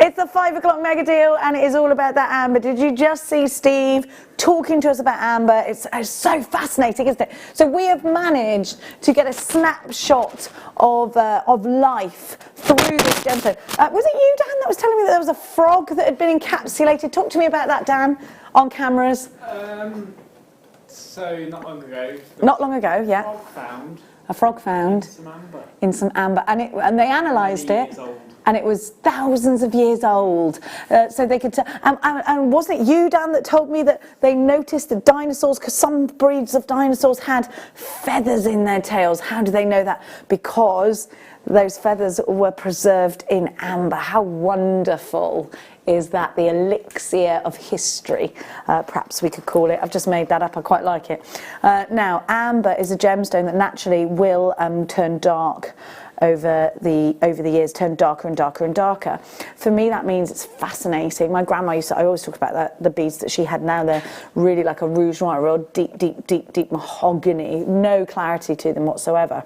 It's the 5 o'clock mega deal and it is all about that amber. Did you just see Steve talking to us about amber? It's so fascinating, isn't it? So we have managed to get a snapshot of life through this gemstone. Was it you, Dan, that was telling me that there was a frog that had been encapsulated? Talk to me about that, Dan, on cameras. So not long ago. Not long ago, yeah. A frog found in some amber, and they analysed it, and it was thousands of years old. So they could, and wasn't it you, Dan, that told me that they noticed that dinosaurs, because some breeds of dinosaurs had feathers in their tails. How do they know that? Because those feathers were preserved in amber. How wonderful is that? The elixir of history, perhaps we could call it. I've just made that up, I quite like it. Now, amber is a gemstone that naturally will turn dark over the years, turn darker and darker and darker. For me, that means it's fascinating. My grandma used to, I always talk about that, the beads that she had now. They're really like a rouge noir, real deep, deep, deep, deep mahogany, no clarity to them whatsoever.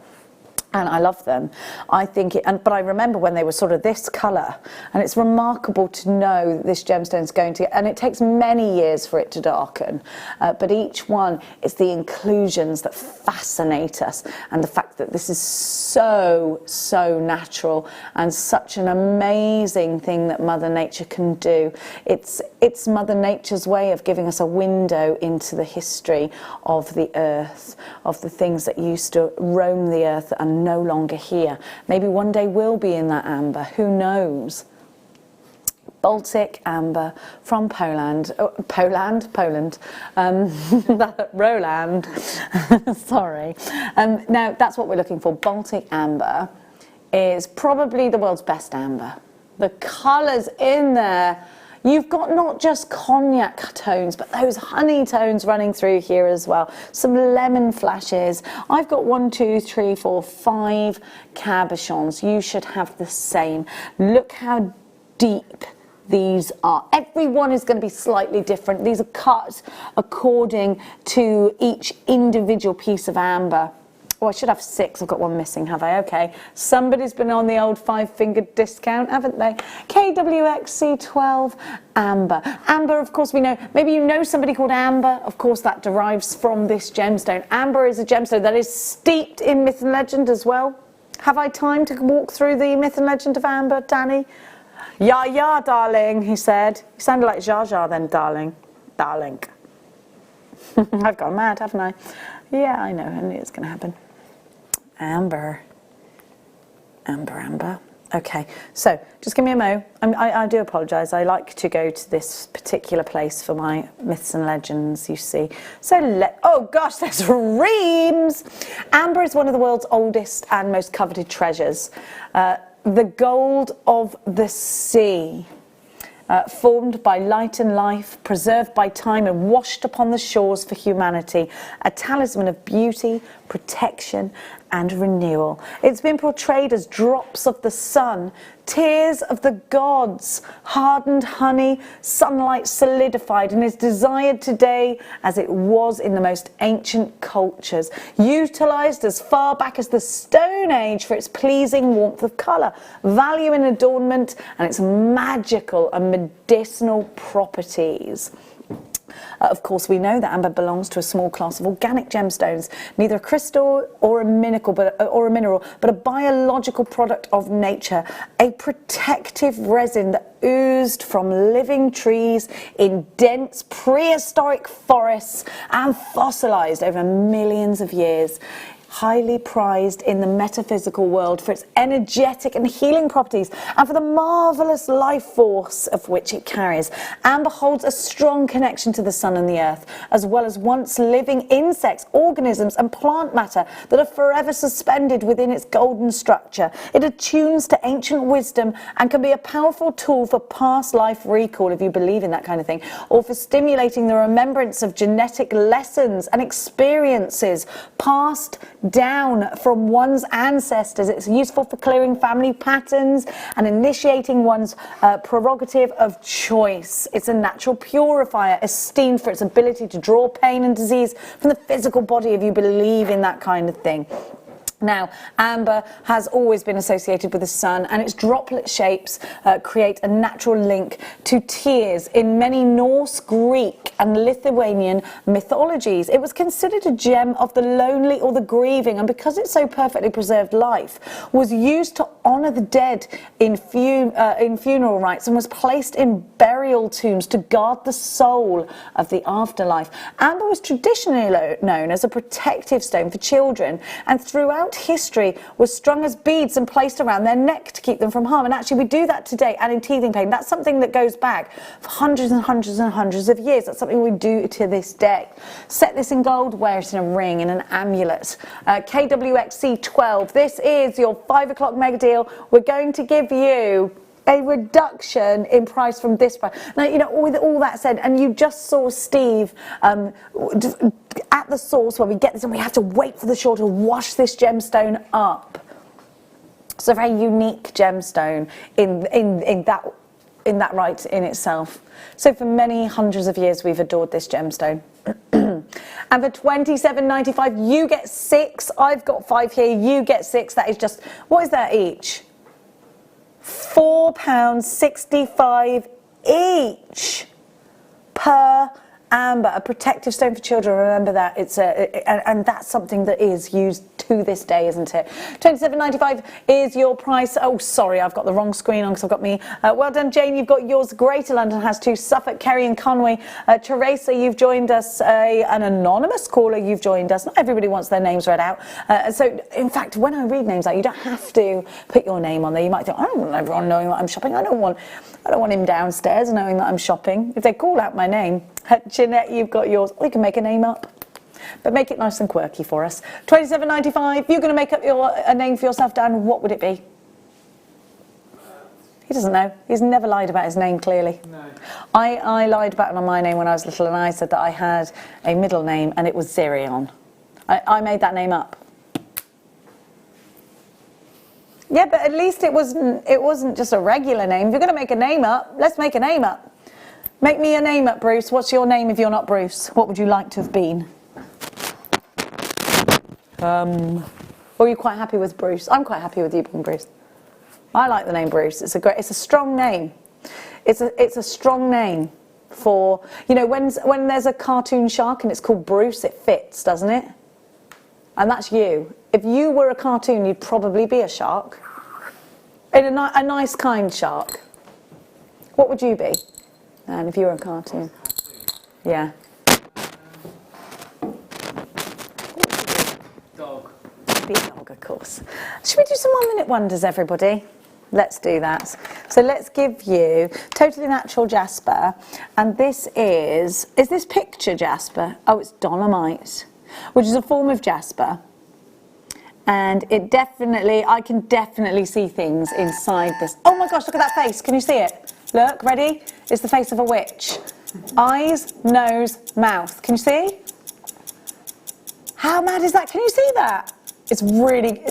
And I love them. I think but I remember when they were sort of this colour, and it's remarkable to know that this gemstone is going to, and it takes many years for it to darken, but each one is the inclusions that fascinate us, and the fact that this is so natural and such an amazing thing that Mother Nature can do. It's Mother Nature's way of giving us a window into the history of the earth, of the things that used to roam the earth and no longer here. Maybe one day we'll be in that amber, who knows? Baltic amber from Poland, Roland, sorry. Now that's what we're looking for. Baltic amber is probably the world's best amber. The colours in there, you've got not just cognac tones, but those honey tones running through here as well. Some lemon flashes. I've got 1, 2, 3, 4, 5 cabochons. You should have the same. Look how deep these are. Every one is going to be slightly different. These are cut according to each individual piece of amber. Oh, I should have 6. I've got 1 missing, have I? Okay. Somebody's been on the old 5-fingered discount, haven't they? KWXC12 amber. Amber, of course, we know. Maybe you know somebody called Amber. Of course, that derives from this gemstone. Amber is a gemstone that is steeped in myth and legend as well. Have I time to walk through the myth and legend of amber, Danny? Yeah, yeah, darling, he said. You sounded like Jar Jar then, darling. Darling. I've gone mad, haven't I? Yeah, I know, I knew it was going to happen. Amber. Amber, amber. Okay, so just give me a mo. I do apologise. I like to go to this particular place for my myths and legends, you see. So, oh gosh, there's reams! Amber is one of the world's oldest and most coveted treasures. The gold of the sea, formed by light and life, preserved by time and washed upon the shores for humanity, a talisman of beauty, protection and renewal. It's been portrayed as drops of the sun, tears of the gods, hardened honey, sunlight solidified, and is desired today as it was in the most ancient cultures, utilised as far back as the Stone Age for its pleasing warmth of colour, value in adornment and its magical and medicinal properties. Of course, we know that amber belongs to a small class of organic gemstones, neither a crystal or a mineral, but a biological product of nature, a protective resin that oozed from living trees in dense prehistoric forests and fossilised over millions of years. Highly prized in the metaphysical world for its energetic and healing properties and for the marvellous life force of which it carries. Amber holds a strong connection to the sun and the earth, as well as once living insects, organisms and plant matter that are forever suspended within its golden structure. It attunes to ancient wisdom and can be a powerful tool for past life recall, if you believe in that kind of thing, or for stimulating the remembrance of genetic lessons and experiences passed down from one's ancestors. It's useful for clearing family patterns and initiating one's prerogative of choice. It's a natural purifier, esteemed for its ability to draw pain and disease from the physical body, if you believe in that kind of thing. Now, amber has always been associated with the sun, and its droplet shapes create a natural link to tears in many Norse, Greek and Lithuanian mythologies. It was considered a gem of the lonely or the grieving, and because it so perfectly preserved life, was used to honour the dead in funeral rites and was placed in burial tombs to guard the soul of the afterlife. Amber was traditionally known as a protective stone for children, and throughout history was strung as beads and placed around their neck to keep them from harm. And actually we do that today, and in teething pain. That's something that goes back for hundreds and hundreds and hundreds of years. That's something we do to this day. Set this in gold, wear it in a ring, in an amulet. KWXC12, this is your 5 o'clock mega deal. We're going to give you a reduction in price from this price. Now, you know, with all that said, and you just saw Steve at the source where we get this, and we have to wait for the shore to wash this gemstone up. It's a very unique gemstone in that right in itself. So for many hundreds of years we've adored this gemstone. And for $27.95 you get 6. I've got 5 here, you get 6. That is just, what is that each? £4.65 each per amber, a protective stone for children. Remember that. And that's something that is used to this day, isn't it? $27.95 is your price. Oh, sorry, I've got the wrong screen on because I've got me. Well done, Jane. You've got yours. Greater London has 2. Suffolk, Kerry and Conway. Teresa, you've joined us. An anonymous caller, you've joined us. Not everybody wants their names read out. So, in fact, when I read names out, you don't have to put your name on there. You might think, I don't want everyone knowing that I'm shopping. I don't want him downstairs knowing that I'm shopping. If they call out my name, Jeanette, you've got yours. Or you can make a name up. But make it nice and quirky for us. $27.95. You're going to make up a name for yourself, Dan. What would it be? He doesn't know. He's never lied about his name, clearly. No. I lied about my name when I was little, and I said that I had a middle name, and it was Zirion. I made that name up. Yeah, but at least it wasn't just a regular name. If you're going to make a name up, let's make a name up. Make me a name up, Bruce. What's your name if you're not Bruce? What would you like to have been? Or are you quite happy with Bruce? I'm quite happy with you being Bruce. I like the name Bruce. It's a strong name. It's a strong name for, you know, when there's a cartoon shark and it's called Bruce, it fits, doesn't it? And that's you. If you were a cartoon, you'd probably be a shark. A nice, kind shark. What would you be? And if you were a cartoon? Yeah. Dog. Be a dog, of course. Should we do some 1 minute wonders, everybody? Let's do that. So let's give you Totally Natural Jasper. And this is this picture jasper? Oh, it's dolomite, which is a form of jasper. And I can definitely see things inside this. Oh my gosh, look at that face. Can you see it? Look, ready? It's the face of a witch. Eyes, nose, mouth. Can you see? How mad is that? Can you see that? It's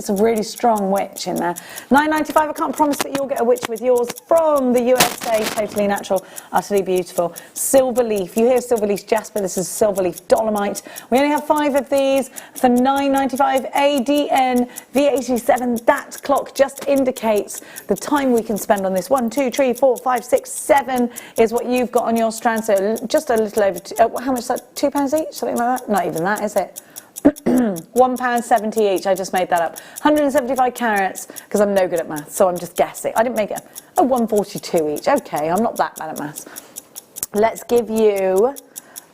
a really strong witch in there. $9.95. I can't promise that you'll get a witch with yours from the USA. Totally natural, utterly beautiful. Silver leaf. You hear silver leaf jasper. This is silver leaf dolomite. We only have 5 of these for $9.95. ADN V87. That clock just indicates the time we can spend on this. 1, 2, 3, 4, 5, 6, 7 is what you've got on your strand. So just a little over. How much is that? £2 each? Something like that? Not even that, is it? £1.70 each. I just made that up. 175 carats, because I'm no good at maths, so I'm just guessing. I didn't make it. Oh, 142 each. Okay, I'm not that bad at maths. Let's give you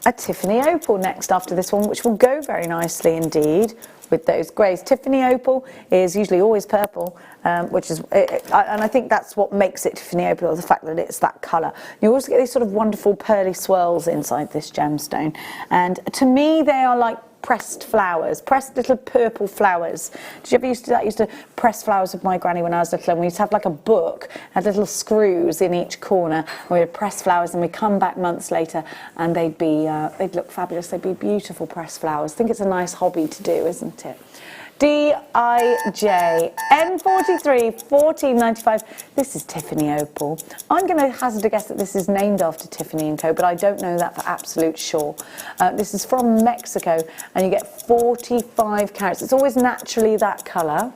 a Tiffany opal next after this one, which will go very nicely indeed with those greys. Tiffany opal is usually always purple, which is, and I think that's what makes it Tiffany opal, the fact that it's that colour. You also get these sort of wonderful pearly swirls inside this gemstone, and to me they are like pressed flowers, pressed little purple flowers. Did you ever used to do that? I used to press flowers with my granny when I was little, and we used to have like a book, had little screws in each corner, and we would press flowers, and we'd come back months later and they'd look fabulous. They'd be beautiful pressed flowers. I think it's a nice hobby to do, isn't it? DIJ N43 14.95. This is Tiffany opal. I'm going to hazard a guess that this is named after Tiffany & Co, but I don't know that for absolute sure. This is from Mexico, and you get 45 carats. It's always naturally that colour.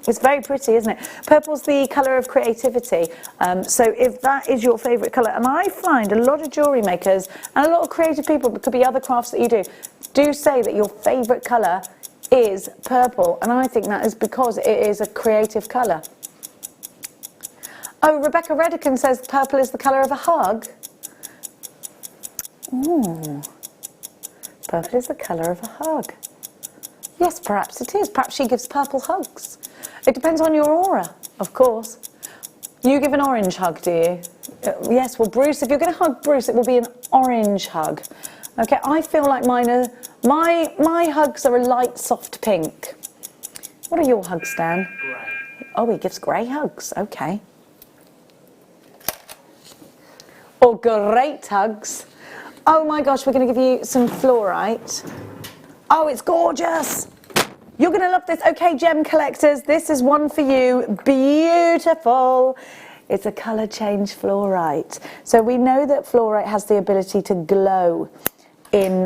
It's very pretty, isn't it? Purple's the colour of creativity. So if that is your favourite colour, and I find a lot of jewellery makers and a lot of creative people, but it could be other crafts that you do say that your favourite colour is purple, and I think that is because it is a creative colour. Oh, Rebecca Redican says purple is the colour of a hug. Ooh. Purple is the colour of a hug. Yes, perhaps it is. Perhaps she gives purple hugs. It depends on your aura, of course. You give an orange hug, do you? Yes, well, Bruce, if you're going to hug Bruce, it will be an orange hug. Okay, I feel like mine are, my hugs are a light, soft pink. What are your hugs, Dan? Grey. Oh, he gives grey hugs. Okay. Or great hugs. Oh my gosh, we're going to give you some fluorite. Oh, it's gorgeous. You're going to love this. Okay, gem collectors, this is one for you. Beautiful. It's a colour change fluorite. So we know that fluorite has the ability to glow in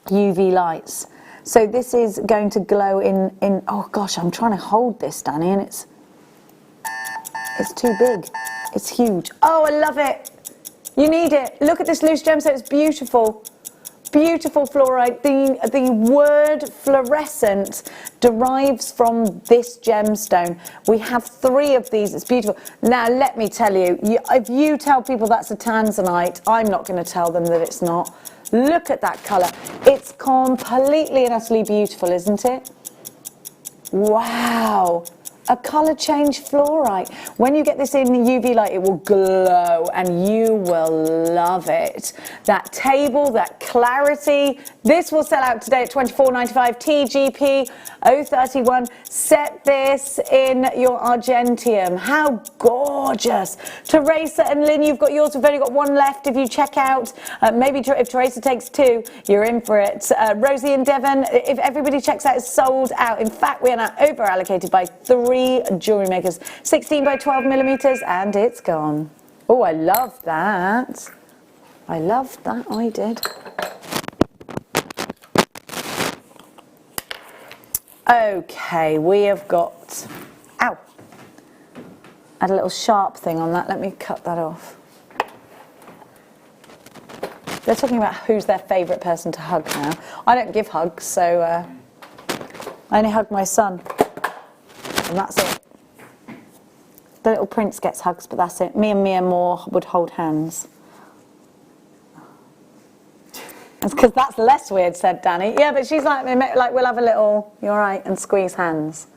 UV lights. So this is going to glow in oh gosh, I'm trying to hold this, Danny, and it's too big. It's huge. Oh, I love it. You need it. Look at this loose gemstone. It's beautiful. Beautiful fluorite. The word fluorescent derives from this gemstone. We have 3 of these. It's beautiful. Now, let me tell you, if you tell people that's a tanzanite, I'm not going to tell them that it's not. Look at that colour. It's completely and utterly beautiful, isn't it? Wow. A colour change fluorite. When you get this in the UV light, it will glow and you will love it. That table, that clarity. This will sell out today at $24.95 TGP 031. Set this in your argentium. How gorgeous. Teresa and Lynn, you've got yours. We've only got 1 left. If you check out, maybe if Teresa takes 2, you're in for it. Rosie and Devon, if everybody checks out, it's sold out. In fact, we are now over allocated by 3 jewellery makers. 16 by 12 millimeters, and it's gone. Oh, I love that. I love that. I did. Okay, we have got, ow, I had a little sharp thing on that. Let me cut that off. They're talking about who's their favourite person to hug now. I don't give hugs, so I only hug my son. And that's it. The little prince gets hugs, but that's it. Me and Mia Moore would hold hands. That's because that's less weird, said Danny. Yeah, but she's like we'll have a little, you're right, and squeeze hands.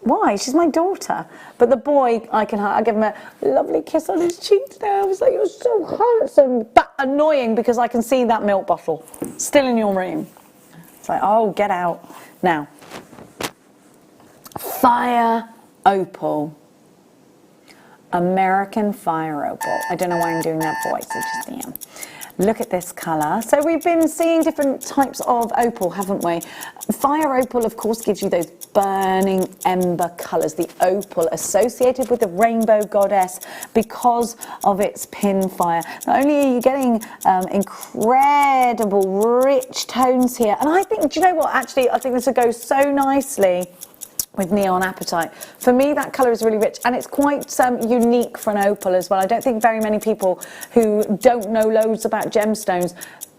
Why? She's my daughter. But the boy, I give him a lovely kiss on his cheeks now. I was like, you're so handsome. But annoying because I can see that milk bottle still in your room. It's like, oh, get out. Now, fire opal. American fire opal. I don't know why I'm doing that voice, I just am. Look at this colour. So we've been seeing different types of opal, haven't we? Fire opal, of course, gives you those burning ember colours. The opal associated with the rainbow goddess because of its pin fire. Not only are you getting incredible rich tones here, and I think, do you know what, actually, I think this would go so nicely with neon apatite. For me, that colour is really rich, and it's quite unique for an opal as well. I don't think very many people who don't know loads about gemstones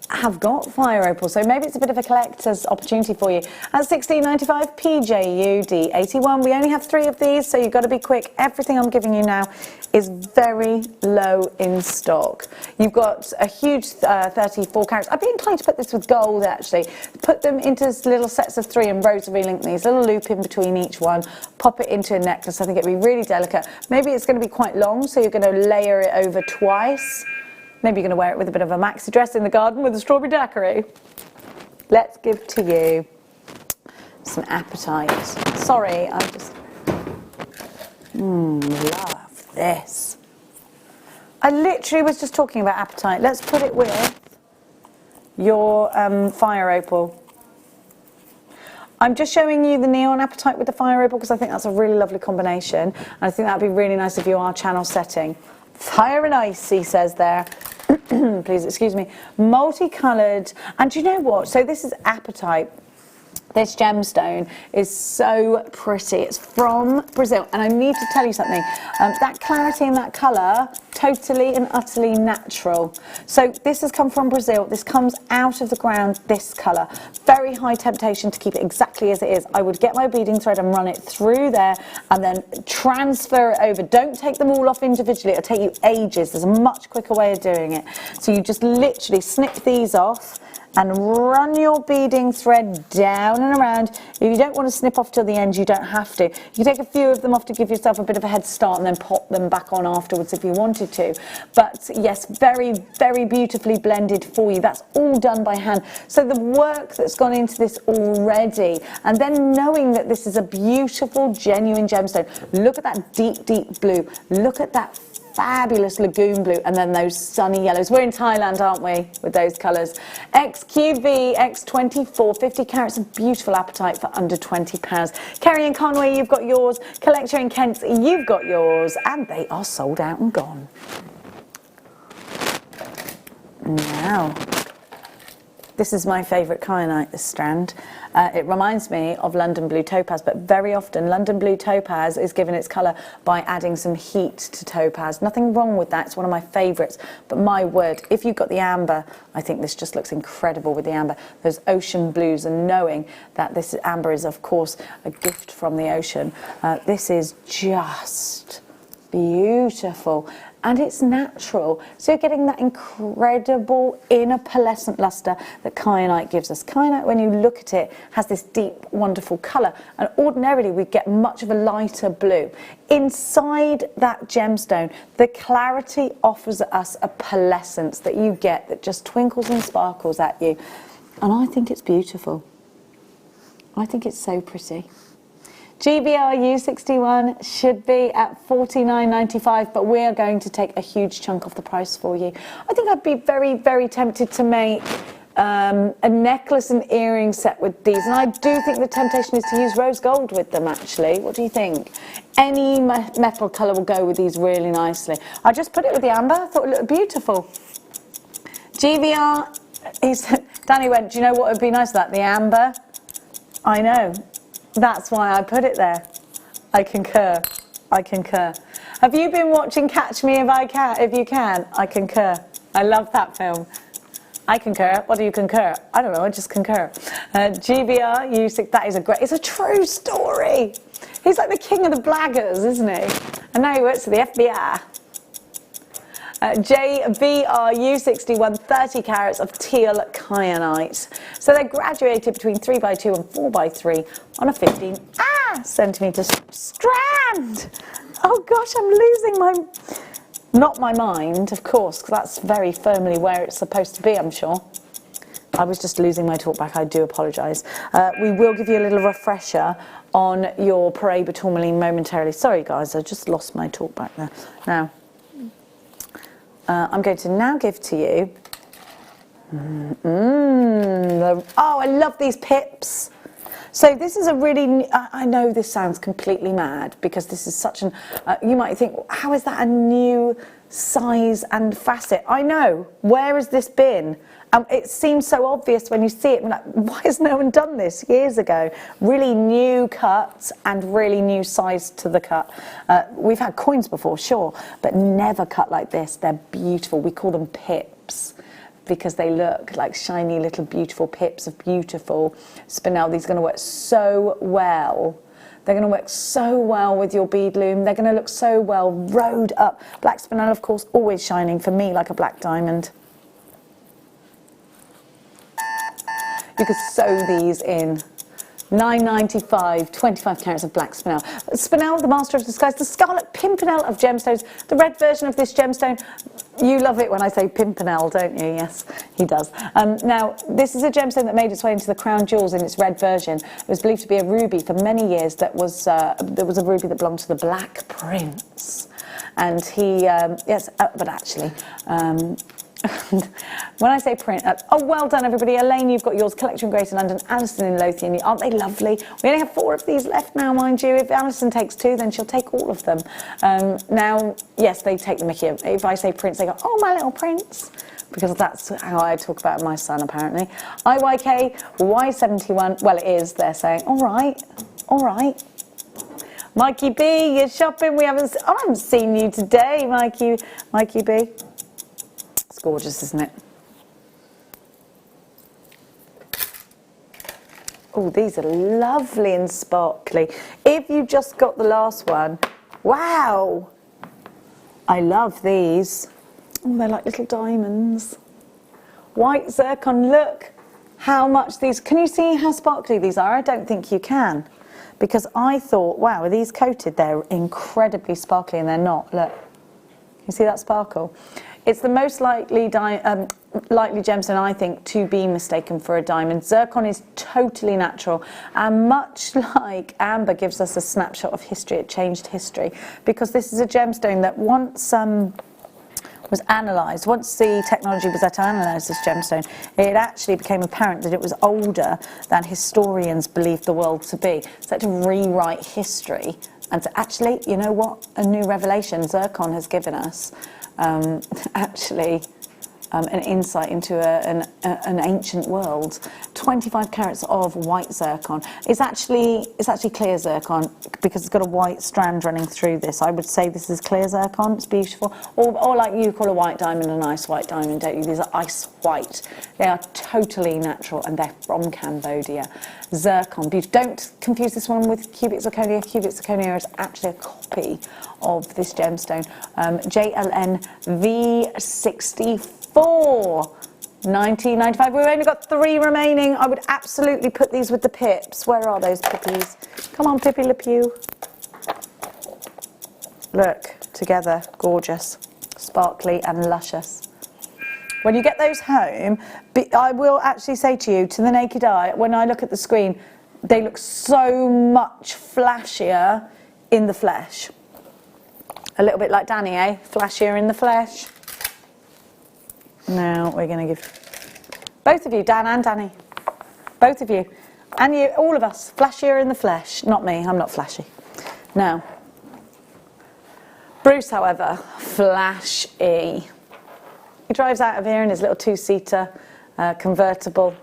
have got fire opal, so maybe it's a bit of a collector's opportunity for you. At $16.95 PJUD 81. We only have 3 of these, so you've got to be quick. Everything I'm giving you now is very low in stock. You've got a huge 34 carats. I'd be inclined to put this with gold, actually. Put them into little sets of 3 and rosary link these, little loop in between each one. Pop it into a necklace. I think it'd be really delicate. Maybe it's going to be quite long, so you're going to layer it over twice. Maybe you're going to wear it with a bit of a maxi dress in the garden with a strawberry daiquiri. Let's give to you some apatite. Sorry, I just love this. I literally was just talking about apatite. Let's put it with your fire opal. I'm just showing you the neon apatite with the fire opal because I think that's a really lovely combination. And I think that would be really nice if you are channel setting. Fire and ice, he says there. Please excuse me. Multicoloured. And do you know what? So this is apatite. This gemstone is so pretty. It's from Brazil, and I need to tell you something. That clarity and that colour, totally and utterly natural. So this has come from Brazil. This comes out of the ground, this colour. Very high temptation to keep it exactly as it is. I would get my beading thread and run it through there and then transfer it over. Don't take them all off individually. It'll take you ages. There's a much quicker way of doing it. So you just literally snip these off and run your beading thread down and around. If you don't want to snip off till the end, you don't have to. You can take a few of them off to give yourself a bit of a head start and then pop them back on afterwards if you wanted to. But yes, very, very beautifully blended for you. That's all done by hand. So the work that's gone into this already, and then knowing that this is a beautiful, genuine gemstone. Look at that deep, deep blue. Look at that fabulous lagoon blue, and then those sunny yellows. We're in Thailand, aren't we, with those colours? XQV X24, 50 carats of beautiful apatite for under £20. Kerry and Conway, you've got yours. Collector in Kent, you've got yours, and they are sold out and gone. Now, This is my favourite kyanite, this strand. It reminds me of London Blue Topaz, but very often London Blue Topaz is given its colour by adding some heat to topaz. Nothing wrong with that, it's one of my favourites. But my word, if you've got the amber, I think this just looks incredible with the amber. Those ocean blues, and knowing that this amber is, of course, a gift from the ocean. This is just beautiful. And it's natural, so you're getting that incredible inner pearlescent lustre that kyanite gives us. Kyanite, when you look at it, has this deep, wonderful colour, and ordinarily we get much of a lighter blue. Inside that gemstone, the clarity offers us a pearlescence that you get that just twinkles and sparkles at you, and I think it's beautiful. I think it's so pretty. GBR U61 should be at $49.95, but we are going to take a huge chunk off the price for you. I think I'd be very, very tempted to make a necklace and earring set with these, and I do think the temptation is to use rose gold with them, actually. What do you think? Any metal colour will go with these really nicely. I just put it with the amber, I thought it looked beautiful. GBR, Danny went, do you know what would be nice about the amber? I know. That's why I put it there. I concur. I concur. Have you been watching Catch Me If You Can? I concur. I love that film. I concur. What do you concur? I don't know, I just concur. GBR U6, that is it's a true story. He's like the king of the blaggers, isn't he? And now he works for the FBI. JBR U61, 30 carats of teal kyanite. So they're graduated between 3x2 and 4x3 on a 15 centimetre strand. Oh gosh, I'm losing not my mind, of course, because that's very firmly where it's supposed to be, I'm sure. I was just losing my talk back, I do apologise. We will give you a little refresher on your Paraiba tourmaline momentarily. Sorry guys, I just lost my talk back there. Now, I'm going to now give to you, oh, I love these pips. So this is a really, I know this sounds completely mad because this is such an, you might think, how is that a new size and facet? I know, where has this been? It seems so obvious when you see it, like, why has no one done this years ago? Really new cuts and really new size to the cut. We've had coins before, sure, but never cut like this. They're beautiful. We call them pips because they look like shiny little beautiful pips of beautiful spinel. These are going to work so well. They're going to work so well with your bead loom. They're going to look so well rode up. Black spinel, of course, always shining for me like a black diamond. You could sew these in. $9.95, 25 carats of black spinel. Spinel, the master of disguise, the scarlet pimpernel of gemstones, the red version of this gemstone. You love it when I say pimpernel, don't you? Yes, he does. Now, this is a gemstone that made its way into the crown jewels in its red version. It was believed to be a ruby for many years. There was a ruby that belonged to the Black Prince. And he, yes, but actually, when I say print, oh, well done, everybody. Elaine, you've got yours. Collection Grace in London. Alison in Lothian. Aren't they lovely? We only have 4 of these left now, mind you. If Alison takes 2, then she'll take all of them. Now, yes, they take the mickey. If I say prince, they go, oh, my little prince. Because that's how I talk about my son, apparently. IYK, Y71. Well, it is, they're saying. All right, all right. Mikey B, you're shopping. I haven't seen you today, Mikey B. It's gorgeous, isn't it? Oh, these are lovely and sparkly. If you just got the last one, wow! I love these. Oh, they're like little diamonds. White zircon, look how much these... Can you see how sparkly these are? I don't think you can. Because I thought, wow, are these coated? They're incredibly sparkly, and they're not. Look. You see that sparkle? It's the most likely gemstone, I think, to be mistaken for a diamond. Zircon is totally natural, and much like amber gives us a snapshot of history, it changed history, because this is a gemstone that once was analysed, once the technology was to analyse this gemstone, it actually became apparent that it was older than historians believed the world to be. So to rewrite history, and to actually, you know what, a new revelation zircon has given us. Actually, an insight into an ancient world. 25 carats of white zircon. It's actually clear zircon because it's got a white strand running through this. I would say this is clear zircon. It's beautiful. Or like you call a white diamond an ice white diamond, don't you? These are ice white. They are totally natural and they're from Cambodia. Zircon, beautiful. Don't confuse this one with cubic zirconia. Cubic zirconia is actually a copy of this gemstone. JLN V64, 1995. We've only got 3 remaining. I would absolutely put these with the pips. Where are those pippies? Come on, Pippi Le Pew. Look, together, gorgeous, sparkly and luscious. When you get those home, I will actually say to you, to the naked eye, when I look at the screen, they look so much flashier in the flesh. A little bit like Danny, eh? Flashier in the flesh. Now we're going to give both of you, Dan and Danny, both of you, and you, all of us, flashier in the flesh. Not me, I'm not flashy. Now, Bruce, however, flashy. He drives out of here in his little 2-seater convertible.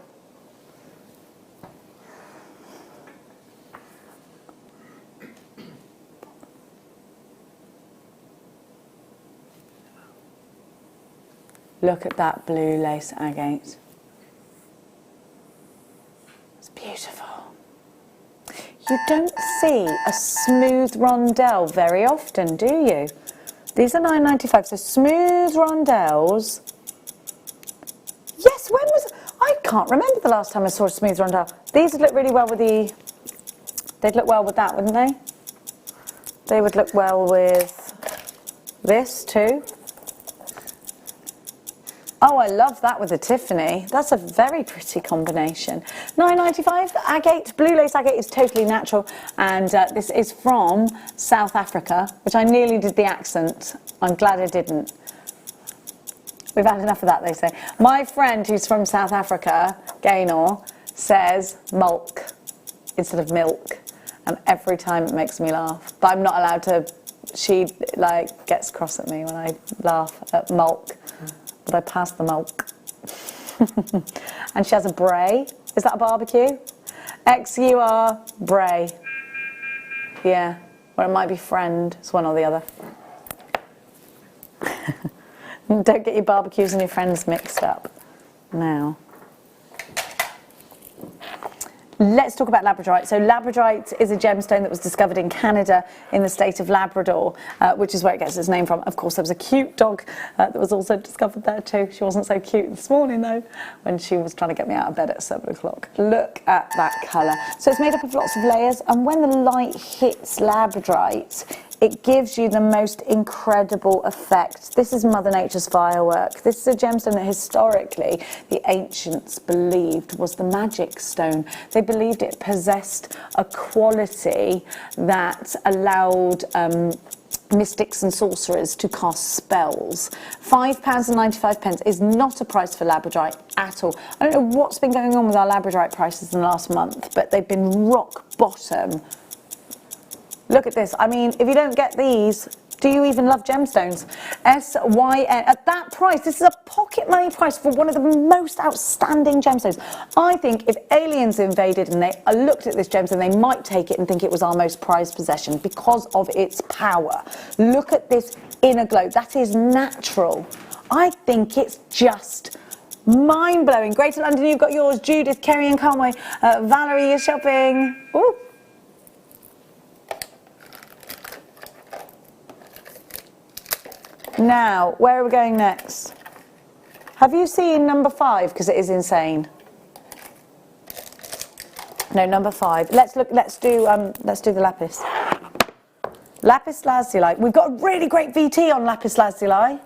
Look at that blue lace agate. It's beautiful. You don't see a smooth rondelle very often, do you? These are $9.95, so smooth rondelles. Yes, when was... I can't remember the last time I saw a smooth rondelle. These would look really well with the... They'd look well with that, wouldn't they? They would look well with this too. Oh, I love that with the Tiffany. That's a very pretty combination. $9.95. Agate, blue lace agate is totally natural, and this is from South Africa, which I nearly did the accent. I'm glad I didn't. We've had enough of that, they say. My friend who's from South Africa, Gaynor, says milk instead of milk, and every time it makes me laugh. But I'm not allowed to. She gets cross at me when I laugh at milk. But I pass the milk. And she has a bray. Is that a barbecue? XUR bray. Yeah. Or it might be friend. It's one or the other. Don't get your barbecues and your friends mixed up. Now, let's talk about labradorite. So labradorite is a gemstone that was discovered in Canada in the state of Labrador, which is where it gets its name from. Of course, there was a cute dog that was also discovered there too. She wasn't so cute this morning though, when she was trying to get me out of bed at 7 o'clock. Look at that colour. So it's made up of lots of layers, and when the light hits labradorite, it gives you the most incredible effect. This is Mother Nature's firework. This is a gemstone that historically the ancients believed was the magic stone. They believed it possessed a quality that allowed mystics and sorcerers to cast spells. £5.95 is not a price for labradorite at all. I don't know what's been going on with our labradorite prices in the last month, but they've been rock bottom. Look at this. I mean, if you don't get these, do you even love gemstones? SYN. At that price, this is a pocket money price for one of the most outstanding gemstones. I think if aliens invaded and they looked at this gemstone, they might take it and think it was our most prized possession because of its power. Look at this inner glow. That is natural. I think it's just mind-blowing. Greater London, you've got yours. Judith, Kerry and Conway. Valerie is shopping. Ooh. Now, where are we going next? Have you seen number 5? Because it is insane. No, number 5. Let's do the lapis. Lapis lazuli. We've got a really great VT on lapis lazuli.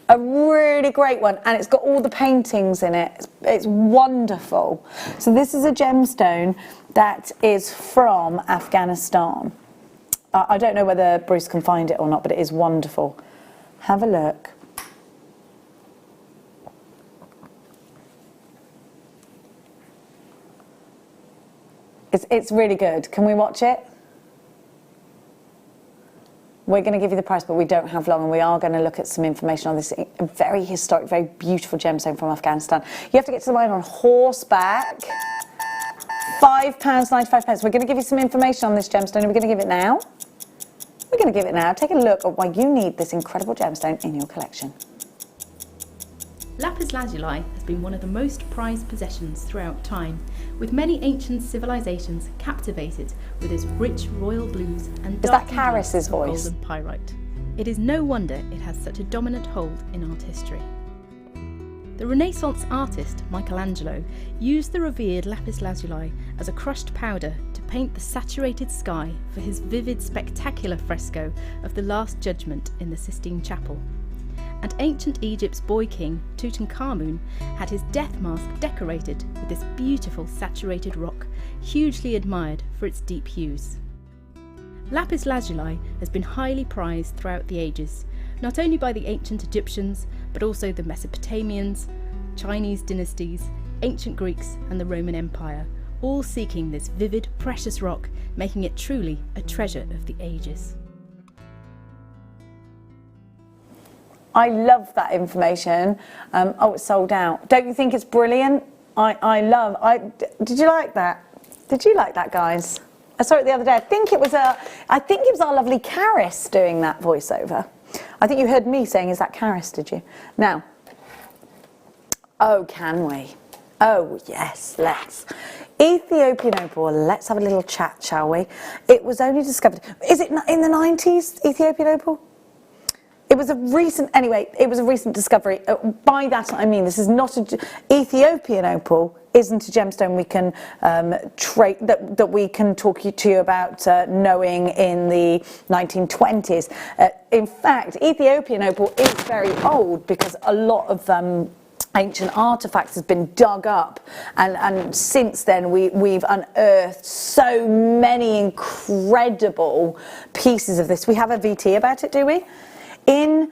A really great one, and it's got all the paintings in it. It's wonderful. So this is a gemstone that is from Afghanistan. I don't know whether Bruce can find it or not, but it is wonderful. Have a look. It's really good. Can we watch it? we're going to give you the price, but we don't have long, and we are going to look at some information on this very historic, very beautiful gemstone from Afghanistan. You have to get to the mine on horseback. £5.95. We're going to give you some information on this gemstone. Are we going to give it now? We're going to give it now. Take a look at why you need this incredible gemstone in your collection. Lapis lazuli has been one of the most prized possessions throughout time, with many ancient civilizations captivated with its rich royal blues and dark Caris's voice? golden pyrite. It is no wonder it has such a dominant hold in art history. The Renaissance artist Michelangelo used the revered lapis lazuli as a crushed powder to paint the saturated sky for his vivid, spectacular fresco of the Last Judgment in the Sistine Chapel. And ancient Egypt's boy king, Tutankhamun, had his death mask decorated with this beautiful saturated rock, hugely admired for its deep hues. Lapis lazuli has been highly prized throughout the ages, not only by the ancient Egyptians, but also the Mesopotamians, Chinese dynasties, ancient Greeks and the Roman Empire, all seeking this vivid, precious rock, making it truly a treasure of the ages. I love that information. Oh, it's sold out. Don't you think it's brilliant? Did you like that? Did you like that, guys? I saw it the other day. I think it was our lovely Caris doing that voiceover. I think you heard me saying, "Is that Caris?" Did you? Now, oh, can we? Oh, yes, let's. Ethiopian opal. Let's have a little chat, shall we? It was only discovered. Is it in the 90s? Ethiopian opal. It was a recent discovery. By that I mean, this is not Ethiopian opal isn't a gemstone we can that we can talk to you about knowing in the 1920s. In fact, Ethiopian opal is very old because a lot of ancient artifacts has been dug up, and since then we've unearthed so many incredible pieces of this. We have a VT about it, do we? In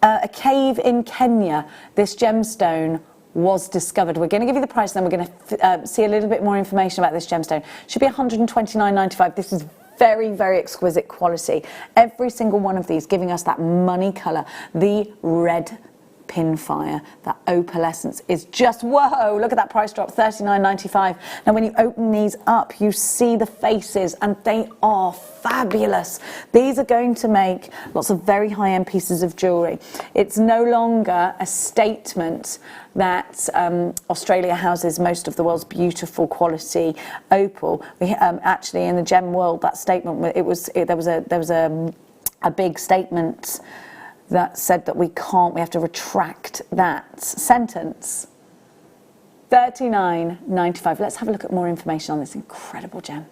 a cave in Kenya, this gemstone was discovered. We're going to give you the price, and then we're going to see a little bit more information about this gemstone. Should be $129.95. This is very, very exquisite quality. Every single one of these giving us that money colour, the red pinfire, that opalescence is just, whoa, look at that price drop, $39.95. Now when you open these up, you see the faces, and they are fabulous. These are going to make lots of very high-end pieces of jewellery. It's no longer a statement that Australia houses most of the world's beautiful quality opal. We actually, in the gem world, that statement, there was a big statement that said that we have to retract that sentence. $39.95. Let's have a look at more information on this incredible gem.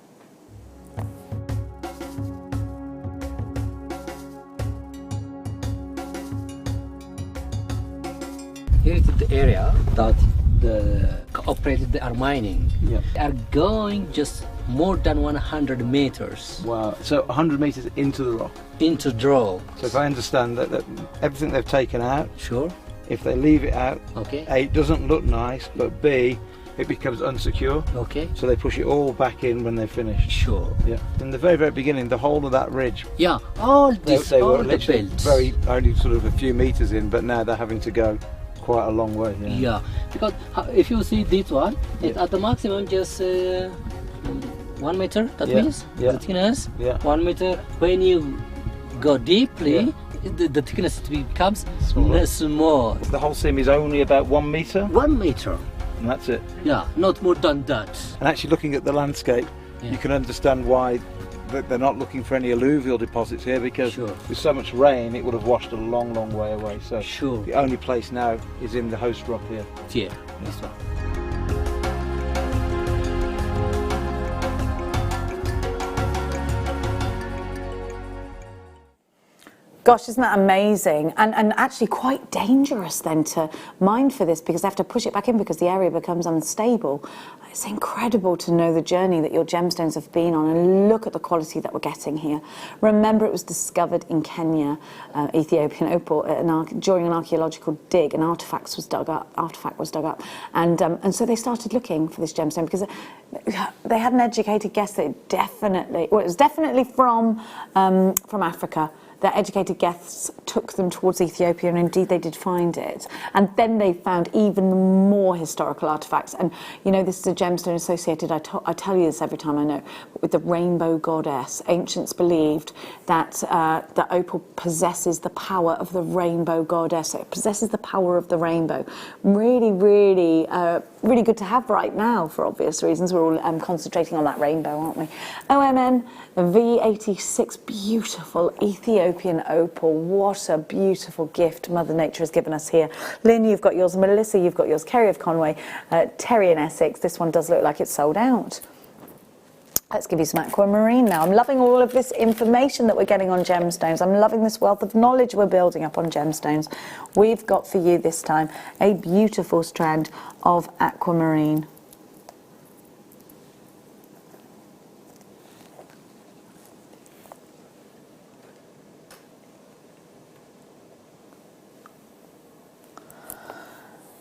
Here is the area that the operators they are mining. Yeah. They are going just more than 100 meters. Wow, so 100 meters into the rock? Into the rock. So if I understand that everything they've taken out, sure, if they leave it out, okay, A, it doesn't look nice, but B, it becomes unsecure. Okay. So they push it all back in when they're finished. Sure. Yeah. In the very, very beginning, the whole of that ridge. Yeah, all this, they all were the literally belts. only sort of a few meters in, but now they're having to go quite a long way. Yeah. Yeah, because if you see this one, it's at the maximum just 1 meter, that means the thickness, 1 meter. When you go deeply, the thickness becomes small. The whole seam is only about 1 meter? 1 meter. And that's it? Yeah, not more than that. And actually looking at the landscape, you can understand why they're not looking for any alluvial deposits here, because with so much rain it would have washed a long, long way away. So the only place now is in the host rock here. Yeah, this one. Gosh, isn't that amazing? And actually quite dangerous then to mine for this, because they have to push it back in because the area becomes unstable. It's incredible to know the journey that your gemstones have been on, and look at the quality that we're getting here. Remember, it was discovered in Kenya, Ethiopian opal, during an archaeological dig. An artifact was dug up, and so they started looking for this gemstone because they had an educated guess that it was definitely from Africa. the educated guests took them towards Ethiopia, and indeed they did find it. And then they found even more historical artefacts. And you know, this is a gemstone associated, I tell you this every time I know, with the rainbow goddess. Ancients believed that the opal possesses the power of the rainbow goddess. It possesses the power of the rainbow. Really, really, really good to have right now for obvious reasons. We're all concentrating on that rainbow, aren't we? OMN V86, beautiful Ethiopian opal. What a beautiful gift Mother Nature has given us here. Lynn, you've got yours. Melissa, you've got yours. Kerry of Conway. Terry in Essex. This one does look like it's sold out. Let's give you some aquamarine now. I'm loving all of this information that we're getting on gemstones. I'm loving this wealth of knowledge we're building up on gemstones. We've got for you this time a beautiful strand of aquamarine.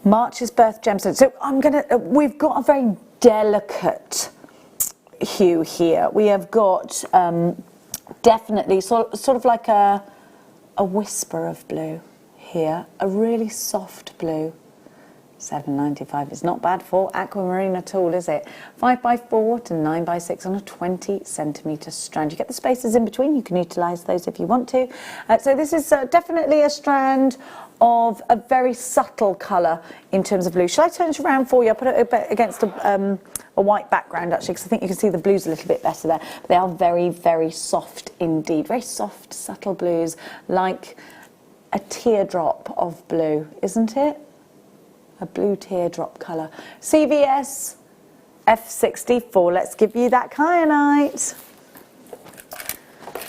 March's birth gemstone. So we've got a very delicate hue here. We have got definitely sort of like a whisper of blue here, a really soft blue. $7.95 is not bad for aquamarine at all, is it? 5x4 to 9x6 on a 20cm strand. You get the spaces in between. You can utilise those if you want to. So this is definitely a strand of a very subtle colour in terms of blue. Shall I turn it around for you? I'll put it against a white background actually, because I think you can see the blues a little bit better there. But they are very, very soft indeed. Very soft, subtle blues, like a teardrop of blue, isn't it? A blue teardrop colour. CVS F64. Let's give you that kyanite.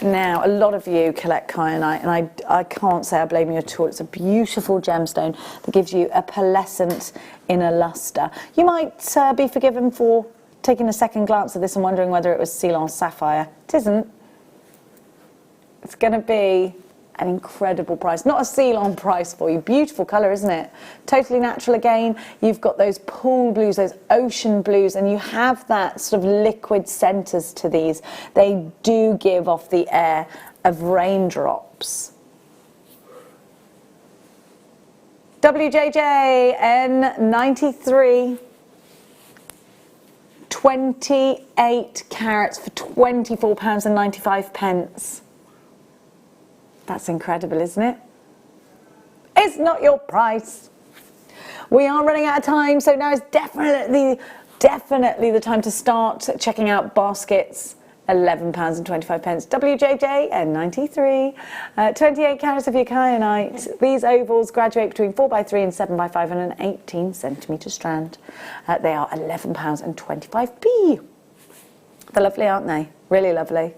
Now, a lot of you collect kyanite, and I can't say I blame you at all. It's a beautiful gemstone that gives you a pearlescent inner lustre. You might be forgiven for taking a second glance at this and wondering whether it was Ceylon sapphire. It isn't. It's going to be an incredible price. Not a Ceylon price for you. Beautiful colour, isn't it? Totally natural again. You've got those pool blues, those ocean blues, and you have that sort of liquid centres to these. They do give off the air of raindrops. WJJ N93. 28 carats for £24.95. That's incredible, isn't it? It's not your price. We are running out of time, so now is definitely the time to start checking out baskets. £11.25. WJJ N93. 28 carats of your kyanite. These ovals graduate between 4x3 and 7x5 on an 18cm strand. They are £11.25. They're lovely, aren't they? Really lovely.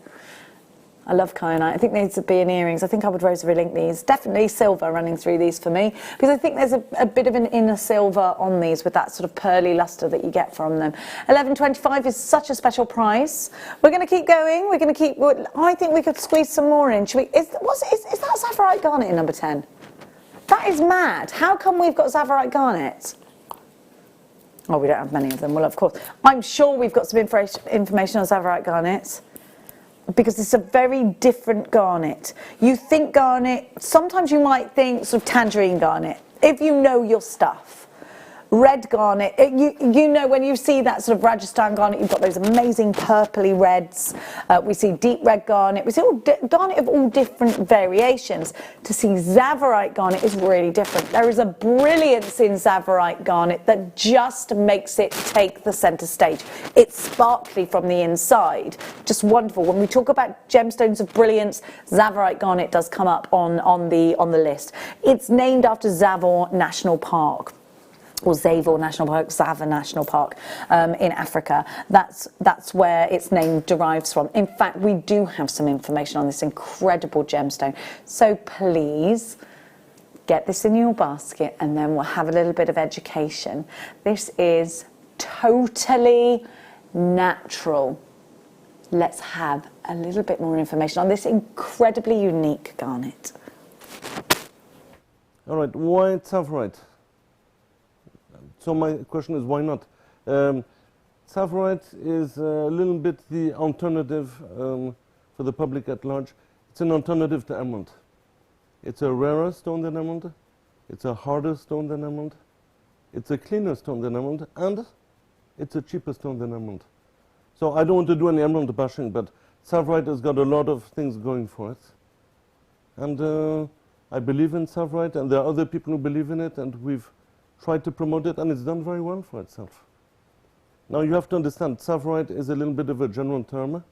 I love kyanite. I think these would be in earrings. I think I would rosary link these. Definitely silver running through these for me, because I think there's a bit of an inner silver on these with that sort of pearly lustre that you get from them. £11.25 is such a special price. We're going to keep going. We're going to keep. I think we could squeeze some more in. Should we? Is that Sapphirite Garnet in number 10? That is mad. How come we've got Sapphirite Garnet? Oh, we don't have many of them. Well, of course. I'm sure we've got some information on Sapphirite Garnet, because it's a very different garnet. You think garnet, sometimes you might think sort of tangerine garnet, if you know your stuff. Red garnet, you know when you see that sort of Rajasthan garnet, you've got those amazing purpley reds. We see deep red garnet. We see garnet of all different variations. To see Tsavorite garnet is really different. There is a brilliance in Tsavorite garnet that just makes it take the centre stage. It's sparkly from the inside, just wonderful. When we talk about gemstones of brilliance, Tsavorite garnet does come up on the list. It's named after Zavor National Park, or Zavor National Park, Zava National Park in Africa. That's where its name derives from. In fact, we do have some information on this incredible gemstone. So please get this in your basket, and then we'll have a little bit of education. This is totally natural. Let's have a little bit more information on this incredibly unique garnet. All right, why Tsavorite? So my question is, why not? Tsavorite is a little bit the alternative for the public at large. It's an alternative to emerald. It's a rarer stone than emerald. It's a harder stone than emerald. It's a cleaner stone than emerald, and it's a cheaper stone than emerald. So I don't want to do any emerald bashing, but Tsavorite has got a lot of things going for it. And I believe in Tsavorite, and there are other people who believe in it, and we've tried to promote it, and it's done very well for itself. Now you have to understand, Tsavorite is a little bit of a general term,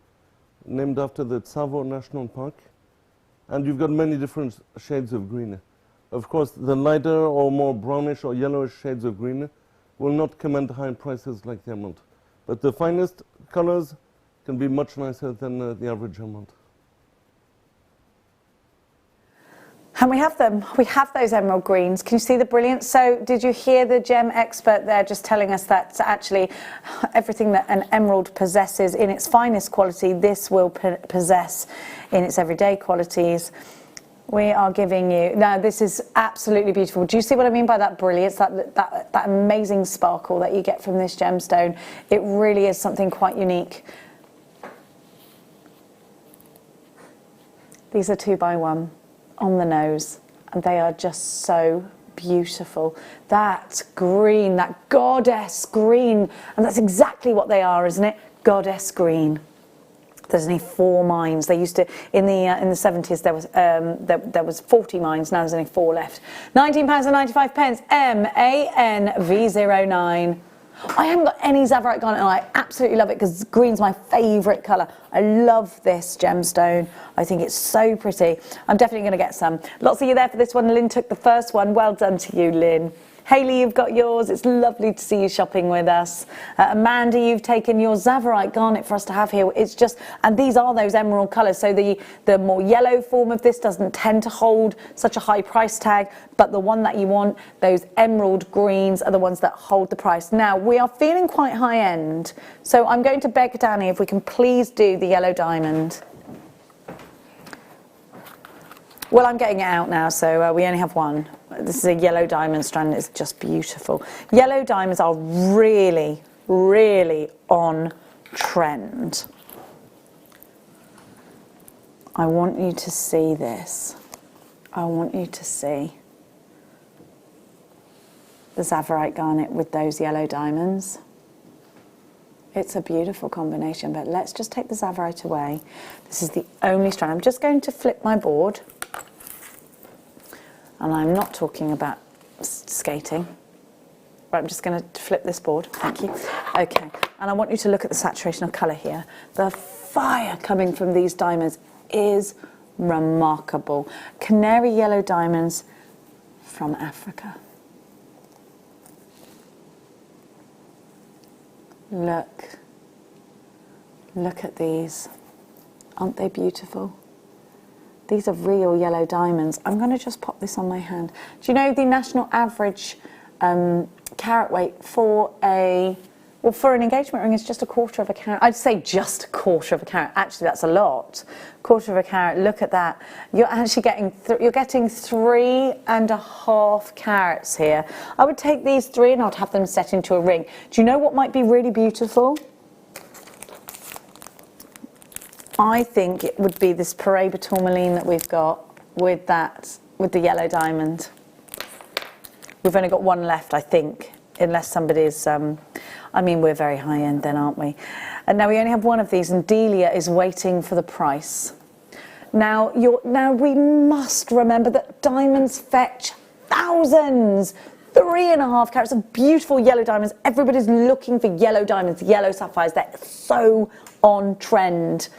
named after the Tsavo National Park, and you've got many different shades of green. Of course, the lighter or more brownish or yellowish shades of green will not command high prices like the emerald. But the finest colors can be much nicer than the average emerald. And we have them. We have those emerald greens. Can you see the brilliance? So did you hear the gem expert there just telling us that actually everything that an emerald possesses in its finest quality, this will possess in its everyday qualities. We are giving you, now this is absolutely beautiful. Do you see what I mean by that brilliance, that amazing sparkle that you get from this gemstone? It really is something quite unique. These are 2x1 on the nose, and they are just so beautiful. That green, that goddess green, and that's exactly what they are, isn't it? Goddess green. There's only 4 mines. They used to, in the 70s, there was 40 mines. Now there's only 4 left. £19.95. MANV09. I haven't got any Tsavorite garnet, and I absolutely love it because green's my favourite colour. I love this gemstone. I think it's so pretty. I'm definitely going to get some. Lots of you there for this one. Lynn took the first one. Well done to you, Lynn. Hayley, you've got yours. It's lovely to see you shopping with us. Amanda, you've taken your Tsavorite garnet for us to have here. It's just, and these are those emerald colours. So the more yellow form of this doesn't tend to hold such a high price tag, but the one that you want, those emerald greens, are the ones that hold the price. Now, we are feeling quite high end. So I'm going to beg Danny if we can please do the yellow diamond. Well, I'm getting it out now, so we only have one. This is a yellow diamond strand. It's just beautiful. Yellow diamonds are really, really on trend. I want you to see this. I want you to see the Tsavorite garnet with those yellow diamonds. It's a beautiful combination, but let's just take the Tsavorite away. This is the only strand. I'm just going to flip my board. And I'm not talking about skating. Right, I'm just going to flip this board. Thank you. Okay, and I want you to look at the saturation of colour here. The fire coming from these diamonds is remarkable. Canary yellow diamonds from Africa. Look at these. Aren't they beautiful? These are real yellow diamonds. I'm going to just pop this on my hand. Do you know the national average carat weight for an engagement ring is just 1/4 of a carat? I'd say just 1/4 of a carat. Actually, that's a lot. 1/4 of a carat. Look at that. You're actually getting you're getting 3.5 carats here. I would take these 3 and I'd have them set into a ring. Do you know what might be really beautiful? I think it would be this Paraiba Tourmaline that we've got with the yellow diamond. We've only got one left, I think, unless somebody's, I mean, we're very high end then, aren't we? And now we only have one of these, and Delia is waiting for the price. Now we must remember that diamonds fetch thousands. 3.5 carats of beautiful yellow diamonds. Everybody's looking for yellow diamonds, yellow sapphires. They're so on trend.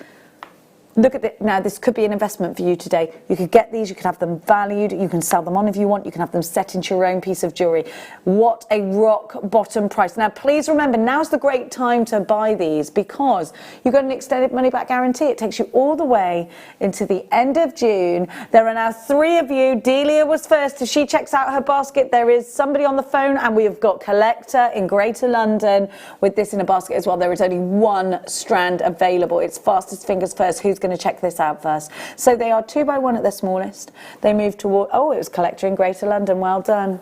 Look at it now. This could be an investment for you today. You could get these, you could have them valued, you can sell them on if you want, you can have them set into your own piece of jewellery. What a rock bottom price. Now please remember, now's the great time to buy these because you've got an extended money back guarantee. It takes you all the way into the end of June. There are now 3 of you. Delia was first. As she checks out her basket, there is somebody on the phone, and we have got Collector in Greater London with this in a basket as well. There is only 1 strand available. It's fastest fingers first. Who's going to check this out first? So they are 2x1 at their smallest. They move toward, oh, it was Collector in Greater London. Well done.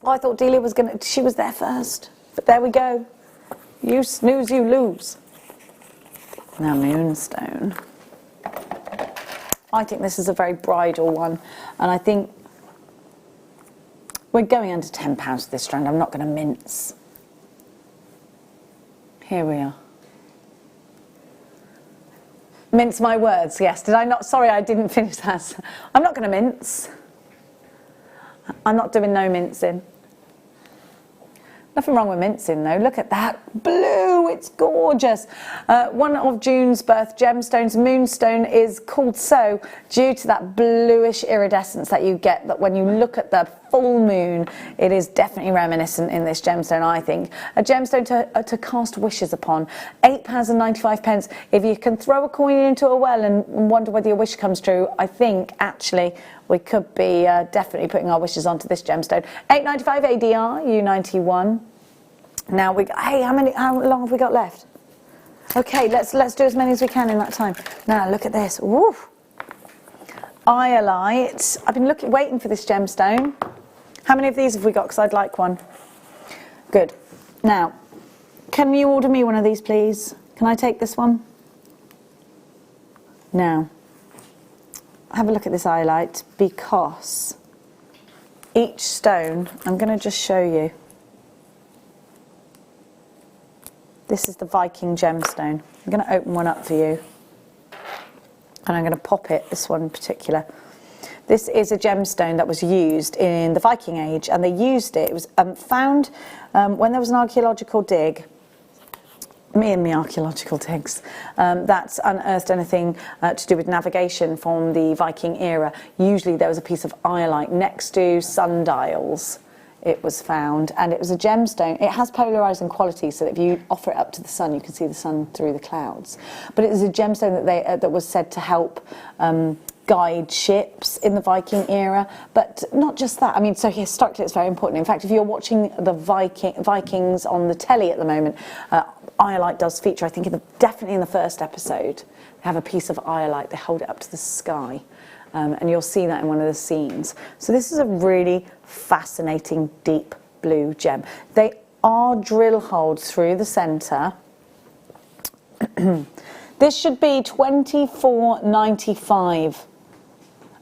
Oh, I thought Delia was she was there first, but there we go. You snooze, you lose. Now moonstone. I think this is a very bridal one, and I think we're going under £10 for this strand. I'm not going to mince. Here we are. Mince my words, yes. Did I not? Sorry, I didn't finish that. I'm not going to mince. I'm not doing no mincing. Nothing wrong with mincing though. Look at that blue, it's gorgeous. One of June's birth gemstones, moonstone, is called so due to that bluish iridescence that you get that when you look at the full moon. It is definitely reminiscent in this gemstone, I think. A gemstone to cast wishes upon. £8.95. If you can throw a coin into a well and wonder whether your wish comes true, I think actually we could be definitely putting our wishes onto this gemstone. £8.95 ADR, U91. Now hey, how long have we got left? Okay, let's do as many as we can in that time. Now look at this. Woo! Iolite. I've been waiting for this gemstone. How many of these have we got? Because I'd like one. Good. Now, can you order me one of these, please? Can I take this one? Now, have a look at this iolite, because each stone, I'm going to just show you. This is the Viking gemstone. I'm going to open one up for you. And I'm going to pop it, this one in particular. This is a gemstone that was used in the Viking Age, and they used it. It was found when there was an archaeological dig. Me and my archaeological digs. That's unearthed anything to do with navigation from the Viking era. Usually there was a piece of iolite next to sundials. It was found, and it was a gemstone. It has polarizing qualities, so that if you offer it up to the sun, you can see the sun through the clouds. But it was a gemstone that was said to help guide ships in the Viking era. But not just that. I mean, so historically, it's very important. In fact, if you're watching the Vikings on the telly at the moment, iolite does feature. I think definitely in the first episode, they have a piece of iolite. They hold it up to the sky. And you'll see that in one of the scenes. So this is a really fascinating deep blue gem. They are drill holes through the centre. This should be $24.95.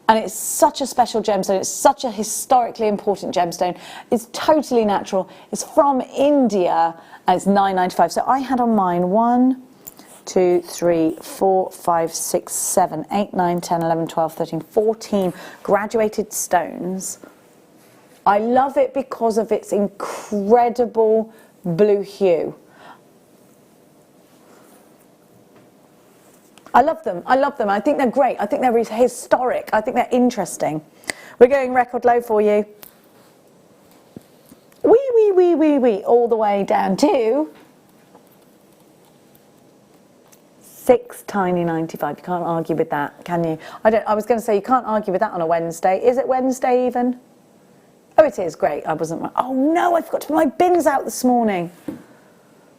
And it's such a special gemstone. It's such a historically important gemstone. It's totally natural. It's from India, and it's $9.95. So I had on mine 1, 2, 3, 4, 5, 6, 7, 8, 9, 10, 11, 12, 13, 14 graduated stones. I love it because of its incredible blue hue. I love them. I love them. I think they're great. I think they're historic. I think they're interesting. We're going record low for you. Wee, all the way down to $6.95. You can't argue with that, can you? I was going to say you can't argue with that on a Wednesday. Is it Wednesday even? Oh, it is. Great. I wasn't. Oh no, I forgot to put my bins out this morning.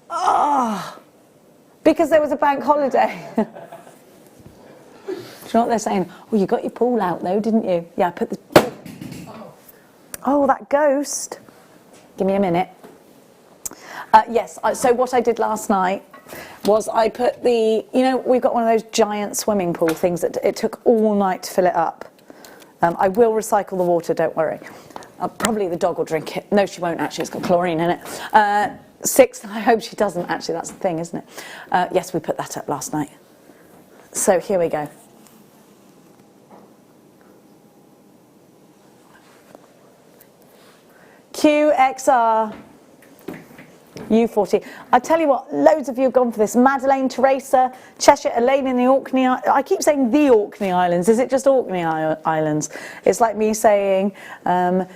Oh, because there was a bank holiday. Do you know what they're saying? Oh, you got your pool out though, didn't you? Yeah, I put the. Oh, that ghost. Give me a minute. Yes. So what I did last night was I put the, we've got one of those giant swimming pool things that it took all night to fill it up. I will recycle the water, don't worry. Probably the dog will drink it. No, she won't actually, it's got chlorine in it. 6, I hope she doesn't actually, that's the thing, isn't it? Yes, we put that up last night. So here we go. QXR. U40. I tell you what, loads of you have gone for this. Madeleine, Teresa, Cheshire, Elaine in the Orkney. I keep saying the Orkney Islands. Is it just Orkney Islands? It's like me saying what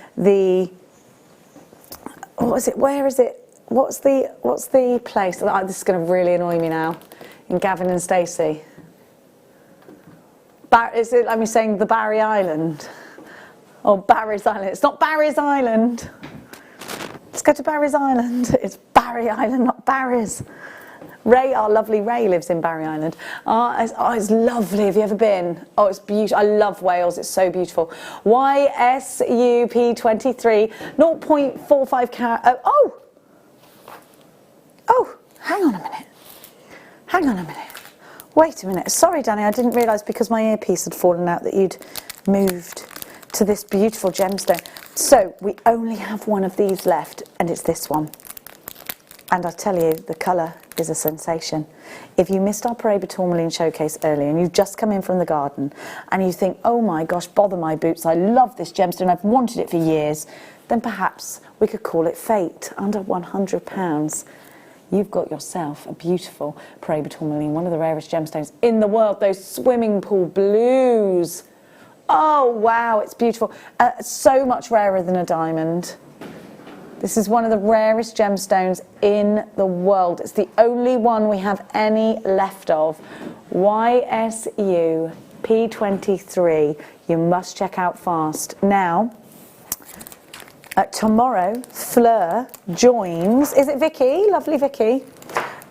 is it? Where is it? What's the place? This is going to really annoy me now. In Gavin and Stacey. Is it like me saying the Barry Island? Or Barry's Island? It's not Barry's Island. Let's go to Barry's Island. It's Barry Island, not Barry's. Ray, our lovely Ray, lives in Barry Island. It's lovely. Have you ever been? Oh, it's beautiful. I love Wales. It's so beautiful. YSUP23, 0.45 carat. Oh, hang on a minute. Wait a minute. Sorry, Danny, I didn't realise because my earpiece had fallen out that you'd moved to this beautiful gemstone. So we only have one of these left, and it's this one. And I tell you, the colour is a sensation. If you missed our Paraiba Tourmaline showcase earlier and you've just come in from the garden and you think, oh my gosh, bother my boots, I love this gemstone, I've wanted it for years, then perhaps we could call it fate. Under £100. You've got yourself a beautiful Paraiba Tourmaline, one of the rarest gemstones in the world, those swimming pool blues. Oh wow, it's beautiful. So much rarer than a diamond. This is one of the rarest gemstones in the world. It's the only one we have any left of. YSU P23. You must check out fast. Now, tomorrow, Fleur joins, is it Vicky? Lovely Vicky.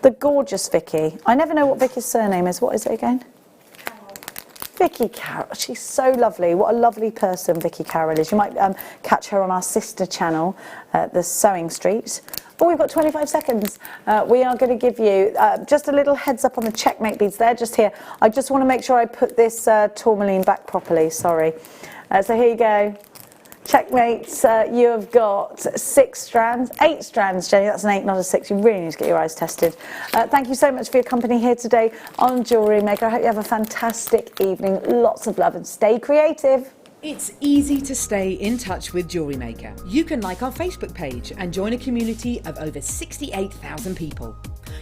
The gorgeous Vicky. I never know what Vicky's surname is. What is it again? Vicky Carroll. She's so lovely. What a lovely person Vicky Carroll is. You might catch her on our sister channel, the Sewing Street. Oh, we've got 25 seconds. We are going to give you just a little heads up on the Checkmate beads. They're just here. I just want to make sure I put this tourmaline back properly. Sorry. So here you go. Checkmate, you have got 6 strands, 8 strands, Jenny. That's an 8, not a 6. You really need to get your eyes tested. Thank you so much for your company here today on Jewellery Maker. I hope you have a fantastic evening. Lots of love and stay creative. It's easy to stay in touch with Jewellery Maker. You can like our Facebook page and join a community of over 68,000 people.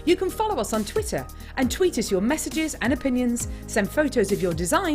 You can follow us on Twitter and tweet us your messages and opinions, send photos of your designs